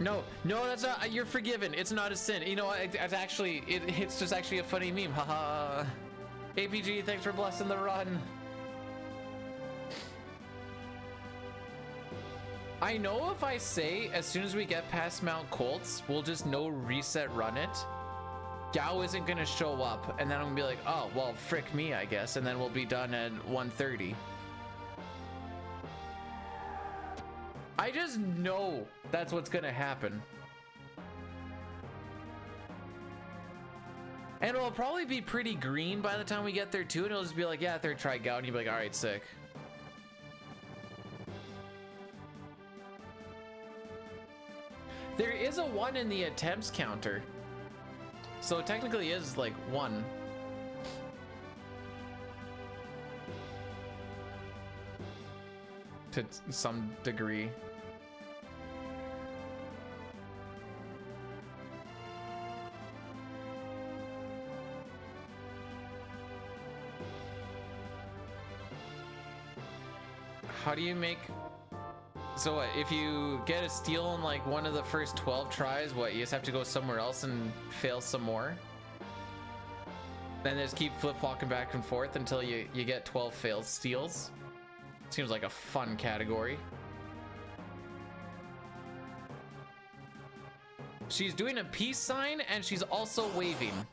No, that's not. You're forgiven. It's not a sin. You know what? It's just actually a funny meme. Haha. APG, thanks for blessing the run. I know if I say as soon as we get past Mount Colts, we'll just no reset run it. Gao isn't gonna show up, and then I'm gonna be like, oh well, frick me, I guess, and then we'll be done at 1:30. I just know that's what's gonna happen. And it'll probably be pretty green by the time we get there too, and it'll just be like, yeah, third try Gout, and you'll be like, all right, sick. There is a 1 in the attempts counter. So it technically is like 1. To some degree. How do you make So what, if you get a steal in like one of the first 12 tries, what, you just have to go somewhere else and fail some more? Then just keep flip-flopping back and forth until you get 12 failed steals? Seems like a fun category. She's doing a peace sign and she's also waving.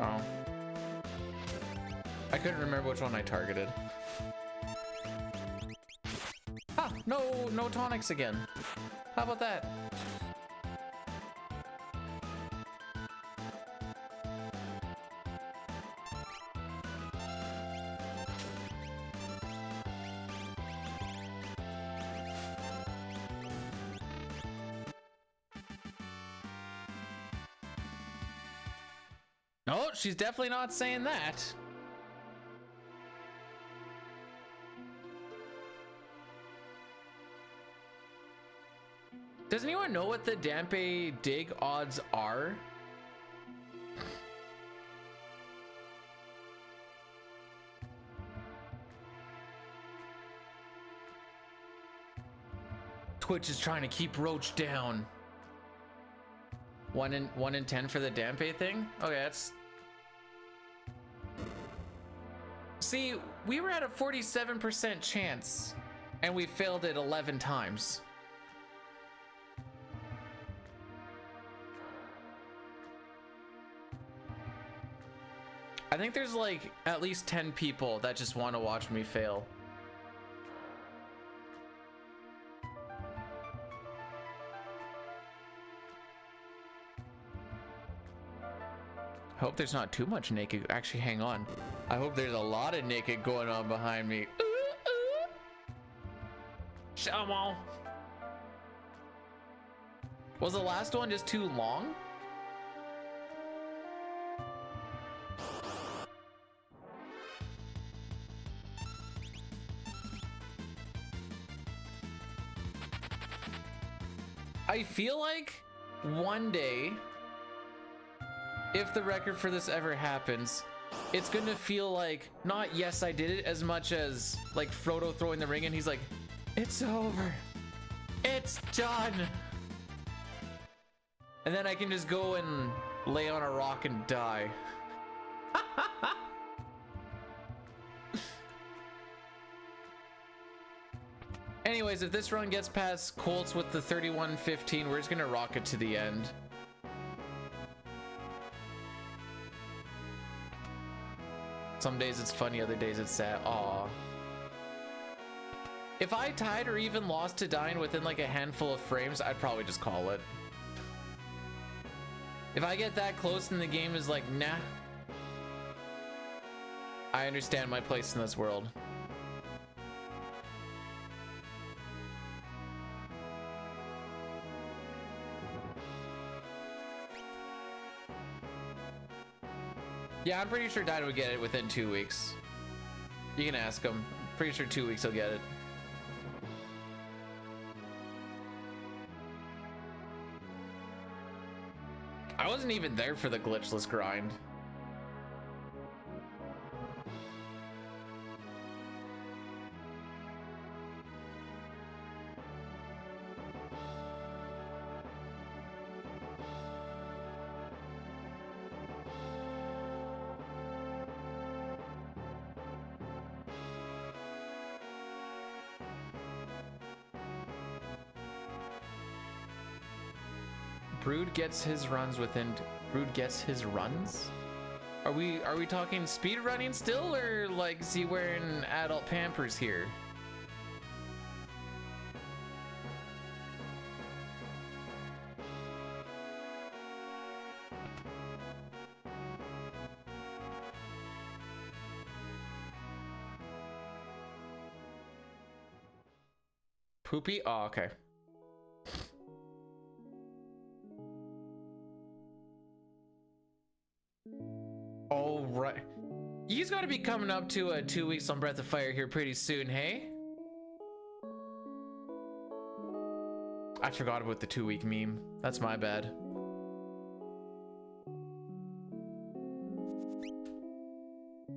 Oh. I couldn't remember which one I targeted. Ah, no tonics again. How about that? No, she's definitely not saying that. Does anyone know what the Dampe dig odds are? Twitch is trying to keep Roach down. 1 in 10 for the Dampe thing? Okay, that's... See, we were at a 47% chance, and we failed it 11 times. I think there's like at least 10 people that just want to watch me fail. I hope there's not too much naked. Actually, hang on. I hope there's a lot of naked going on behind me. Shamo. Was the last one just too long? I feel like one day, if the record for this ever happens, it's gonna feel like not yes I did it as much as like Frodo throwing the ring and he's like, it's over, it's done, and then I can just go and lay on a rock and die. Anyways, if this run gets past Colts with the 31-15, we're just gonna rock it to the end. Some days it's funny, other days it's sad. Aw. If I tied or even lost to dying within like a handful of frames, I'd probably just call it. If I get that close and the game is like, nah, I understand my place in this world. Yeah, I'm pretty sure Dino would get it within 2 weeks. You can ask him. Pretty sure 2 weeks he'll get it. I wasn't even there for the glitchless grind. Brood gets his runs within. Brood gets his runs? Are we talking speed running still, or like is he wearing adult Pampers here? Poopy? Oh, okay. All right. He's got to be coming up to 2 weeks on Breath of Fire here pretty soon, hey? I forgot about the 2-week meme. That's my bad.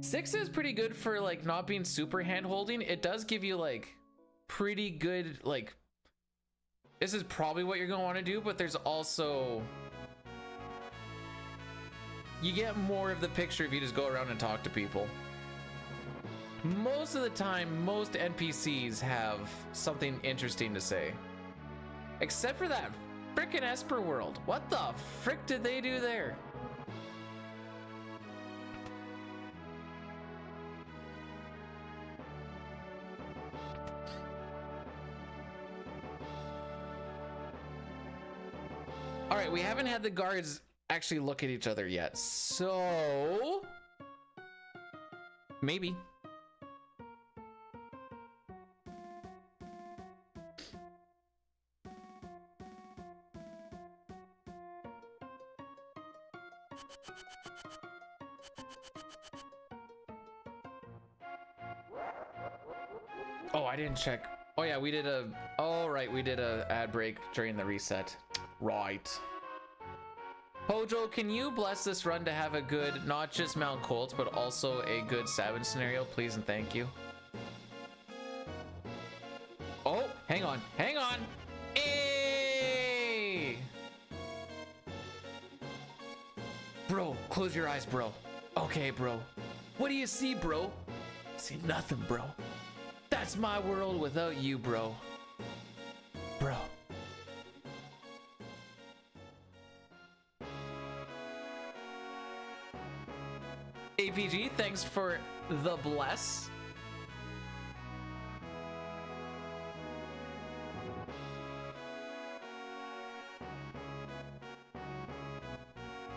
Six is pretty good for like not being super hand holding. It does give you like pretty good, like, this is probably what you're gonna want to do, but there's also, you get more of the picture if you just go around and talk to people. Most of the time, most NPCs have something interesting to say. Except for that frickin' Esper world. What the frick did they do there? All right, we haven't had the guards actually look at each other yet, so maybe. Oh, I didn't check. Oh yeah, we did a, oh right, we did a ad break during the reset. Right. Hojo, can you bless this run to have a good, not just Mount Colts, but also a good Sabin scenario, please and thank you. Oh, hang on, hang on. Hey! Bro, close your eyes, bro. Okay, bro. What do you see, bro? I see nothing, bro. That's my world without you, bro. Bro. APG, thanks for the bless.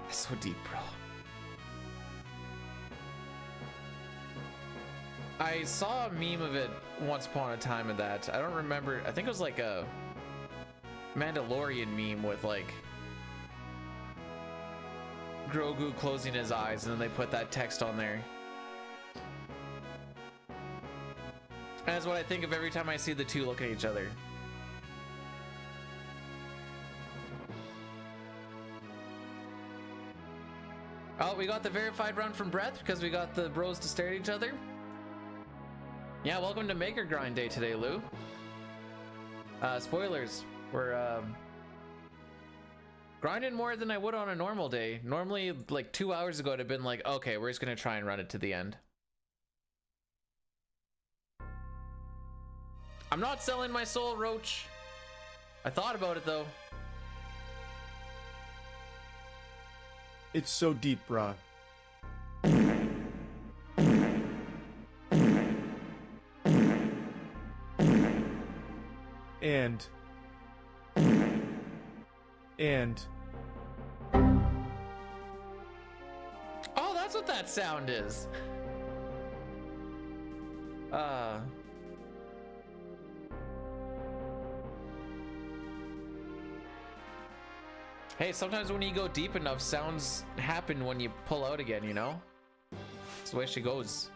That's so deep, bro. I saw a meme of it once upon a time of that. I don't remember. I think it was like a Mandalorian meme with like Grogu closing his eyes, and then they put that text on there. And that's what I think of every time I see the two look at each other. Oh, we got the verified run from Breath because we got the bros to stare at each other. Yeah, welcome to Maker Grind Day today, Lou. Spoilers, we're grinding more than I would on a normal day. Normally, like 2 hours ago, I'd have been like, okay, we're just gonna try and run it to the end. I'm not selling my soul, Roach. I thought about it though. It's so deep, brah. And oh, that's what that sound is. Hey, sometimes when you go deep enough, sounds happen when you pull out again, you know? That's the way she goes.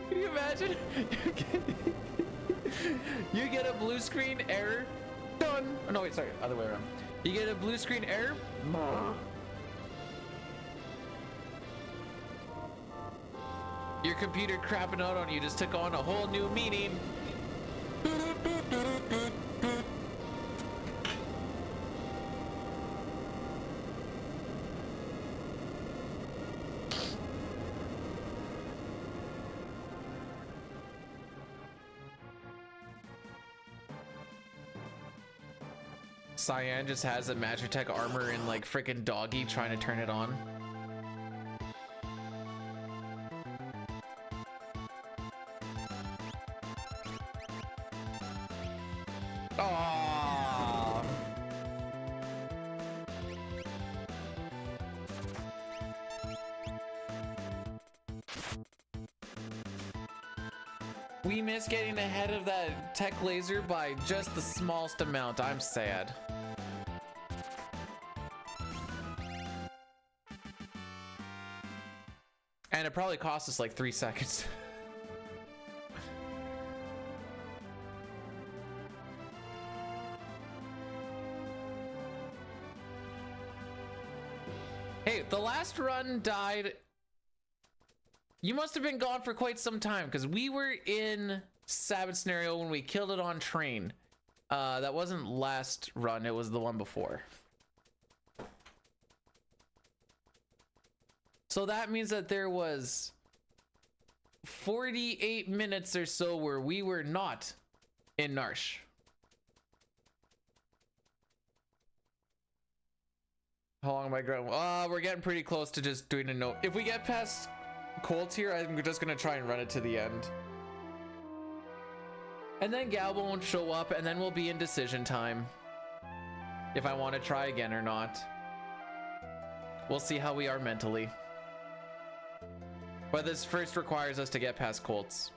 Can you imagine? You get a blue screen error. Done. Oh, no, wait, sorry, other way around. You get a blue screen error. Your computer crapping out on you just took on a whole new meaning. Cyan just has a Magitech armor in like freaking doggy trying to turn it on. Aww. We missed getting ahead of that tech laser by just the smallest amount. I'm sad. And it probably cost us like 3 seconds. Hey, the last run died. You must have been gone for quite some time because we were in Sabbath scenario when we killed it on train. That wasn't last run, it was the one before. So that means that there was 48 minutes or so where we were not in Narsh. How long am I growing? We're getting pretty close to just doing a note. If we get past Colt here, I'm just gonna try and run it to the end. And then Galba won't show up, and then we'll be in decision time. If I want to try again or not. We'll see how we are mentally. But this first requires us to get past Colts.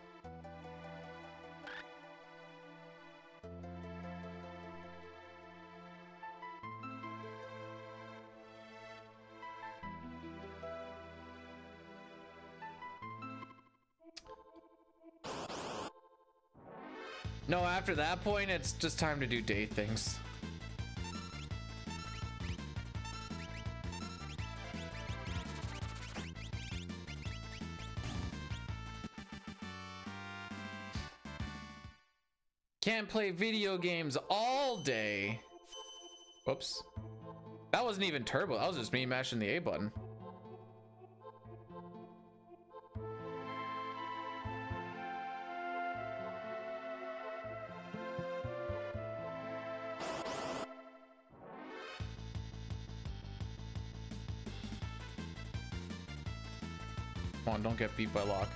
No, after that point, it's just time to do day things. Can't play video games all day. Whoops. That wasn't even turbo. That was just me mashing the A button. Come on, don't get beat by Locke.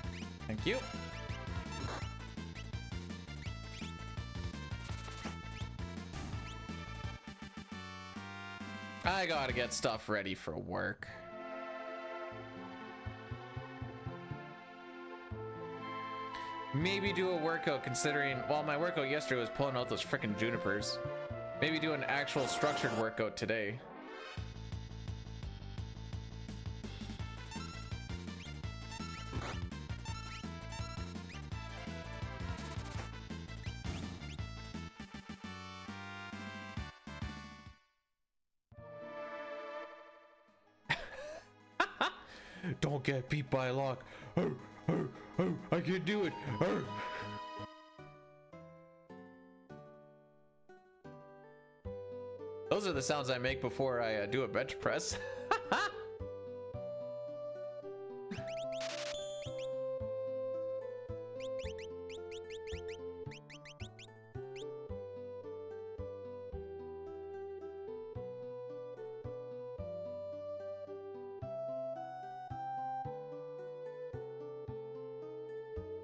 Thank you. I gotta get stuff ready for work. Maybe do a workout considering, well, my workout yesterday was pulling out those freaking junipers. Maybe do an actual structured workout today. Don't get beat by a lock. Oh, oh, oh, I can do it. Oh. Those are the sounds I make before I do a bench press.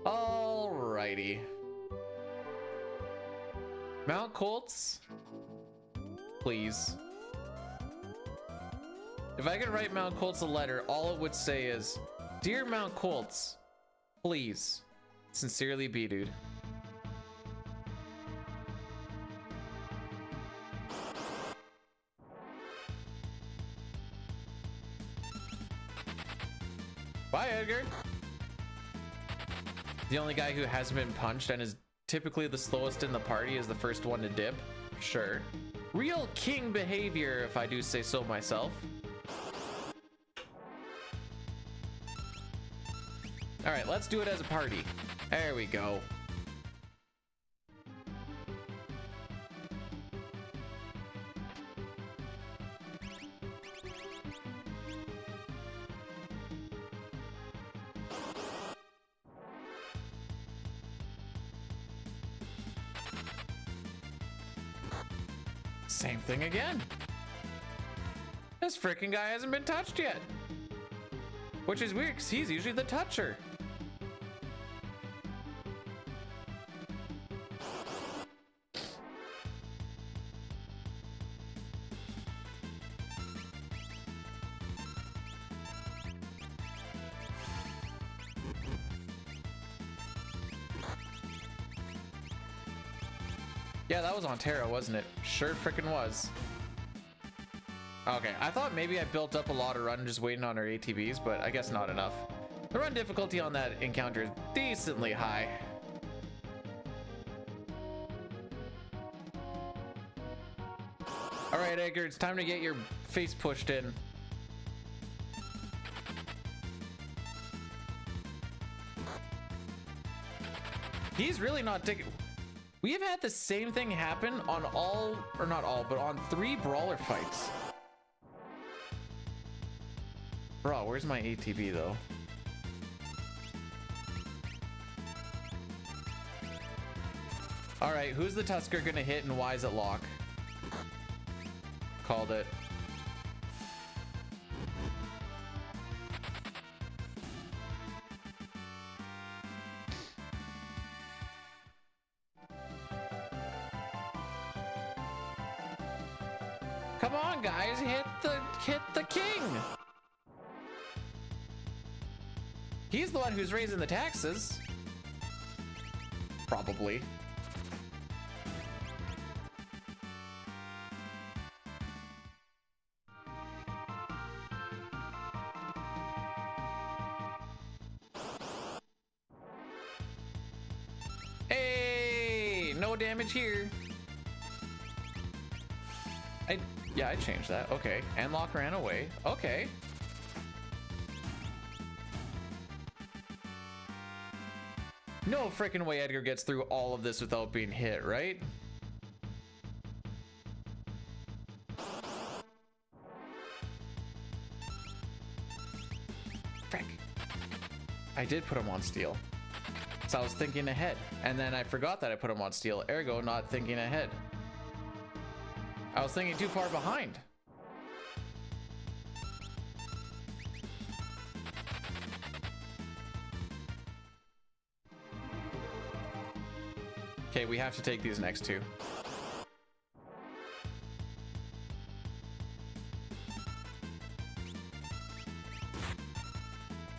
Alrighty. Mount Colts, please. If I could write Mount Colts a letter, all it would say is, "Dear Mount Colts, please, sincerely B dude." Bye, Edgar. The only guy who hasn't been punched and is typically the slowest in the party is the first one to dip. Sure. Real king behavior, if I do say so myself. All right, let's do it as a party. There we go. Same thing again. This freaking guy hasn't been touched yet. Which is weird because he's usually the toucher. Yeah, that was on Terra, wasn't it? Sure frickin' was. Okay, I thought maybe I built up a lot of run just waiting on our ATVs, but I guess not enough. The run difficulty on that encounter is decently high. All right, Edgar, it's time to get your face pushed in. He's really not taking... We have had the same thing happen on all, or not all, but on 3 brawler fights. Bro, where's my ATV though? All right, who's the Tusker gonna hit and why is it lock? Called it. Come on, guys, hit the king. He's the one who's raising the taxes. Probably. Hey, no damage here. Yeah, I changed that. Okay, and Locke ran away. Okay. No freaking way Edgar gets through all of this without being hit, right? Frick. I did put him on steel. So I was thinking ahead. And then I forgot that I put him on steel, ergo not thinking ahead. I was thinking too far behind. Okay, we have to take these next 2.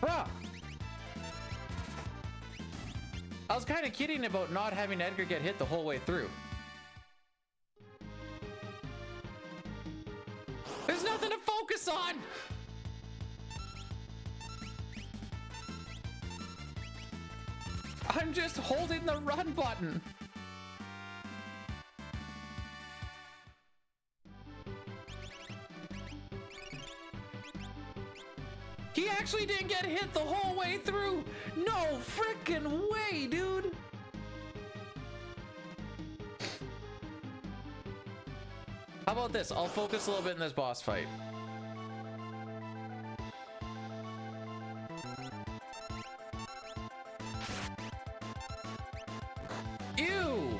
Bruh! I was kind of kidding about not having Edgar get hit the whole way through. There's nothing to focus on! I'm just holding the run button. He actually didn't get hit the whole way through. No freaking way, dude. How about this? I'll focus a little bit in this boss fight. Ew!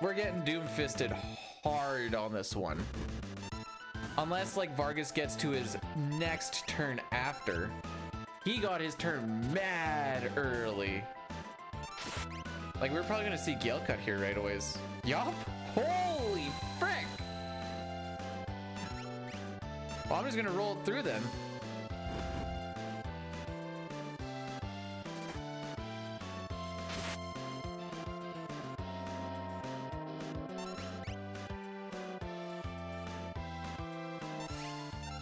We're getting doom-fisted hard on this one. Unless, like, Vargas gets to his next turn after. He got his turn mad early. Like, we're probably gonna see Gale cut here right away. Yup! Holy frick! Well, I'm just gonna roll it through then.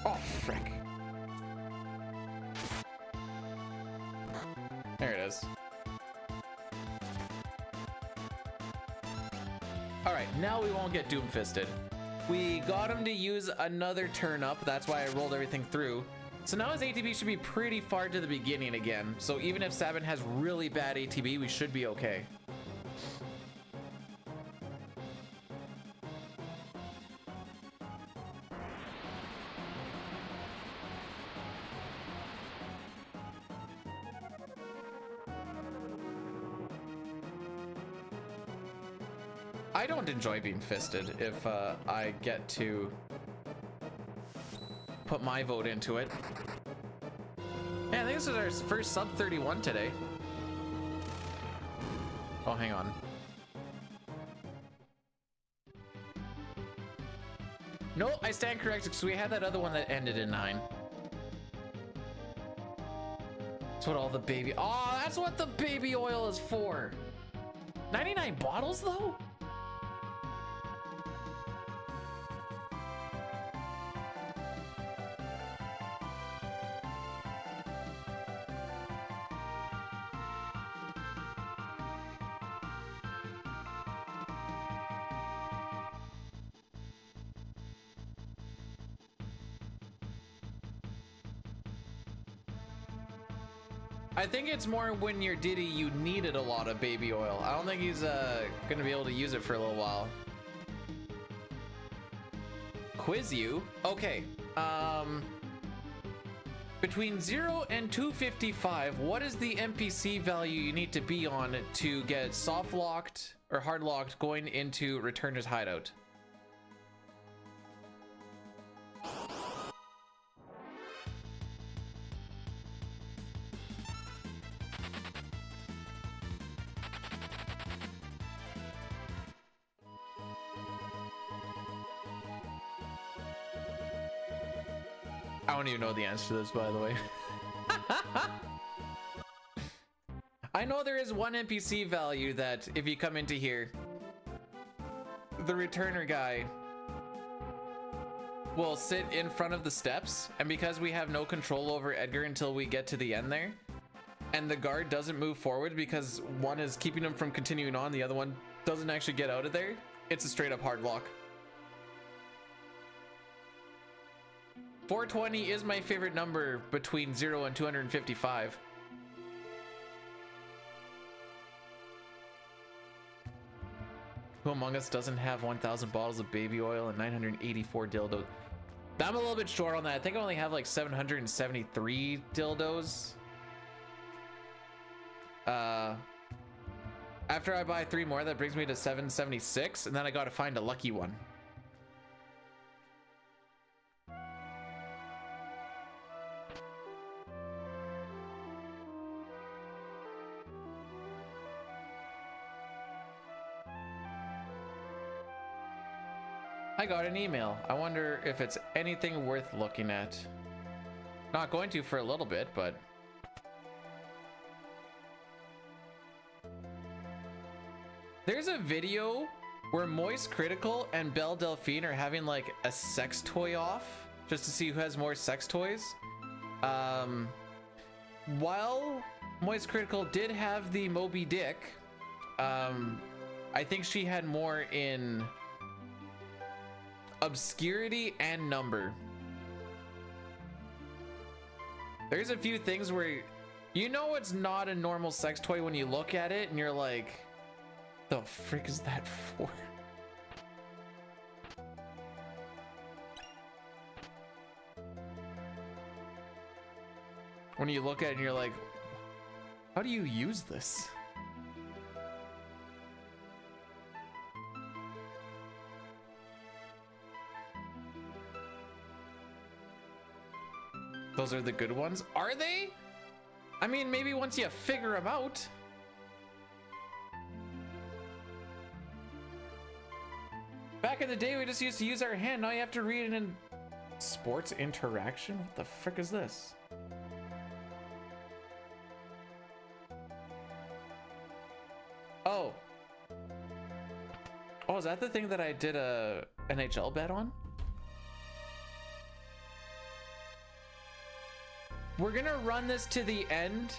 Oh, frick. There it is. Alright, now we won't get doom-fisted. We got him to use another turn up, that's why I rolled everything through. So now his ATB should be pretty far to the beginning again. So even if Sabin has really bad ATB, we should be okay. I don't enjoy being fisted if I get to put my vote into it. Yeah, I think this is our first sub 31 today. Oh, hang on. No, I stand corrected because we had that other one that ended in 9. That's what all the baby. Oh, that's what the baby oil is for. 99 bottles though? I think it's more when you're Diddy, you needed a lot of baby oil. I don't think he's gonna be able to use it for a little while. Quiz you? Okay. Between 0 and 255, what is the NPC value you need to be on to get soft locked or hard locked going into Returner's hideout? I don't even know the answer to this, by the way. I know there is one NPC value that if you come into here, the returner guy will sit in front of the steps, and because we have no control over Edgar until we get to the end there, and the guard doesn't move forward because one is keeping him from continuing on, the other one doesn't actually get out of there, it's a straight up hard lock. 420 is my favorite number between 0 and 255. Who among us doesn't have 1,000 bottles of baby oil and 984 dildos? I'm a little bit short on that. I think I only have like 773 dildos. After I buy 3 more, that brings me to 776, and then I gotta find a lucky one. I got an email. I wonder if it's anything worth looking at. Not going to for a little bit, but... There's a video where Moist Critical and Belle Delphine are having like a sex toy off, just to see who has more sex toys. While Moist Critical did have the Moby Dick, I think she had more in obscurity and number. There's a few things where you know it's not a normal sex toy when you look at it and you're like, the frick is that for? When you look at it and you're like, how do you use this? Those are the good ones. Are they? I mean, maybe once you figure them out. Back in the day, we just used to use our hand. Now you have to read it in sports interaction. What the frick is this? Oh. Oh, is that the thing that I did a NHL bet on? We're gonna run this to the end,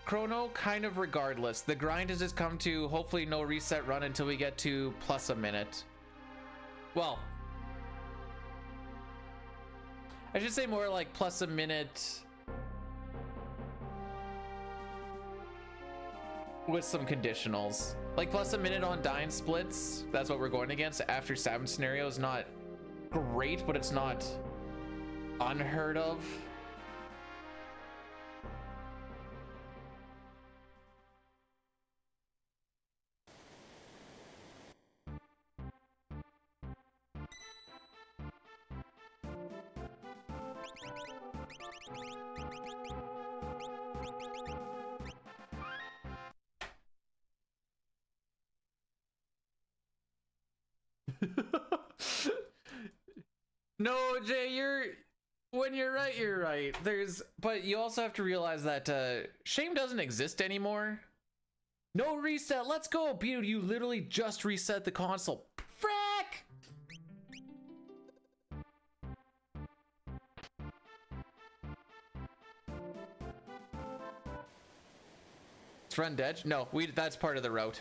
Chrono, kind of regardless. The grind has just come to hopefully no reset run until we get to plus a minute. Well, I should say more like plus a minute with some conditionals. Like plus a minute on dying splits. That's what we're going against after 7 scenarios. Not great, but it's not unheard of. No, Jay, When you're right, you're right. But you also have to realize that shame doesn't exist anymore. No reset. Let's go, dude. You literally just reset the console. Frack! It's front edge? No, that's part of the route.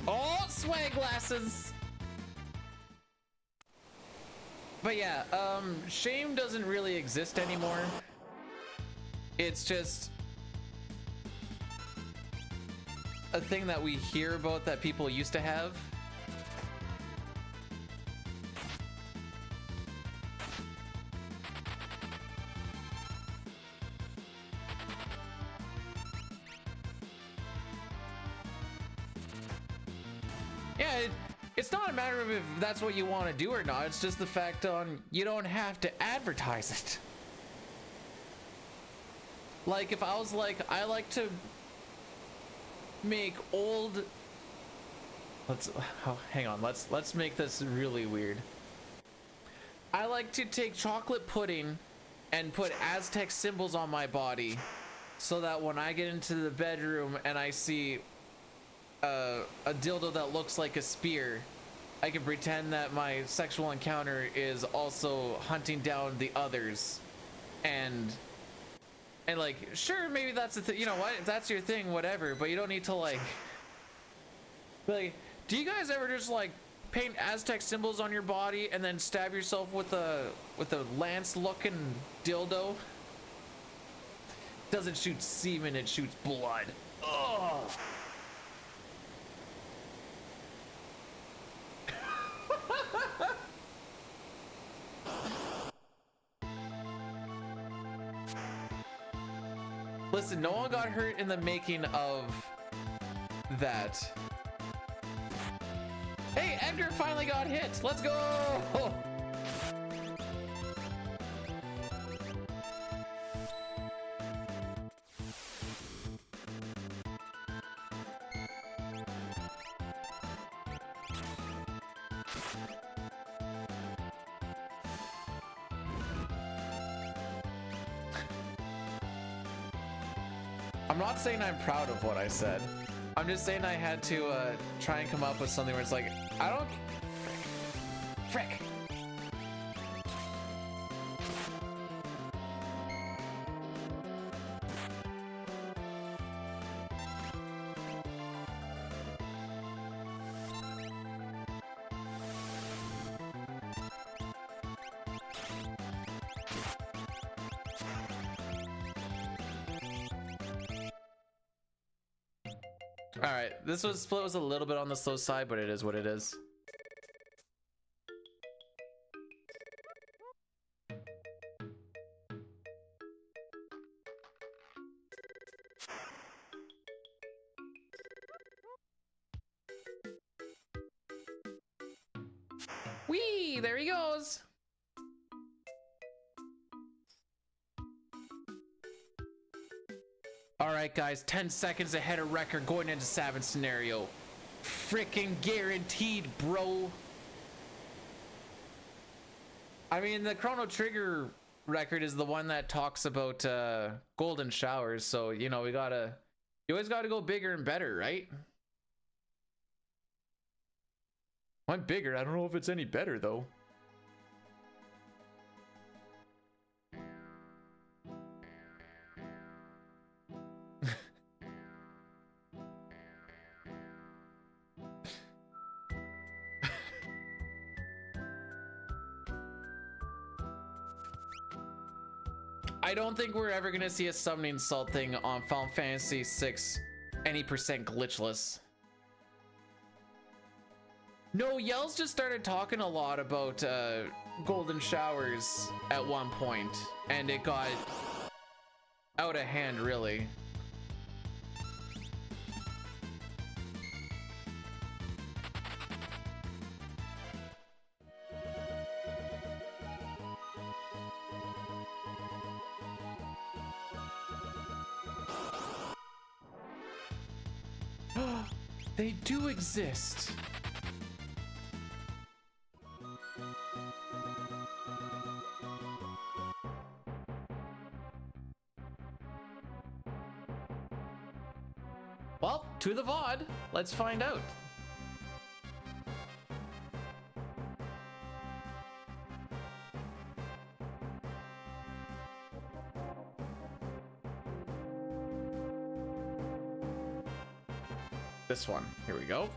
Oh, swag glasses. But yeah, shame doesn't really exist anymore. It's just a thing that we hear about that people used to have. Yeah, it's not a matter of if that's what you want to do or not. It's just the fact on you don't have to advertise it. Like if I was like, I like to make old. Hang on. Let's make this really weird. I like to take chocolate pudding and put Aztec symbols on my body, so that when I get into the bedroom and I see a dildo that looks like a spear, I can pretend that my sexual encounter is also hunting down the others, and like, sure, maybe that's the thing, you know what, if that's your thing, whatever, but you don't need to like, do you guys ever just like paint Aztec symbols on your body and then stab yourself with a lance looking dildo? Doesn't shoot semen, it shoots blood. Oh. Listen, no one got hurt in the making of that. Hey, Edgar finally got hit. Let's go. I'm not saying I'm proud of what I said. I'm just saying I had to try and come up with something where it's like, I don't... Frick. All right, this split was a little bit on the slow side, but it is what it is. Whee! There he goes. All right, guys, 10 seconds ahead of record going into Savage scenario. Freaking guaranteed, bro. I mean, the Chrono Trigger record is the one that talks about golden showers, so you know, you always gotta go bigger and better, right? I'm bigger. I don't know if it's any better though. I don't think we're ever gonna see a summoning salt thing on Final Fantasy VI any percent glitchless. No, Yells just started talking a lot about golden showers at one point, and it got out of hand, really. They do exist. Well, to the VOD. Let's find out. This one. Here we go.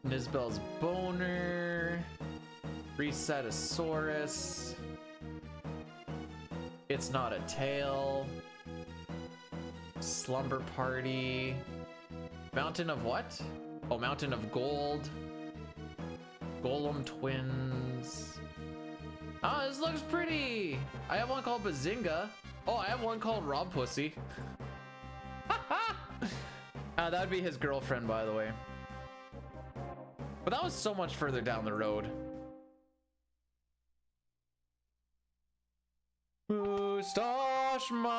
Nisbel's boner. Resetosaurus. It's not a tail. Slumber party. Mountain of what? Oh, Mountain of Gold. Golem twins. Ah, this looks pretty. I have one called Bazinga. Oh, I have one called Rob Pussy. That would be his girlfriend, by the way. But that was so much further down the road. Mustache Man,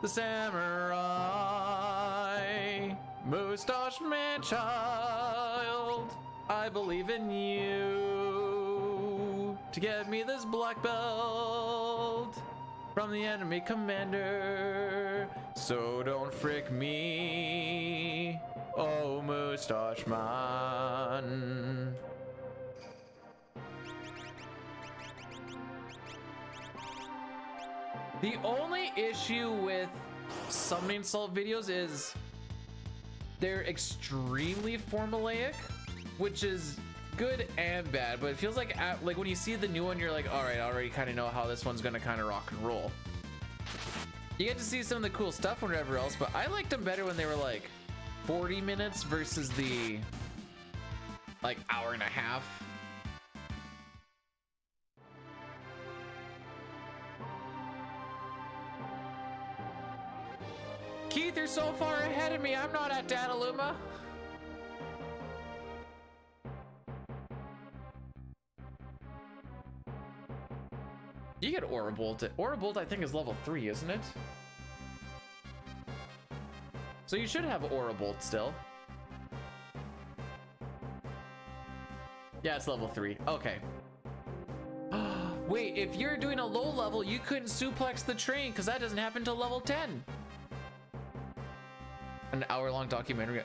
the samurai. Mustache Man child, I believe in you to get me this black belt from the enemy commander. So don't frick me, oh Mustache Man. The only issue with summoning salt videos is they're extremely formulaic, which is good and bad, but it feels like when you see the new one, you're like, all right, I already kind of know how this one's gonna kind of rock and roll. You get to see some of the cool stuff whenever else, but I liked them better when they were like 40 minutes versus the like hour and a half. Keith, you're so far ahead of me. I'm not at Dataluma. You get Aura Bolt. Aura Bolt, I think, is level 3, isn't it? So you should have Aura Bolt still. Yeah, it's level 3. Okay. Wait, if you're doing a low level, you couldn't suplex the train because that doesn't happen till level 10. An hour-long documentary.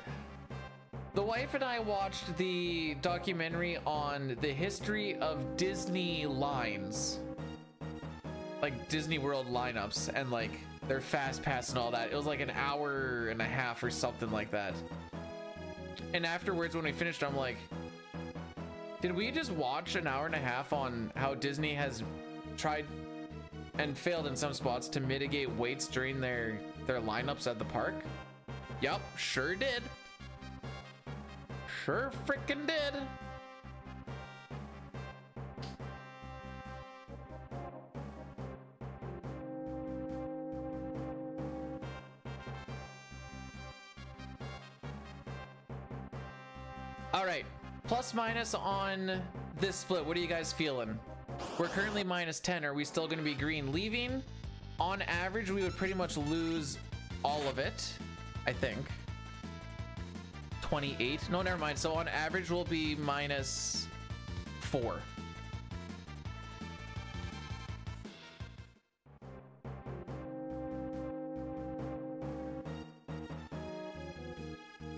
The wife and I watched the documentary on the history of Disney lines. Like Disney World lineups and like their fast pass and all that. It was like an hour and a half or something like that. And afterwards when we finished, I'm like, did we just watch an hour and a half on how Disney has tried and failed in some spots to mitigate waits during their lineups at the park? Yep, sure did. Sure freaking did. All right, plus minus on this split. What are you guys feeling? We're currently minus 10. Are we still going to be green leaving? On average, we would pretty much lose all of it, I think. 28. No, never mind. So on average, we'll be minus 4.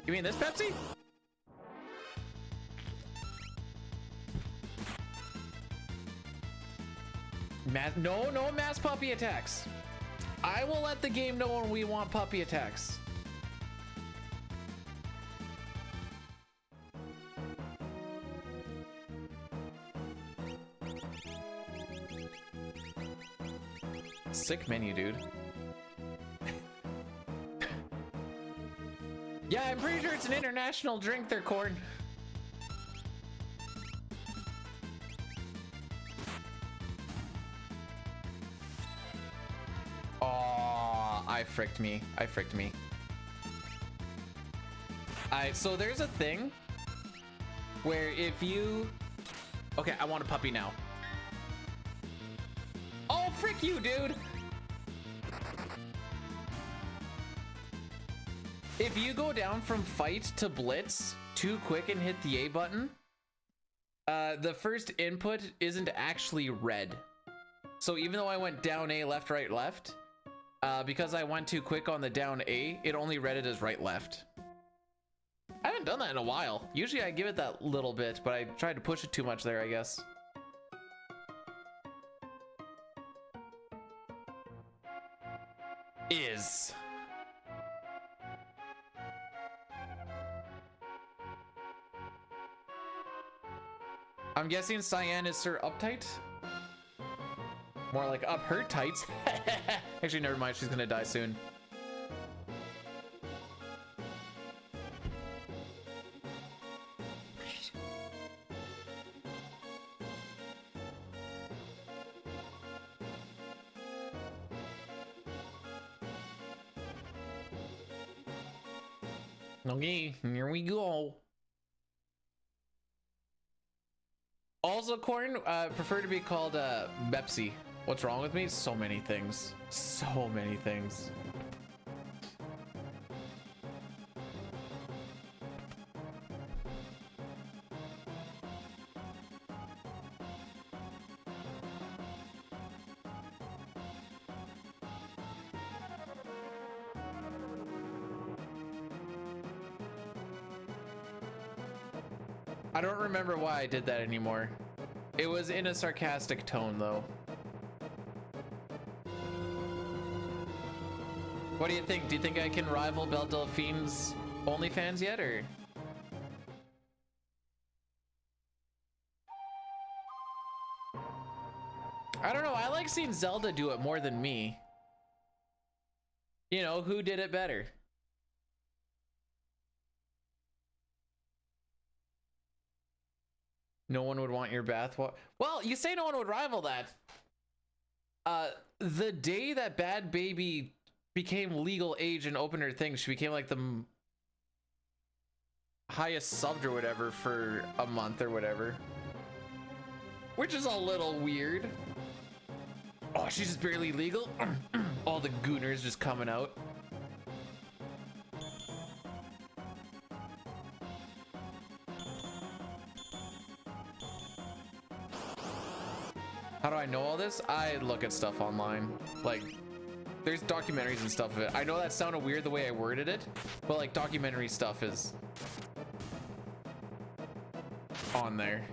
You mean this Pepsi? No mass puppy attacks. I will let the game know when we want puppy attacks. Sick menu, dude. Yeah, I'm pretty sure it's an international drink there, Corn. I fricked me. So there's a thing where if you... Okay, I want a puppy now. Oh, frick you, dude! If you go down from fight to blitz too quick and hit the A button, the first input isn't actually red. So even though I went down A, left, right, left, because I went too quick on the down A, it only read it as right, left. I haven't done that in a while. Usually I give it that little bit, but I tried to push it too much there, I guess. Is. I'm guessing Cyan is Sir Uptight? More like up her tights. Actually, never mind. She's gonna die soon. Okay, here we go. Also, Corn, prefer to be called Bepsi. What's wrong with me? So many things. So many things. I don't remember why I did that anymore. It was in a sarcastic tone, though. What do you think? Do you think I can rival Belle Delphine's OnlyFans yet, or? I don't know. I like seeing Zelda do it more than me. You know, who did it better? No one would want your bathwater. Well, you say no one would rival that. The day that Bad Baby became legal age and opened her thing, she became like the highest subbed or whatever for a month or whatever. Which is a little weird. Oh, she's just barely legal. All the gooners just coming out. How do I know all this? I look at stuff online. Like, there's documentaries and stuff of it. I know that sounded weird the way I worded it, but like documentary stuff is on there.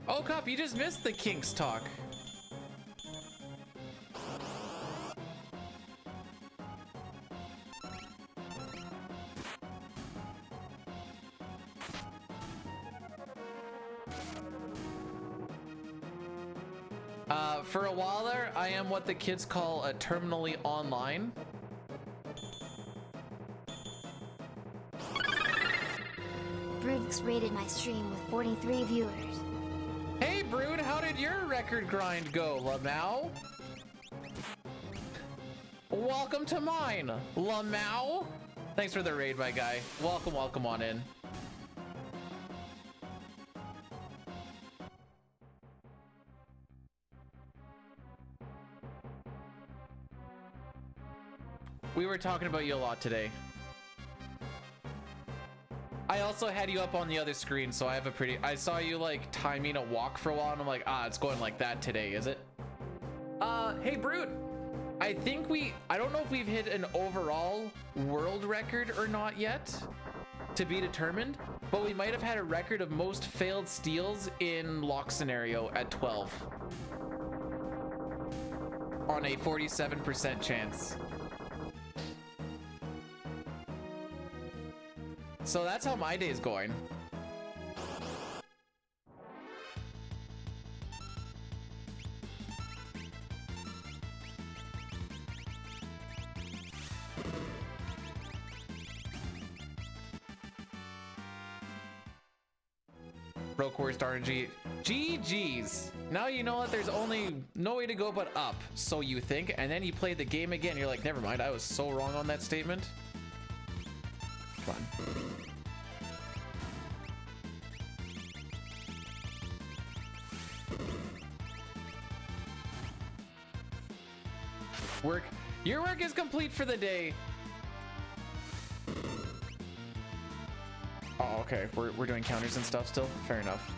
Oh, Cop, you just missed the Kinks talk. For a while there, I am what the kids call a terminally online. Brooks rated my stream with 43 viewers. Hey, Brood, how did your record grind go, Lamau? Welcome to mine, Lamau. Thanks for the raid, my guy. Welcome, welcome on in. We were talking about you a lot today. I also had you up on the other screen, so I have a pretty... I saw you, like, timing a walk for a while, and I'm like, ah, it's going like that today, is it? Hey, Brute. I think I don't know if we've hit an overall world record or not yet, to be determined, but we might have had a record of most failed steals in lock scenario at 12. On a 47% chance. So that's how my day's going. Broke worst RNG. GG's. Now you know that there's only no way to go but up, so you think, and then you play the game again, you're like, never mind, I was so wrong on that statement. Come on. Your work is complete for the day. Oh, okay. We're doing counters and stuff still. Fair enough.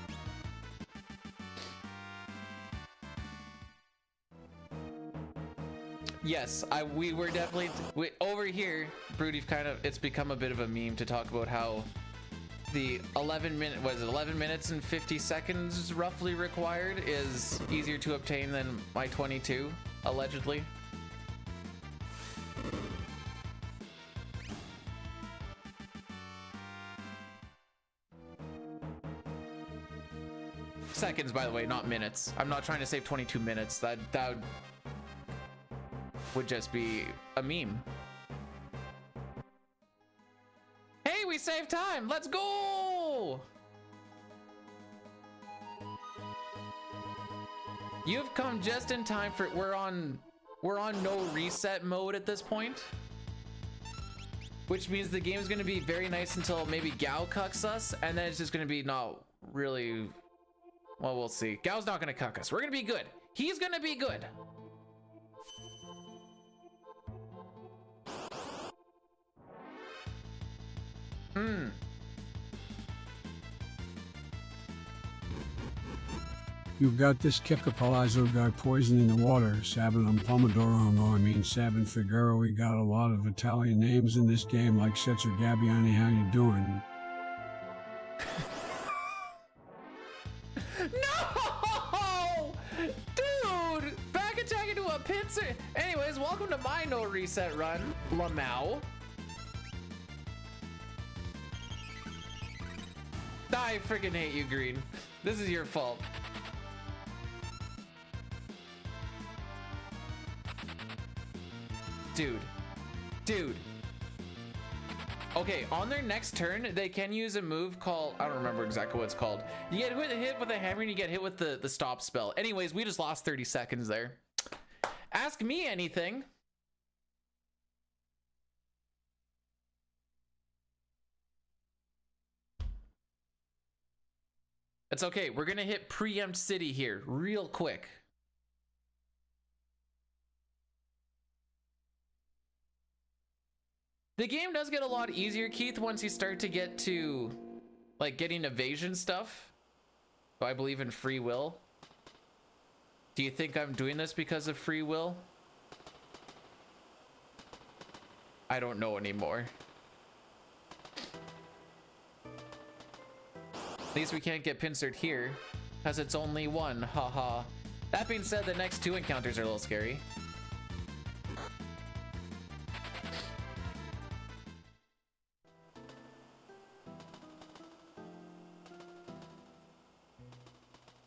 Yes, we were definitely over here. Broody it's become a bit of a meme to talk about how the 11 minutes and 50 seconds roughly required is easier to obtain than my 22, allegedly. Seconds, by the way, not minutes. I'm not trying to save 22 minutes. That would just be a meme. Hey, we saved time. Let's go. You've come just in time for we're on no reset mode at this point. Which means the game's gonna be very nice until maybe Gao cucks us, and then it's just gonna be not really. Well, we'll see. Gao's not gonna cuck us. We're gonna be good. He's gonna be good. You've got this Kika Palazzo guy poisoning the water. Sabin and Pomodoro, no, I mean Sabin Figaro. We got a lot of Italian names in this game, like Setzer Gabbiani. How you doing? No! Dude! Back attack into a pincer! Anyways, welcome to my no reset run, Lamau. I freaking hate you, Green. This is your fault. Dude. Okay, on their next turn, they can use a move called, I don't remember exactly what it's called. You get hit with a hammer and you get hit with the stop spell. Anyways, we just lost 30 seconds there. Ask me anything. It's okay, we're gonna hit preempt city here real quick. The game does get a lot easier, Keith, once you start to get to like getting evasion stuff. So I believe in free will. Do you think I'm doing this because of free will? I don't know anymore. At least we can't get pincered here because it's only one, haha. That being said, the next two encounters are a little scary.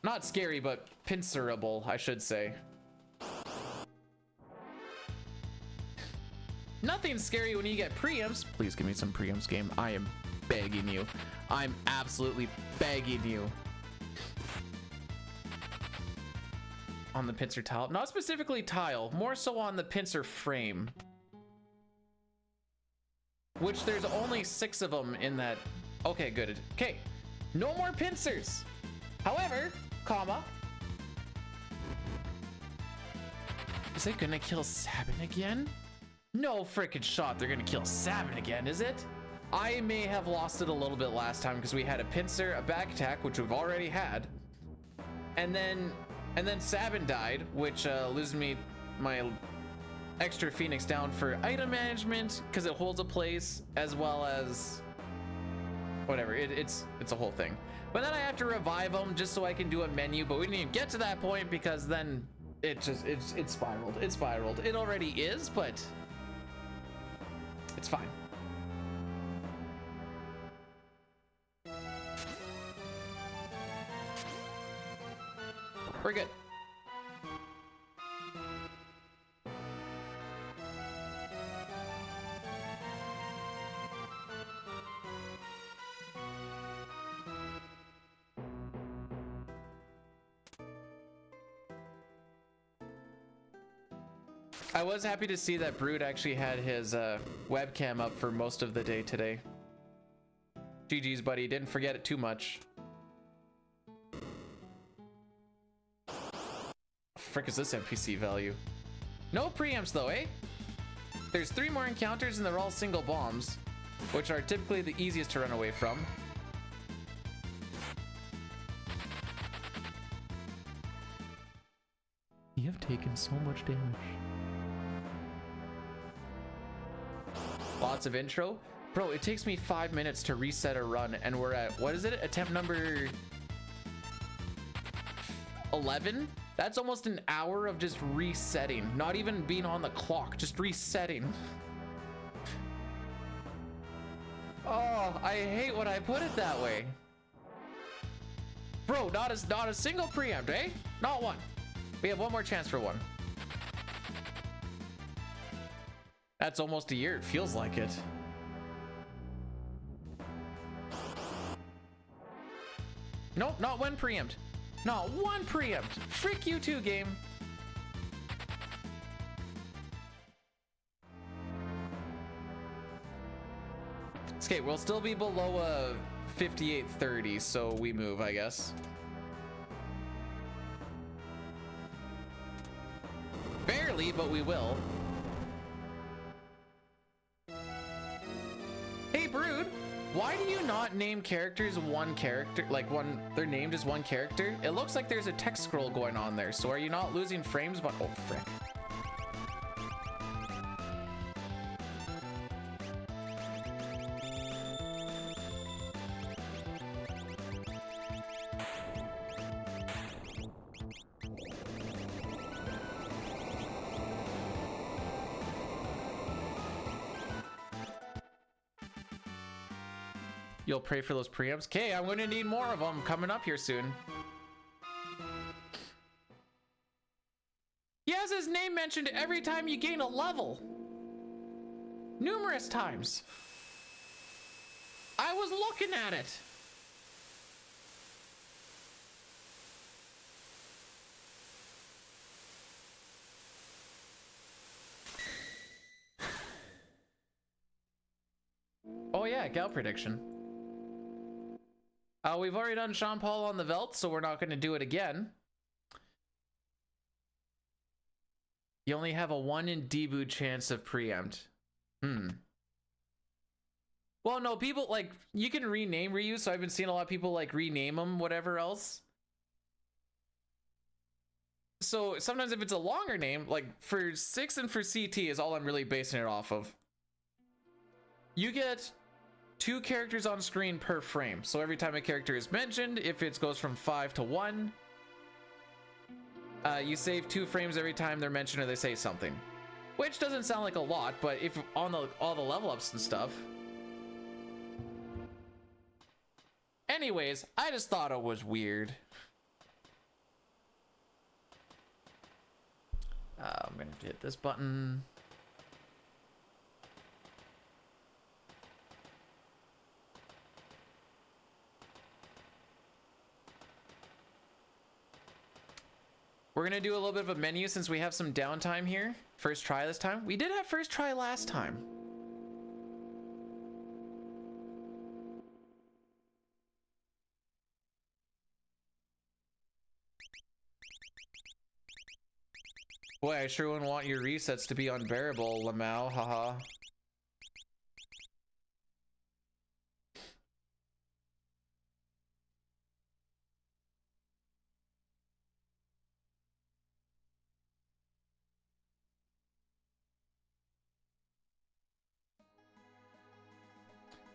Not scary, but pincerable, I should say. Nothing's scary when you get preempts. Please give me some preempts, game. I am begging you. I'm absolutely begging you. On the pincer tile. Not specifically tile, more so on the pincer frame. Which there's only 6 of them in that. Okay, good. Okay, no more pincers. However, comma. Is it gonna kill Sabin again? No freaking shot they're gonna kill Sabin again, is it? I may have lost it a little bit last time because we had a pincer, a back attack, which we've already had. And then Sabin died, which loses me my extra Phoenix down for item management because it holds a place, as well as whatever. It's a whole thing. But then I have to revive them just so I can do a menu, but we didn't even get to that point because then it spiraled. It spiraled. It already is, but it's fine. We're good. I was happy to see that Brood actually had his webcam up for most of the day today. GG's, buddy. Didn't forget it too much. Frick is this NPC value? No preamps though, eh? There's 3 more encounters and they're all single bombs, which are typically the easiest to run away from. You have taken so much damage. Lots of intro. Bro, it takes me 5 minutes to reset a run and we're at, what is it? Attempt number 11? That's almost an hour of just resetting. Not even being on the clock, just resetting. Oh, I hate when I put it that way. Bro, not a single preempt, eh? Not one. We have one more chance for one. That's almost a year, it feels like it. Nope, not one preempt. Not one preempt. Frick you too, game. Okay, we'll still be below 5830, so we move, I guess. Barely, but we will. Hey, Brood, why do you not name characters one character, like one, they're named as one character? It looks like there's a text scroll going on there, so are you not losing frames? But oh, frick. You'll pray for those preamps? Okay, I'm gonna need more of them coming up here soon. He has his name mentioned every time you gain a level. Numerous times. I was looking at it. Oh yeah, Gal prediction. We've already done Sean Paul on the Velt, so we're not going to do it again. You only have a 1 in debut chance of preempt. Well, no, people, like, you can rename Ryu, so I've been seeing a lot of people, like, rename them, whatever else. So sometimes if it's a longer name, like, for 6 and for CT is all I'm really basing it off of. You get 2 characters on screen per frame. So every time a character is mentioned, if it goes from 5 to 1, you save 2 frames every time they're mentioned or they say something. Which doesn't sound like a lot, but if on all the level ups and stuff. Anyways, I just thought it was weird. I'm gonna have to hit this button. We're gonna do a little bit of a menu since we have some downtime here. First try this time. We did have first try last time. Boy, I sure wouldn't want your resets to be unbearable, Lamau, haha.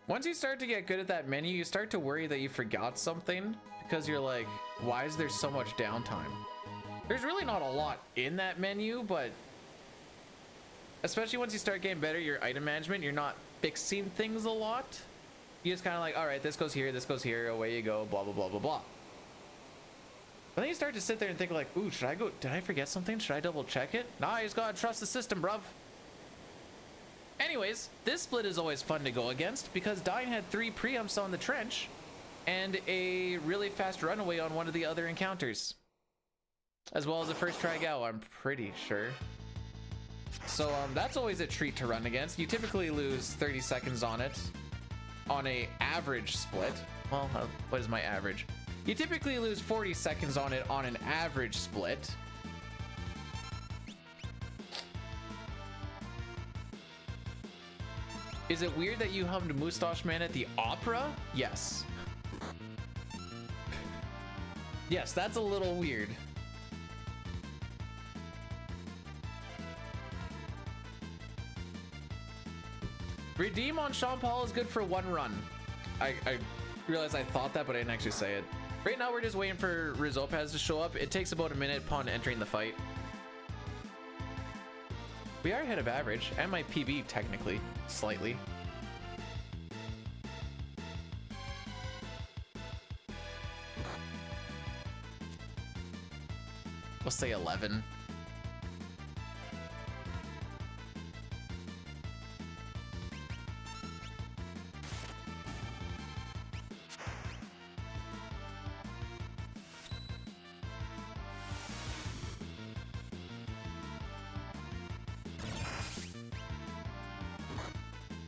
Once you start to get good at that menu, you start to worry that you forgot something because you're like, why is there so much downtime? There's really not a lot in that menu, but especially once you start getting better at your item management, you're not fixing things a lot. You just kind of like, all right, this goes here, away you go, blah, blah, blah, blah, blah. But then you start to sit there and think like, ooh, should I go, did I forget something? Should I double check it? Nah, you just gotta trust the system, bruv. Anyways, this split is always fun to go against because Dyne had 3 preempts on the trench and a really fast runaway on one of the other encounters. As well as a first try Gao, I'm pretty sure. So that's always a treat to run against. You typically lose 30 seconds on it on a average split. Well, what is my average? You typically lose 40 seconds on it on an average split. Is it weird that you hummed Moustache Man at the opera? Yes. Yes, that's a little weird. Redeem on Sean Paul is good for one run. I realized I thought that, but I didn't actually say it. Right now, we're just waiting for Rizopaz to show up. It takes about a minute upon entering the fight. We are ahead of average, and my PB technically, slightly. We'll say 11.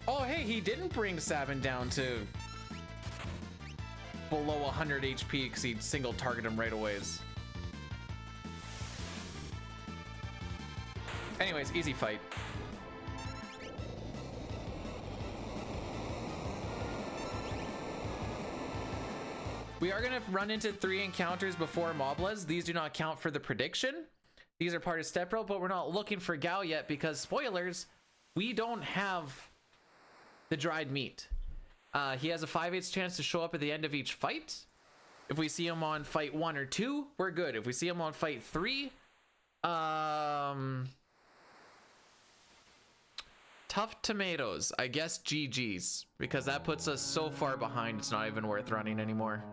Oh, hey, he didn't bring Sabin down to below 100 HP because he'd single target him right away. Anyways, easy fight. We are gonna run into 3 encounters before Moblez. These do not count for the prediction. These are part of Step Rope, but we're not looking for Gao yet because, spoilers, we don't have the dried meat. He has a 5/8 chance to show up at the end of each fight. If we see him on fight 1 or 2, we're good. If we see him on fight 3, tough tomatoes. I guess GG's, because that puts us so far behind it's not even worth running anymore.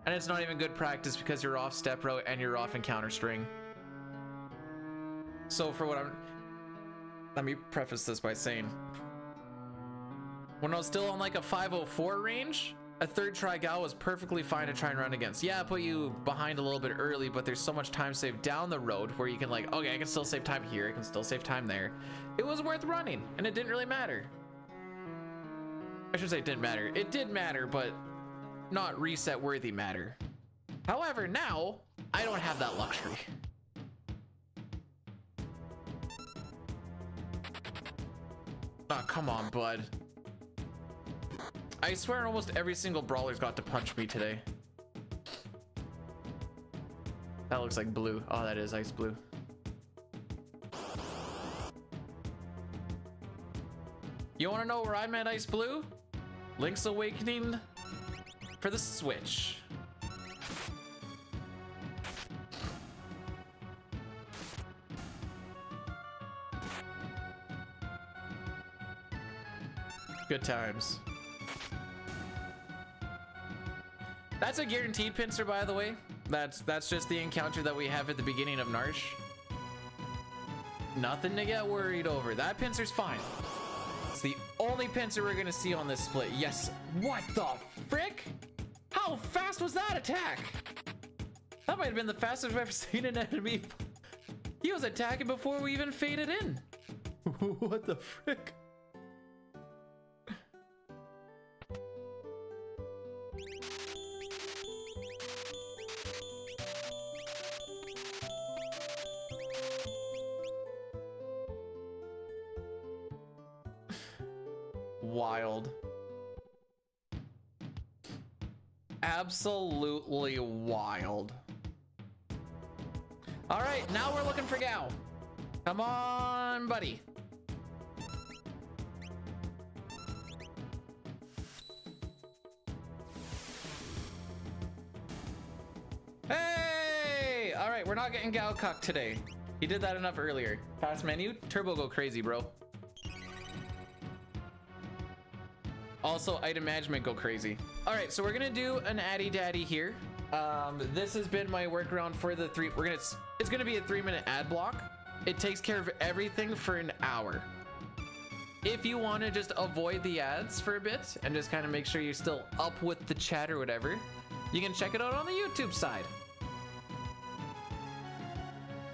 And it's not even good practice because you're off step row and you're off encounter string. So for what let me preface this by saying, when I was still on like a 504 range, a third try Gao was perfectly fine to try and run against. Yeah, it put you behind a little bit early, but there's so much time saved down the road where you can like, okay, I can still save time here, I can still save time there. It was worth running, and it didn't really matter. I should say it didn't matter. It did matter, but not reset worthy matter. However, now, I don't have that luxury. Oh, come on, bud. I swear almost every single brawler's got to punch me today. That looks like blue. Oh, that is ice blue. You want to know where I'm at, ice blue? Link's Awakening for the Switch. Good times. That's a guaranteed pincer, by the way. That's just the encounter that we have at the beginning of Narsh. Nothing to get worried over. That pincer's fine. It's the only pincer we're gonna see on this split. Yes. What the frick? How fast was that attack? That might have been the fastest I've ever seen an enemy. He was attacking before we even faded in. What the frick? Wild. Absolutely wild. All right, now we're looking for Gao. Come on, buddy. Hey! All right, we're not getting Gao cucked today. He did that enough earlier. Pass menu, turbo go crazy, bro. Also, item management go crazy. All right, so we're gonna do an addy daddy here. This has been my workaround for the it's gonna be a 3-minute ad block. It takes care of everything for an hour. If you wanna just avoid the ads for a bit and just kind of make sure you're still up with the chat or whatever, you can check it out on the YouTube side.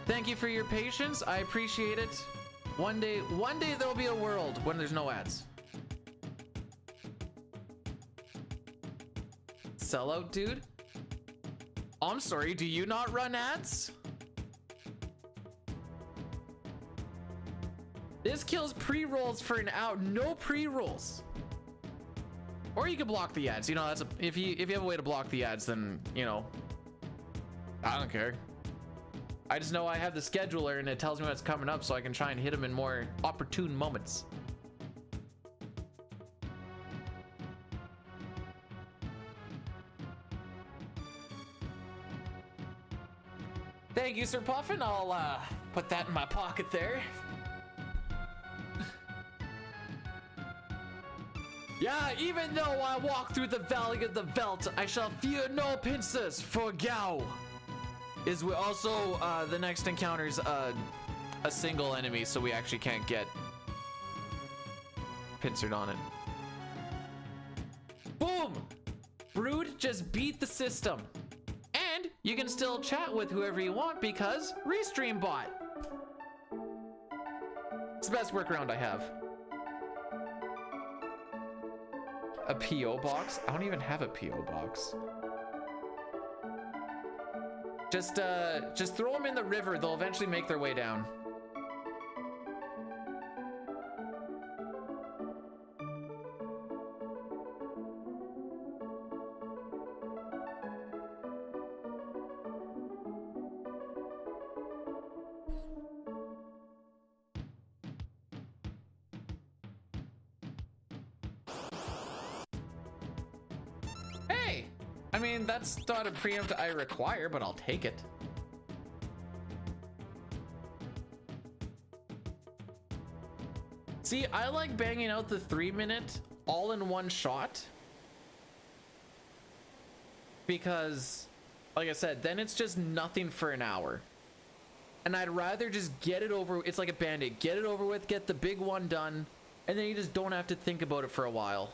Thank you for your patience. I appreciate it. One day there'll be a world when there's no ads. Sellout, dude? I'm sorry, do you not run ads? This kills pre-rolls for an hour. No pre-rolls. Or you can block the ads. You know, that's if you have a way to block the ads, then you know, I don't care. I just know I have the scheduler and it tells me what's coming up, so I can try and hit them in more opportune moments. Thank you, Sir Puffin. I'll put that in my pocket there. Yeah, even though I walk through the valley of the Veld, I shall fear no pincers, for Gao is also the next encounter's a single enemy, so we actually can't get pincered on it. Boom! Brood just beat the system. And you can still chat with whoever you want because Restream bot. It's the best workaround I have. A PO box? I don't even have a PO box. Just throw them in the river. They'll eventually make their way down. Hey! I mean, that's not a preempt I require, but I'll take it. See, I like banging out the 3-minute all in one shot. Because, like I said, then it's just nothing for an hour. And I'd rather just get it over. It's like a Band-Aid. Get it over with, get the big one done, and then you just don't have to think about it for a while.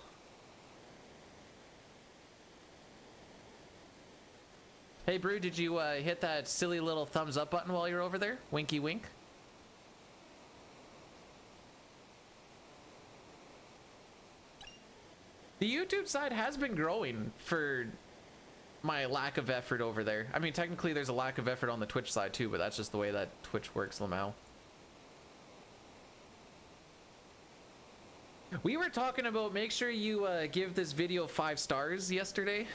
Hey, Brew, did you hit that silly little thumbs up button while you're over there? Winky wink. The YouTube side has been growing for my lack of effort over there. I mean, technically there's a lack of effort on the Twitch side too, but that's just the way that Twitch works, Lamau. We were talking about make sure you give this video 5 stars yesterday.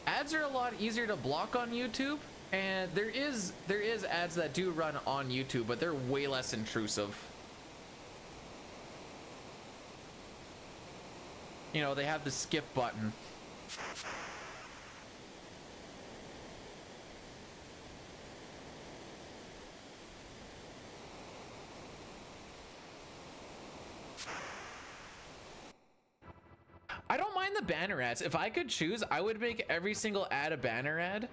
Ads are a lot easier to block on YouTube, and there is ads that do run on YouTube, but they're way less intrusive. You know, they have the skip button. I don't mind the banner ads. If I could choose, I would make every single ad a banner ad.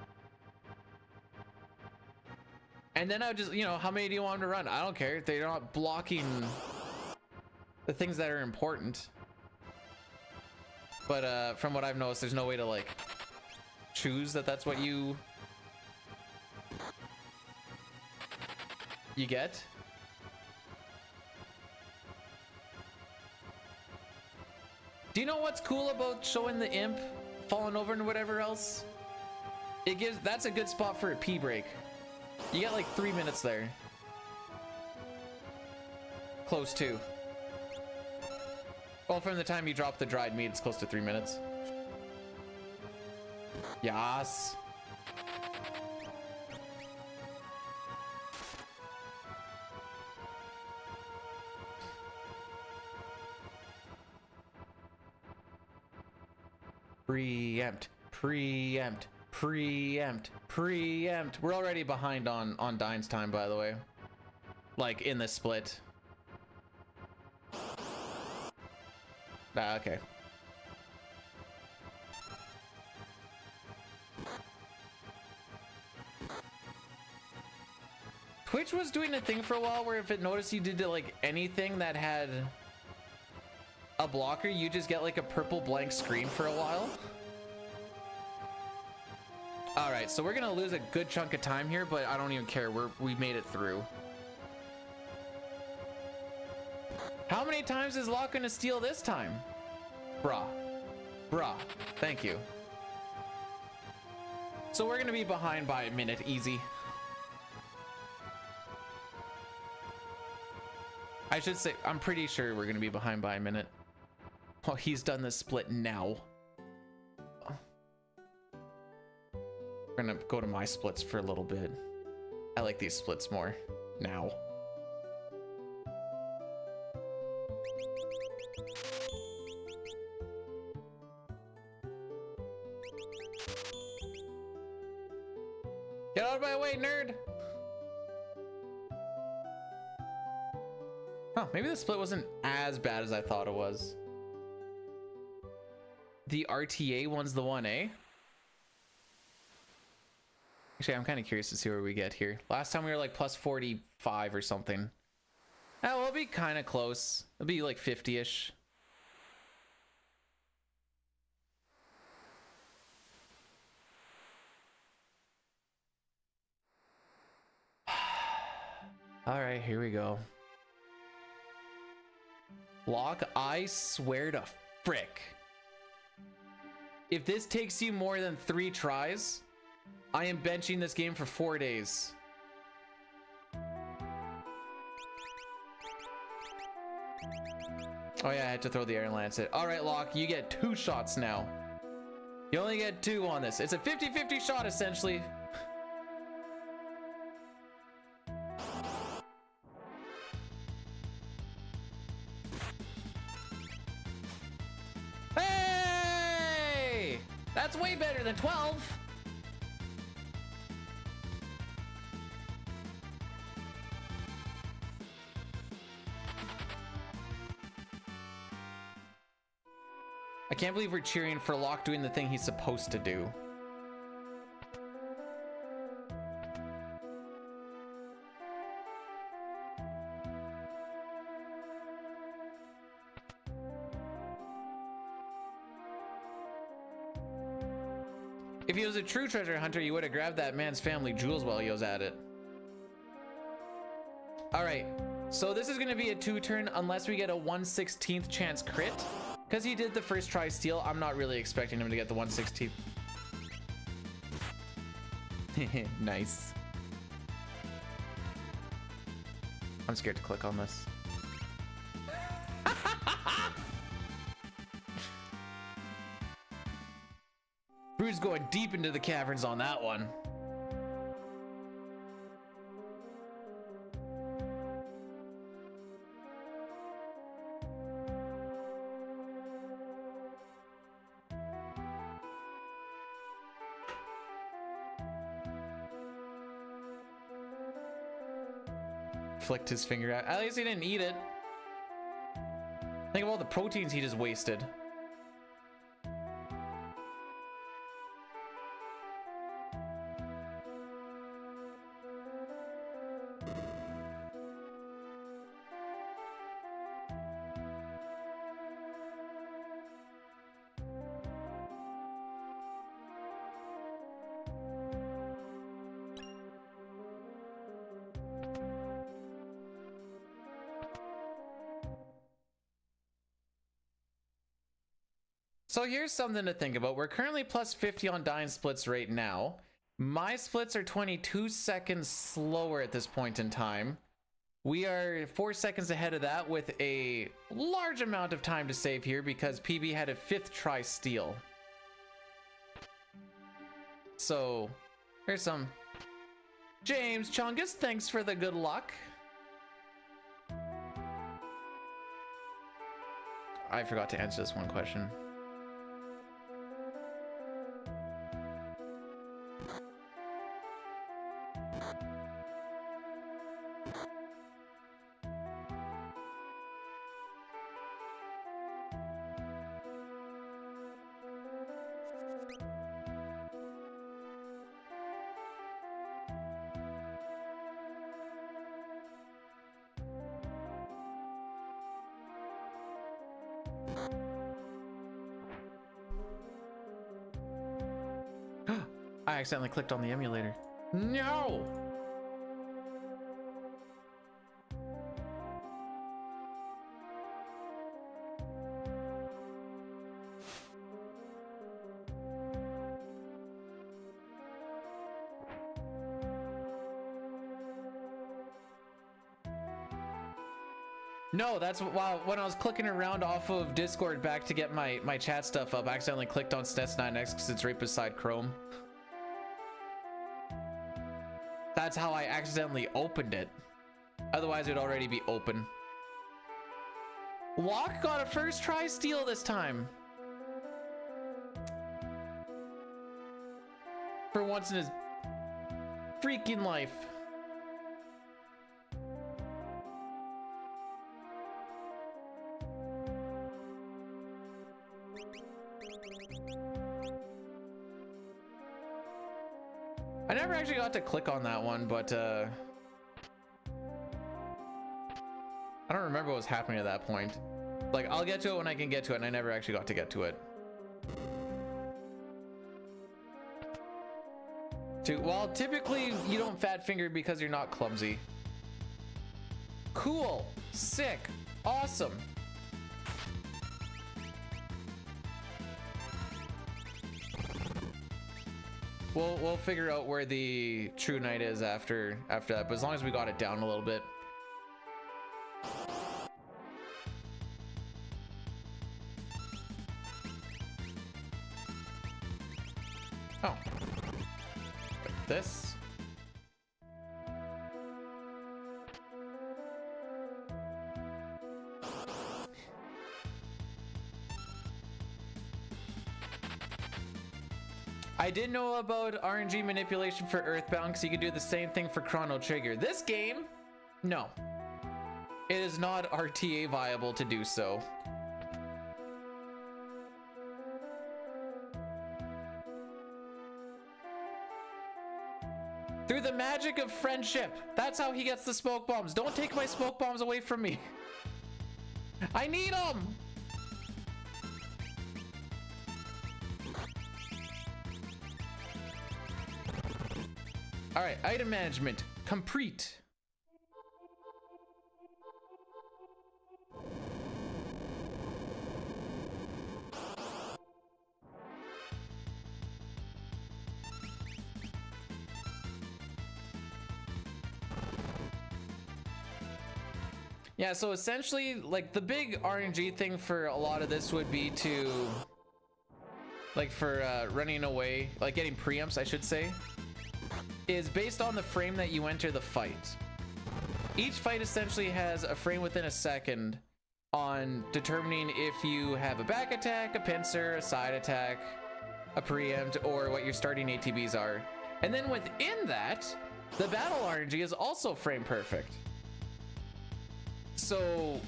And then I would just, you know, how many do you want them to run? I don't care. They're not blocking the things that are important. But from what I've noticed, there's no way to like choose that's what you get. Do you know what's cool about showing the imp falling over and whatever else? That's a good spot for a pee break. You got like 3 minutes there. Close to. Well, from the time you drop the dried meat, it's close to 3 minutes. Yas. Preempt, preempt, preempt, preempt. We're already behind on Dine's time, by the way. Like in the split. Ah, okay. Twitch was doing a thing for a while where if it noticed you did like anything that had a blocker, you just get like a purple blank screen for a while. All right, so we're gonna lose a good chunk of time here, but I don't even care. We made it through. How many times is Locke gonna steal this time? Bruh. Thank you. So we're gonna be behind by a minute, easy. I should say, I'm pretty sure we're gonna be behind by a minute. Oh, he's done this split now. We're gonna go to my splits for a little bit. I like these splits more now. Get out of my way, nerd! Oh, maybe the split wasn't as bad as I thought it was. The RTA one's the one, eh? Actually, I'm kind of curious to see where we get here. Last time we were like plus 45 or something. Oh, we'll be kind of close. It'll be like 50-ish. All right, here we go. Locke, I swear to frick. If this takes you more than 3 tries, I am benching this game for 4 days. Oh yeah, I had to throw the air lance it. All right, Locke, you get 2 shots now. You only get 2 on this. It's a 50-50 shot, essentially. Hey! That's way better than 12. I can't believe we're cheering for Locke doing the thing he's supposed to do. If he was a true treasure hunter, you would have grabbed that man's family jewels while he was at it. All right, so this is gonna be a 2-turn unless we get a 1/16th chance crit. Because he did the first try steal, I'm not really expecting him to get the 1/16th. Nice. I'm scared to click on this. Brood's going deep into the caverns on that one. Flicked his finger out. At least he didn't eat it. Think of all the proteins he just wasted. So here's something to think about. We're currently plus 50 on dying splits right now. My splits are 22 seconds slower at this point in time. We are 4 seconds ahead of that with a large amount of time to save here because PB had a 5th try steal. So here's some James Chungus, thanks for the good luck. I forgot to answer this one question. I accidentally clicked on the emulator. No! No, that's wow. When I was clicking around off of Discord back to get my chat stuff up, I accidentally clicked on SNES9X because it's right beside Chrome. That's how I accidentally opened it. Otherwise, it'd already be open. Locke got a first try steal this time. For once in his freaking life. I never actually got to click on that one, but I don't remember what was happening at that point. Like, I'll get to it when I can get to it, and I never actually got to get to it. Well, typically you don't fat finger because you're not clumsy. Cool, sick, awesome. We'll figure out where the true knight is after that, but as long as we got it down a little bit. Oh. Like this. I did know about RNG manipulation for Earthbound because you could do the same thing for Chrono Trigger. This game, no. It is not RTA viable to do so. Through the magic of friendship. That's how he gets the smoke bombs. Don't take my smoke bombs away from me. I need them. All right, item management complete. Yeah, so essentially, like, the big RNG thing for a lot of this would be to, like, for running away, like getting preempts, I should say, is based on the frame that you enter the fight. Each fight essentially has a frame within a second on determining if you have a back attack, a pincer, a side attack, a preempt, or what your starting ATBs are. And then within that, the battle RNG is also frame perfect. So,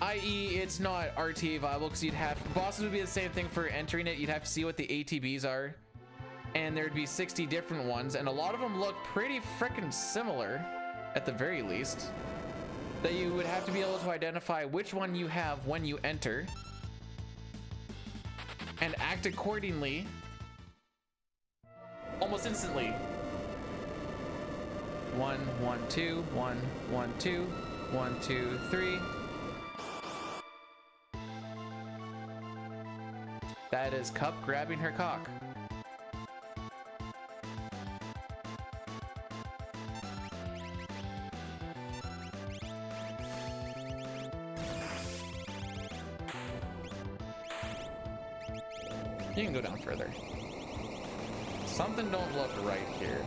i.e. it's not RTA viable because you'd have, bosses would be the same thing for entering it. You'd have to see what the ATBs are, and there'd be 60 different ones, and a lot of them look pretty freaking similar, at the very least, that you would have to be able to identify which one you have when you enter and act accordingly almost instantly. 1 1 2 1 1 2 1 2 3. That is Cup grabbing her cock. You can go down further. Something don't look right here.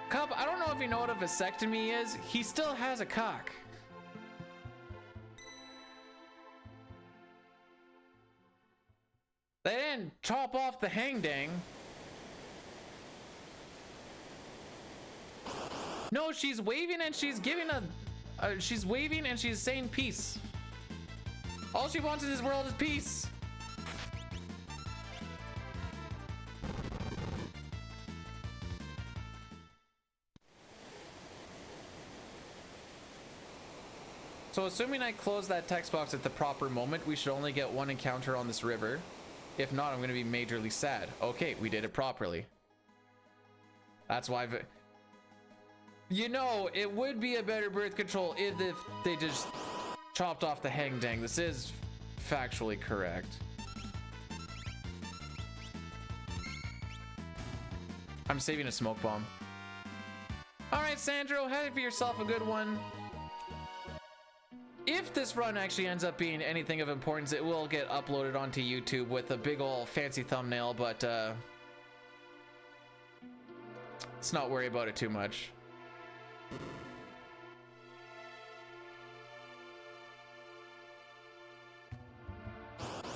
Cup, I don't know if you know what a vasectomy is. He still has a cock. They didn't chop off the hang dang. No, she's waving and she's giving she's waving and she's saying peace. All she wants in this world is peace. So assuming I close that text box at the proper moment, we should only get one encounter on this river. If not, I'm going to be majorly sad. Okay, we did it properly. That's why you know, it would be a better birth control if they just chopped off the hang dang. This is factually correct. I'm saving a smoke bomb. All right, Sandro, have yourself a good one. If this run actually ends up being anything of importance, it will get uploaded onto YouTube with a big ol' fancy thumbnail, but let's not worry about it too much.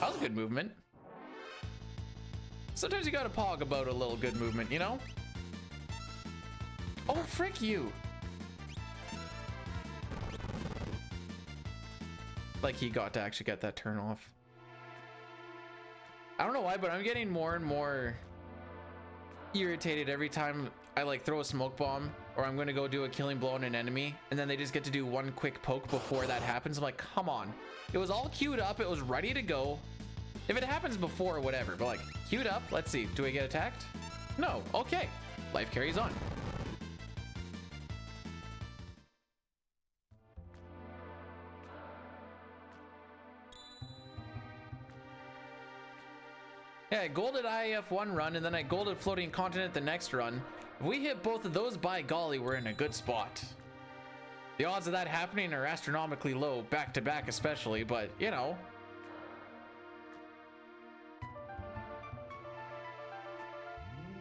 That was a good movement. Sometimes you gotta pog about a little good movement, you know? Oh, frick you. Like he got to actually get that turn off. I don't know why, but I'm getting more and more irritated every time I like throw a smoke bomb or I'm gonna go do a killing blow on an enemy and then they just get to do one quick poke before that happens. I'm like, come on. It was all queued up. It was ready to go. If it happens before or whatever, but like queued up, let's see. Do I get attacked? No. Okay. Life carries on. Yeah, I golded IF one run and then I golded floating continent the next run. If we hit both of those, by golly, we're in a good spot. The odds of that happening are astronomically low, back to back especially, but you know.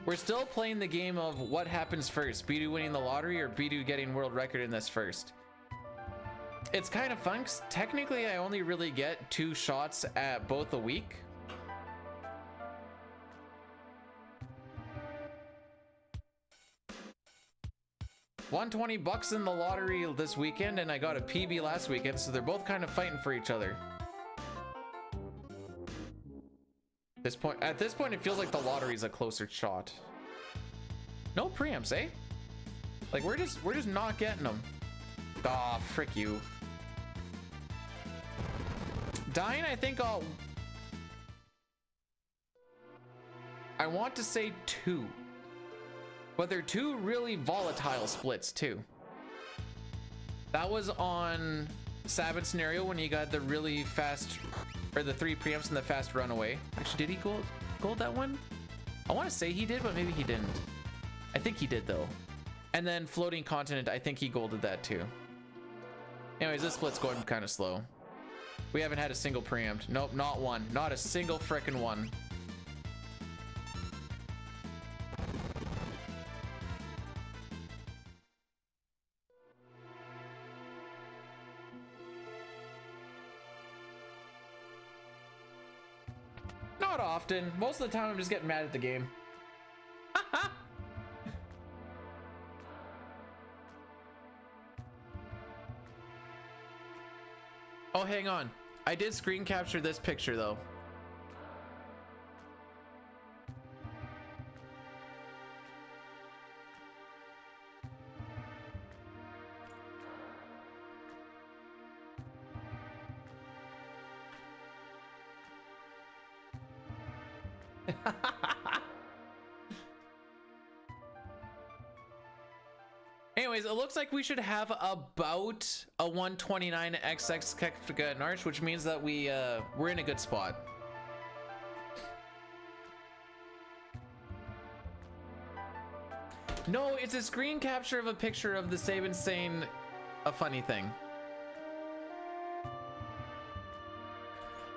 We're still playing the game of what happens first, Bidu winning the lottery or Bidu getting world record in this first. It's kind of fun, 'cause technically I only really get 2 shots at both a week. $120 in the lottery this weekend, and I got a PB last weekend, so they're both kind of fighting for each other. At this point, it feels like the lottery's a closer shot. No preamps, eh? Like we're just not getting them. Ah, frick you. Dying, I think I want to say 2. But they're 2 really volatile splits too. That was on Sabin scenario when he got the really fast, or the 3 preamps and the fast runaway. Actually, did he gold that one? I want to say he did, but maybe he didn't. I think he did though. And then floating continent, I think he golded that too. Anyways, this split's going kind of slow. We haven't had a single preempt. Nope, not one. Not a single frickin' one. Not often. Most of the time I'm just getting mad at the game. Oh, hang on. I did screen capture this picture though. Anyways, it looks like we should have about a 129 XX Kefka and Arch, which means that we're in a good spot. No, it's a screen capture of a picture of the Sabin saying a funny thing.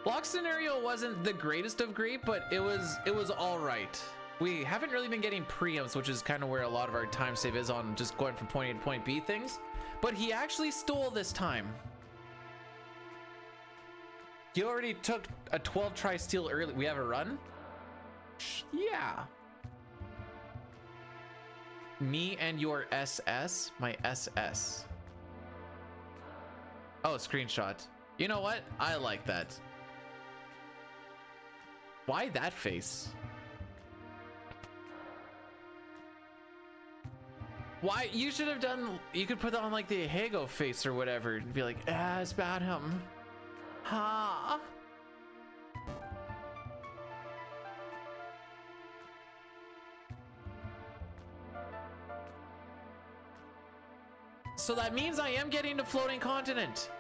Block scenario wasn't the greatest of great, but it was all right. We haven't really been getting preempts, which is kind of where a lot of our time save is on just going from point A to point B things. But he actually stole this time. He already took a 12 try steal early. We have a run? Yeah. Me and your SS? My SS. Oh, screenshot. You know what? I like that. Why that face? Why? You should have done, you could put on like the Hego face or whatever and be like, ah, it's about him. Ha. So that means I am getting to floating continent.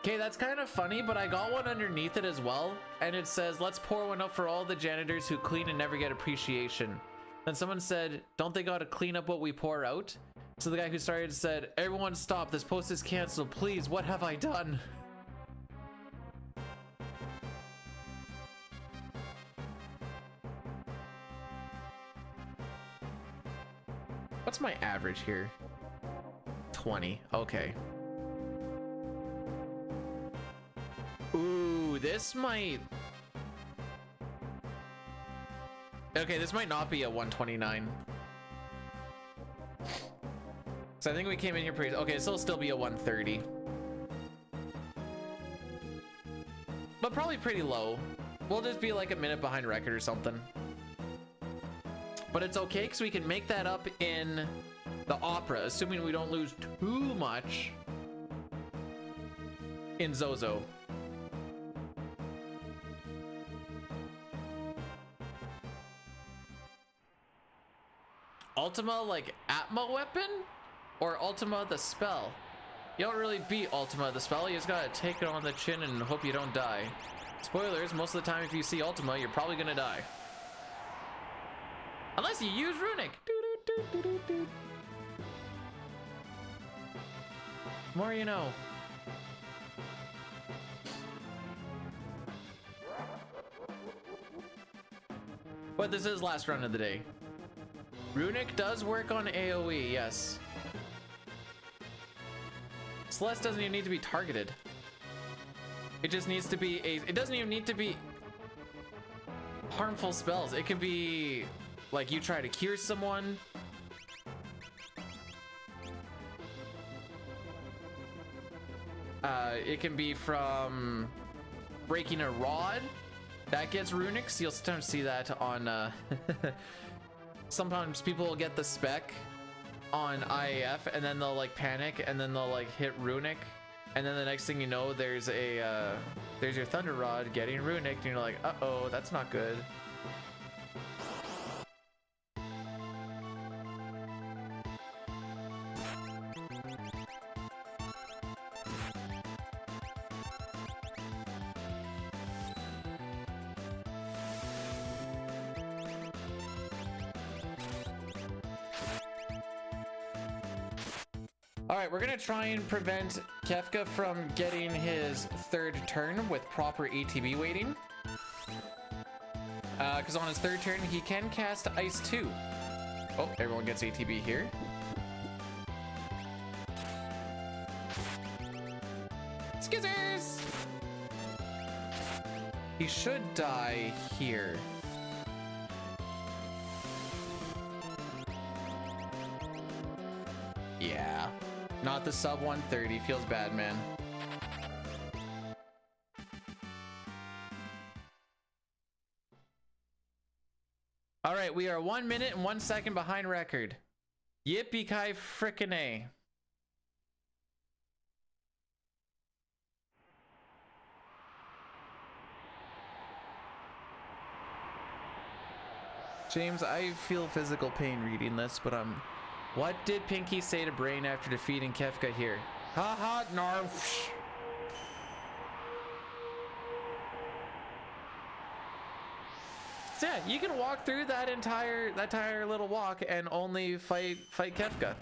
Okay, that's kind of funny, but I got one underneath it as well, and it says, let's pour one up for all the janitors who clean and never get appreciation. Then someone said, don't they gotta clean up what we pour out? So the guy who started said, everyone stop, this post is canceled, please, what have I done? What's my average here? 20, okay. Ooh, this might... Okay, this might not be a 129. So I think we came in here pretty... Okay, so it'll still be a 130. But probably pretty low. We'll just be like a minute behind record or something. But it's okay, because we can make that up in the opera, assuming we don't lose too much in Zozo. Ultima like Atma weapon? Or Ultima the spell? You don't really beat Ultima the spell, you just gotta take it on the chin and hope you don't die. Spoilers, most of the time if you see Ultima, you're probably gonna die. Unless you use Runic. More you know. But this is last run of the day. Runic does work on AoE, yes. Celeste doesn't even need to be targeted. It just needs to be a... It doesn't even need to be harmful spells. It can be like you try to cure someone. It can be from breaking a rod. That gets runics. You'll sometimes see that on... Sometimes people will get the spec on IAF and then they'll like panic and then they'll like hit runic, and then the next thing you know there's your thunder rod getting runic and you're like, uh-oh, that's not good. Alright, we're gonna try and prevent Kefka from getting his third turn with proper ATB waiting. Because on his third turn, he can cast Ice 2. Oh, everyone gets ATB here. Skizzers! He should die here. Yeah. Not the sub 130. Feels bad, man. All right, we are 1 minute and 1 second behind record. Yippee-ki frickin' A. James, I feel physical pain reading this, but what did Pinky say to Brain after defeating Kefka here? Ha ha, narf. So yeah, you can walk through that entire little walk and only fight Kefka.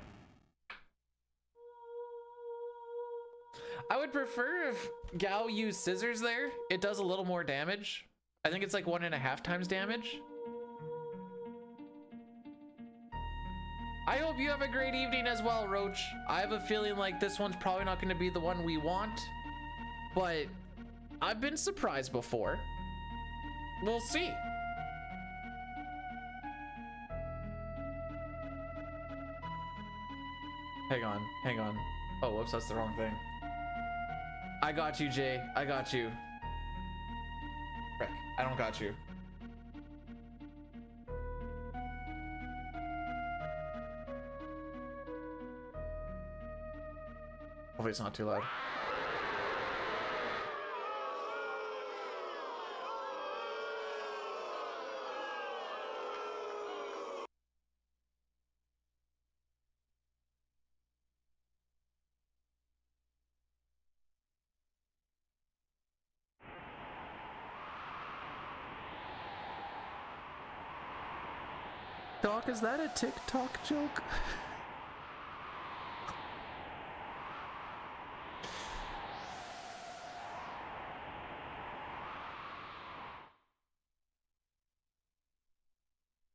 I would prefer if Gao used scissors there. It does a little more damage. I think it's like 1.5 times damage. I hope you have a great evening as well, Roach. I have a feeling like this one's probably not going to be the one we want, but I've been surprised before. We'll see. Hang on, hang on. Oh, whoops, that's the wrong thing. I got you, Jay. I got you. Frick, I don't got you. Hopefully it's not too loud. Doc, is that a TikTok joke?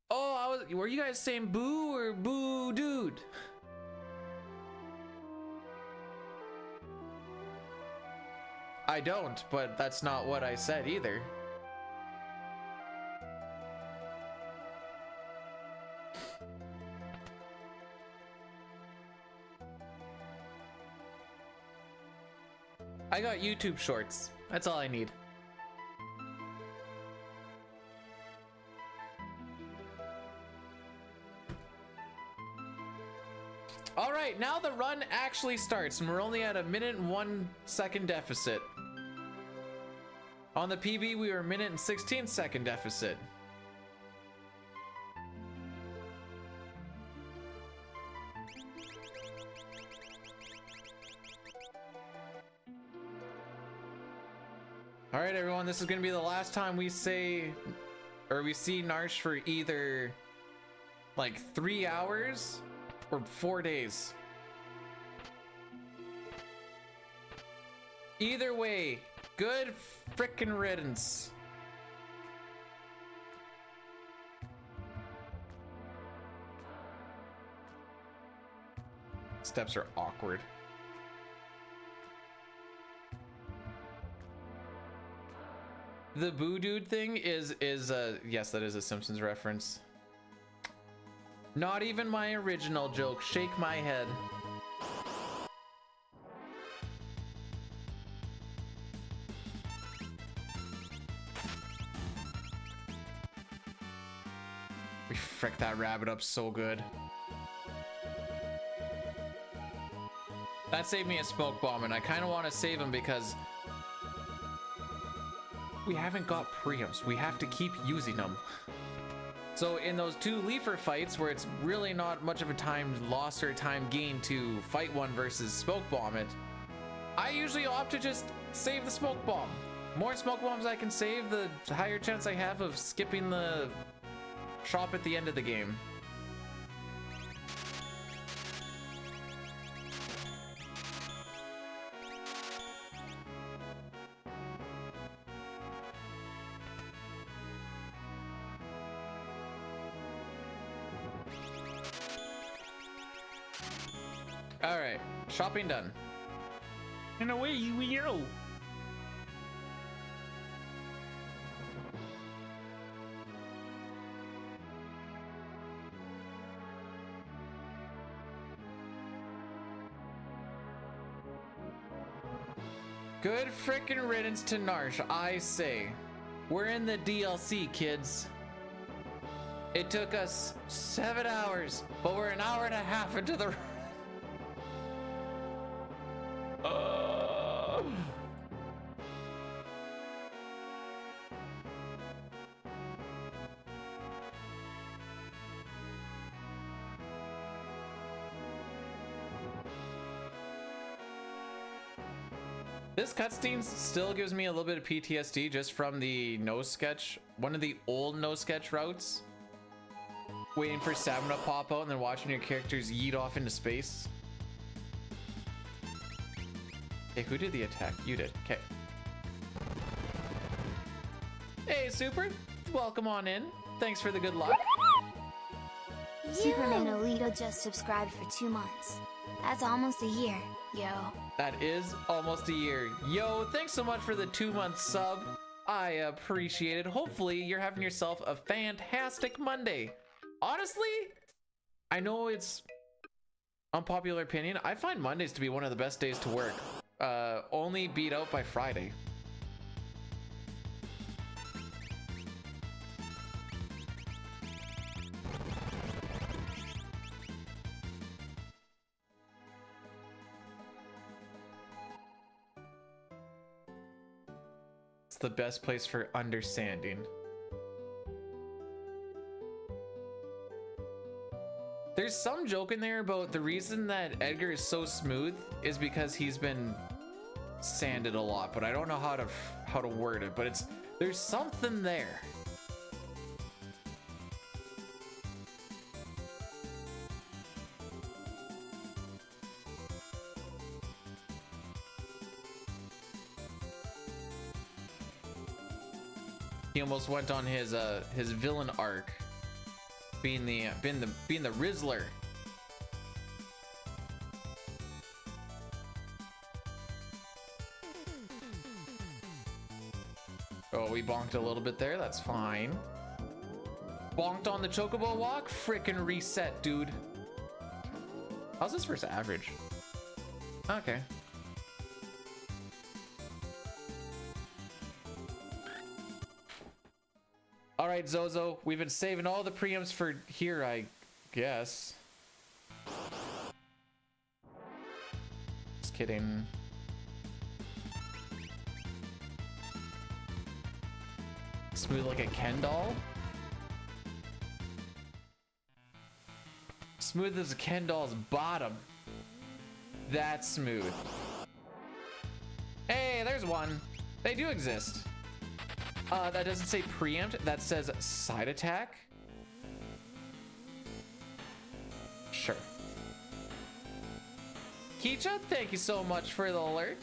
Oh, were you guys saying boo or boo dude? I don't, but that's not what I said either. I got YouTube shorts. That's all I need. All right, now the run actually starts, and we're only at a minute and 1 second deficit. On the PB, we were a minute and 16 second deficit. All right, everyone, this is gonna be the last time we say, or we see Narsh for either like 3 hours or 4 days. Either way, good frickin' riddance. Steps are awkward. The boo dude thing is yes, that is a Simpsons reference. Not even my original joke. Shake my head. We fricked that rabbit up so good. That saved me a smoke bomb, and I kind of want to save him because we haven't got Priams. We have to keep using them. So in those 2 Leafer fights where it's really not much of a time loss or time gain to fight one versus smoke bomb it, I usually opt to just save the smoke bomb. More smoke bombs I can save, the higher chance I have of skipping the shop at the end of the game. All right, shopping done. And away you go. Good frickin' riddance to Narsh, I say. We're in the DLC, kids. It took us 7 hours, but we're an hour and a half into the This cutscene still gives me a little bit of PTSD just from the no sketch, one of the old no sketch routes. Waiting for stamina to pop out and then watching your characters yeet off into space. Hey, who did the attack? You did. Okay. Hey, Super. Welcome on in. Thanks for the good luck. Superman Alito just subscribed for 2 months. That's almost a year, yo. That is almost a year. Yo, thanks so much for the 2-month sub. I appreciate it. Hopefully, you're having yourself a fantastic Monday. Honestly, I know it's Unpopular opinion, I find Mondays to be one of the best days to work. Only beat out by Friday. It's the best place for understanding. There's some joke in there about the reason that Edgar is so smooth is because he's been sanded a lot, but I don't know how to word it, but there's something there. He almost went on his villain arc, being the Rizzler. Oh, we bonked a little bit there. That's fine. Bonked on the chocobo walk. Frickin' reset, dude. How's this versus average? Okay. All right, Zozo, we've been saving all the preamps for here, I guess. Just kidding. Smooth like a Ken doll? Smooth as a Ken doll's bottom. That's smooth. Hey, there's one. They do exist. That doesn't say preempt, that says side attack. Sure. Keecha, thank you so much for the lurk.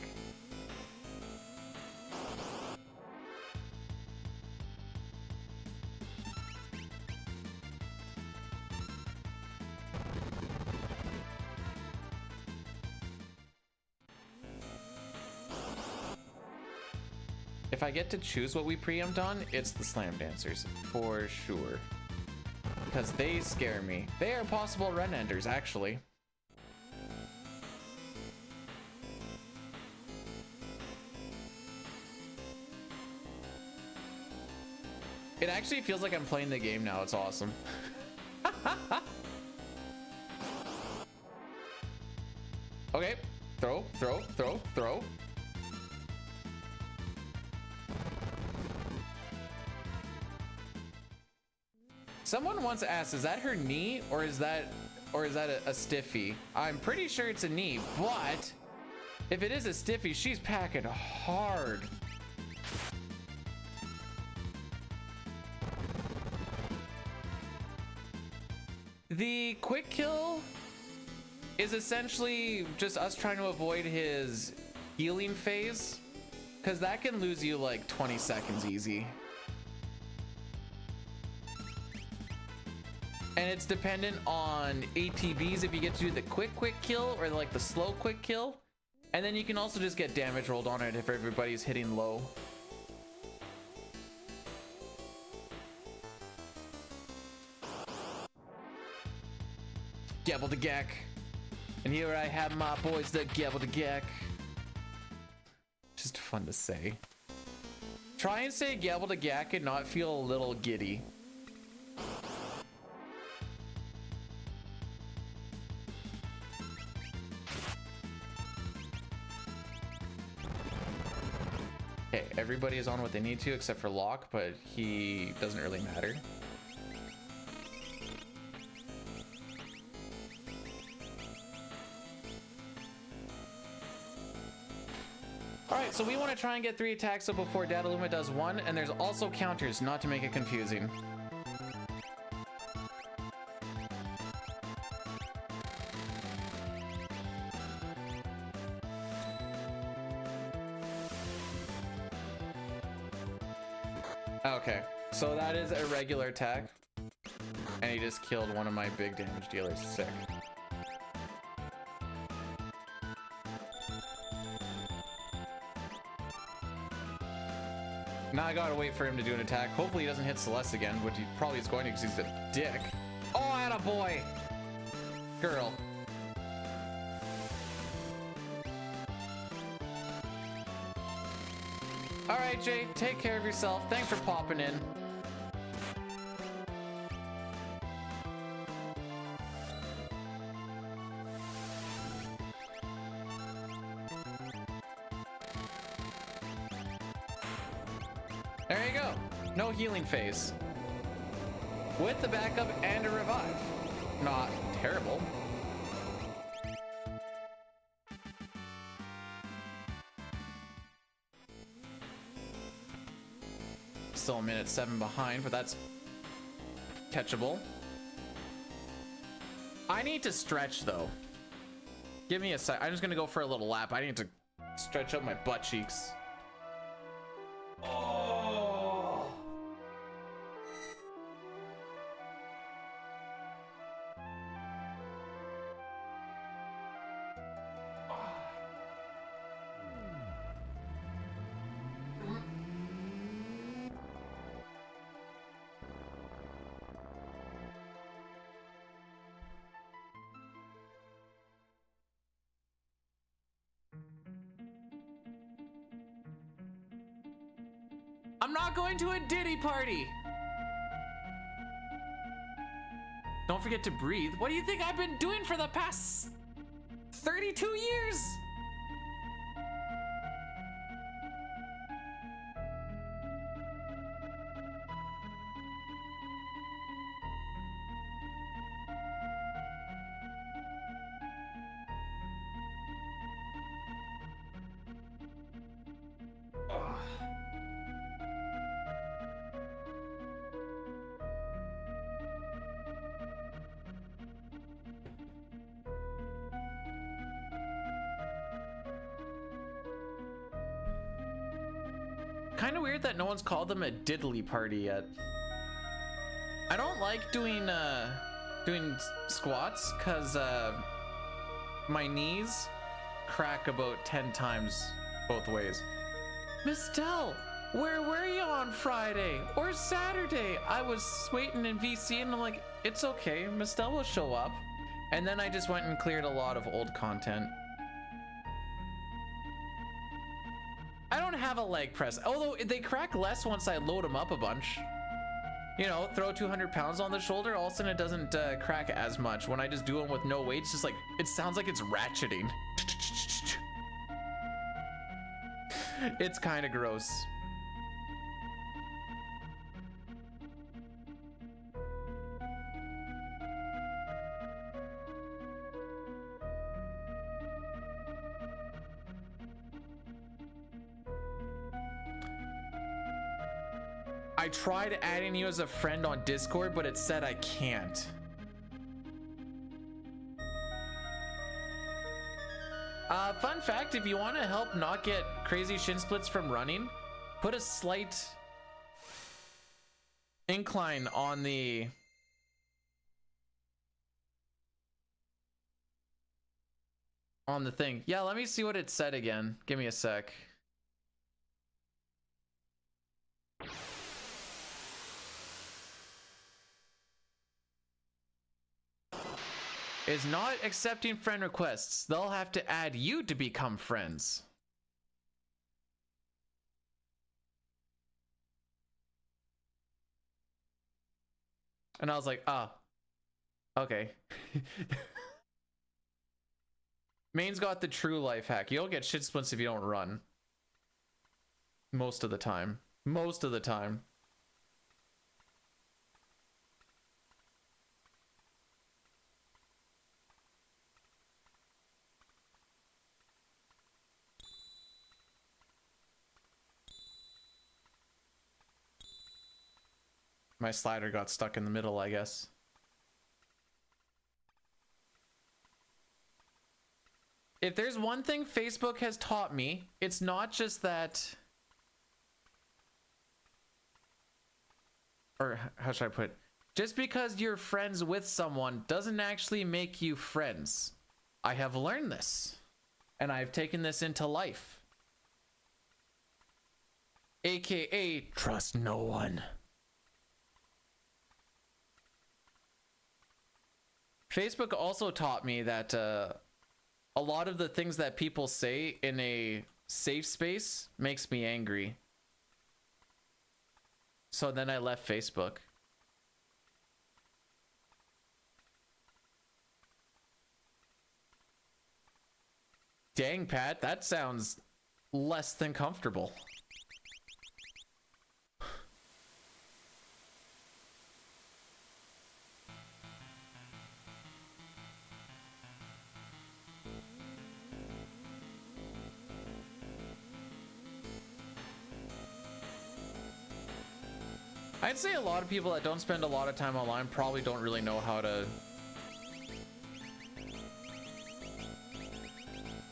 If I get to choose what we preempt on, it's the slam dancers, for sure. Because they scare me. They are possible run enders, actually. It actually feels like I'm playing the game now, it's awesome. Okay, throw, throw, throw, throw. Someone once asked, is that her knee or is that a stiffy? I'm pretty sure it's a knee, but if it is a stiffy, she's packing hard. The quick kill is essentially just us trying to avoid his healing phase, because that can lose you like 20 seconds easy. And it's dependent on ATBs if you get to do the quick kill or like the slow quick kill. And then you can also just get damage rolled on it if everybody's hitting low. Gabble the Gak. And here I have my boys that Gabble the Gak. Just fun to say. Try and say Gabble the Gak and not feel a little giddy. Okay, everybody is on what they need to except for Locke, but he doesn't really matter. Alright, so we want to try and get 3 attacks up before Dadaluma does 1, and there's also counters, not to make it confusing. Okay, so that is a regular attack, and he just killed one of my big damage dealers. Sick. Now I gotta wait for him to do an attack. Hopefully he doesn't hit Celeste again, which he probably is going to because he's a dick. Oh, attaboy! Girl. All right, Jay, take care of yourself. Thanks for popping in. There you go. No healing phase. With the backup and a revive. Not terrible. Still a minute 7 behind, but that's catchable. I need to stretch though. Give me a sec. I'm just gonna go for a little lap. I need to stretch up my butt cheeks. Oh. I'm not going to a Diddy party. Don't forget to breathe. What do you think I've been doing for the past 32 years? Kind of weird that no one's called them a diddly party yet. I don't like doing squats because my knees crack about 10 times both ways. Miss Dell, where were you on Friday or Saturday? I was waiting in VC and I'm like, it's okay, Miss Dell will show up. And then I just went and cleared a lot of old content. I don't have a leg press, although they crack less once I load them up a bunch. You know, throw 200 pounds on the shoulder, all of a sudden it doesn't crack as much. When I just do them with no weight, it's just like, it sounds like it's ratcheting. It's kind of gross. I tried adding you as a friend on Discord, but it said I can't. Fun fact, if you want to help not get crazy shin splits from running, put a slight incline on the thing. Yeah, let me see what it said again. Give me a sec. Is not accepting friend requests. They'll have to add you to become friends. And I was like, ah, okay. Maine's got the true life hack. You don't get shit splints if you don't run. Most of the time. Most of the time. My slider got stuck in the middle, I guess. If there's one thing Facebook has taught me, it's not just that... Or how should I put it? Just because you're friends with someone doesn't actually make you friends. I have learned this. And I've taken this into life. AKA, trust no one. Facebook also taught me that a lot of the things that people say in a safe space makes me angry. So then I left Facebook. Dang, Pat, that sounds less than comfortable. I'd say a lot of people that don't spend a lot of time online probably don't really know how to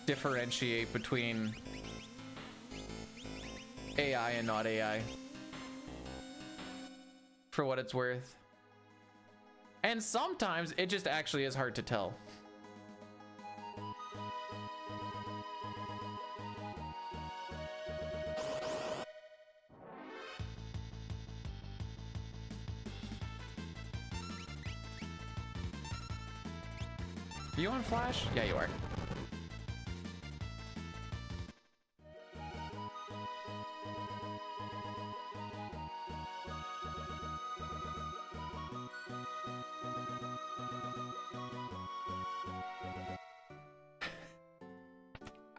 differentiate between AI and not AI, for what it's worth. And sometimes it just actually is hard to tell. Are you on Flash? Yeah, you are.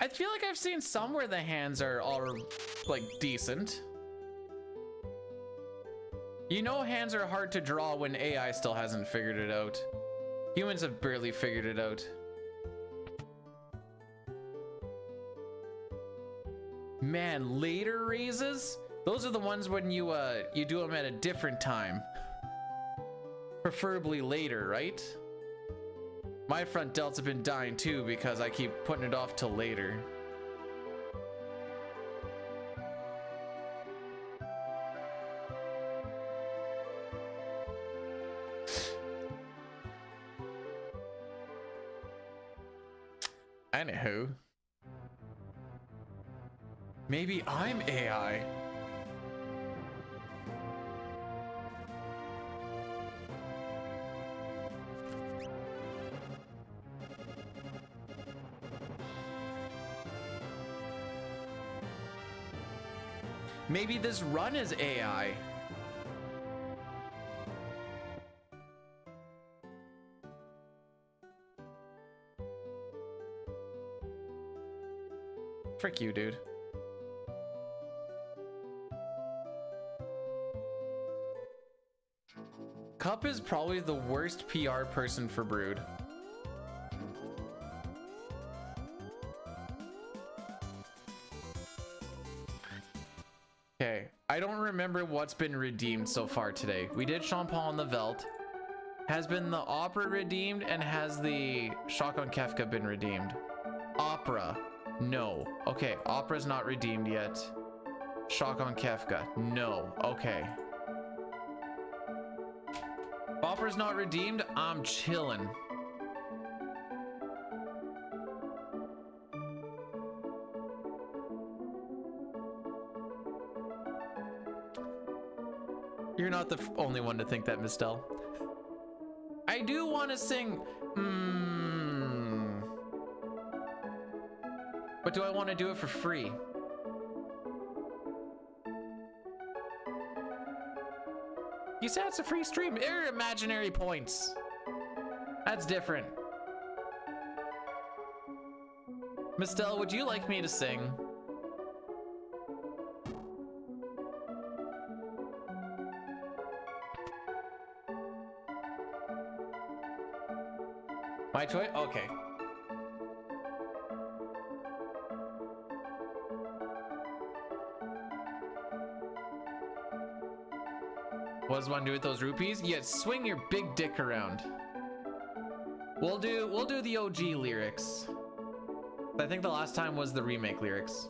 I feel like I've seen some where the hands are all like decent. You know, hands are hard to draw when AI still hasn't figured it out. Humans have barely figured it out. Man, later raises? Those are the ones when you do them at a different time. Preferably later, right? My front delts have been dying too because I keep putting it off till later. Anywho, maybe I'm AI. Maybe this run is AI. Frick you, dude. Cup is probably the worst PR person for Brood. Okay, I don't remember what's been redeemed so far today. We did Sean Paul on the Velt. Has been the Opera redeemed, and has the Shock on Kefka been redeemed? Opera. No. Okay, Opera's not redeemed yet. Shock on Kefka. No. Okay. Opera's not redeemed. I'm chilling. You're not the only one to think that, Mistel. I do want to sing. But do I want to do it for free? You said it's a free stream. They're imaginary points. That's different. Mistel, would you like me to sing? My choice? Okay. What does one do with those rupees? Yeah, swing your big dick around. We'll do the OG lyrics. I think the last time was the remake lyrics.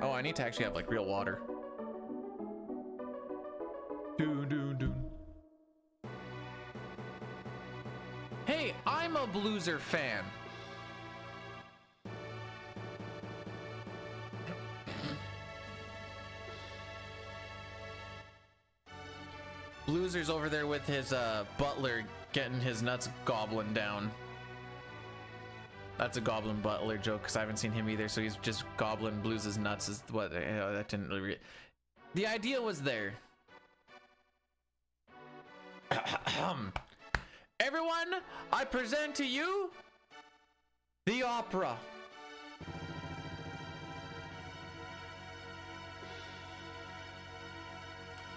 Oh, I need to actually have like real water. Hey, I'm a Blueser fan. Blueser's over there with his butler getting his nuts gobbling down. That's a Goblin Butler joke because I haven't seen him either, so he's just gobbling Blues' nuts is what that didn't really. The idea was there. Everyone, I present to you the opera.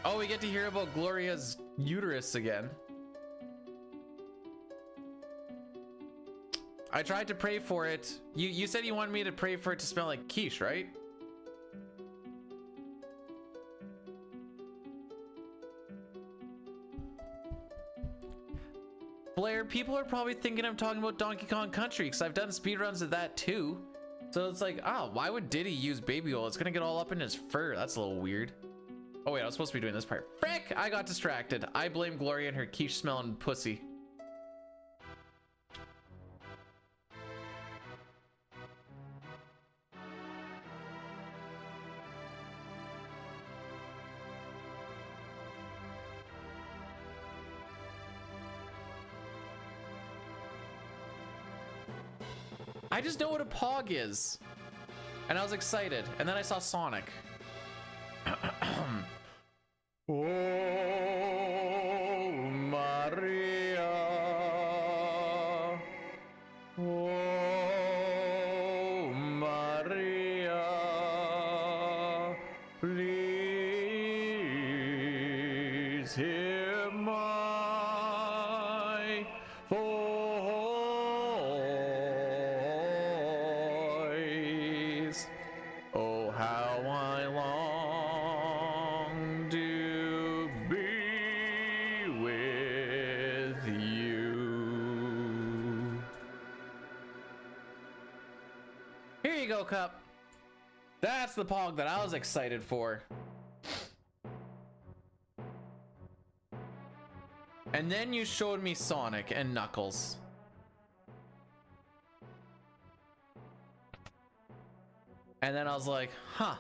Oh, we get to hear about Gloria's uterus again. I tried to pray for it. You said you wanted me to pray for it to smell like quiche, right? Blair, people are probably thinking I'm talking about Donkey Kong Country because I've done speedruns of that too. So it's like, oh, why would Diddy use baby oil? It's gonna get all up in his fur. That's a little weird. Oh wait, I was supposed to be doing this part. Frick! I got distracted. I blame Gloria and her quiche smelling pussy. I just know what a Pog is. And I was excited. And then I saw Sonic. Oh, Maria. Oh, Maria. Please hear my voice. Oh, how I long to be with you. Here you go, Cup. That's the Pog that I was excited for. And then you showed me Sonic and Knuckles. And then I was like, huh.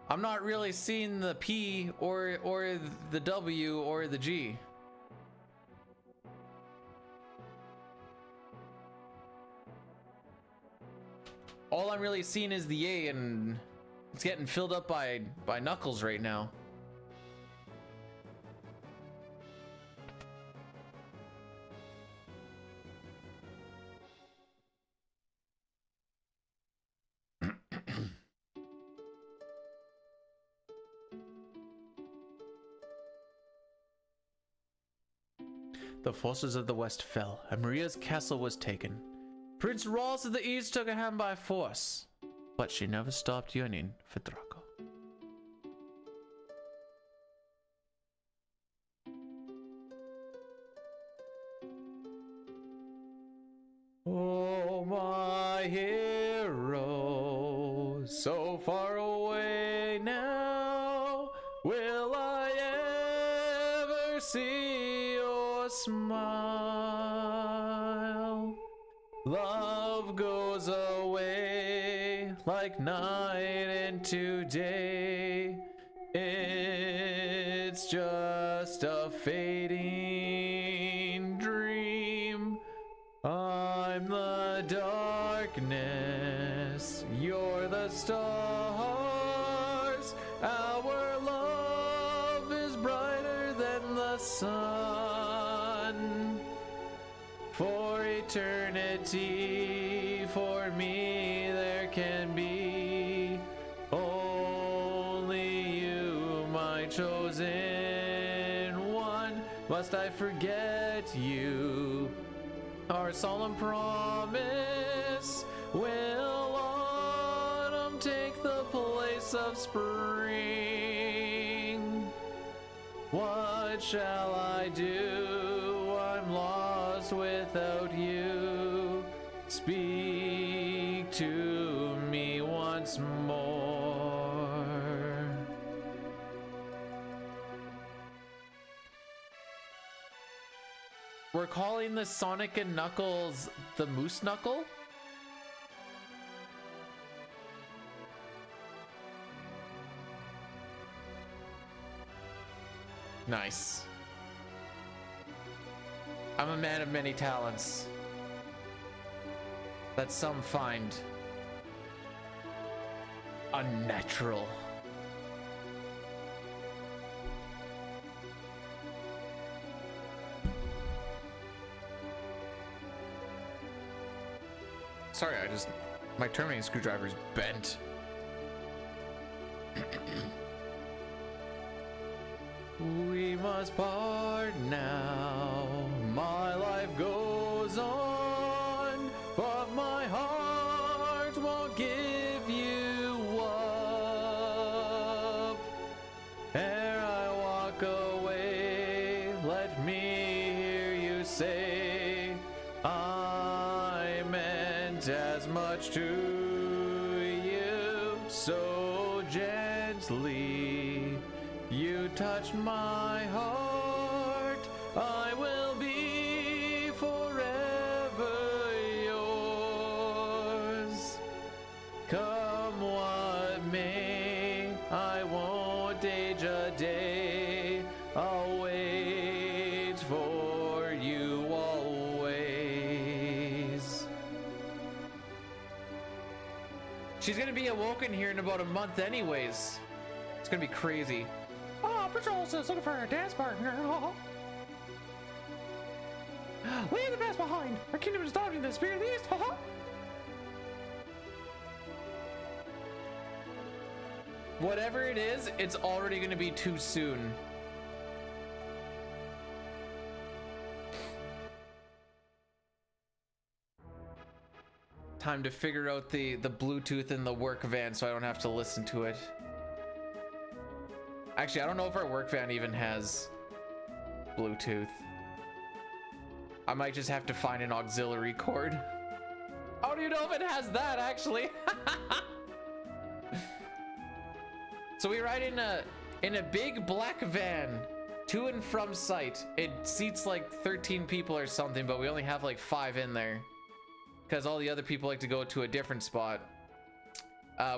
I'm not really seeing the P or the W or the G. All I'm really seeing is the A, and it's getting filled up by Knuckles right now. The forces of the West fell, and Maria's castle was taken. Prince Rolls of the East took her hand by force, but she never stopped yearning for Draco. Oh, my hero, so far away now, will I ever see your smile? Love goes away like night into day. It's just a fading dream. I'm the darkness, you're the stars. Our love is brighter than the sun. For eternity, for me there can be only you, my chosen one. Must I forget you? Our solemn promise, will autumn take the place of spring? What shall I do? I'm lost without you. Speak to me once more. We're calling the Sonic and Knuckles the Moose Knuckle? Nice. I'm a man of many talents that some find unnatural. Sorry, my terminating screwdriver's bent. We must part now. My life goes on, but my heart won't give you up. Ere I walk away, let me hear you say, I meant as much to you so gently. You touched my heart, I will be forever yours. Come what may, I won't age a day. I'll wait for you always. She's gonna be awoken here in about a month anyways. It's gonna be crazy. Oh, Patrol's looking for a dance partner. Oh. Leave the past behind. Our kingdom is dodging the spirit of the east. Oh. Whatever it is, it's already gonna be too soon. Time to figure out the Bluetooth in the work van so I don't have to listen to it. Actually, I don't know if our work van even has Bluetooth. I might just have to find an auxiliary cord. I don't even know if it has that, actually. So we ride in a big black van to and from site. It seats like 13 people or something, but we only have like 5 in there because all the other people like to go to a different spot.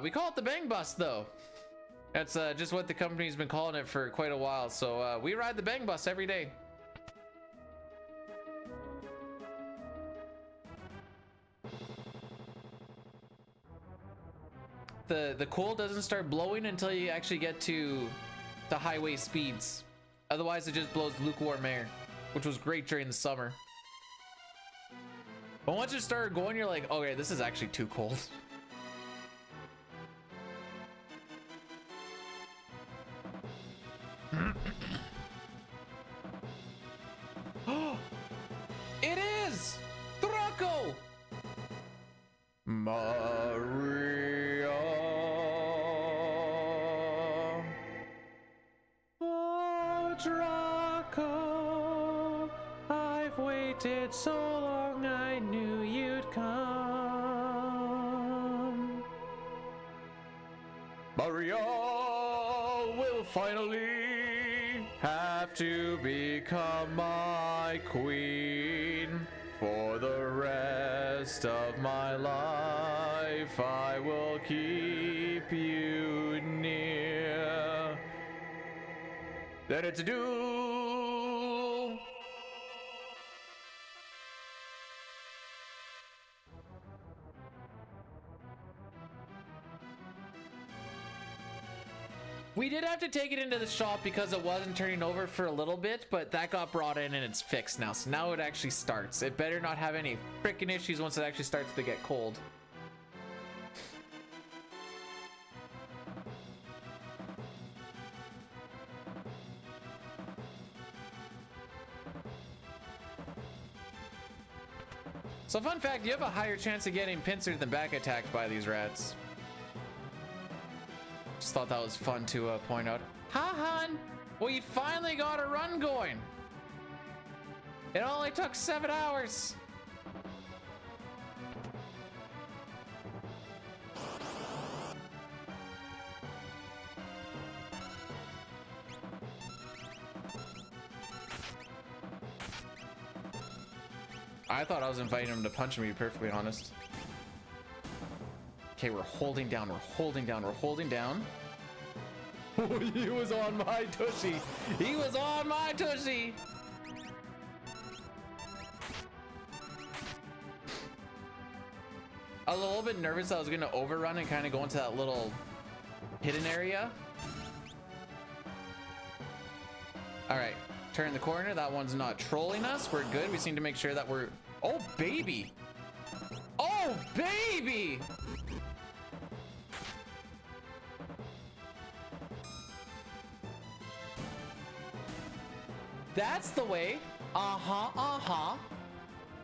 We call it the Bang Bus, though. That's just what the company's been calling it for quite a while. So we ride the Bang Bus every day. The coal doesn't start blowing until you actually get to the highway speeds. Otherwise, it just blows lukewarm air, which was great during the summer. But once it started going, you're like, okay, this is actually too cold. It is Draco! Maria. Oh, Draco. I've waited so long, I knew you'd come. Maria will finally have to become my queen. For the rest of my life, I will keep you near. Then it's a duel. We did have to take it into the shop because it wasn't turning over for a little bit, but that got brought in and it's fixed now. So now it actually starts. It better not have any freaking issues once it actually starts to get cold. So fun fact, you have a higher chance of getting pincered than back attacked by these rats. Just thought that was fun to point out. Ha, hon! We finally got a run going. It only took 7 hours. I thought I was inviting him to punch me, to be perfectly honest. Okay, we're holding down, we're holding down, we're holding down. He was on my tushy. He was on my tushy. I was a little bit nervous I was gonna overrun and kind of go into that little hidden area. All right, turn the corner. That one's not trolling us. We're good. We seem to make sure that we're, oh baby. Oh Oh, baby! That's the way. Uh-huh, uh-huh.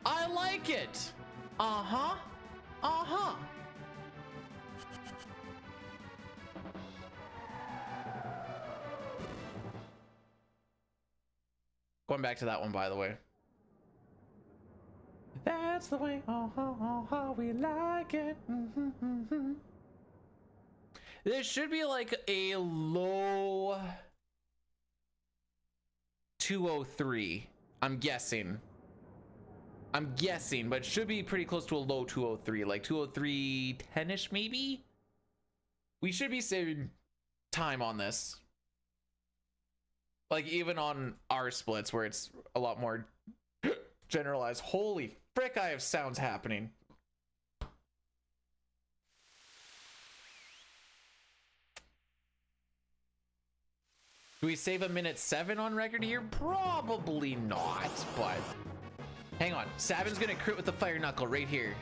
I like it. Uh-huh, uh-huh. Going back to that one, by the way. That's the way, we like it. There should be like a low 203. I'm guessing, but it should be pretty close to a low 203, like 203 10-ish maybe. We should be saving time on this. Like even on our splits where it's a lot more generalized. Holy frick, I have sounds happening. Do we save a minute 7 on record here? Probably not, but hang on. Sabin's gonna crit with the fire knuckle right here.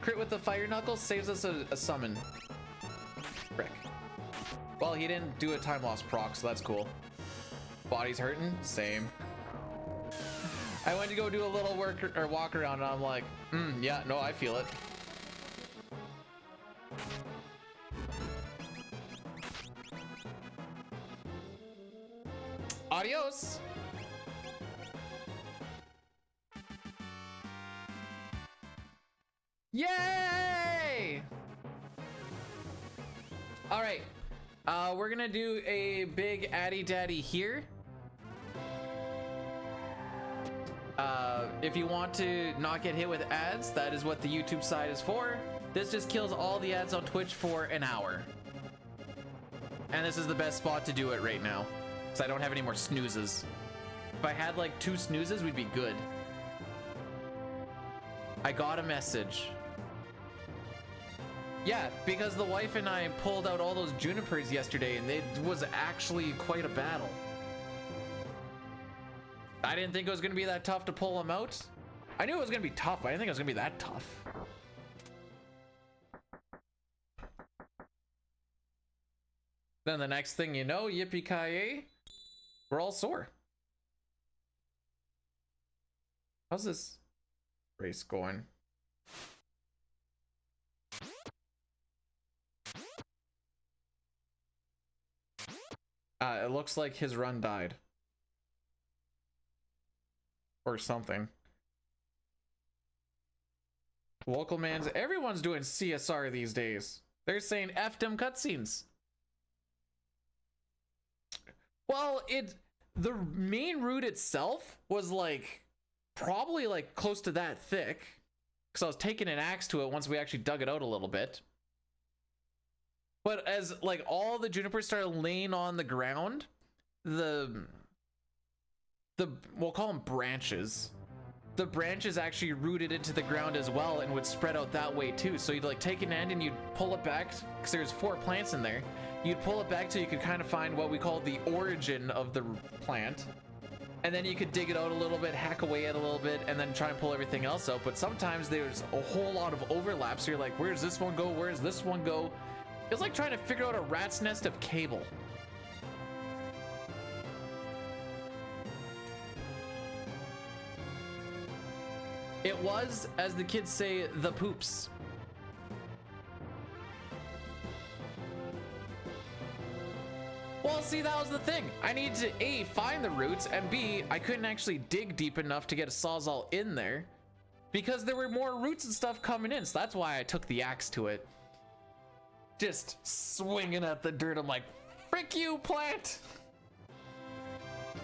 Crit with the fire knuckle saves us a summon. Frick. Well, he didn't do a time loss proc, so that's cool. Body's hurting? Same. I went to go do a little work or walk around and I'm like, yeah, no, I feel it. Adios. Yay! All right, we're gonna do a big addy daddy here. If you want to not get hit with ads, that is what the YouTube side is for. This just kills all the ads on Twitch for an hour. And this is the best spot to do it right now, because I don't have any more snoozes. If I had like 2 snoozes, we'd be good. I got a message. Yeah, because the wife and I pulled out all those junipers yesterday, and it was actually quite a battle. I didn't think it was going to be that tough to pull them out. I knew it was going to be tough, but I didn't think it was going to be that tough. Then the next thing you know, yippee-ki-yay, we're all sore. How's this race going? It looks like his run died. Or something. Local mans, everyone's doing CSR these days. They're saying F them cutscenes. Well, the main route itself was like probably like close to that thick, because I was taking an axe to it once we actually dug it out a little bit. But as like all the junipers started laying on the ground, we'll call them branches. The branches actually rooted into the ground as well and would spread out that way too. So you'd like take an end and you'd pull it back, because there's 4 plants in there. You'd pull it back till you could kind of find what we call the origin of the plant. And then you could dig it out a little bit, hack away at it a little bit, and then try and pull everything else out. But sometimes there's a whole lot of overlap. So you're like, where's this one go? Where's this one go? It was like trying to figure out a rat's nest of cable. It was, as the kids say, the poops. Well, see, that was the thing. I need to A, find the roots, and B, I couldn't actually dig deep enough to get a sawzall in there because there were more roots and stuff coming in. So that's why I took the axe to it. Just swinging at the dirt. I'm like, frick you, plant.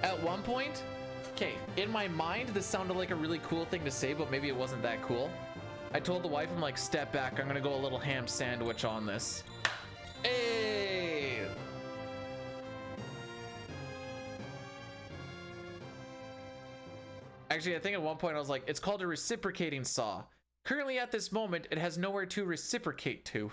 At one point, okay, in my mind, this sounded like a really cool thing to say, but maybe it wasn't that cool. I told the wife, I'm like, step back. I'm gonna go a little ham sandwich on this. Hey! Actually, I think at one point I was like, it's called a reciprocating saw. Currently at this moment, it has nowhere to reciprocate to.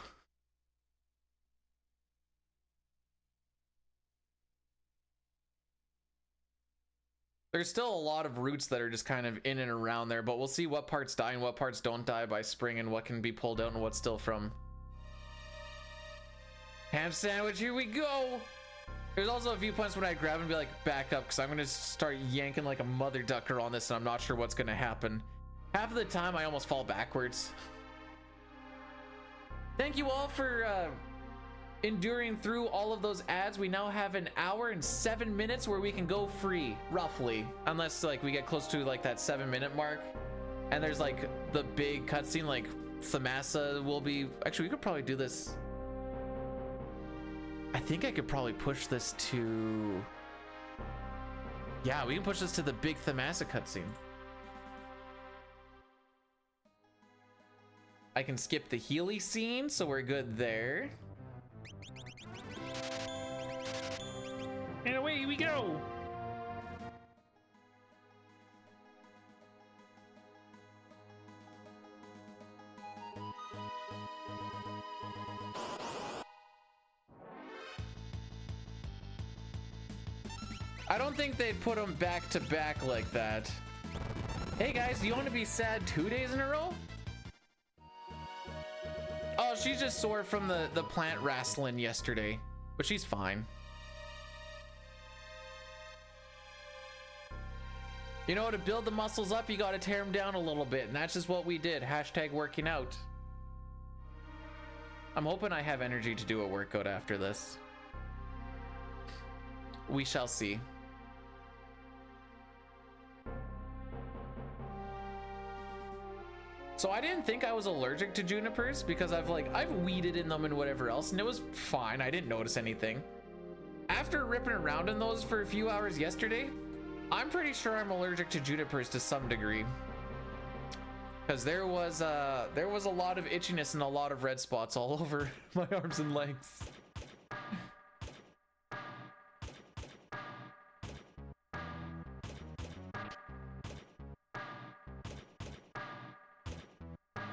There's still a lot of routes that are just kind of in and around there, but we'll see what parts die and what parts don't die by spring and what can be pulled out and what's still from. Ham sandwich, here we go! There's also a few points when I grab and be like, back up, because I'm going to start yanking like a mother ducker on this and I'm not sure what's going to happen. Half of the time I almost fall backwards. Thank you all for enduring through all of those ads. We now have an hour and 7 minutes where we can go free, roughly, unless like we get close to like that 7-minute mark and there's like the big cutscene. Like Thamasa will be, actually we could probably do this. I think I could probably push this to, yeah, we can push this to the big Thamasa cutscene. I can skip the Healy scene, so we're good there. And away we go! I don't think they'd put them back to back like that. Hey guys, do you want to be sad 2 days in a row? Oh, she's just sore from the plant wrestling yesterday, but she's fine. You know, to build the muscles up, you got to tear them down a little bit, and that's just what we did. Hashtag working out. I'm hoping I have energy to do a workout after this. We shall see. So I didn't think I was allergic to junipers because I've weeded in them and whatever else, and it was fine. I didn't notice anything. After ripping around in those for a few hours yesterday, I'm pretty sure I'm allergic to junipers to some degree. Because there was a lot of itchiness and a lot of red spots all over my arms and legs.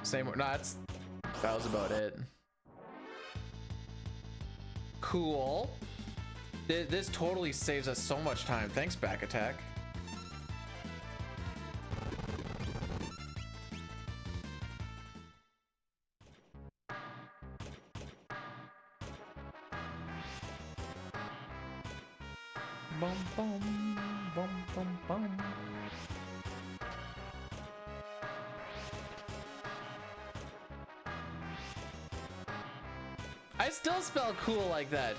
Same, no, that was about it. Cool. This totally saves us so much time. Thanks, Back Attack. Bum, bum, bum, bum, bum. I still spell cool like that.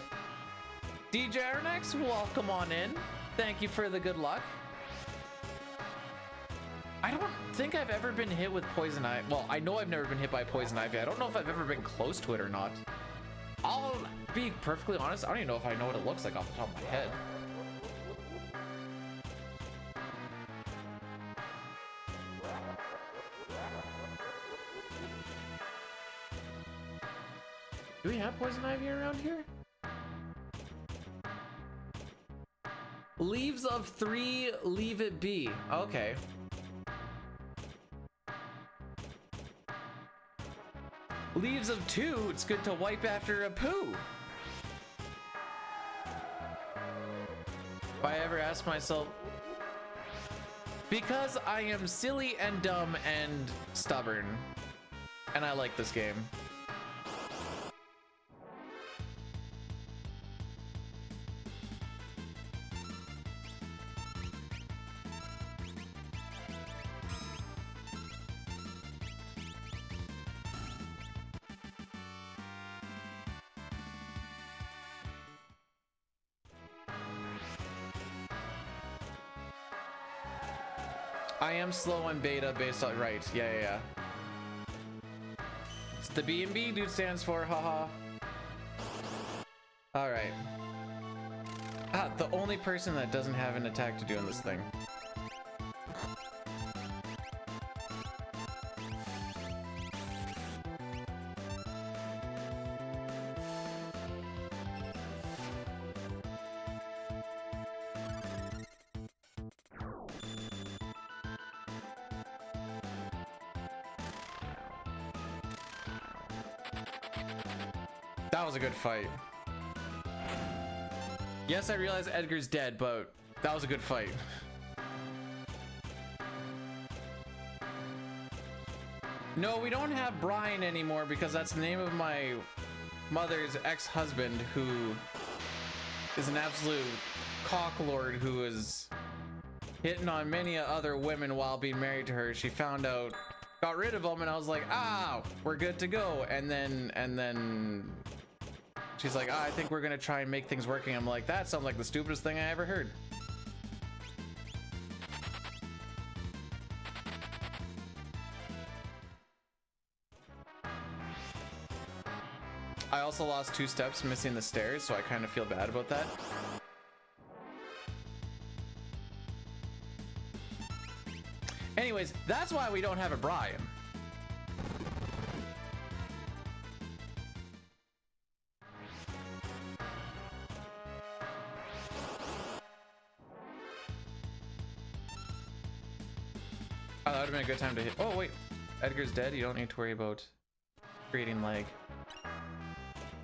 DJ Arnex, welcome on in. Thank you for the good luck. I don't think I've ever been hit with poison ivy. Well, I know I've never been hit by poison ivy. I don't know if I've ever been close to it or not. I'll be perfectly honest, I don't even know if I know what it looks like off the top of my head. Do we have poison ivy around here? Leaves of 3, leave it be. Okay. Leaves of 2, it's good to wipe after a poo. If I ever ask myself, because I am silly and dumb and stubborn, and I like this game. I am slow on beta based on, right, yeah. It's the B&B dude stands for, haha. All right. Ah, the only person that doesn't have an attack to do in this thing. That was a good fight. Yes, I realize Edgar's dead, but that was a good fight. No, we don't have Brian anymore because that's the name of my mother's ex-husband, who is an absolute cocklord who is hitting on many other women while being married to her. She found out, got rid of him, and I was like, ah, we're good to go. And then she's like, ah, I think we're gonna try and make things working. I'm like, that sounds like the stupidest thing I ever heard. I also lost 2 steps missing the stairs, so I kind of feel bad about that. Anyways, that's why we don't have a Brian. Oh, that would have been a good time to hit. Oh, wait. Edgar's dead. You don't need to worry about creating lag.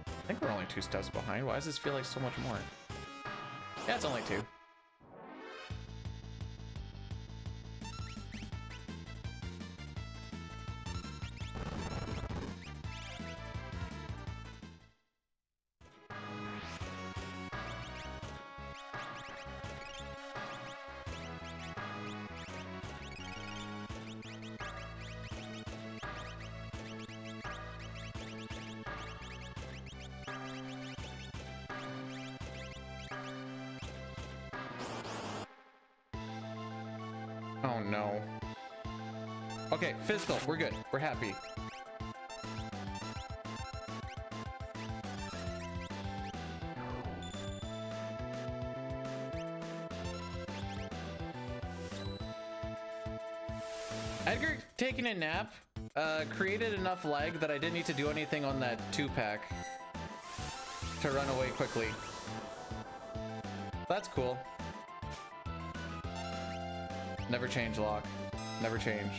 I think we're only 2 steps behind. Why does this feel like so much more? Yeah, it's only 2. Oh no. Okay, physical, we're good. We're happy. Edgar taking a nap created enough lag that I didn't need to do anything on that 2-pack to run away quickly. That's cool. Never change, Locke. Never change.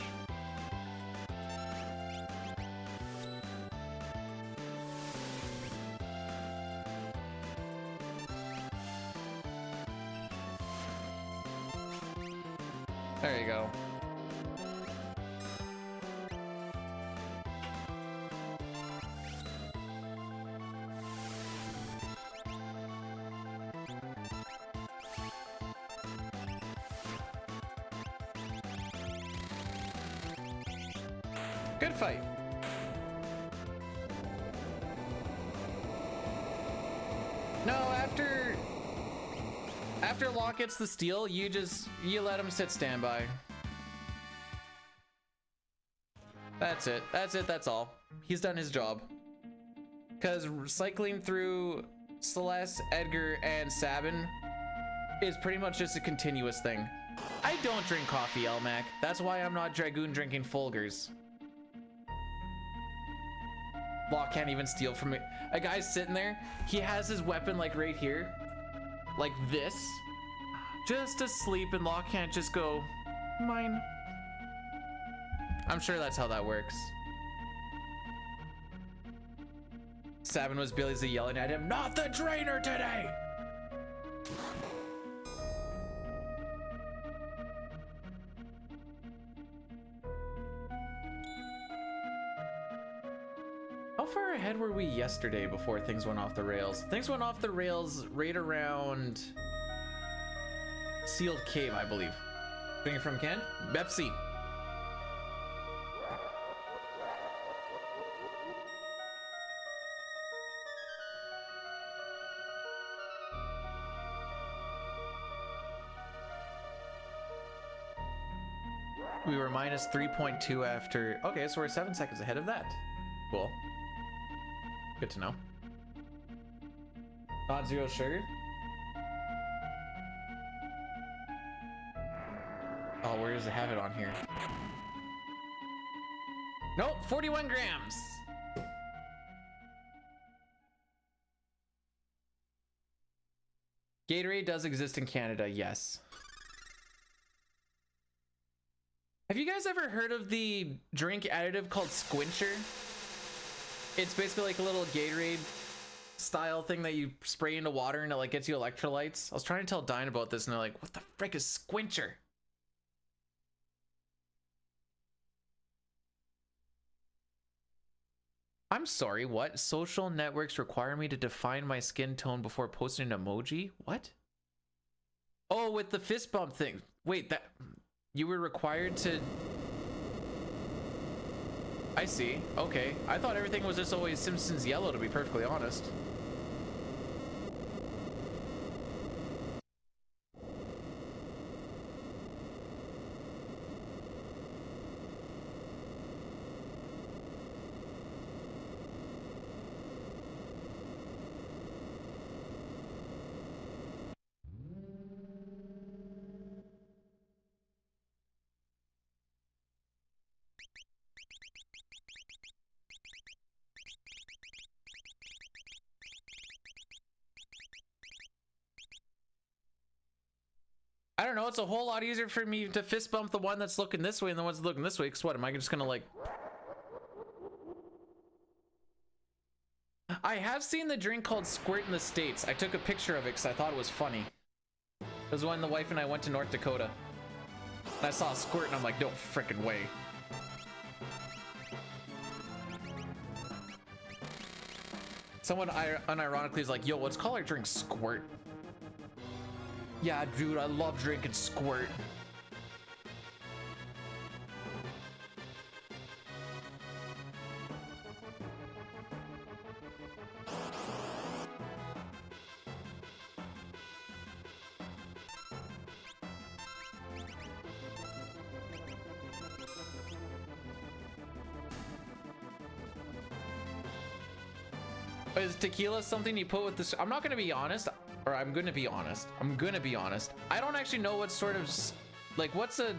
There you go. Good fight. No, after Locke gets the steal, you let him sit standby. That's it. That's all. He's done his job. Because cycling through Celeste, Edgar, and Sabin is pretty much just a continuous thing. I don't drink coffee, Elmac. That's why I'm not Dragoon drinking Folgers. Locke can't even steal from me. A guy's sitting there. He has his weapon like right here. Like this. Just asleep, and Locke can't just go, mine. I'm sure that's how that works. Sabin was busy yelling at him, not the trainer today! How far ahead were we yesterday before things went off the rails? Things went off the rails right around Sealed Cave, I believe. Drinking from can? Pepsi. We were minus 3.2 after. Okay, so we're 7 seconds ahead of that. Cool. Good to know. Not zero sugar. Oh, where does it have it on here? Nope, 41 grams. Gatorade does exist in Canada, yes. Have you guys ever heard of the drink additive called Squincher? It's basically like a little Gatorade style thing that you spray into water and it like gets you electrolytes. I was trying to tell Dine about this and they're like, what the frick is Squincher? I'm sorry, what? Social networks require me to define my skin tone before posting an emoji? What? Oh, with the fist bump thing. Wait, that... You were required to... I see. Okay. I thought everything was just always Simpsons yellow, to be perfectly honest. I don't know, it's a whole lot easier for me to fist bump the one that's looking this way and the one's looking this way, because what, am I just gonna like... I have seen the drink called Squirt in the States. I took a picture of it because I thought it was funny. It was when the wife and I went to North Dakota. And I saw a squirt and I'm like, no frickin' way. Someone unironically is like, yo, let's call our drink Squirt. Yeah, dude, I love drinking Squirt. Is tequila something you put with this? I'm not gonna be honest, or I'm gonna be honest. I don't actually know what sort of, like, what's a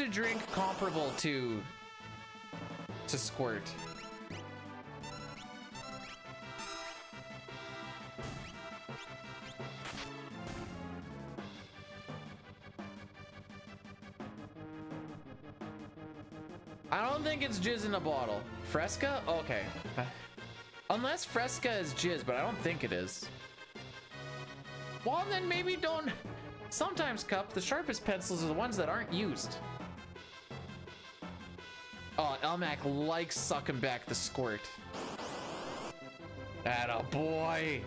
drink comparable to Squirt? I don't think it's jizz in a bottle. Fresca? Okay. Unless Fresca is jizz, but I don't think it is. Well, then maybe don't. Sometimes, Cup, the sharpest pencils are the ones that aren't used. Oh, Elmac likes sucking back the squirt. Atta boy.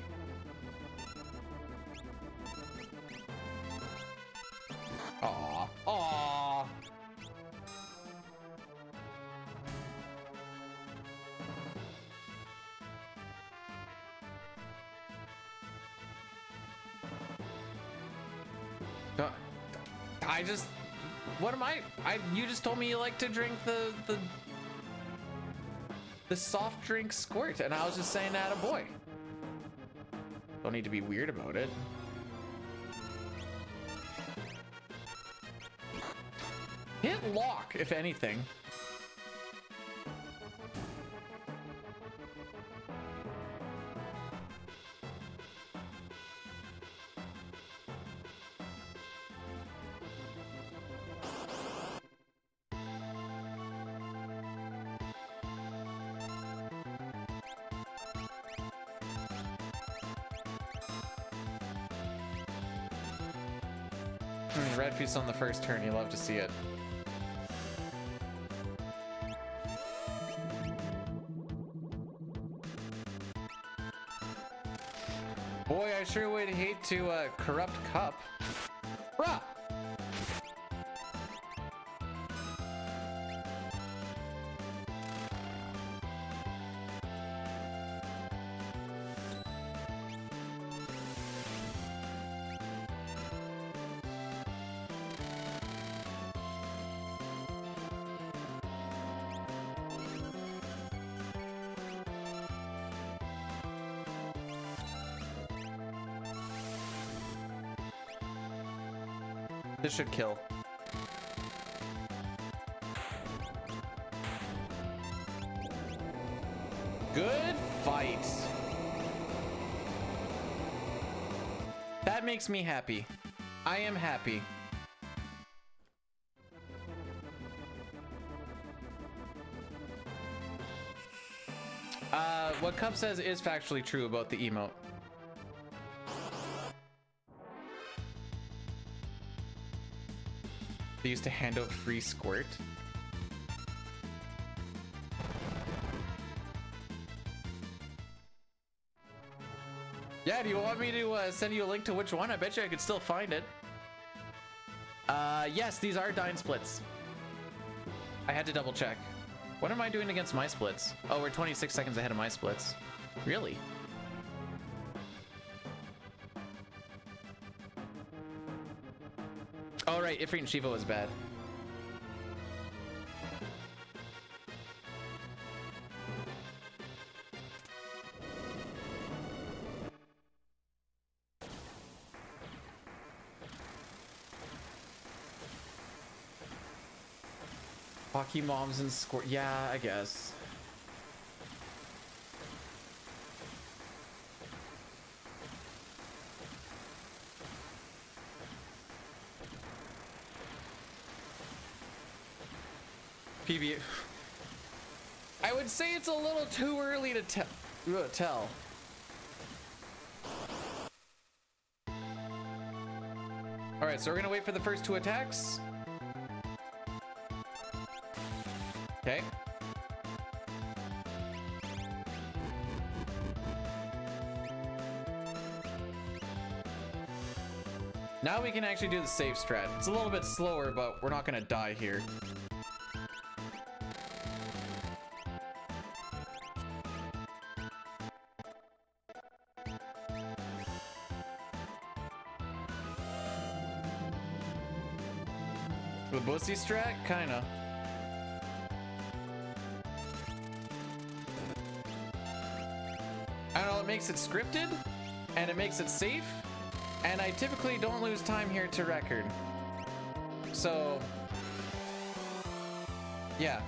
Aw, aw. You just told me you like to drink the soft drink Squirt, and I was just saying that a boy. Don't need to be weird about it. Hit lock, if anything. Red piece on the first turn, you love to see it. Boy, I sure would hate to corrupt Cup. Bruh! This should kill. Good fight. That makes me happy. I am happy. What Cup says is factually true about the emote. They used to hand out free Squirt. Yeah, do you want me to send you a link to which one? I bet you I could still find it. Yes, these are Dyne splits. I had to double check. What am I doing against my splits? Oh, we're 26 seconds ahead of my splits. Really? Oh, right, Ifrit and Shiva was bad. Hockey moms and score. Yeah, I guess. PB. I would say it's a little too early to tell. All right, so we're gonna wait for the first two attacks. Okay. Now we can actually do the safe strat. It's a little bit slower, but we're not gonna die here. The bussy strat? Kinda. I don't know, it makes it scripted, and it makes it safe, and I typically don't lose time here to record. So, yeah.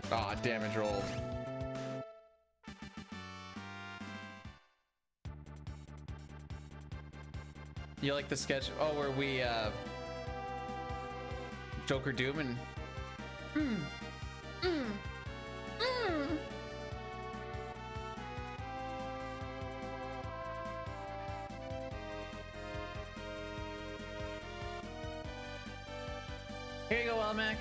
Ah, damage rolled. You like the sketch? Oh, where we Joker Doom and Here you go, Elmac.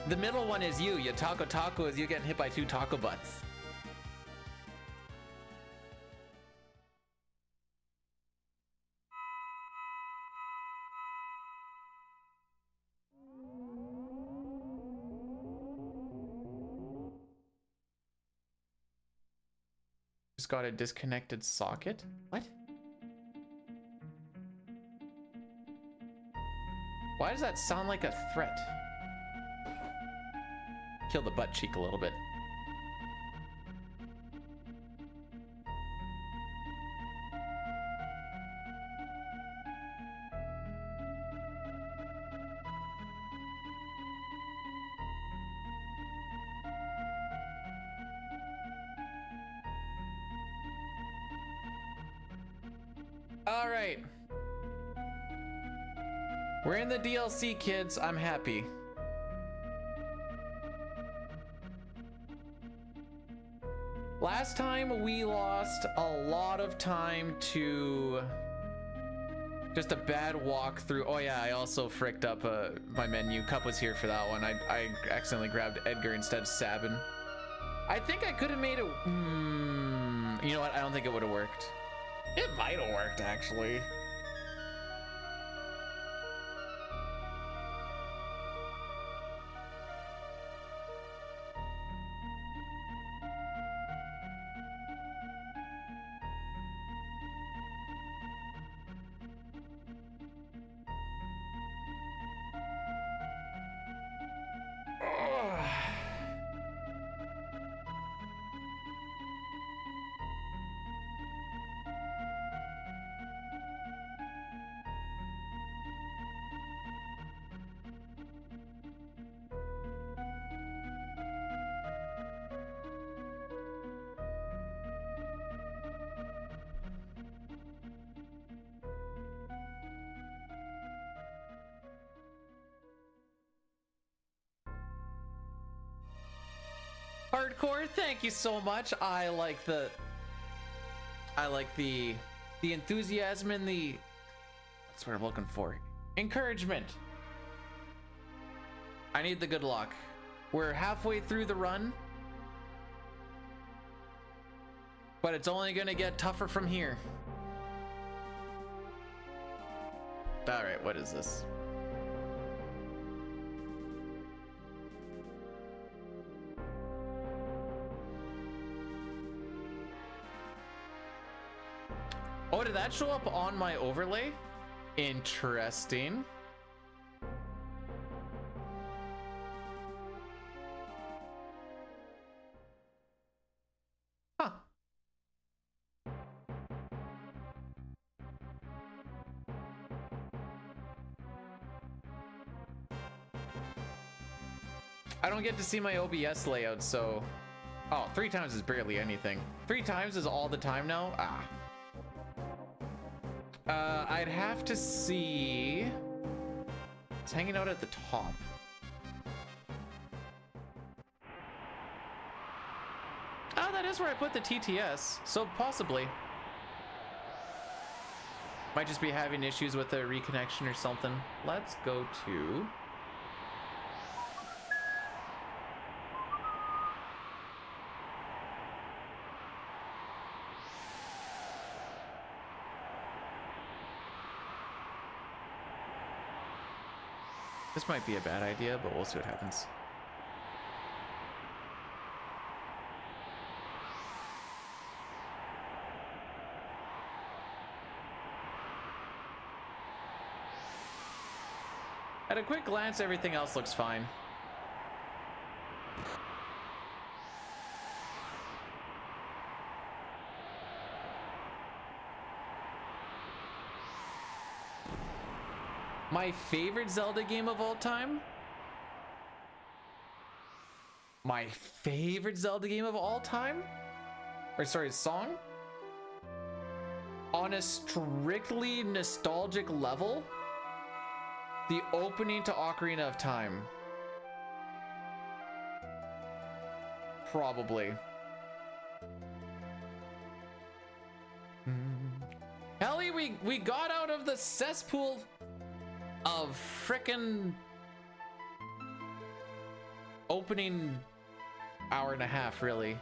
The middle one is you. Your taco taco is you getting hit by two taco butts. Just got a disconnected socket? What? Why does that sound like a threat? Kill the butt cheek a little bit. All right. We're in the DLC, kids. I'm happy. Last time we lost a lot of time to just a bad walkthrough. Oh yeah, I also fricked up my menu. Cup was here for that one. I accidentally grabbed Edgar instead of Sabin. I think I could have made it. You know what? I don't think it would have worked. It might have worked actually. core. Thank you so much. I like the enthusiasm and that's what I'm looking for. Encouragement. I need the good luck. We're halfway through the run, but it's only gonna get tougher from here. All right, what is this? Oh, did that show up on my overlay? Interesting. Huh. I don't get to see my OBS layout, so... Oh, 3 times is barely anything. 3 times is all the time now? Ah. I'd have to see... It's hanging out at the top. Oh, that is where I put the TTS, so possibly. Might just be having issues with the reconnection or something. Let's go to... This might be a bad idea, but we'll see what happens. At a quick glance, everything else looks fine. My favorite Zelda game of all time? My favorite Zelda game of all time? Or sorry, song? On a strictly nostalgic level, the opening to Ocarina of Time. Probably. Ellie, we got out of the cesspool of frickin' opening hour and a half, really.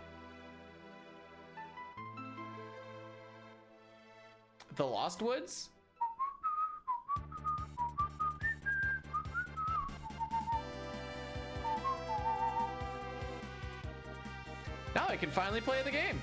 The Lost Woods? Now I can finally play the game.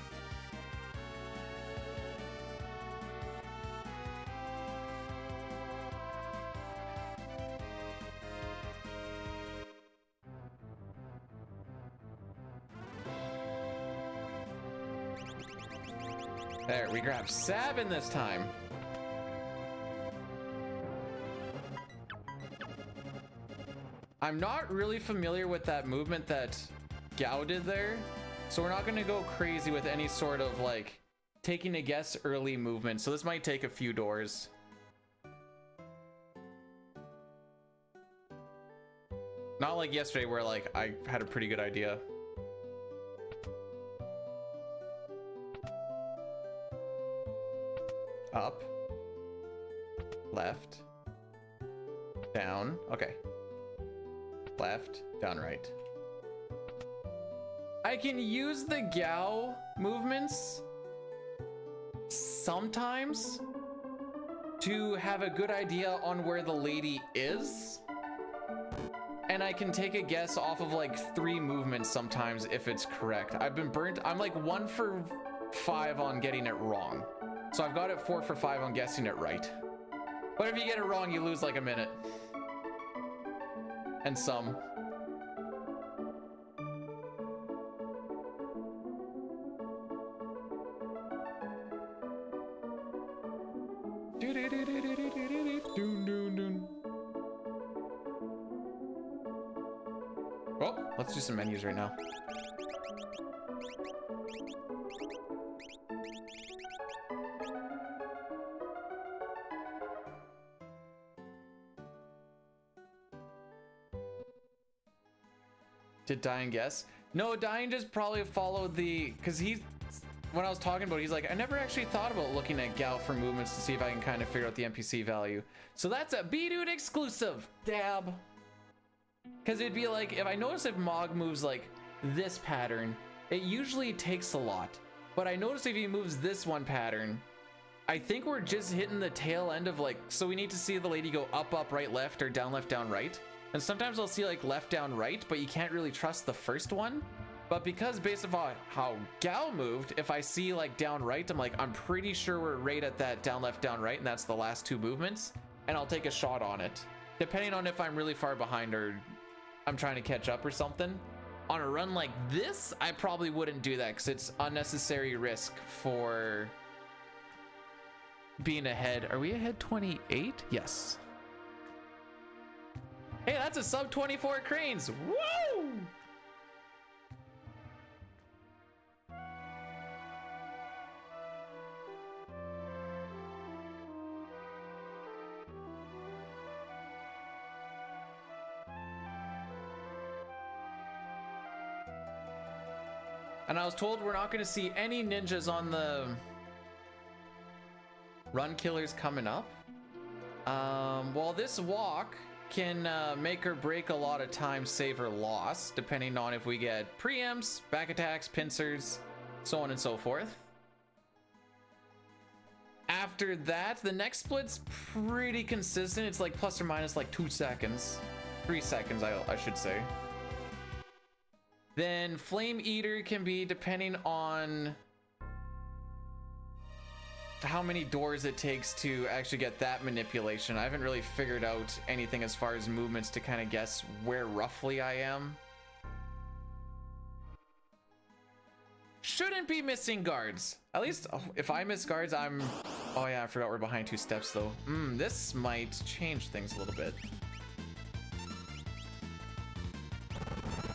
There, we grab Sabin this time. I'm not really familiar with that movement that Gao did there, so we're not gonna go crazy with any sort of like taking a guess early movement, so this might take a few doors. Not like yesterday where like I had a pretty good idea. Up, left, down, okay. Left, down, right. I can use the Gao movements sometimes to have a good idea on where the lady is. And I can take a guess off of like 3 movements sometimes if it's correct. I've been burnt. I'm like 1 for 5 on getting it wrong. So I've got it 4 for 5 on guessing it right. But if you get it wrong, you lose like a minute. And some. Oh, let's do some menus right now. Did die and guess? No, Dying just probably followed the, because when I was talking about it, he's like, I never actually thought about looking at Gal for movements to see if I can kind of figure out the NPC value. So that's a B-Dude exclusive. Dab. Because it'd be like, if I notice if Mog moves like this pattern, it usually takes a lot. But I noticed if he moves this one pattern, I think we're just hitting the tail end of like, so we need to see the lady go up, up, right, left, or down, left, down, right. And sometimes I'll see like left, down, right, but you can't really trust the first one. But because based on how Gal moved, if I see like down, right, I'm like, I'm pretty sure we're right at that down, left, down, right, and that's the last two movements. And I'll take a shot on it, depending on if I'm really far behind or I'm trying to catch up or something. On a run like this, I probably wouldn't do that because it's unnecessary risk for being ahead. Are we ahead 28? Yes. Hey, that's a sub 24 cranes. Woo! And I was told we're not going to see any ninjas on the run killers coming up. Well, this walk can make or break a lot of time, save or loss, depending on if we get preempts, back attacks, pincers, so on and so forth. After that, the next split's pretty consistent. It's like plus or minus like 2 seconds, 3 seconds, I should say. Then Flame Eater can be depending on how many doors it takes to actually get that manipulation. I haven't really figured out anything as far as movements to kind of guess where roughly I am. Shouldn't be missing guards. At least if I miss guards, I'm... Oh yeah, I forgot we're behind 2 steps though. This might change things a little bit.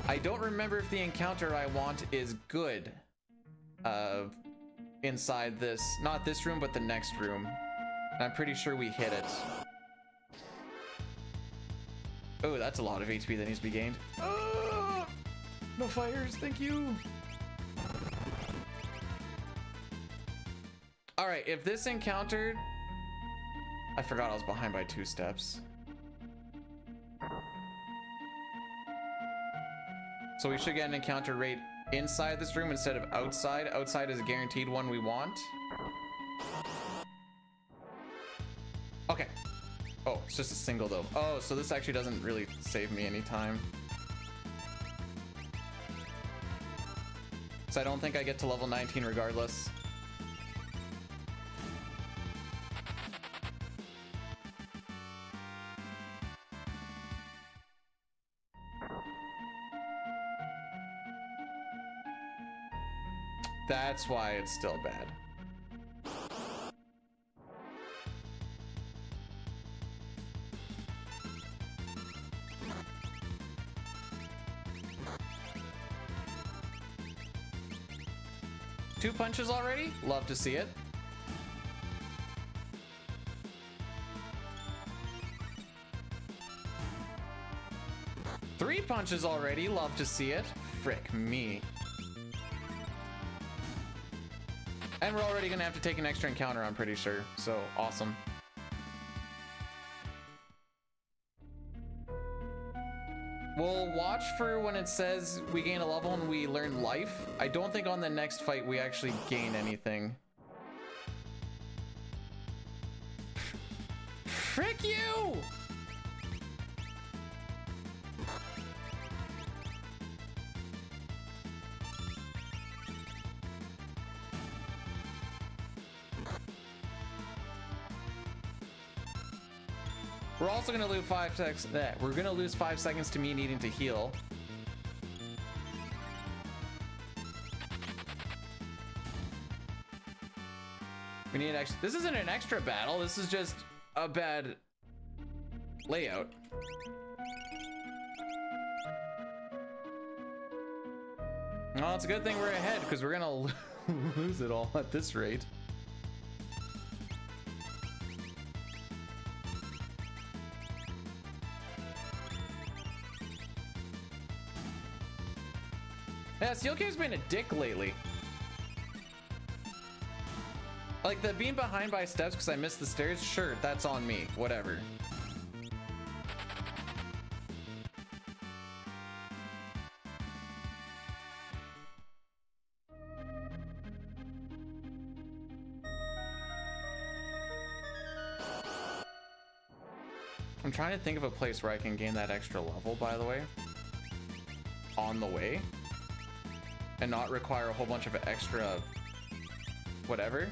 I don't remember if the encounter I want is good inside this, not this room, but the next room. And I'm pretty sure we hit it. Oh, that's a lot of HP that needs to be gained. No fires, thank you. All right, if this encounter, I forgot I was behind by 2 steps. So we should get an encounter rate inside this room instead of outside. Outside is a guaranteed one we want. Okay. Oh, it's just a single though. Oh, so this actually doesn't really save me any time. So I don't think I get to level 19 regardless. That's why it's still bad. Two punches already? Love to see it. Three punches already? Love to see it. Frick me. And we're already gonna have to take an extra encounter, I'm pretty sure. So awesome. We'll watch for when it says we gain a level and we learn life. I don't think on the next fight we actually gain anything. Frick you! We're also gonna lose 5 seconds. We're gonna lose 5 seconds to me needing to heal. We need extra. This isn't an extra battle. This is just a bad layout. Well, it's a good thing we're ahead because we're gonna lose it all at this rate. Yeah, Seal Cave's been a dick lately. Like the being behind by steps because I missed the stairs, sure, that's on me, whatever. I'm trying to think of a place where I can gain that extra level, by the way, on the way, and not require a whole bunch of extra whatever.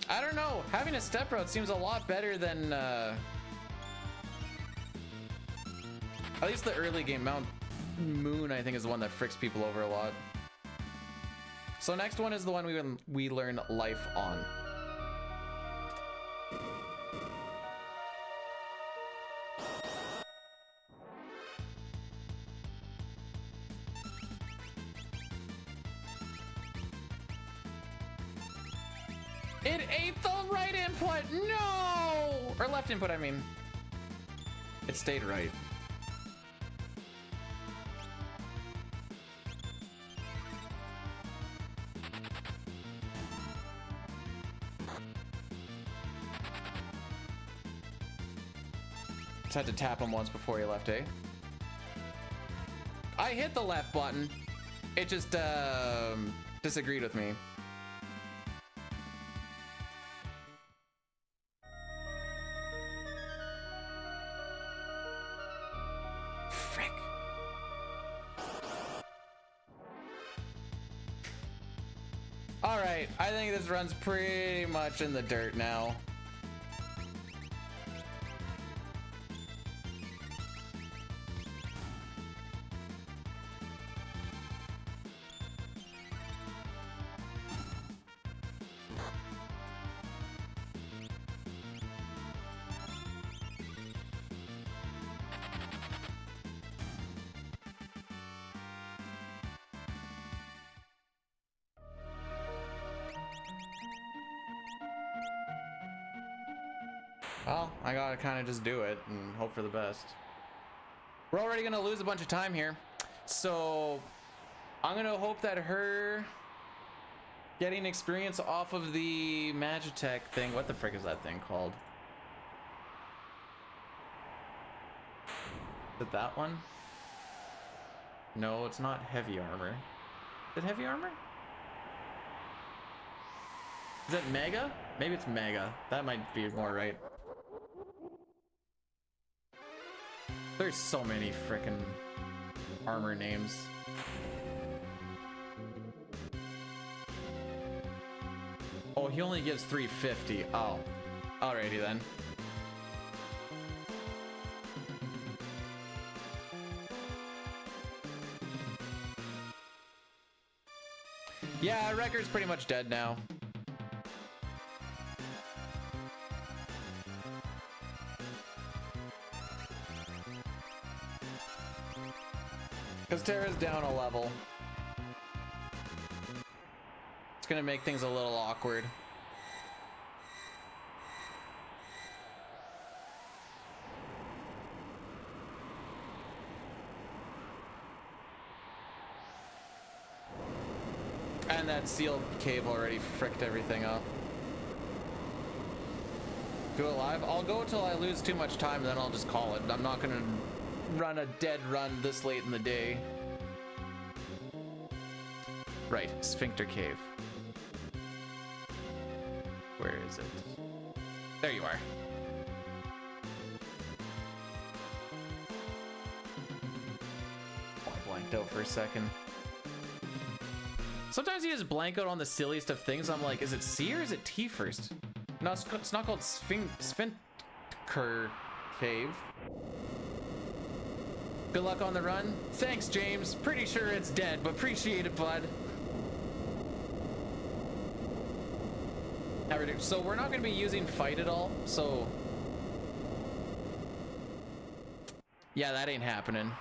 I don't know. Having a step route seems a lot better than at least the early game. Mount Moon, I think, is the one that fricks people over a lot. So next one is the one we learn life on. It ate the right input! No! Or left input, I mean. It stayed right. Just had to tap him once before he left, eh? I hit the left button. It just disagreed with me. Frick. All right, I think this run's pretty much in the dirt now. Well, I gotta kind of just do it and hope for the best. We're already gonna lose a bunch of time here, so I'm gonna hope that her getting experience off of the Magitech thing. What the frick is that thing called? Is it that one? No, it's not heavy armor. Is it heavy armor? Is it Mega? Maybe it's Mega. That might be more right. There's so many frickin' armor names. Oh, he only gives 350. Oh, alrighty then. Yeah, Record's pretty much dead now. Because Terra's down a level. It's gonna make things a little awkward. And that sealed cave already fricked everything up. Do it live? I'll go till I lose too much time, then I'll just call it. I'm not gonna run a dead run this late in the day. Right, Sphincter Cave. Where is it? There you are. Oh, I blanked out for a second. Sometimes you just blank out on the silliest of things. I'm like, is it C or is it T first? No, it's not called Sphincter Cave. Good luck on the run. Thanks, James. Pretty sure it's dead, but appreciate it, bud. So we're not going to be using fight at all, so... Yeah, that ain't happening.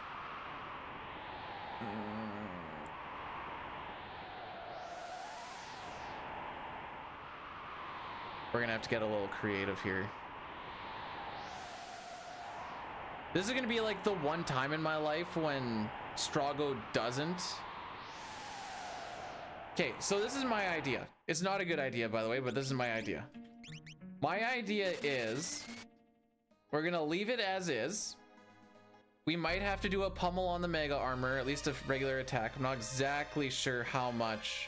We're going to have to get a little creative here. This is gonna be like the one time in my life when Strago doesn't. Okay, so this is my idea. It's not a good idea, by the way, but this is my idea. My idea is we're gonna leave it as is. We might have to do a pummel on the mega armor, at least a regular attack. I'm not exactly sure how much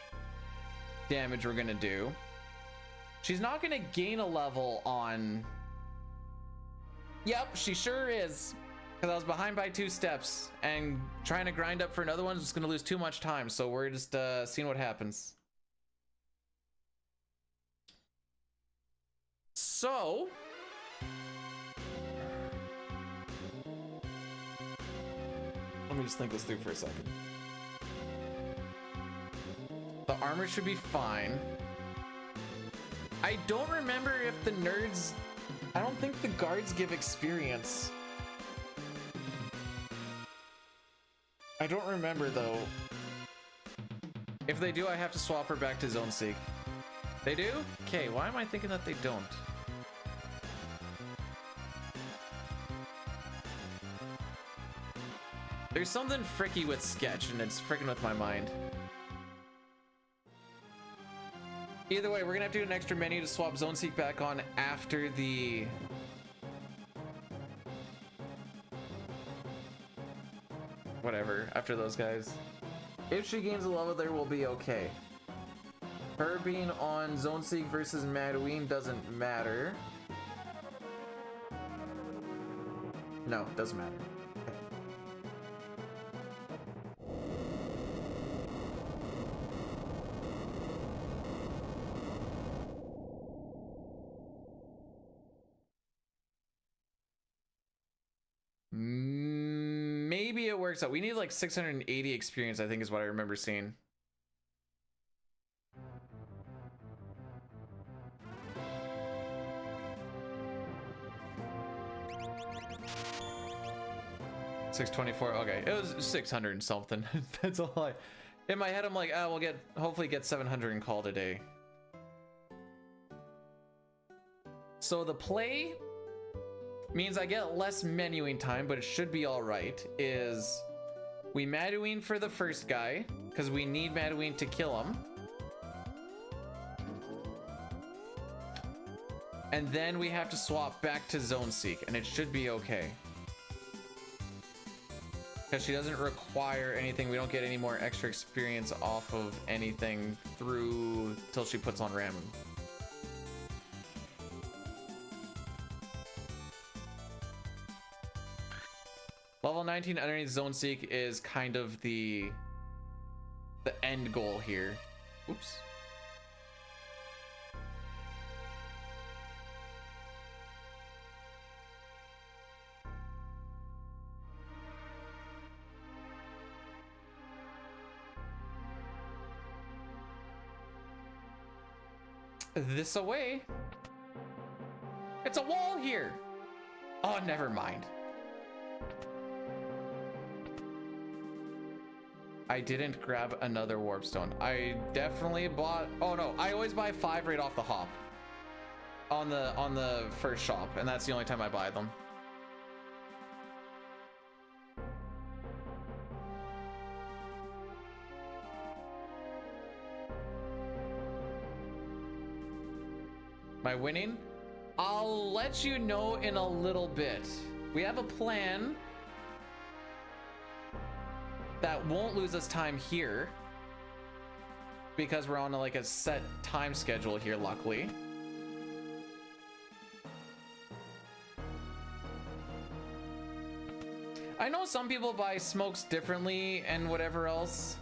damage we're gonna do. She's not gonna gain a level on... Yep, she sure is. Because I was behind by 2 steps, and trying to grind up for another one is just gonna lose too much time, so we're just seeing what happens. So... let me just think this through for a second. The armor should be fine. I don't remember if the nerds... I don't think the guards give experience. I don't remember though. If they do, I have to swap her back to Zone Seek. They do? Okay, why am I thinking that they don't? There's something fricky with Sketch, and it's fricking with my mind. Either way, we're gonna have to do an extra menu to swap Zone Seek back on after the... whatever, after those guys. If she gains a level there, we'll be okay. Her being on Zone Seek versus Madouine doesn't matter. No, it doesn't matter. Maybe it works out. We need like 680 experience, I think is what I remember seeing. $624. Okay, it was 600 and something. That's all I... in my head, I'm like, we'll get, hopefully get 700 and call today. So the play means I get less menuing time, but it should be all right. Is we Madouine for the first guy because we need Madouine to kill him, and then we have to swap back to Zone Seek, and it should be okay because she doesn't require anything. We don't get any more extra experience off of anything through till she puts on Ram. Level 19 underneath Zone Seek is kind of the end goal here. Oops. This away. It's a wall here. Oh, never mind. I didn't grab another warp stone. I definitely bought... oh no, I always buy 5 right off the hop on the first shop, and that's the only time I buy them. Am I winning? I'll let you know in a little bit. We have a plan that won't lose us time here because we're on like a set time schedule here, luckily. I know some people buy smokes differently and whatever else.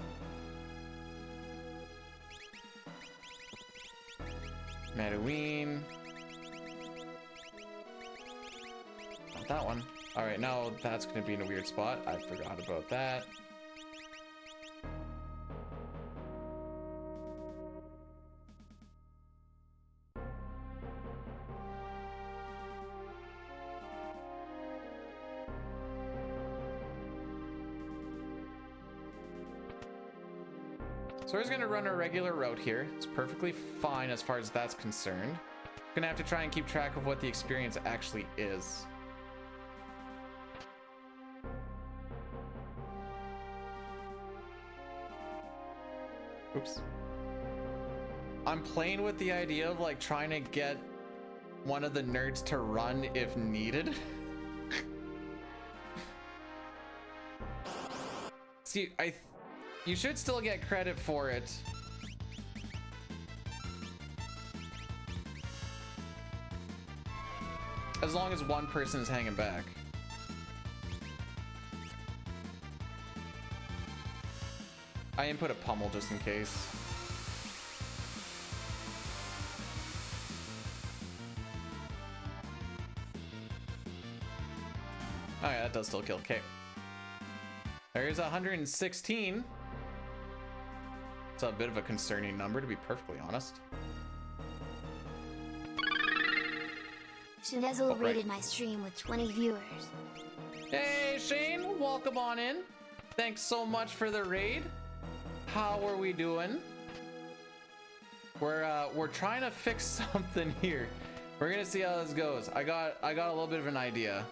Madouine. Not that one. All right, now that's gonna be in a weird spot. I forgot about that. So we're just gonna run a regular route here. It's perfectly fine as far as that's concerned. Gonna have to try and keep track of what the experience actually is. Oops. I'm playing with the idea of like trying to get one of the nerds to run if needed. See, you should still get credit for it. As long as one person is hanging back. I input a pummel just in case. Oh yeah, that does still kill. Okay. There's 116. It's a bit of a concerning number, to be perfectly honest. Shunezel rated my stream with 20 viewers. Hey Shane, welcome on in. Thanks so much for the raid. How are we doing? We're trying to fix something here. We're gonna see how this goes. I got a little bit of an idea.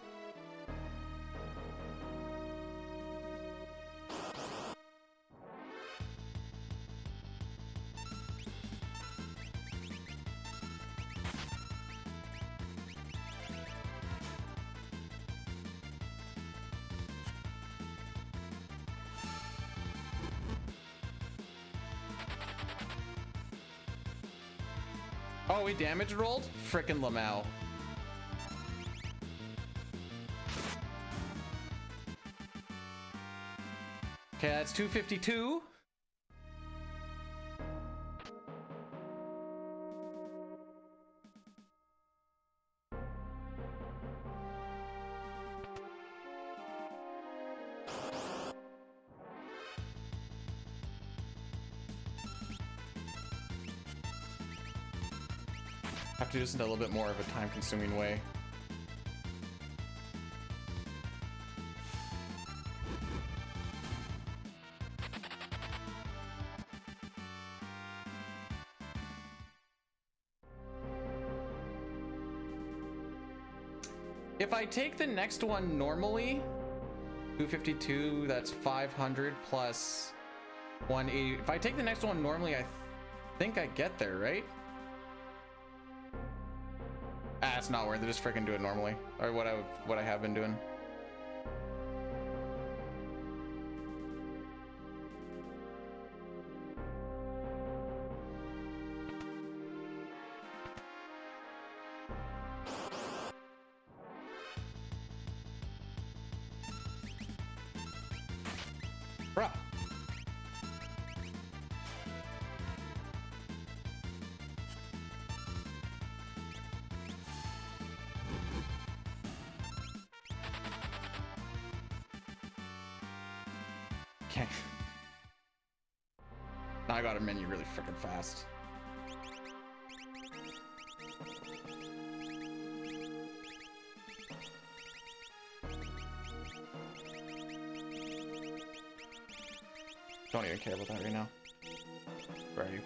Oh, we damage rolled? Frickin' Lamau. Okay, that's 252. Have to do this in a little bit more of a time-consuming way. If I take the next one normally, 252, that's 500 plus 180. If I take the next one normally, I think I get there, right? Ah, it's not worth it. Just freaking do it normally, or what I have been doing. Bruh. Okay. Now I got a menu really freaking fast. Don't even care about that right now. Where are you?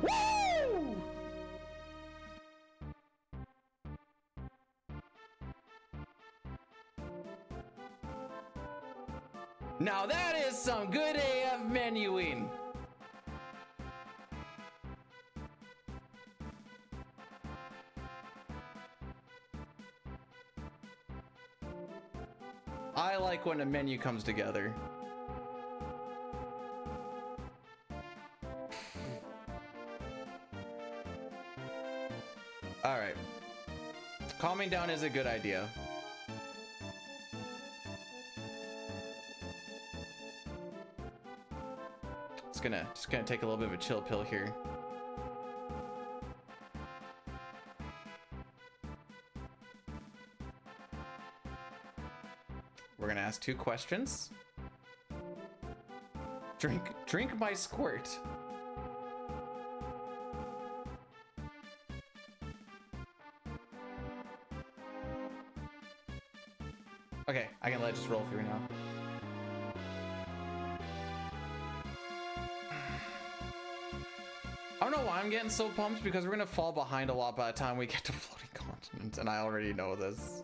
Woo! Now that is some good AF menuing. I like when a menu comes together. All right. Calming down is a good idea. Just gonna take a little bit of a chill pill here. We're gonna ask 2 questions. Drink my squirt. Okay, I can let it just roll through now. I don't know why I'm getting so pumped, because we're gonna fall behind a lot by the time we get to floating content. continent, and I already know this.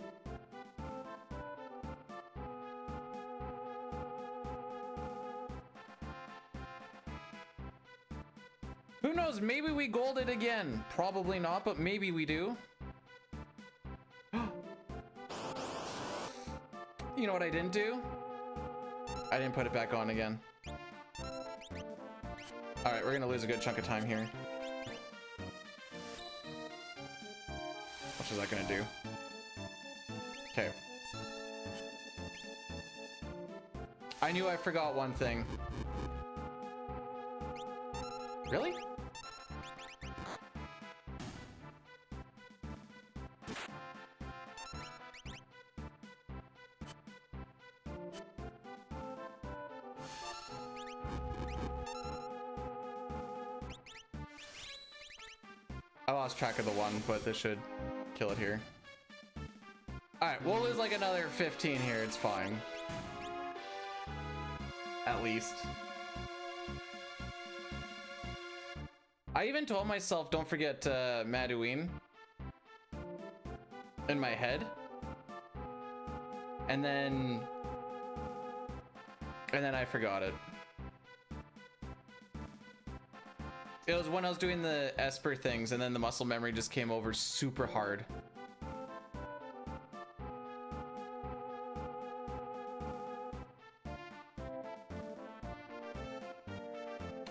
Who knows? Maybe we gold it again. Probably not, but maybe we do. You know what I didn't do? I didn't put it back on again. All right, we're gonna lose a good chunk of time here. What is that gonna do? Okay. I knew I forgot one thing. Really? I lost track of the one, but this should kill it here. All right, we'll lose like another 15 here. It's fine. At least. I even told myself, don't forget Maduin in my head. And then I forgot it. It was when I was doing the Esper things, and then the muscle memory just came over super hard.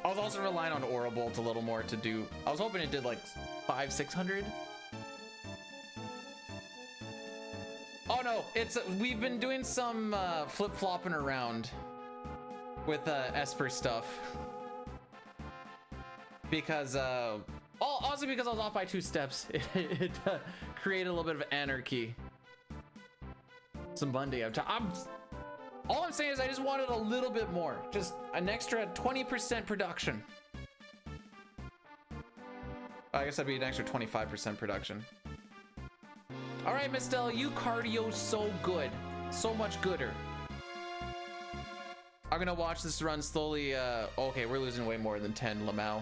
I was also relying on Aura Bolt a little more to do. I was hoping it did like 500-600. Oh no, we've been doing some flip-flopping around with Esper stuff. Because, also because I was off by 2 steps. It created a little bit of anarchy. Some Bundy. All I'm saying is I just wanted a little bit more. Just an extra 20% production. I guess that'd be an extra 25% production. All right, Miss Stella, you cardio so good. So much gooder. I'm gonna watch this run slowly. Okay, we're losing way more than 10 Lamau.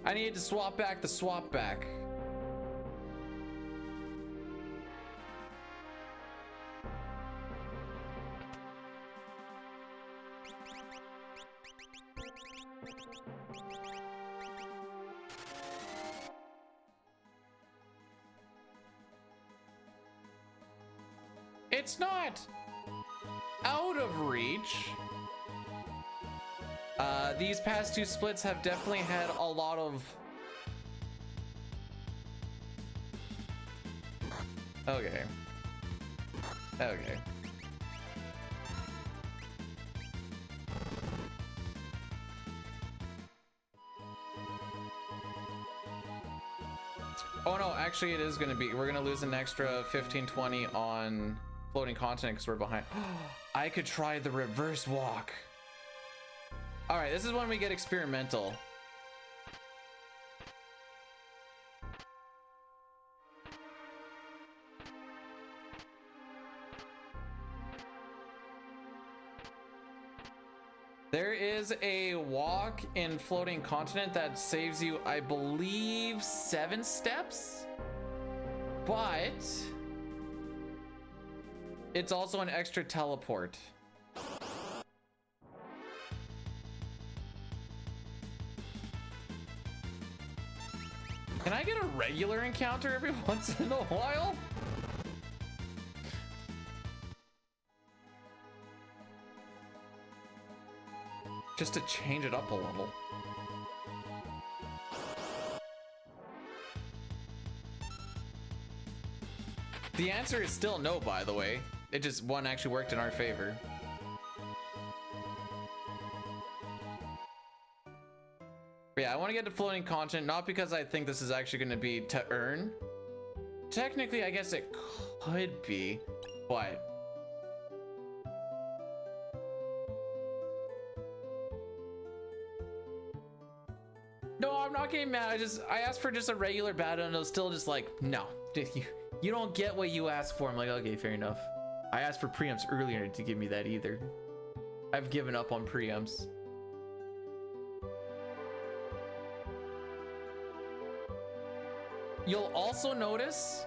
I need to swap back the swap back. It's not out of reach. These past 2 splits have definitely had a lot of... Okay. Okay. Oh no, actually it is gonna be, we're gonna lose an extra 15-20 on floating continent because we're behind. I could try the reverse walk. All right, this is when we get experimental. There is a walk in floating continent that saves you, I believe, 7 steps, but it's also an extra teleport. Can I get a regular encounter every once in a while? Just to change it up a little. The answer is still no, by the way. It just one actually worked in our favor. But yeah, I want to get to floating continent, not because I think this is actually going to be to earn. Technically, I guess it could be, but No, I'm not getting mad. I asked for just a regular battle, and it was still just like, no, you don't get what you asked for. I'm like, okay, fair enough. I asked for preamps earlier to give me that either. I've given up on preamps. You'll also notice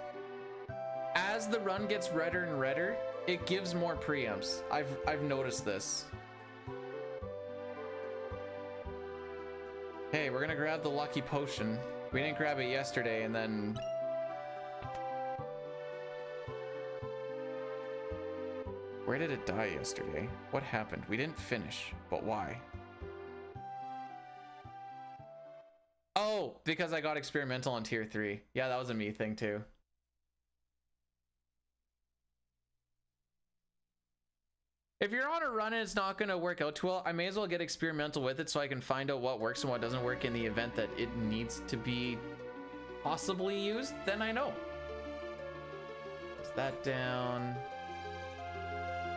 as the run gets redder and redder, it gives more preamps. I've noticed this. Hey, we're gonna grab the lucky potion. We didn't grab it yesterday, and then where did it die yesterday? What happened? We didn't finish, but why? Oh, because I got experimental on tier 3. Yeah, that was a me thing too. If you're on a run and it's not gonna work out too well, I may as well get experimental with it so I can find out what works and what doesn't work in the event that it needs to be possibly used. Then I know. Is that down?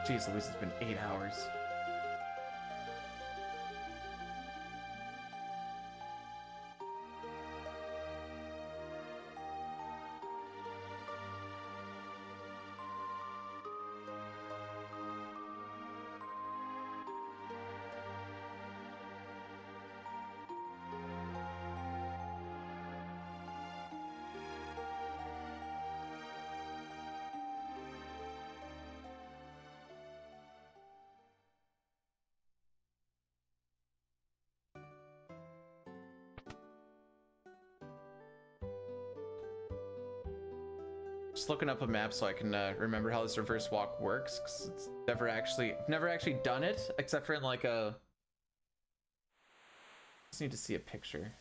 Jeez Louise, it's been 8 hours. Just looking up a map so I can remember how this reverse walk works, because it's never actually done it except for in like a. Just need to see a picture.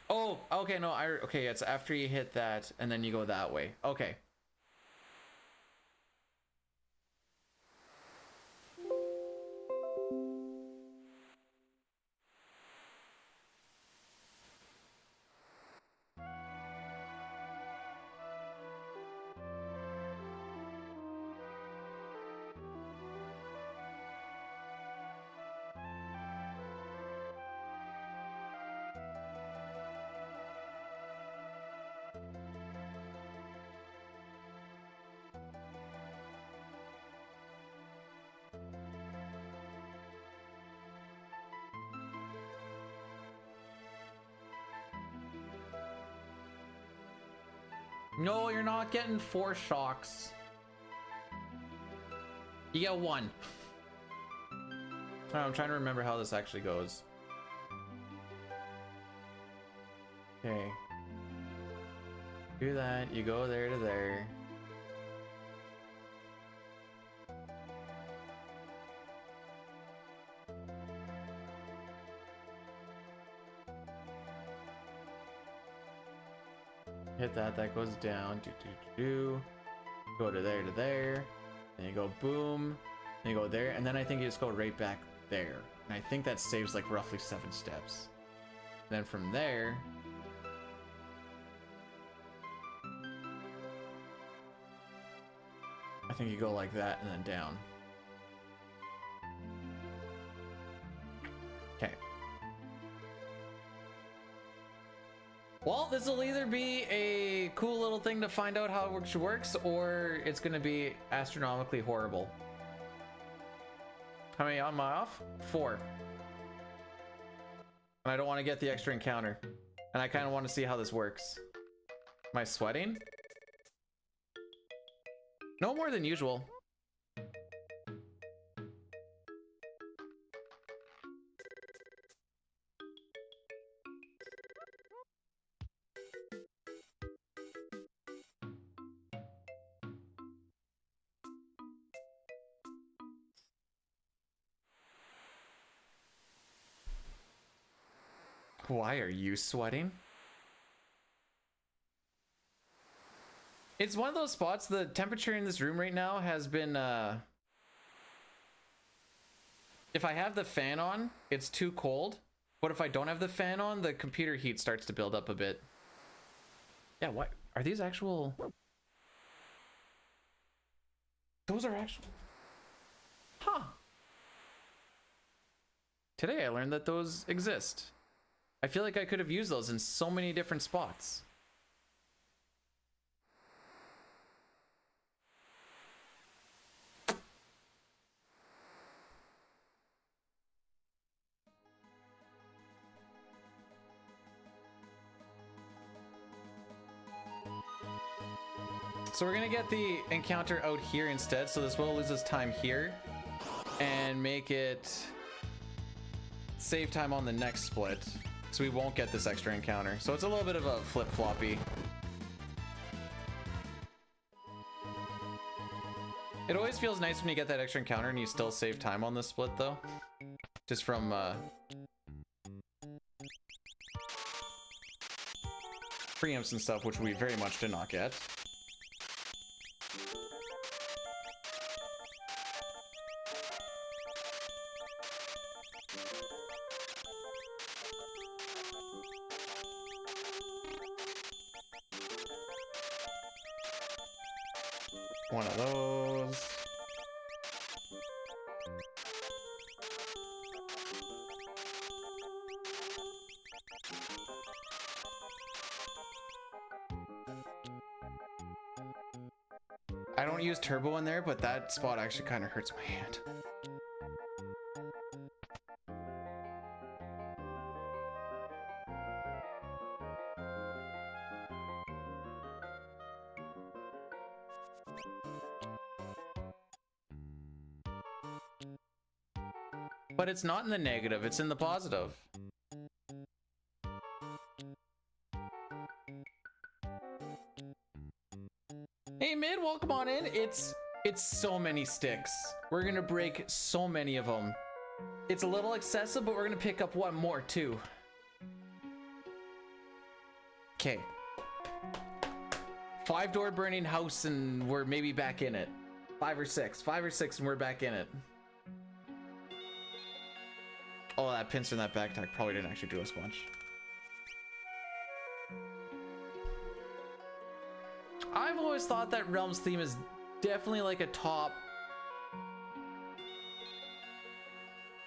Oh, okay, no, okay, it's after you hit that, and then you go that way. Okay. No, you're not getting 4 shocks. You get 1. Oh, I'm trying to remember how this actually goes. Okay. Do that, you go there to there. Hit that, that goes down. Go to there, then you go boom, then you go there, and then I think you just go right back there. And I think that saves like roughly 7 steps. And then from there, I think you go like that and then down. Okay. Well, this will either be a cool little thing to find out how it works, or it's going to be astronomically horrible. How many on my off? 4. And I don't want to get the extra encounter. And I kind of want to see how this works. Am I sweating? No more than usual. Why are you sweating? It's one of those spots, the temperature in this room right now has been, if I have the fan on, it's too cold. But if I don't have the fan on, the computer heat starts to build up a bit. Yeah, what? Are these actual... Those are actual... Huh. Today I learned that those exist. I feel like I could have used those in so many different spots. So we're gonna get the encounter out here instead, so this will lose us time here and make it save time on the next split, so we won't get this extra encounter. So it's a little bit of a flip-floppy. It always feels nice when you get that extra encounter and you still save time on the split though, just from preamps and stuff, which we very much did not get. One of those. I don't use turbo in there, but that spot actually kind of hurts my hand. But it's not in the negative, it's in the positive. Hey mid, welcome on in. It's so many sticks. We're gonna break so many of them. It's a little excessive, but we're gonna pick up one more too. Okay. 5-door burning house and we're maybe back in it. 5 or 6 and we're back in it. Oh, that pincer in that backpack probably didn't actually do us much. I've always thought that Realms theme is definitely like a top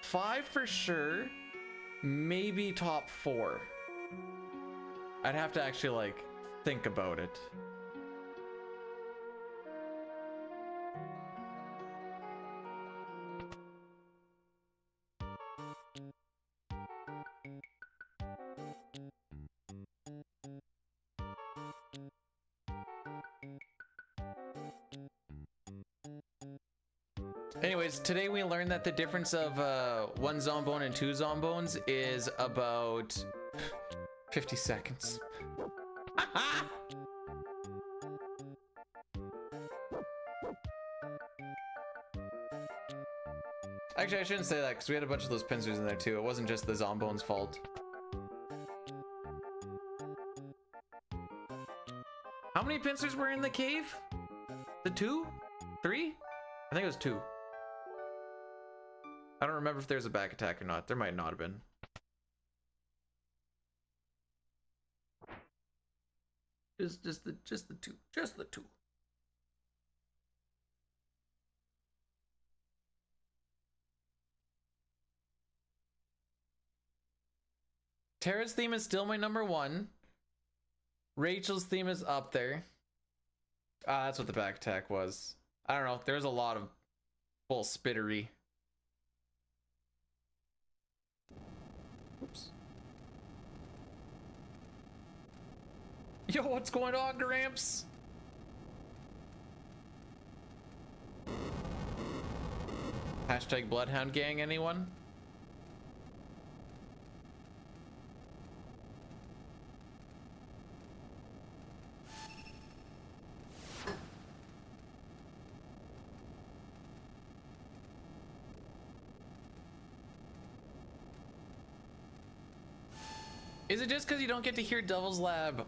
5 for sure, maybe top 4. I'd have to actually like think about it. Anyways, today we learned that the difference of 1 zombone and 2 zombones is about 50 seconds. Actually, I shouldn't say that because we had a bunch of those pincers in there too. It wasn't just the zombone's fault. How many pincers were in the cave? The 2? 3? I think it was 2. I don't remember if there's a back attack or not. There might not have been. Just the 2. Just the 2. Tara's theme is still my number 1. Rachel's theme is up there. Ah, that's what the back attack was. I don't know. There's a lot of bull spittery. Oops. Yo, what's going on, Gramps? Hashtag Bloodhound Gang, anyone? Is it just because you don't get to hear Devil's Lab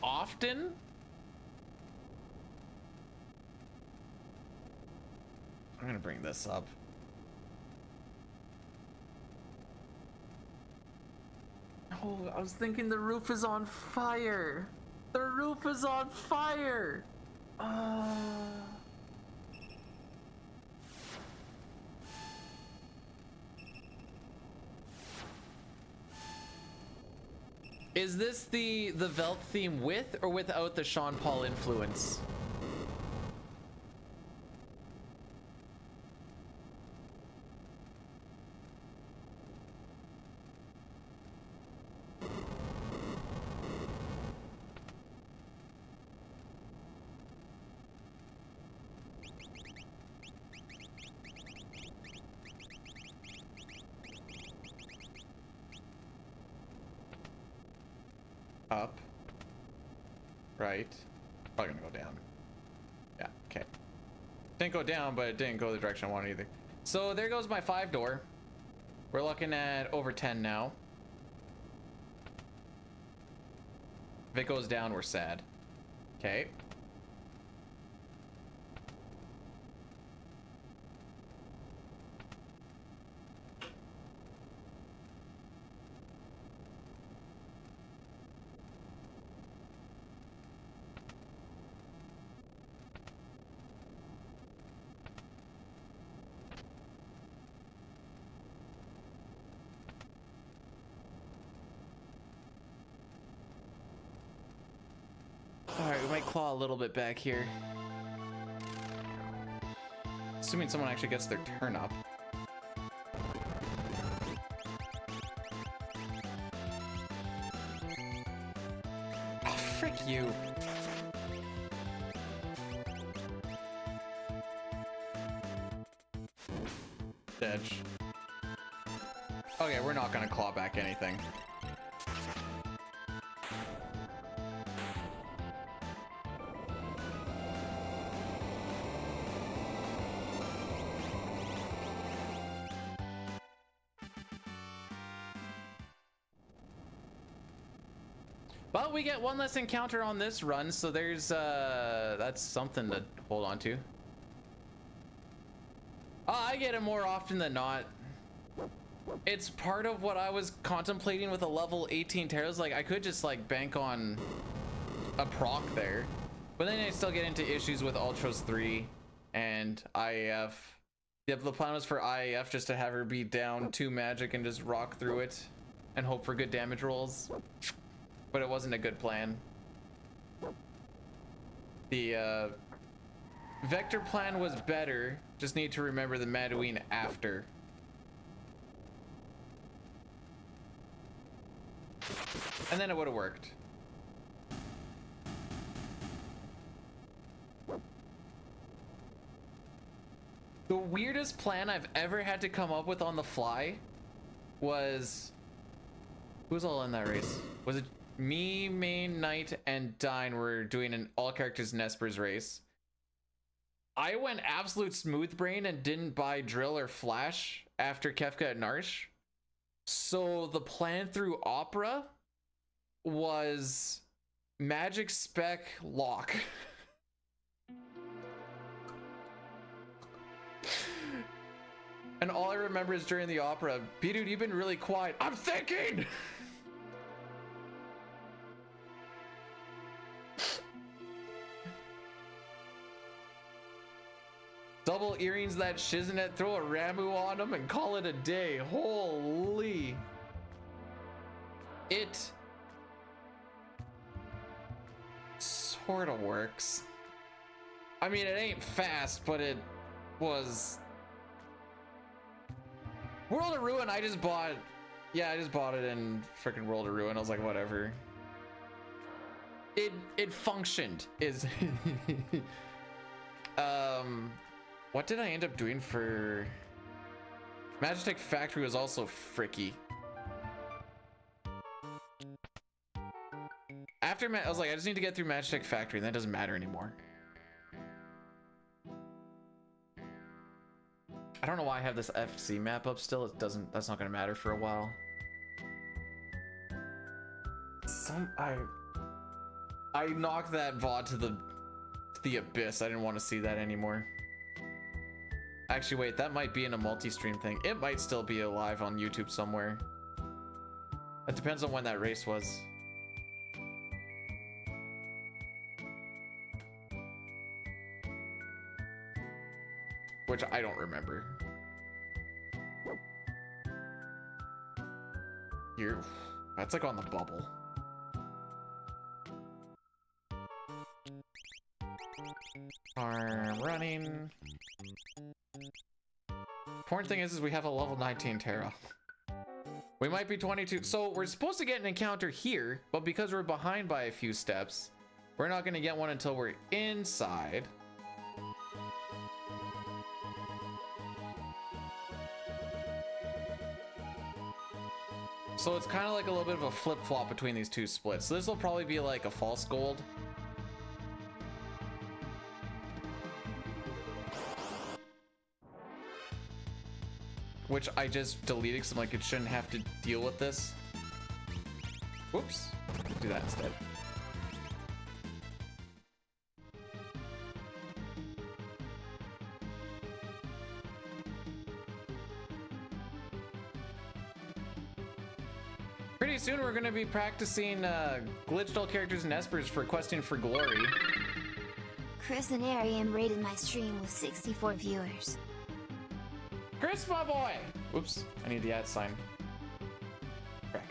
often? I'm gonna bring this up. Oh, I was thinking the roof is on fire. The roof is on fire. Is this the Velt theme with or without the Sean Paul influence? Up. Right. Probably gonna go down. Yeah, okay. Didn't go down, but it didn't go the direction I wanted either. So there goes my 5-door. We're looking at over 10 now. If it goes down, we're sad. Okay. Alright, we might claw a little bit back here. Assuming someone actually gets their turn up. Oh, frick you. Edge. Okay, we're not gonna claw back anything. But we get one less encounter on this run, so there's that's something to hold on to. I get it more often than not. It's part of what I was contemplating with a level 18 Terras. Like, I could just like bank on a proc there, but then I still get into issues with Ultros 3 and IAF. Yep, the plan was for IAF just to have her be down 2 magic and just rock through it and hope for good damage rolls. But it wasn't a good plan. The Vector plan was better. Just need to remember the Madouine after. And then it would have worked. The weirdest plan I've ever had to come up with on the fly was... Who's all in that race? Was it me, Main, Knight, and Dine were doing an all-characters Nespers race. I went absolute smooth brain and didn't buy Drill or Flash after Kefka at Narsh. So the plan through Opera was Magic Spec Lock. And all I remember is during the Opera, B-Dude, you've been really quiet. I'm thinking! Double earrings that Shiznit, throw a Ramu on them and call it a day. Holy. It sorta works. I mean, it ain't fast, but it was... World of Ruin, I just bought... Yeah, I just bought it in freaking World of Ruin. I was like, whatever. It functioned, is... What did I end up doing for... Magitech Factory was also fricky. After I was like, I just need to get through Magitech Factory, and that doesn't matter anymore. I don't know why I have this FC map up still. It doesn't, that's not gonna matter for a while. I knocked that VOD to the abyss. I didn't want to see that anymore. Actually, wait, that might be in a multi-stream thing. It might still be alive on YouTube somewhere. It depends on when that race was. Which I don't remember. You're... That's like on the bubble. Arm running. Important thing is we have a level 19 Terra. We might be 22. So we're supposed to get an encounter here, but because we're behind by a few steps, we're not going to get one until we're inside. So it's kind of like a little bit of a flip-flop between these two splits. So this will probably be like a false gold. Which I just deleted because I'm like, it shouldn't have to deal with this. Whoops. Do that instead. Pretty soon we're going to be practicing glitched characters and espers for questing for glory. Chris and Ariam rated my stream with 64 viewers. Chris, my boy! Oops, I need the @ sign. Crack.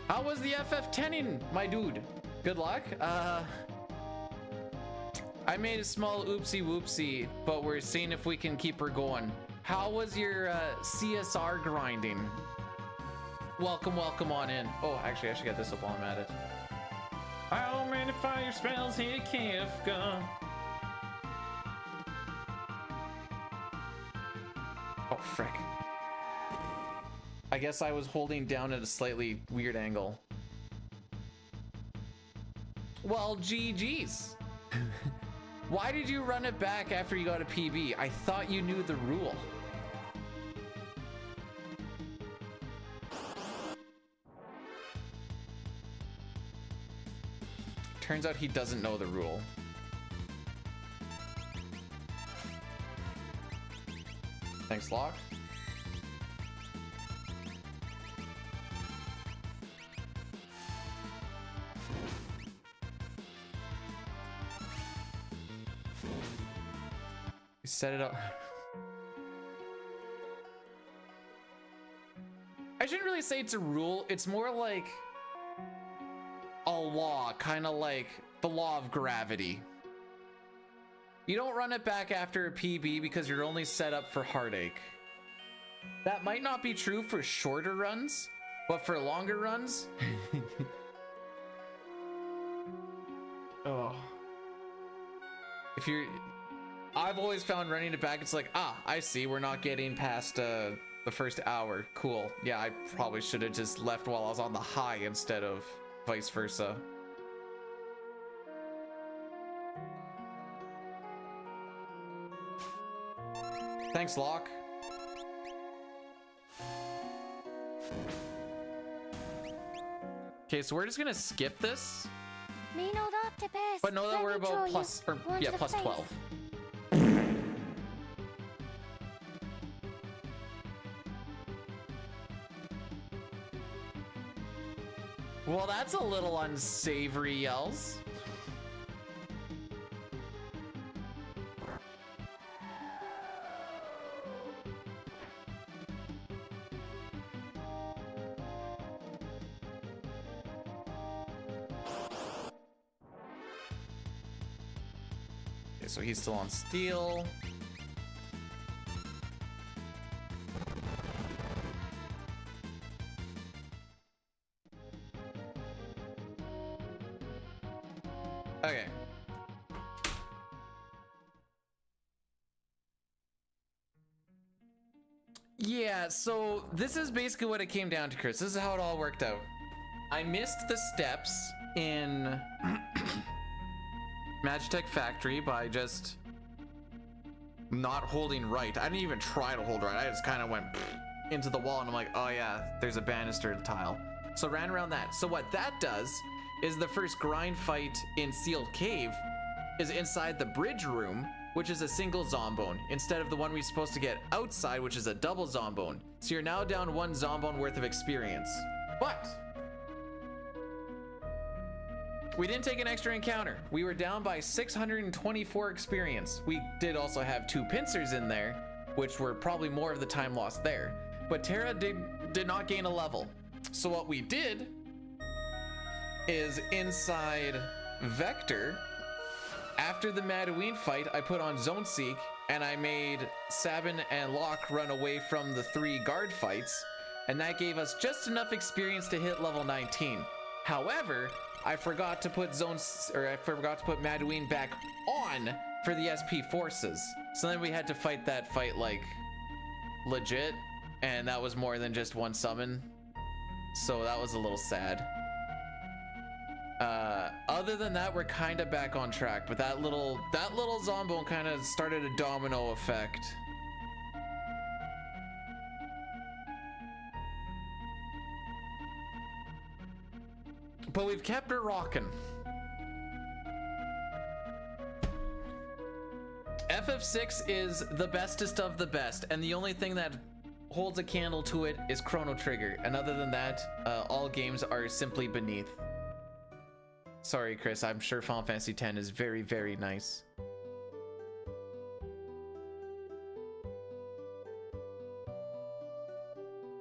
How was the FF10ing, my dude? Good luck. I made a small oopsie whoopsie, but we're seeing if we can keep her going. How was your CSR grinding? Welcome, welcome on in. Oh, actually, I should get this up while I'm at it. How many fire spells hit Kefka? Oh, frick. I guess I was holding down at a slightly weird angle. Well, GG's. Why did you run it back after you got a PB? I thought you knew the rule. Turns out he doesn't know the rule. Thanks, Locke. Set it up. I shouldn't really say it's a rule. It's more like a law, kind of like the law of gravity. You don't run it back after a PB because you're only set up for heartache. That might not be true for shorter runs, but for longer runs, oh. If you're, I've always found running it back, it's like, ah, I see, we're not getting past the first hour. Cool. Yeah, I probably should have just left while I was on the high instead of vice versa. Thanks, Locke. Okay, so we're just gonna skip this. Me no octopus. But know that Let we're me about draw plus, you or one yeah, to the plus face. 12. Well, that's a little unsavory, Yells. Okay, so he's still on steel. Okay. Yeah, so this is basically what it came down to, Chris. This is how it all worked out. I missed the steps in Magitech Factory by just not holding right. I didn't even try to hold right. I just kind of went into the wall and I'm like, oh yeah, there's a banister tile. So I ran around that. So what that does is the first grind fight in Sealed Cave is inside the bridge room, which is a single zombone, instead of the one we're supposed to get outside, which is a double zombone. So you're now down one zombone worth of experience. But we didn't take an extra encounter. We were down by 624 experience. We did also have 2 pincers in there, which were probably more of the time lost there. But Terra did not gain a level. So what we did is inside Vector, after the Madouine fight, I put on Zone Seek and I made Sabin and Locke run away from the 3 guard fights, and that gave us just enough experience to hit level 19. However, I forgot to put Madouine back on for the SP forces. So then we had to fight that fight like legit, and that was more than just 1 summon. So that was a little sad. Other than that, we're kind of back on track, but that little Zombone kind of started a domino effect. But we've kept it rocking. FF6 is the bestest of the best, and the only thing that holds a candle to it is Chrono Trigger, and other than that, all games are simply beneath. Sorry, Chris, I'm sure Final Fantasy X is very, very nice.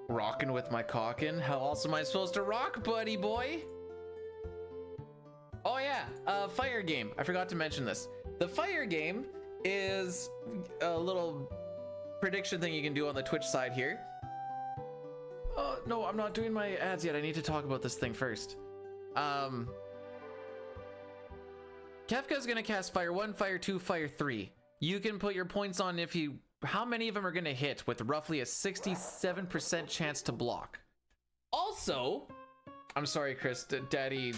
Rocking with my cockin'? How else am I supposed to rock, buddy boy? Oh yeah, fire game. I forgot to mention this. The fire game is a little prediction thing you can do on the Twitch side here. No, I'm not doing my ads yet. I need to talk about this thing first. Kefka's gonna cast Fire 1, Fire 2, Fire 3. You can put your points on how many of them are gonna hit with roughly a 67% chance to block. Also, I'm sorry, Chris, Daddy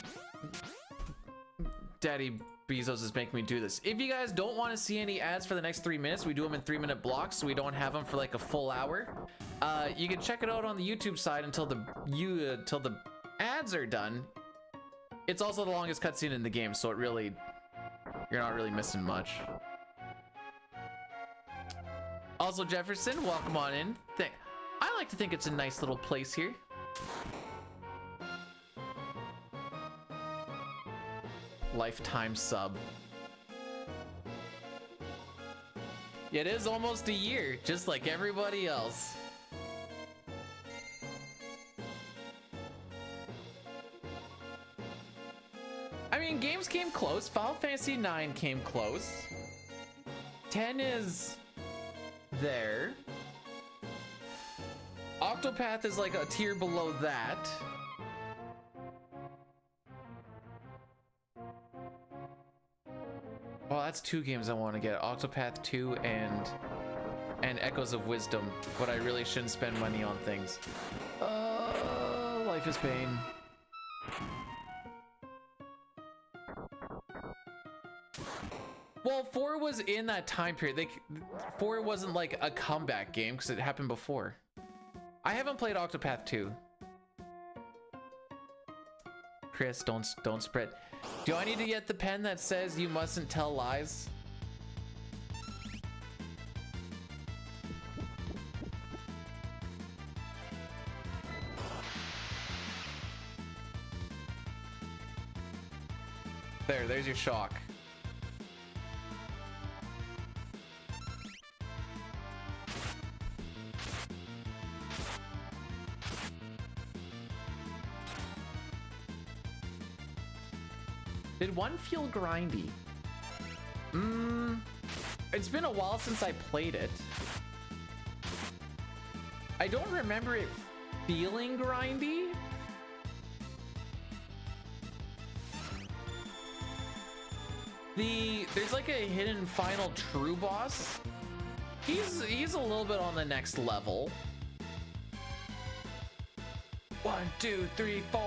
Bezos is making me do this. If you guys don't want to see any ads for the next 3 minutes, we do them in 3-minute blocks, so we don't have them for like a full hour. You can check it out on the YouTube side until the ads are done. It's also the longest cutscene in the game, so you're not really missing much. Also, Jefferson, welcome on in. I like to think it's a nice little place here. Lifetime sub. It is almost a year, just like everybody else. I mean, games came close. Final Fantasy IX came close. 10 is there. Octopath is like a tier below that. Well, that's 2 games I want to get. Octopath 2 and Echoes of Wisdom, but I really shouldn't spend money on things. Life is pain. Well, 4 was in that time period. 4 wasn't like a comeback game because it happened before. I haven't played Octopath 2. Chris, don't spread. Do I need to get the pen that says you mustn't tell lies? There's your shock. Did 1 feel grindy? It's been a while since I played it. I don't remember it feeling grindy. There's like a hidden final true boss. He's a little bit on the next level. 1, 2, 3, 4.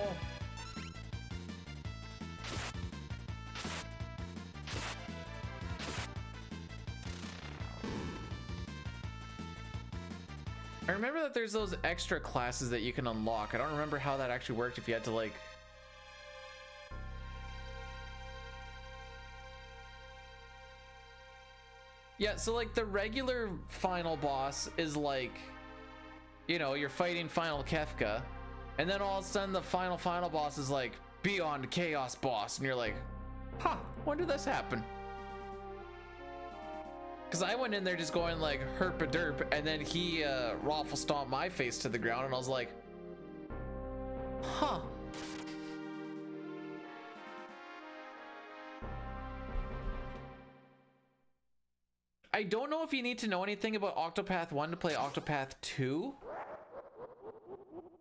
I remember that there's those extra classes that you can unlock. I don't remember how that actually worked, if you had to like... Yeah, so like the regular final boss is like, you know, you're fighting Final Kefka, And then all of a sudden the final boss is like, Beyond Chaos boss. And you're like, huh, when did this happen? Because I went in there just going like herp a derp, and then he raffle stomped my face to the ground, and I was like, huh. I don't know if you need to know anything about Octopath 1 to play Octopath 2.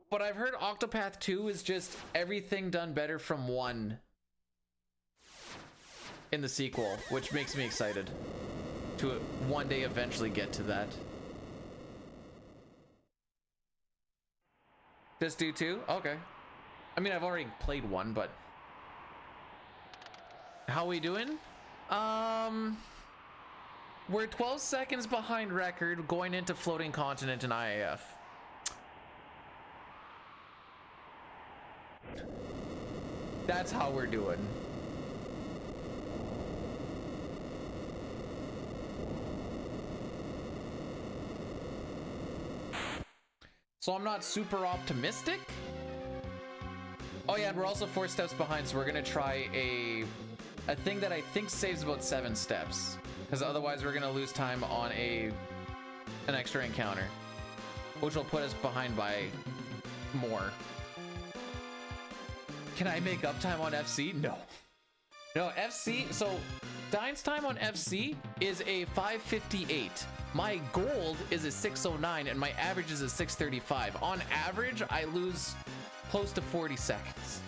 But I've heard Octopath 2 is just everything done better from 1 in the sequel, which makes me excited to one day eventually get to that. Just do 2? Okay. I mean, I've already played 1, but how we doing? We're 12 seconds behind record going into Floating Continent and IAF. That's how we're doing. So I'm not super optimistic. Oh yeah, and we're also 4 steps behind, so we're gonna try a thing that I think saves about 7 steps. Because otherwise we're gonna lose time on an extra encounter, which will put us behind by more. Can I make uptime on FC? No. No, FC, so Dine's time on FC is a 558. My gold is a 609 and my average is a 635. On average, I lose close to 40 seconds.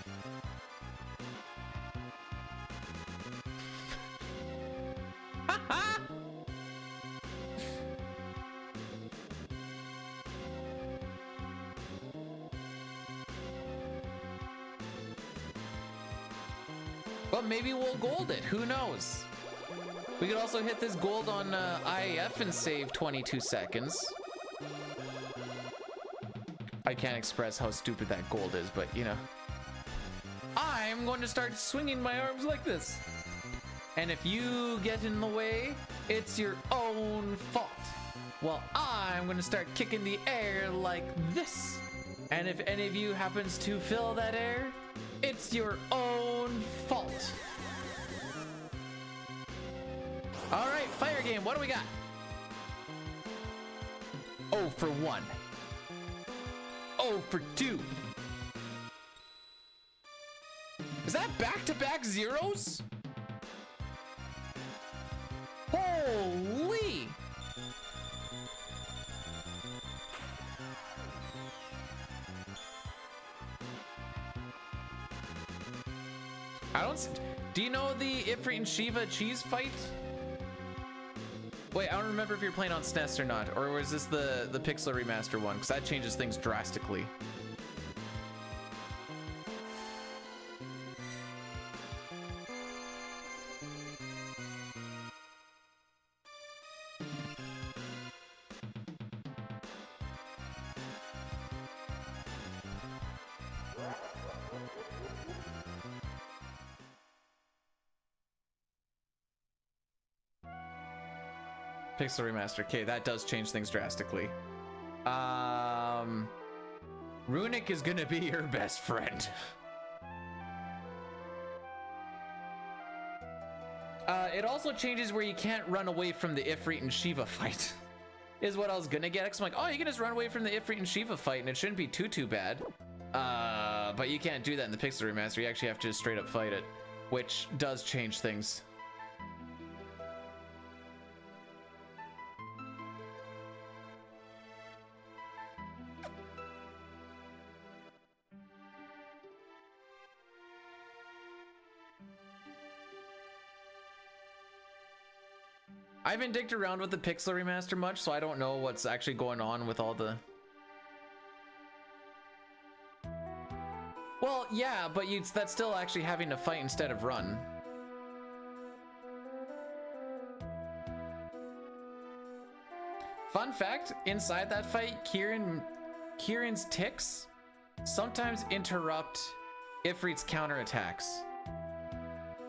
But maybe we'll gold it, who knows? We could also hit this gold on IAF and save 22 seconds. I can't express how stupid that gold is, but you know. I'm going to start swinging my arms like this. And if you get in the way, it's your own fault. Well, I'm going to start kicking the air like this. And if any of you happens to fill that air, it's your own fault. All right, fire game. What do we got? Oh for 1. Oh for 2. Is that back-to-back zeros? Holy! I don't. Do you know the Ifrit and Shiva cheese fight? Wait, I don't remember if you're playing on SNES or not, or was this the Pixel Remaster one? Because that changes things drastically. Pixel Remaster. Okay, that does change things drastically. Runic is gonna be your best friend. It also changes where you can't run away from the Ifrit and Shiva fight. Is what I was gonna get. Cause I'm like, oh, you can just run away from the Ifrit and Shiva fight and it shouldn't be too bad. But you can't do that in the Pixel Remaster. You actually have to just straight up fight it, which does change things. I haven't digged around with the Pixel Remaster much, so I don't know what's actually going on with all the... Well, yeah, but that's still actually having to fight instead of run. Fun fact, inside that fight, Kieran's ticks sometimes interrupt Ifrit's counterattacks.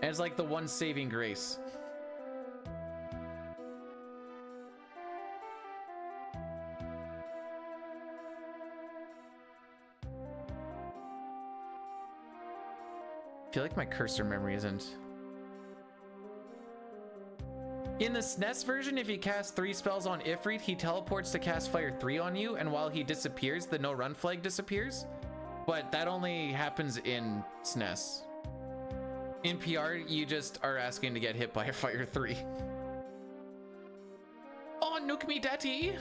And it's like the one saving grace. feel like my cursor memory isn't. In the SNES version, if you cast 3 spells on Ifrit, he teleports to cast Fire 3 on you, and while he disappears, the no run flag disappears. But that only happens in SNES. In PR, you just are asking to get hit by a Fire 3. Oh, nuke me, daddy!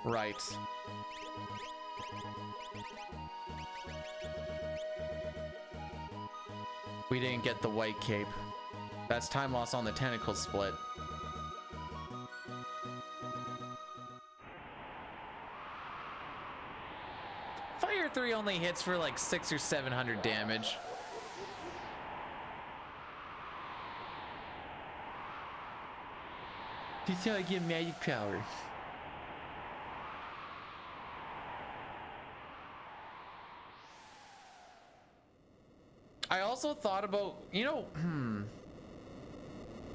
Right. We didn't get the white cape. That's time loss on the tentacle split. Fire 3 only hits for like 600 or 700 damage. That's how I get magic power. I also thought about, you know,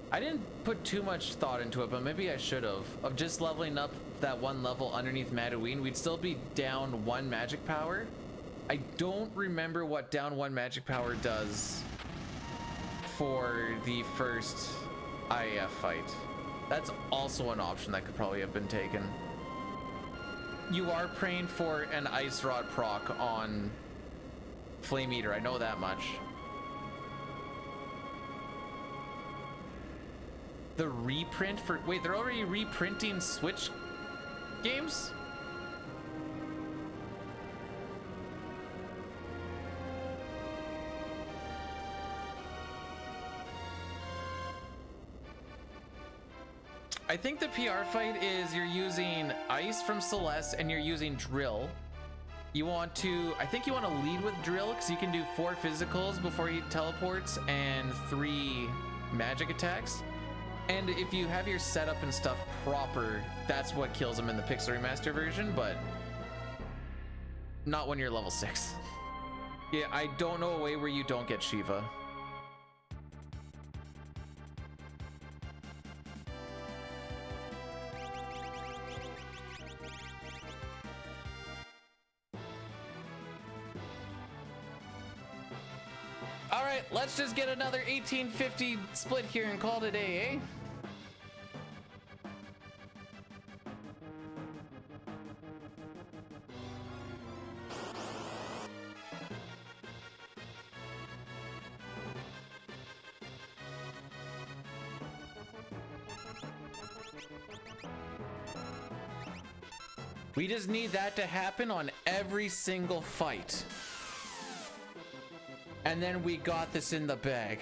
I didn't put too much thought into it, but maybe I should have. Of just leveling up that one level underneath Madouine, we'd still be down 1 magic power. I don't remember what down 1 magic power does for the first IAF fight. That's also an option that could probably have been taken. You are praying for an Ice Rod proc on Flame Eater, I know that much. The reprint for, wait, they're already reprinting Switch games? I think the PR fight is you're using Ice from Celeste and you're using Drill. You want to, I think you want to lead with Drill because you can do 4 physicals before he teleports and 3 magic attacks. And if you have your setup and stuff proper, that's what kills him in the Pixel Remaster version, but not when you're level 6. Yeah, I don't know a way where you don't get Shiva. All right, let's just get another 1850 split here and call it a day, eh? We just need that to happen on every single fight. And then we got this in the bag.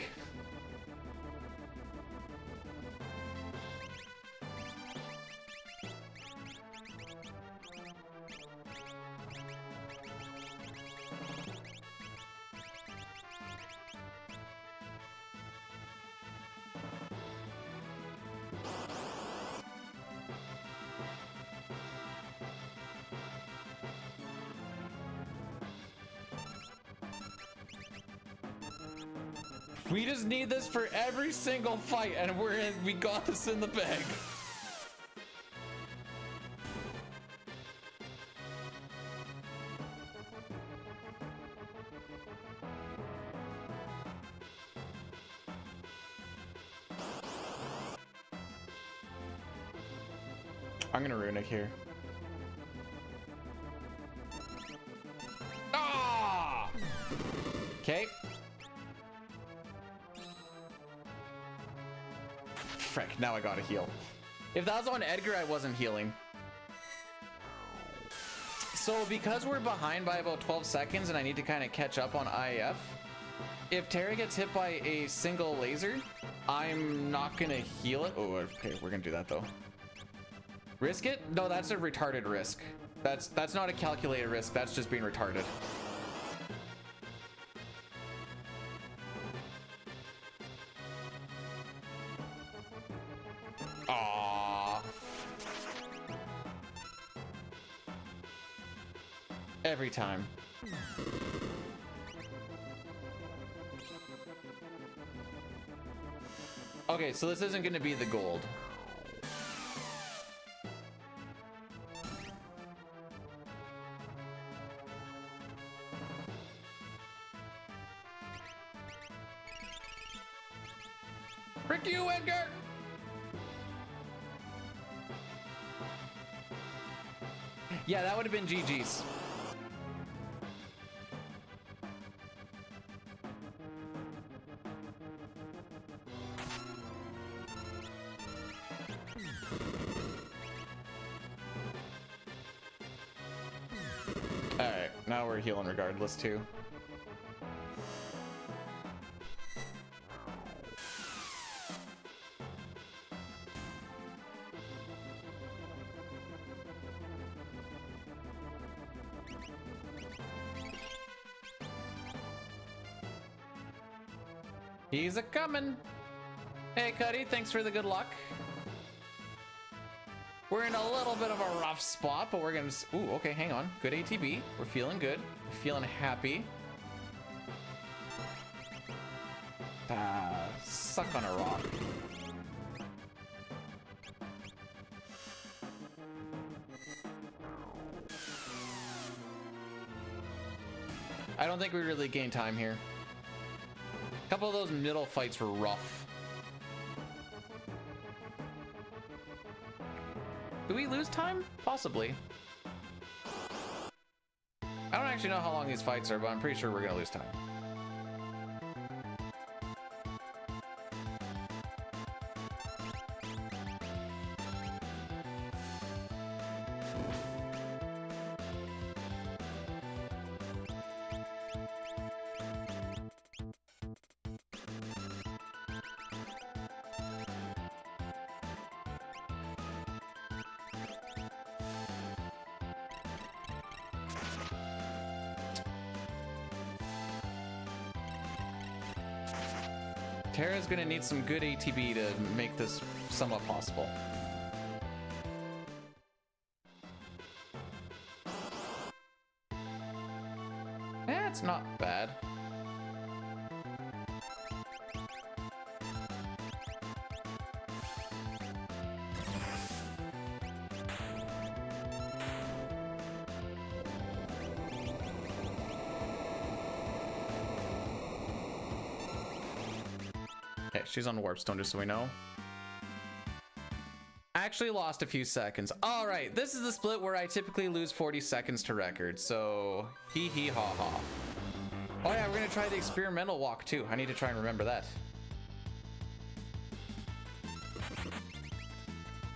We just need this for every single fight, and we got this in the bag. I'm gonna runic here. Ah! Okay. Frick, now I gotta heal. If that was on Edgar, I wasn't healing. So because we're behind by about 12 seconds and I need to kind of catch up on IAF, if Terra gets hit by a single laser, I'm not gonna heal it. Oh, okay, we're gonna do that though. Risk it? No, that's a retarded risk. That's not a calculated risk, that's just being retarded. Aww. Every time. Okay, so this isn't gonna be the gold. Frick you, Edgar! Yeah, that would have been GG's. Alright, now we're healing regardless too. He's a-comin'. Hey, Cuddy, thanks for the good luck. We're in a little bit of a rough spot, but we're gonna... Ooh, okay, hang on. Good ATB. We're feeling good. We're feeling happy. Suck on a rock. I don't think we really gained time here. A couple of those middle fights were rough. Do we lose time? Possibly. I don't actually know how long these fights are, but I'm pretty sure we're gonna lose time. Terra's gonna need some good ATB to make this somewhat possible. It's not bad. Okay, she's on Warpstone, just so we know. I actually lost a few seconds. All right, this is the split where I typically lose 40 seconds to record, so hee hee ha ha. Oh yeah, we're gonna try the experimental walk too. I need to try and remember that.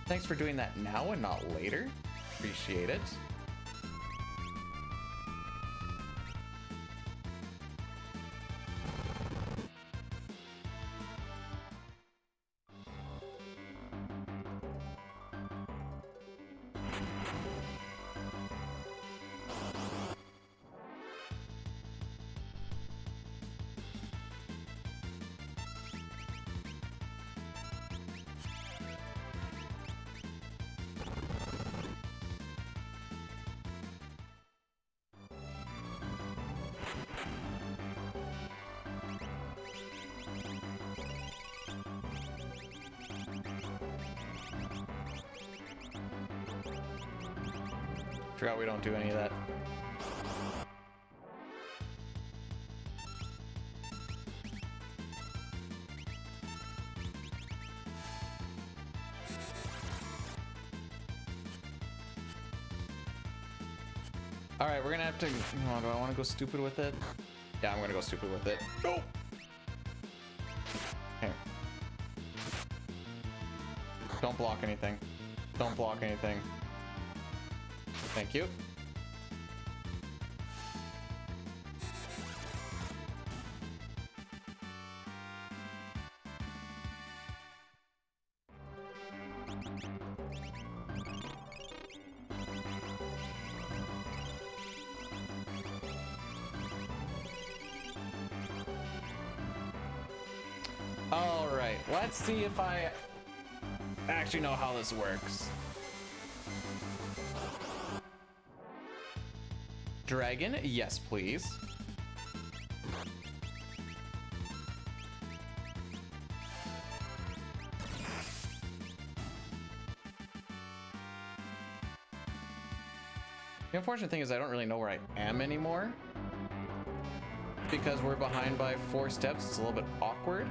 Thanks for doing that now and not later. Appreciate it. Forgot we don't do any of that. All right, we're gonna have to. Oh, do I want to go stupid with it? Yeah, I'm gonna go stupid with it. Go. Okay. Don't block anything. Don't block anything. Thank you. All right, let's see if I actually know how this works. Dragon, yes, please. The unfortunate thing is I don't really know where I am anymore. Because we're behind by 4 steps, it's a little bit awkward.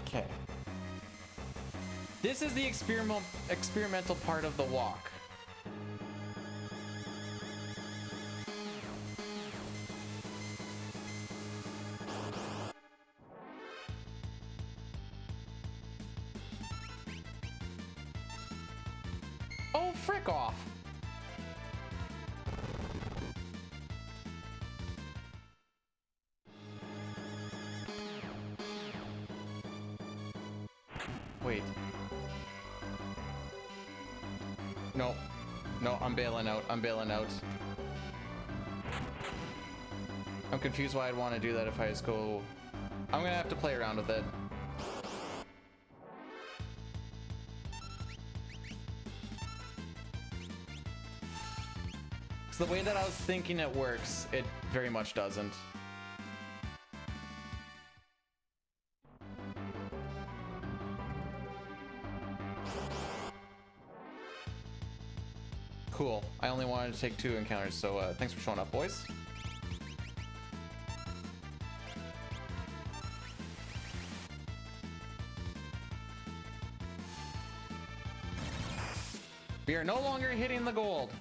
Okay. This is the experimental part of the walk. Oh, frick off. Wait. No. No, I'm bailing out. I'm bailing out. I'm confused why I'd want to do that if I just go... I'm gonna have to play around with it. The way that I was thinking it works, it very much doesn't. Cool. I only wanted to take 2 encounters, so thanks for showing up, boys. We are no longer hitting the gold.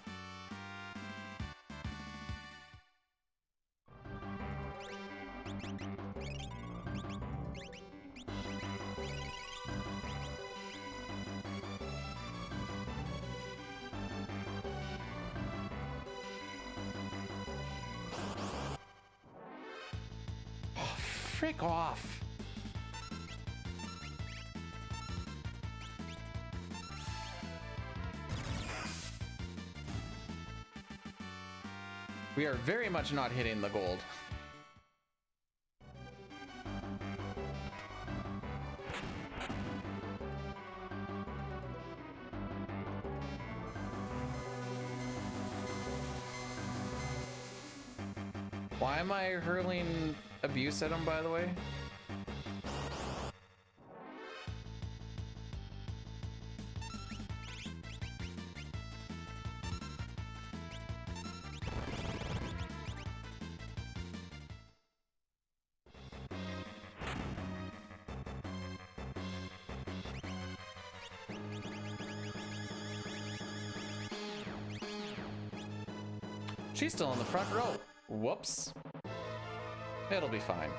Frick off. We are very much not hitting the gold. Why am I hurling abuse at him, by the way? She's still in the front row. Whoops. It'll be fine.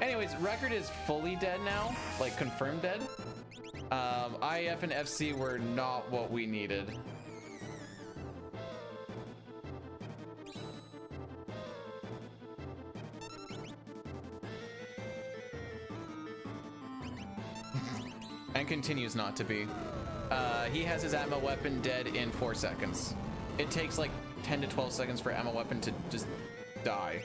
Anyways, record is fully dead now, like confirmed dead. IF and FC were not what we needed. And continues not to be. He has his ammo weapon dead in 4 seconds. It takes like 10 to 12 seconds for ammo weapon to just die.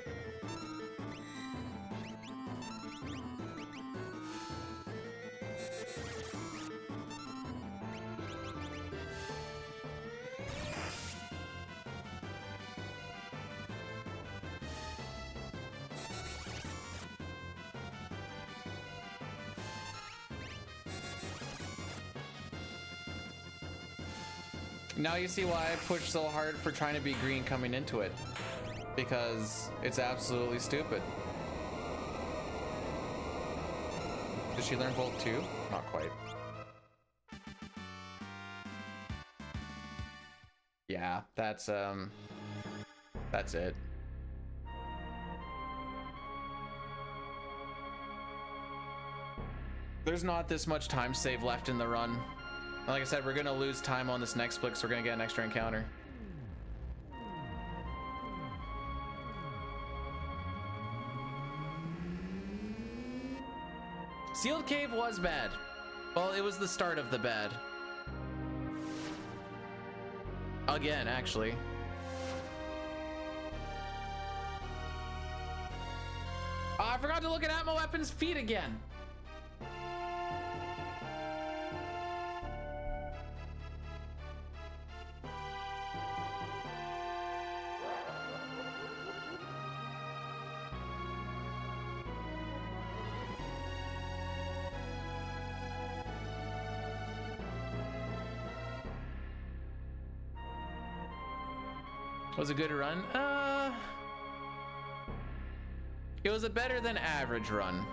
Now you see why I pushed so hard for trying to be green coming into it. Because it's absolutely stupid. Did she learn Bolt too? Not quite. Yeah, that's it. There's not this much time save left in the run. Like I said, we're gonna lose time on this next split, so we're gonna get an extra encounter. Sealed Cave was bad. Well, it was the start of the bad. Again, actually. Oh, I forgot to look at ammo weapons feet again. Was a good run. It was a better than average run.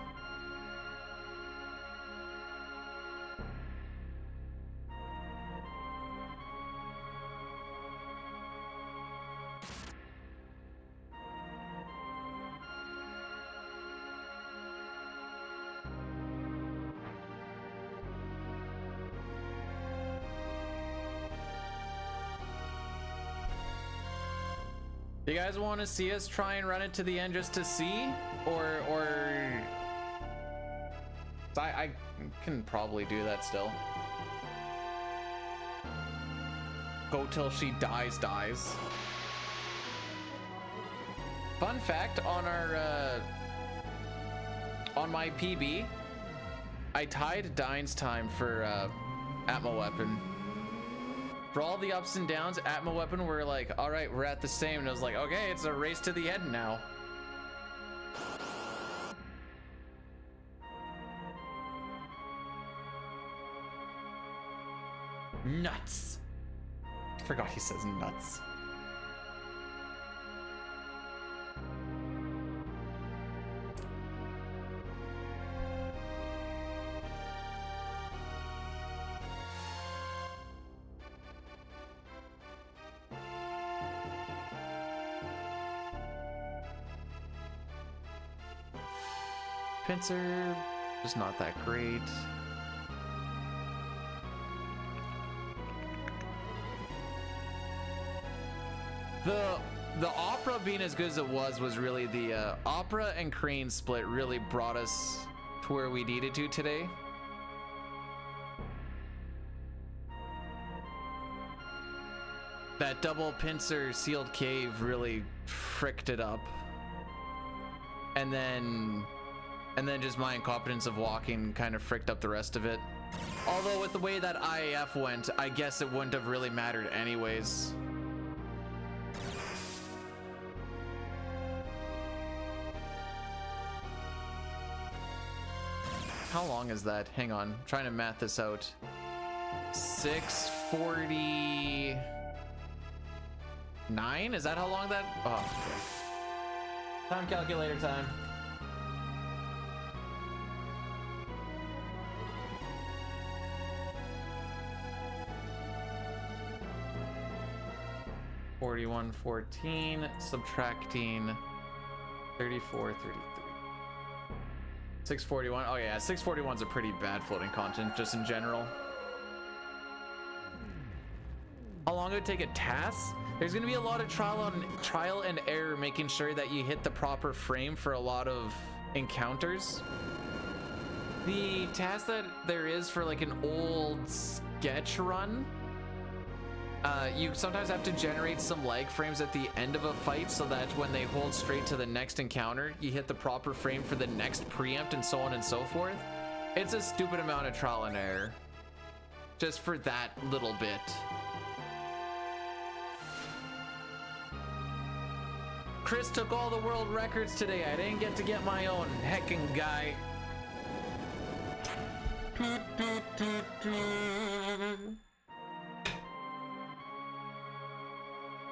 You guys want to see us try and run it to the end just to see, or I can probably do that still. Go till she dies. Fun fact on our on my PB, I tied Dine's time for Atma Weapon. For all the ups and downs, Atma Weapon were like, all right, we're at the same. And I was like, okay, it's a race to the end now. Nuts. Forgot he says nuts. Pincer, just not that great. The opera being as good as it was really the opera and crane split really brought us to where we needed to today. That double pincer sealed cave really fricked it up. And then just my incompetence of walking kind of fricked up the rest of it. Although with the way that IAF went, I guess it wouldn't have really mattered anyways. How long is that? Hang on, I'm trying to math this out. 6:49? Is that how long that? Oh, okay. Time calculator time. $41.14 subtracting 34.33. 641. Oh yeah, 641's a pretty bad floating content just in general. How long would it take a task? There's gonna be a lot of trial and error making sure that you hit the proper frame for a lot of encounters. The task that there is for like an old sketch run, you sometimes have to generate some lag frames at the end of a fight so that when they hold straight to the next encounter, you hit the proper frame for the next preempt and so on and so forth. It's a stupid amount of trial and error just for that little bit. Chris took all the world records today. I didn't get to get my own. Heckin' guy.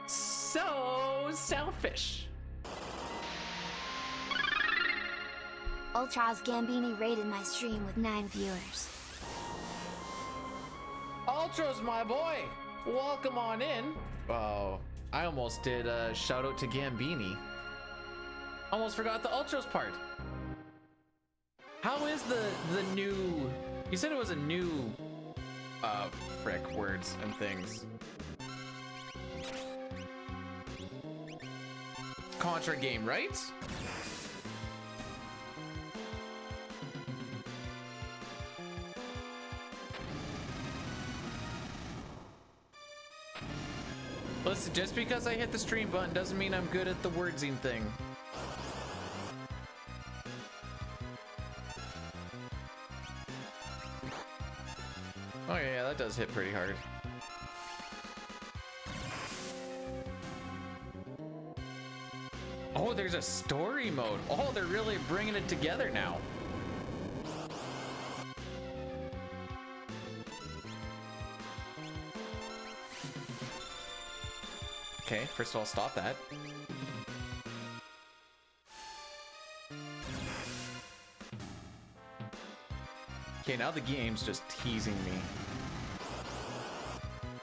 So selfish. Ultras Gambini rated my stream with 9 viewers. Ultras, my boy. Welcome on in. Oh, I almost did a shout out to Gambini. Almost forgot the Ultras part. How is the new? You said it was a new frick words and things. Contra game, right? Listen, just because I hit the stream button doesn't mean I'm good at the wordsing thing. Oh yeah, that does hit pretty hard. Oh, there's a story mode. Oh, they're really bringing it together now. Okay, first of all, stop that. Okay, now the game's just teasing me.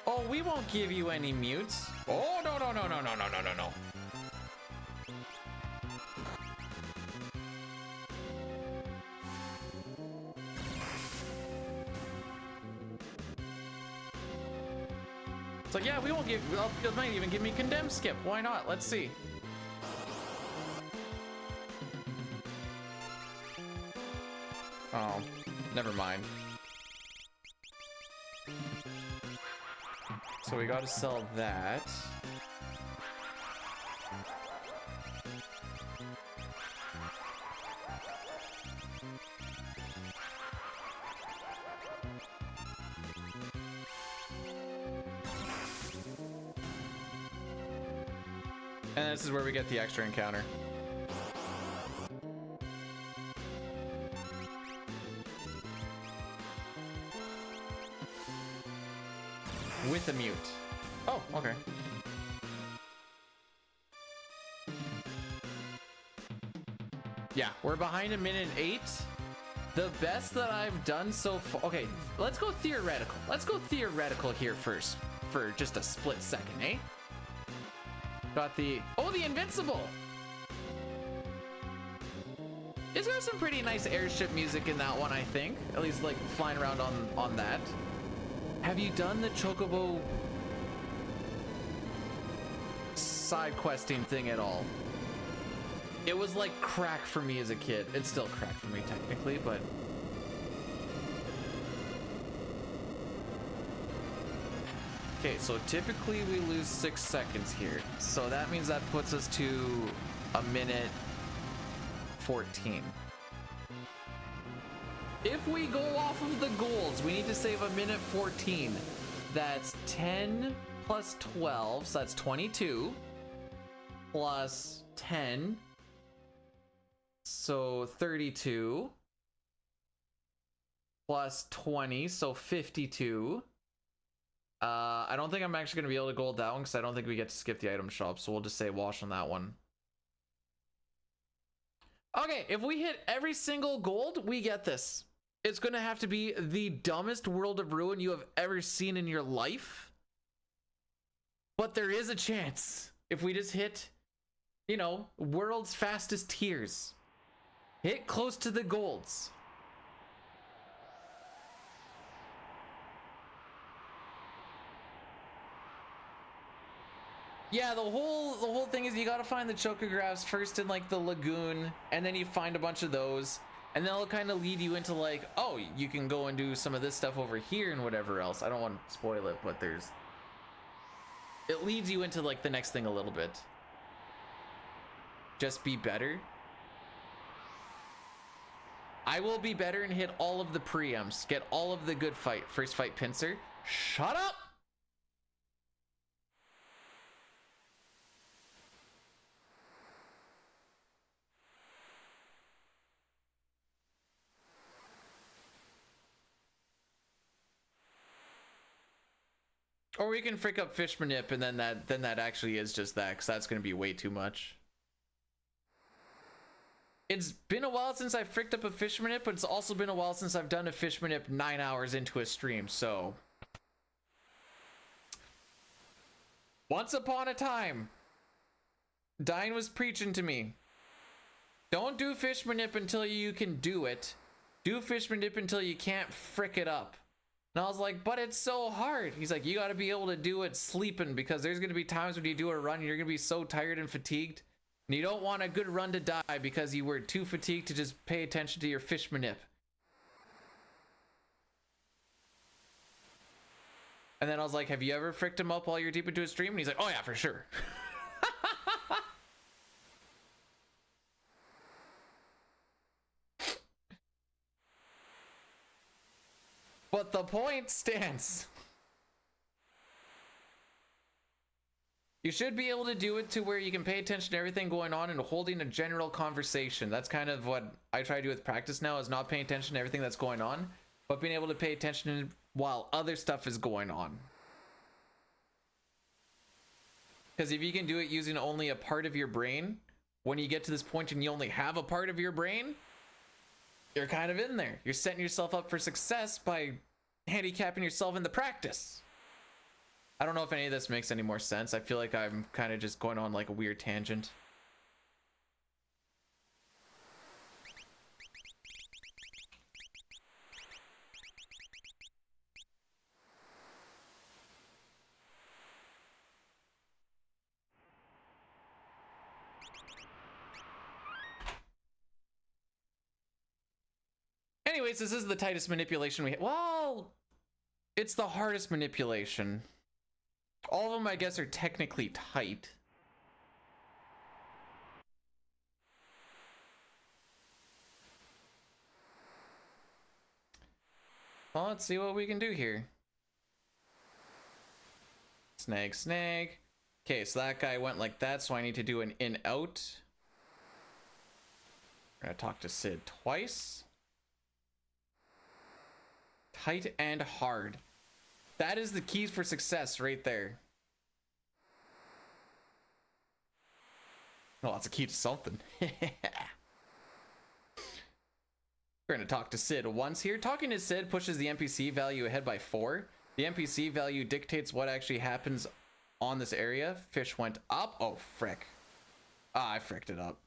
Oh, we won't give you any mutes. Oh, no, no, no, no, no, no, no, no, no. It's like, yeah, we won't give, well, it might even give me condemn skip. Why not? Let's see. Oh, never mind. So we gotta sell that. And this is where we get the extra encounter. With a mute. Oh, okay. Yeah, we're behind 1:08. The best that I've done so far. Okay, let's go theoretical. Let's go theoretical here first for just a split second, eh? Got the, oh, the invincible. It's got some pretty nice airship music in that one, I think. At least like flying around on that. Have you done the Chocobo side questing thing at all? It was like crack for me as a kid. It's still crack for me technically, but okay, so typically we lose 6 seconds here. So that means that puts us to 1:14. If we go off of the goals, we need to save 1:14. That's 10 plus 12, so that's 22. Plus 10, so 32. Plus 20, so 52. I don't think I'm actually going to be able to gold that one because I don't think we get to skip the item shop, so we'll just say wash on that one. Okay, if we hit every single gold, we get this. It's going to have to be the dumbest World of Ruin you have ever seen in your life. But there is a chance if we just hit, you know, world's fastest tiers. Hit close to the golds. Yeah, the whole thing is you gotta find the chocographs first in like the lagoon, and then you find a bunch of those, and then it'll kind of lead you into like, oh, you can go and do some of this stuff over here and whatever else. I don't want to spoil it, but it leads you into like the next thing a little bit. Just be better. I will be better and hit all of the preempts, get all of the good fight, first fight pincer. Shut up! Or we can frick up fish manip, and then that actually is just that, because that's going to be way too much. It's been a while since I fricked up a fish manip, but it's also been a while since I've done a fish manip 9 hours into a stream, so. Once upon a time, Dine was preaching to me. Don't do fish manip until you can do it. Do fish manip until you can't frick it up. And I was like, but it's so hard. He's like, you got to be able to do it sleeping, because there's going to be times when you do a run, you're going to be so tired and fatigued. And you don't want a good run to die because you were too fatigued to just pay attention to your fish manip. And then I was like, have you ever fricked him up while you're deep into a stream? And he's like, oh yeah, for sure. But the point stands. You should be able to do it to where you can pay attention to everything going on and holding a general conversation. That's kind of what I try to do with practice now, is not paying attention to everything that's going on, but being able to pay attention while other stuff is going on. Because if you can do it using only a part of your brain, when you get to this point and you only have a part of your brain, you're kind of in there. You're setting yourself up for success by handicapping yourself in the practice. I don't know if any of this makes any more sense. I feel like I'm kind of just going on like a weird tangent. Anyways, this is the tightest manipulation we have. Well, it's the hardest manipulation. All of them, I guess, are technically tight. Well, let's see what we can do here. Snag, snag. Okay, so that guy went like that, so I need to do an in-out. I'm gonna talk to Sid twice. Tight and hard. That is the keys for success right there. Well, that's a key to something. We're gonna talk to Sid once here. Talking to Sid pushes the NPC value ahead by 4. The NPC value dictates what actually happens on this area. Fish went up. Oh, frick. Ah, I fricked it up.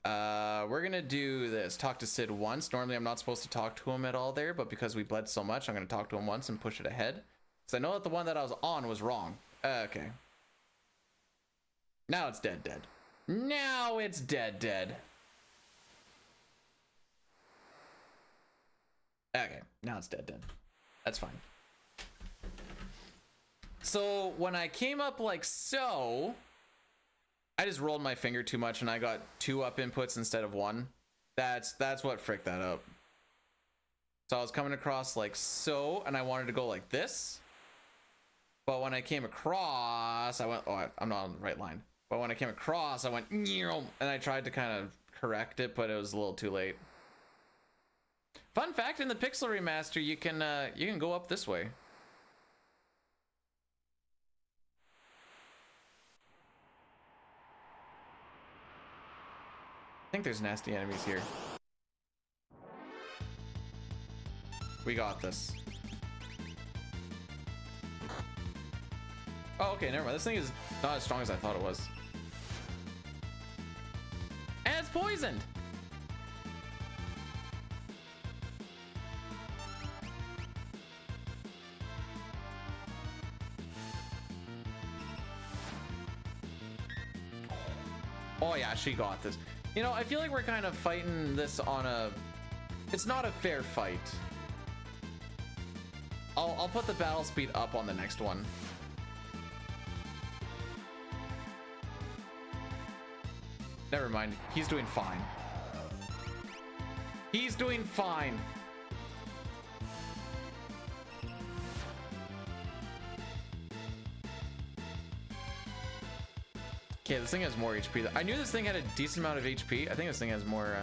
We're gonna do this. Talk to Sid once. Normally I'm not supposed to talk to him at all there, but because we bled so much, I'm gonna talk to him once and push it ahead. So I know that the one that I was on was wrong. Okay. Now it's dead. Now it's dead. Okay, now it's dead. That's fine. So when I came up like so, I just rolled my finger too much and I got 2 up inputs instead of 1. That's what fricked that up. So I was coming across like so, and I wanted to go like this. But when I came across, I went, oh, I'm not on the right line. But when I came across, I went, and I tried to kind of correct it, but it was a little too late. Fun fact, in the Pixel Remaster, you can go up this way. I think there's nasty enemies here. We got this. Oh, okay, never mind. This thing is not as strong as I thought it was. And it's poisoned! Oh yeah, she got this. You know, I feel like we're kind of fighting this on a... It's not a fair fight. I'll put the battle speed up on the next one. Never mind. He's doing fine. He's doing fine. Okay, this thing has more HP. I knew this thing had a decent amount of HP. I think this thing has more,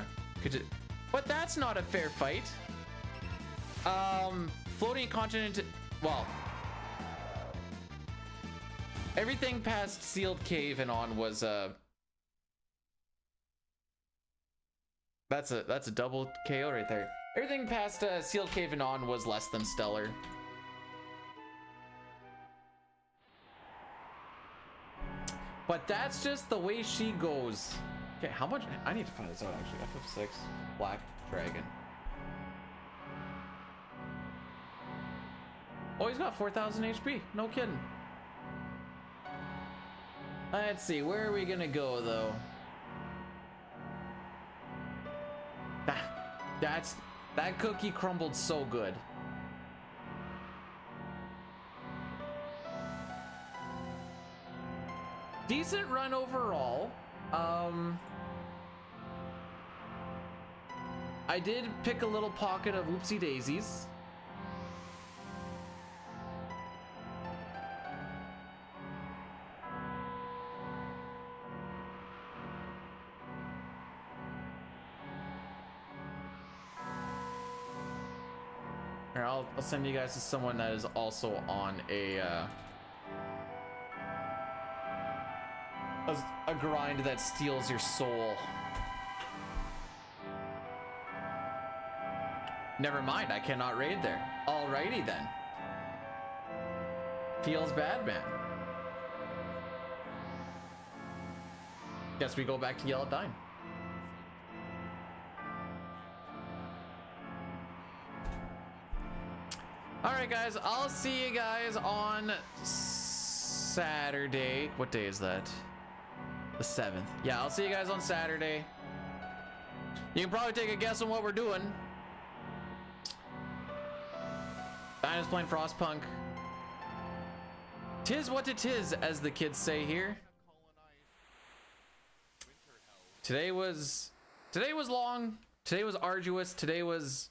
but that's not a fair fight. Floating continent, well, everything past sealed cave and on was, that's a double KO right there. Everything past, sealed cave and on was less than stellar. But that's just the way she goes. Okay, how much? I need to find this out actually. FF6, Black Dragon. Oh, he's got 4,000 HP. No kidding. Let's see, where are we gonna go though? That cookie crumbled so good. Decent run overall. I did pick a little pocket of whoopsie daisies. Here, I'll send you guys to someone that is also on a A grind that steals your soul. Never mind, I cannot raid there. Alrighty then. Feels bad, man. Guess we go back to Yellow Dine. Alright guys, I'll see you guys on Saturday. What day is that? The 7th. Yeah, I'll see you guys on Saturday. You can probably take a guess on what we're doing. Dinah's playing Frostpunk. Tis what it is, as the kids say here. Today was long. Today was arduous. Today was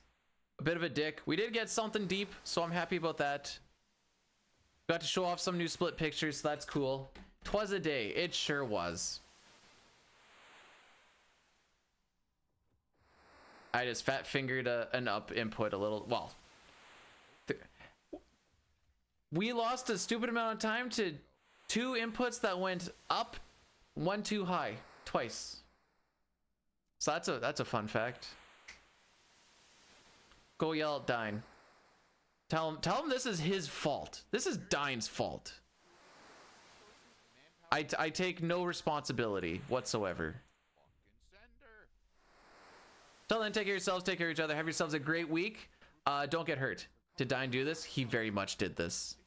a bit of a dick. We did get something deep, so I'm happy about that. Got to show off some new split pictures, so that's cool. 'Twas a day. It sure was. I just fat fingered an up input a little. Well, we lost a stupid amount of time to 2 inputs that went up 1 too high twice. So that's a fun fact. Go yell at Dine. Tell him this is his fault. This is Dine's fault. I take no responsibility whatsoever. Till then, take care of yourselves, take care of each other, have yourselves a great week. Don't get hurt. Did Dine do this? He very much did this.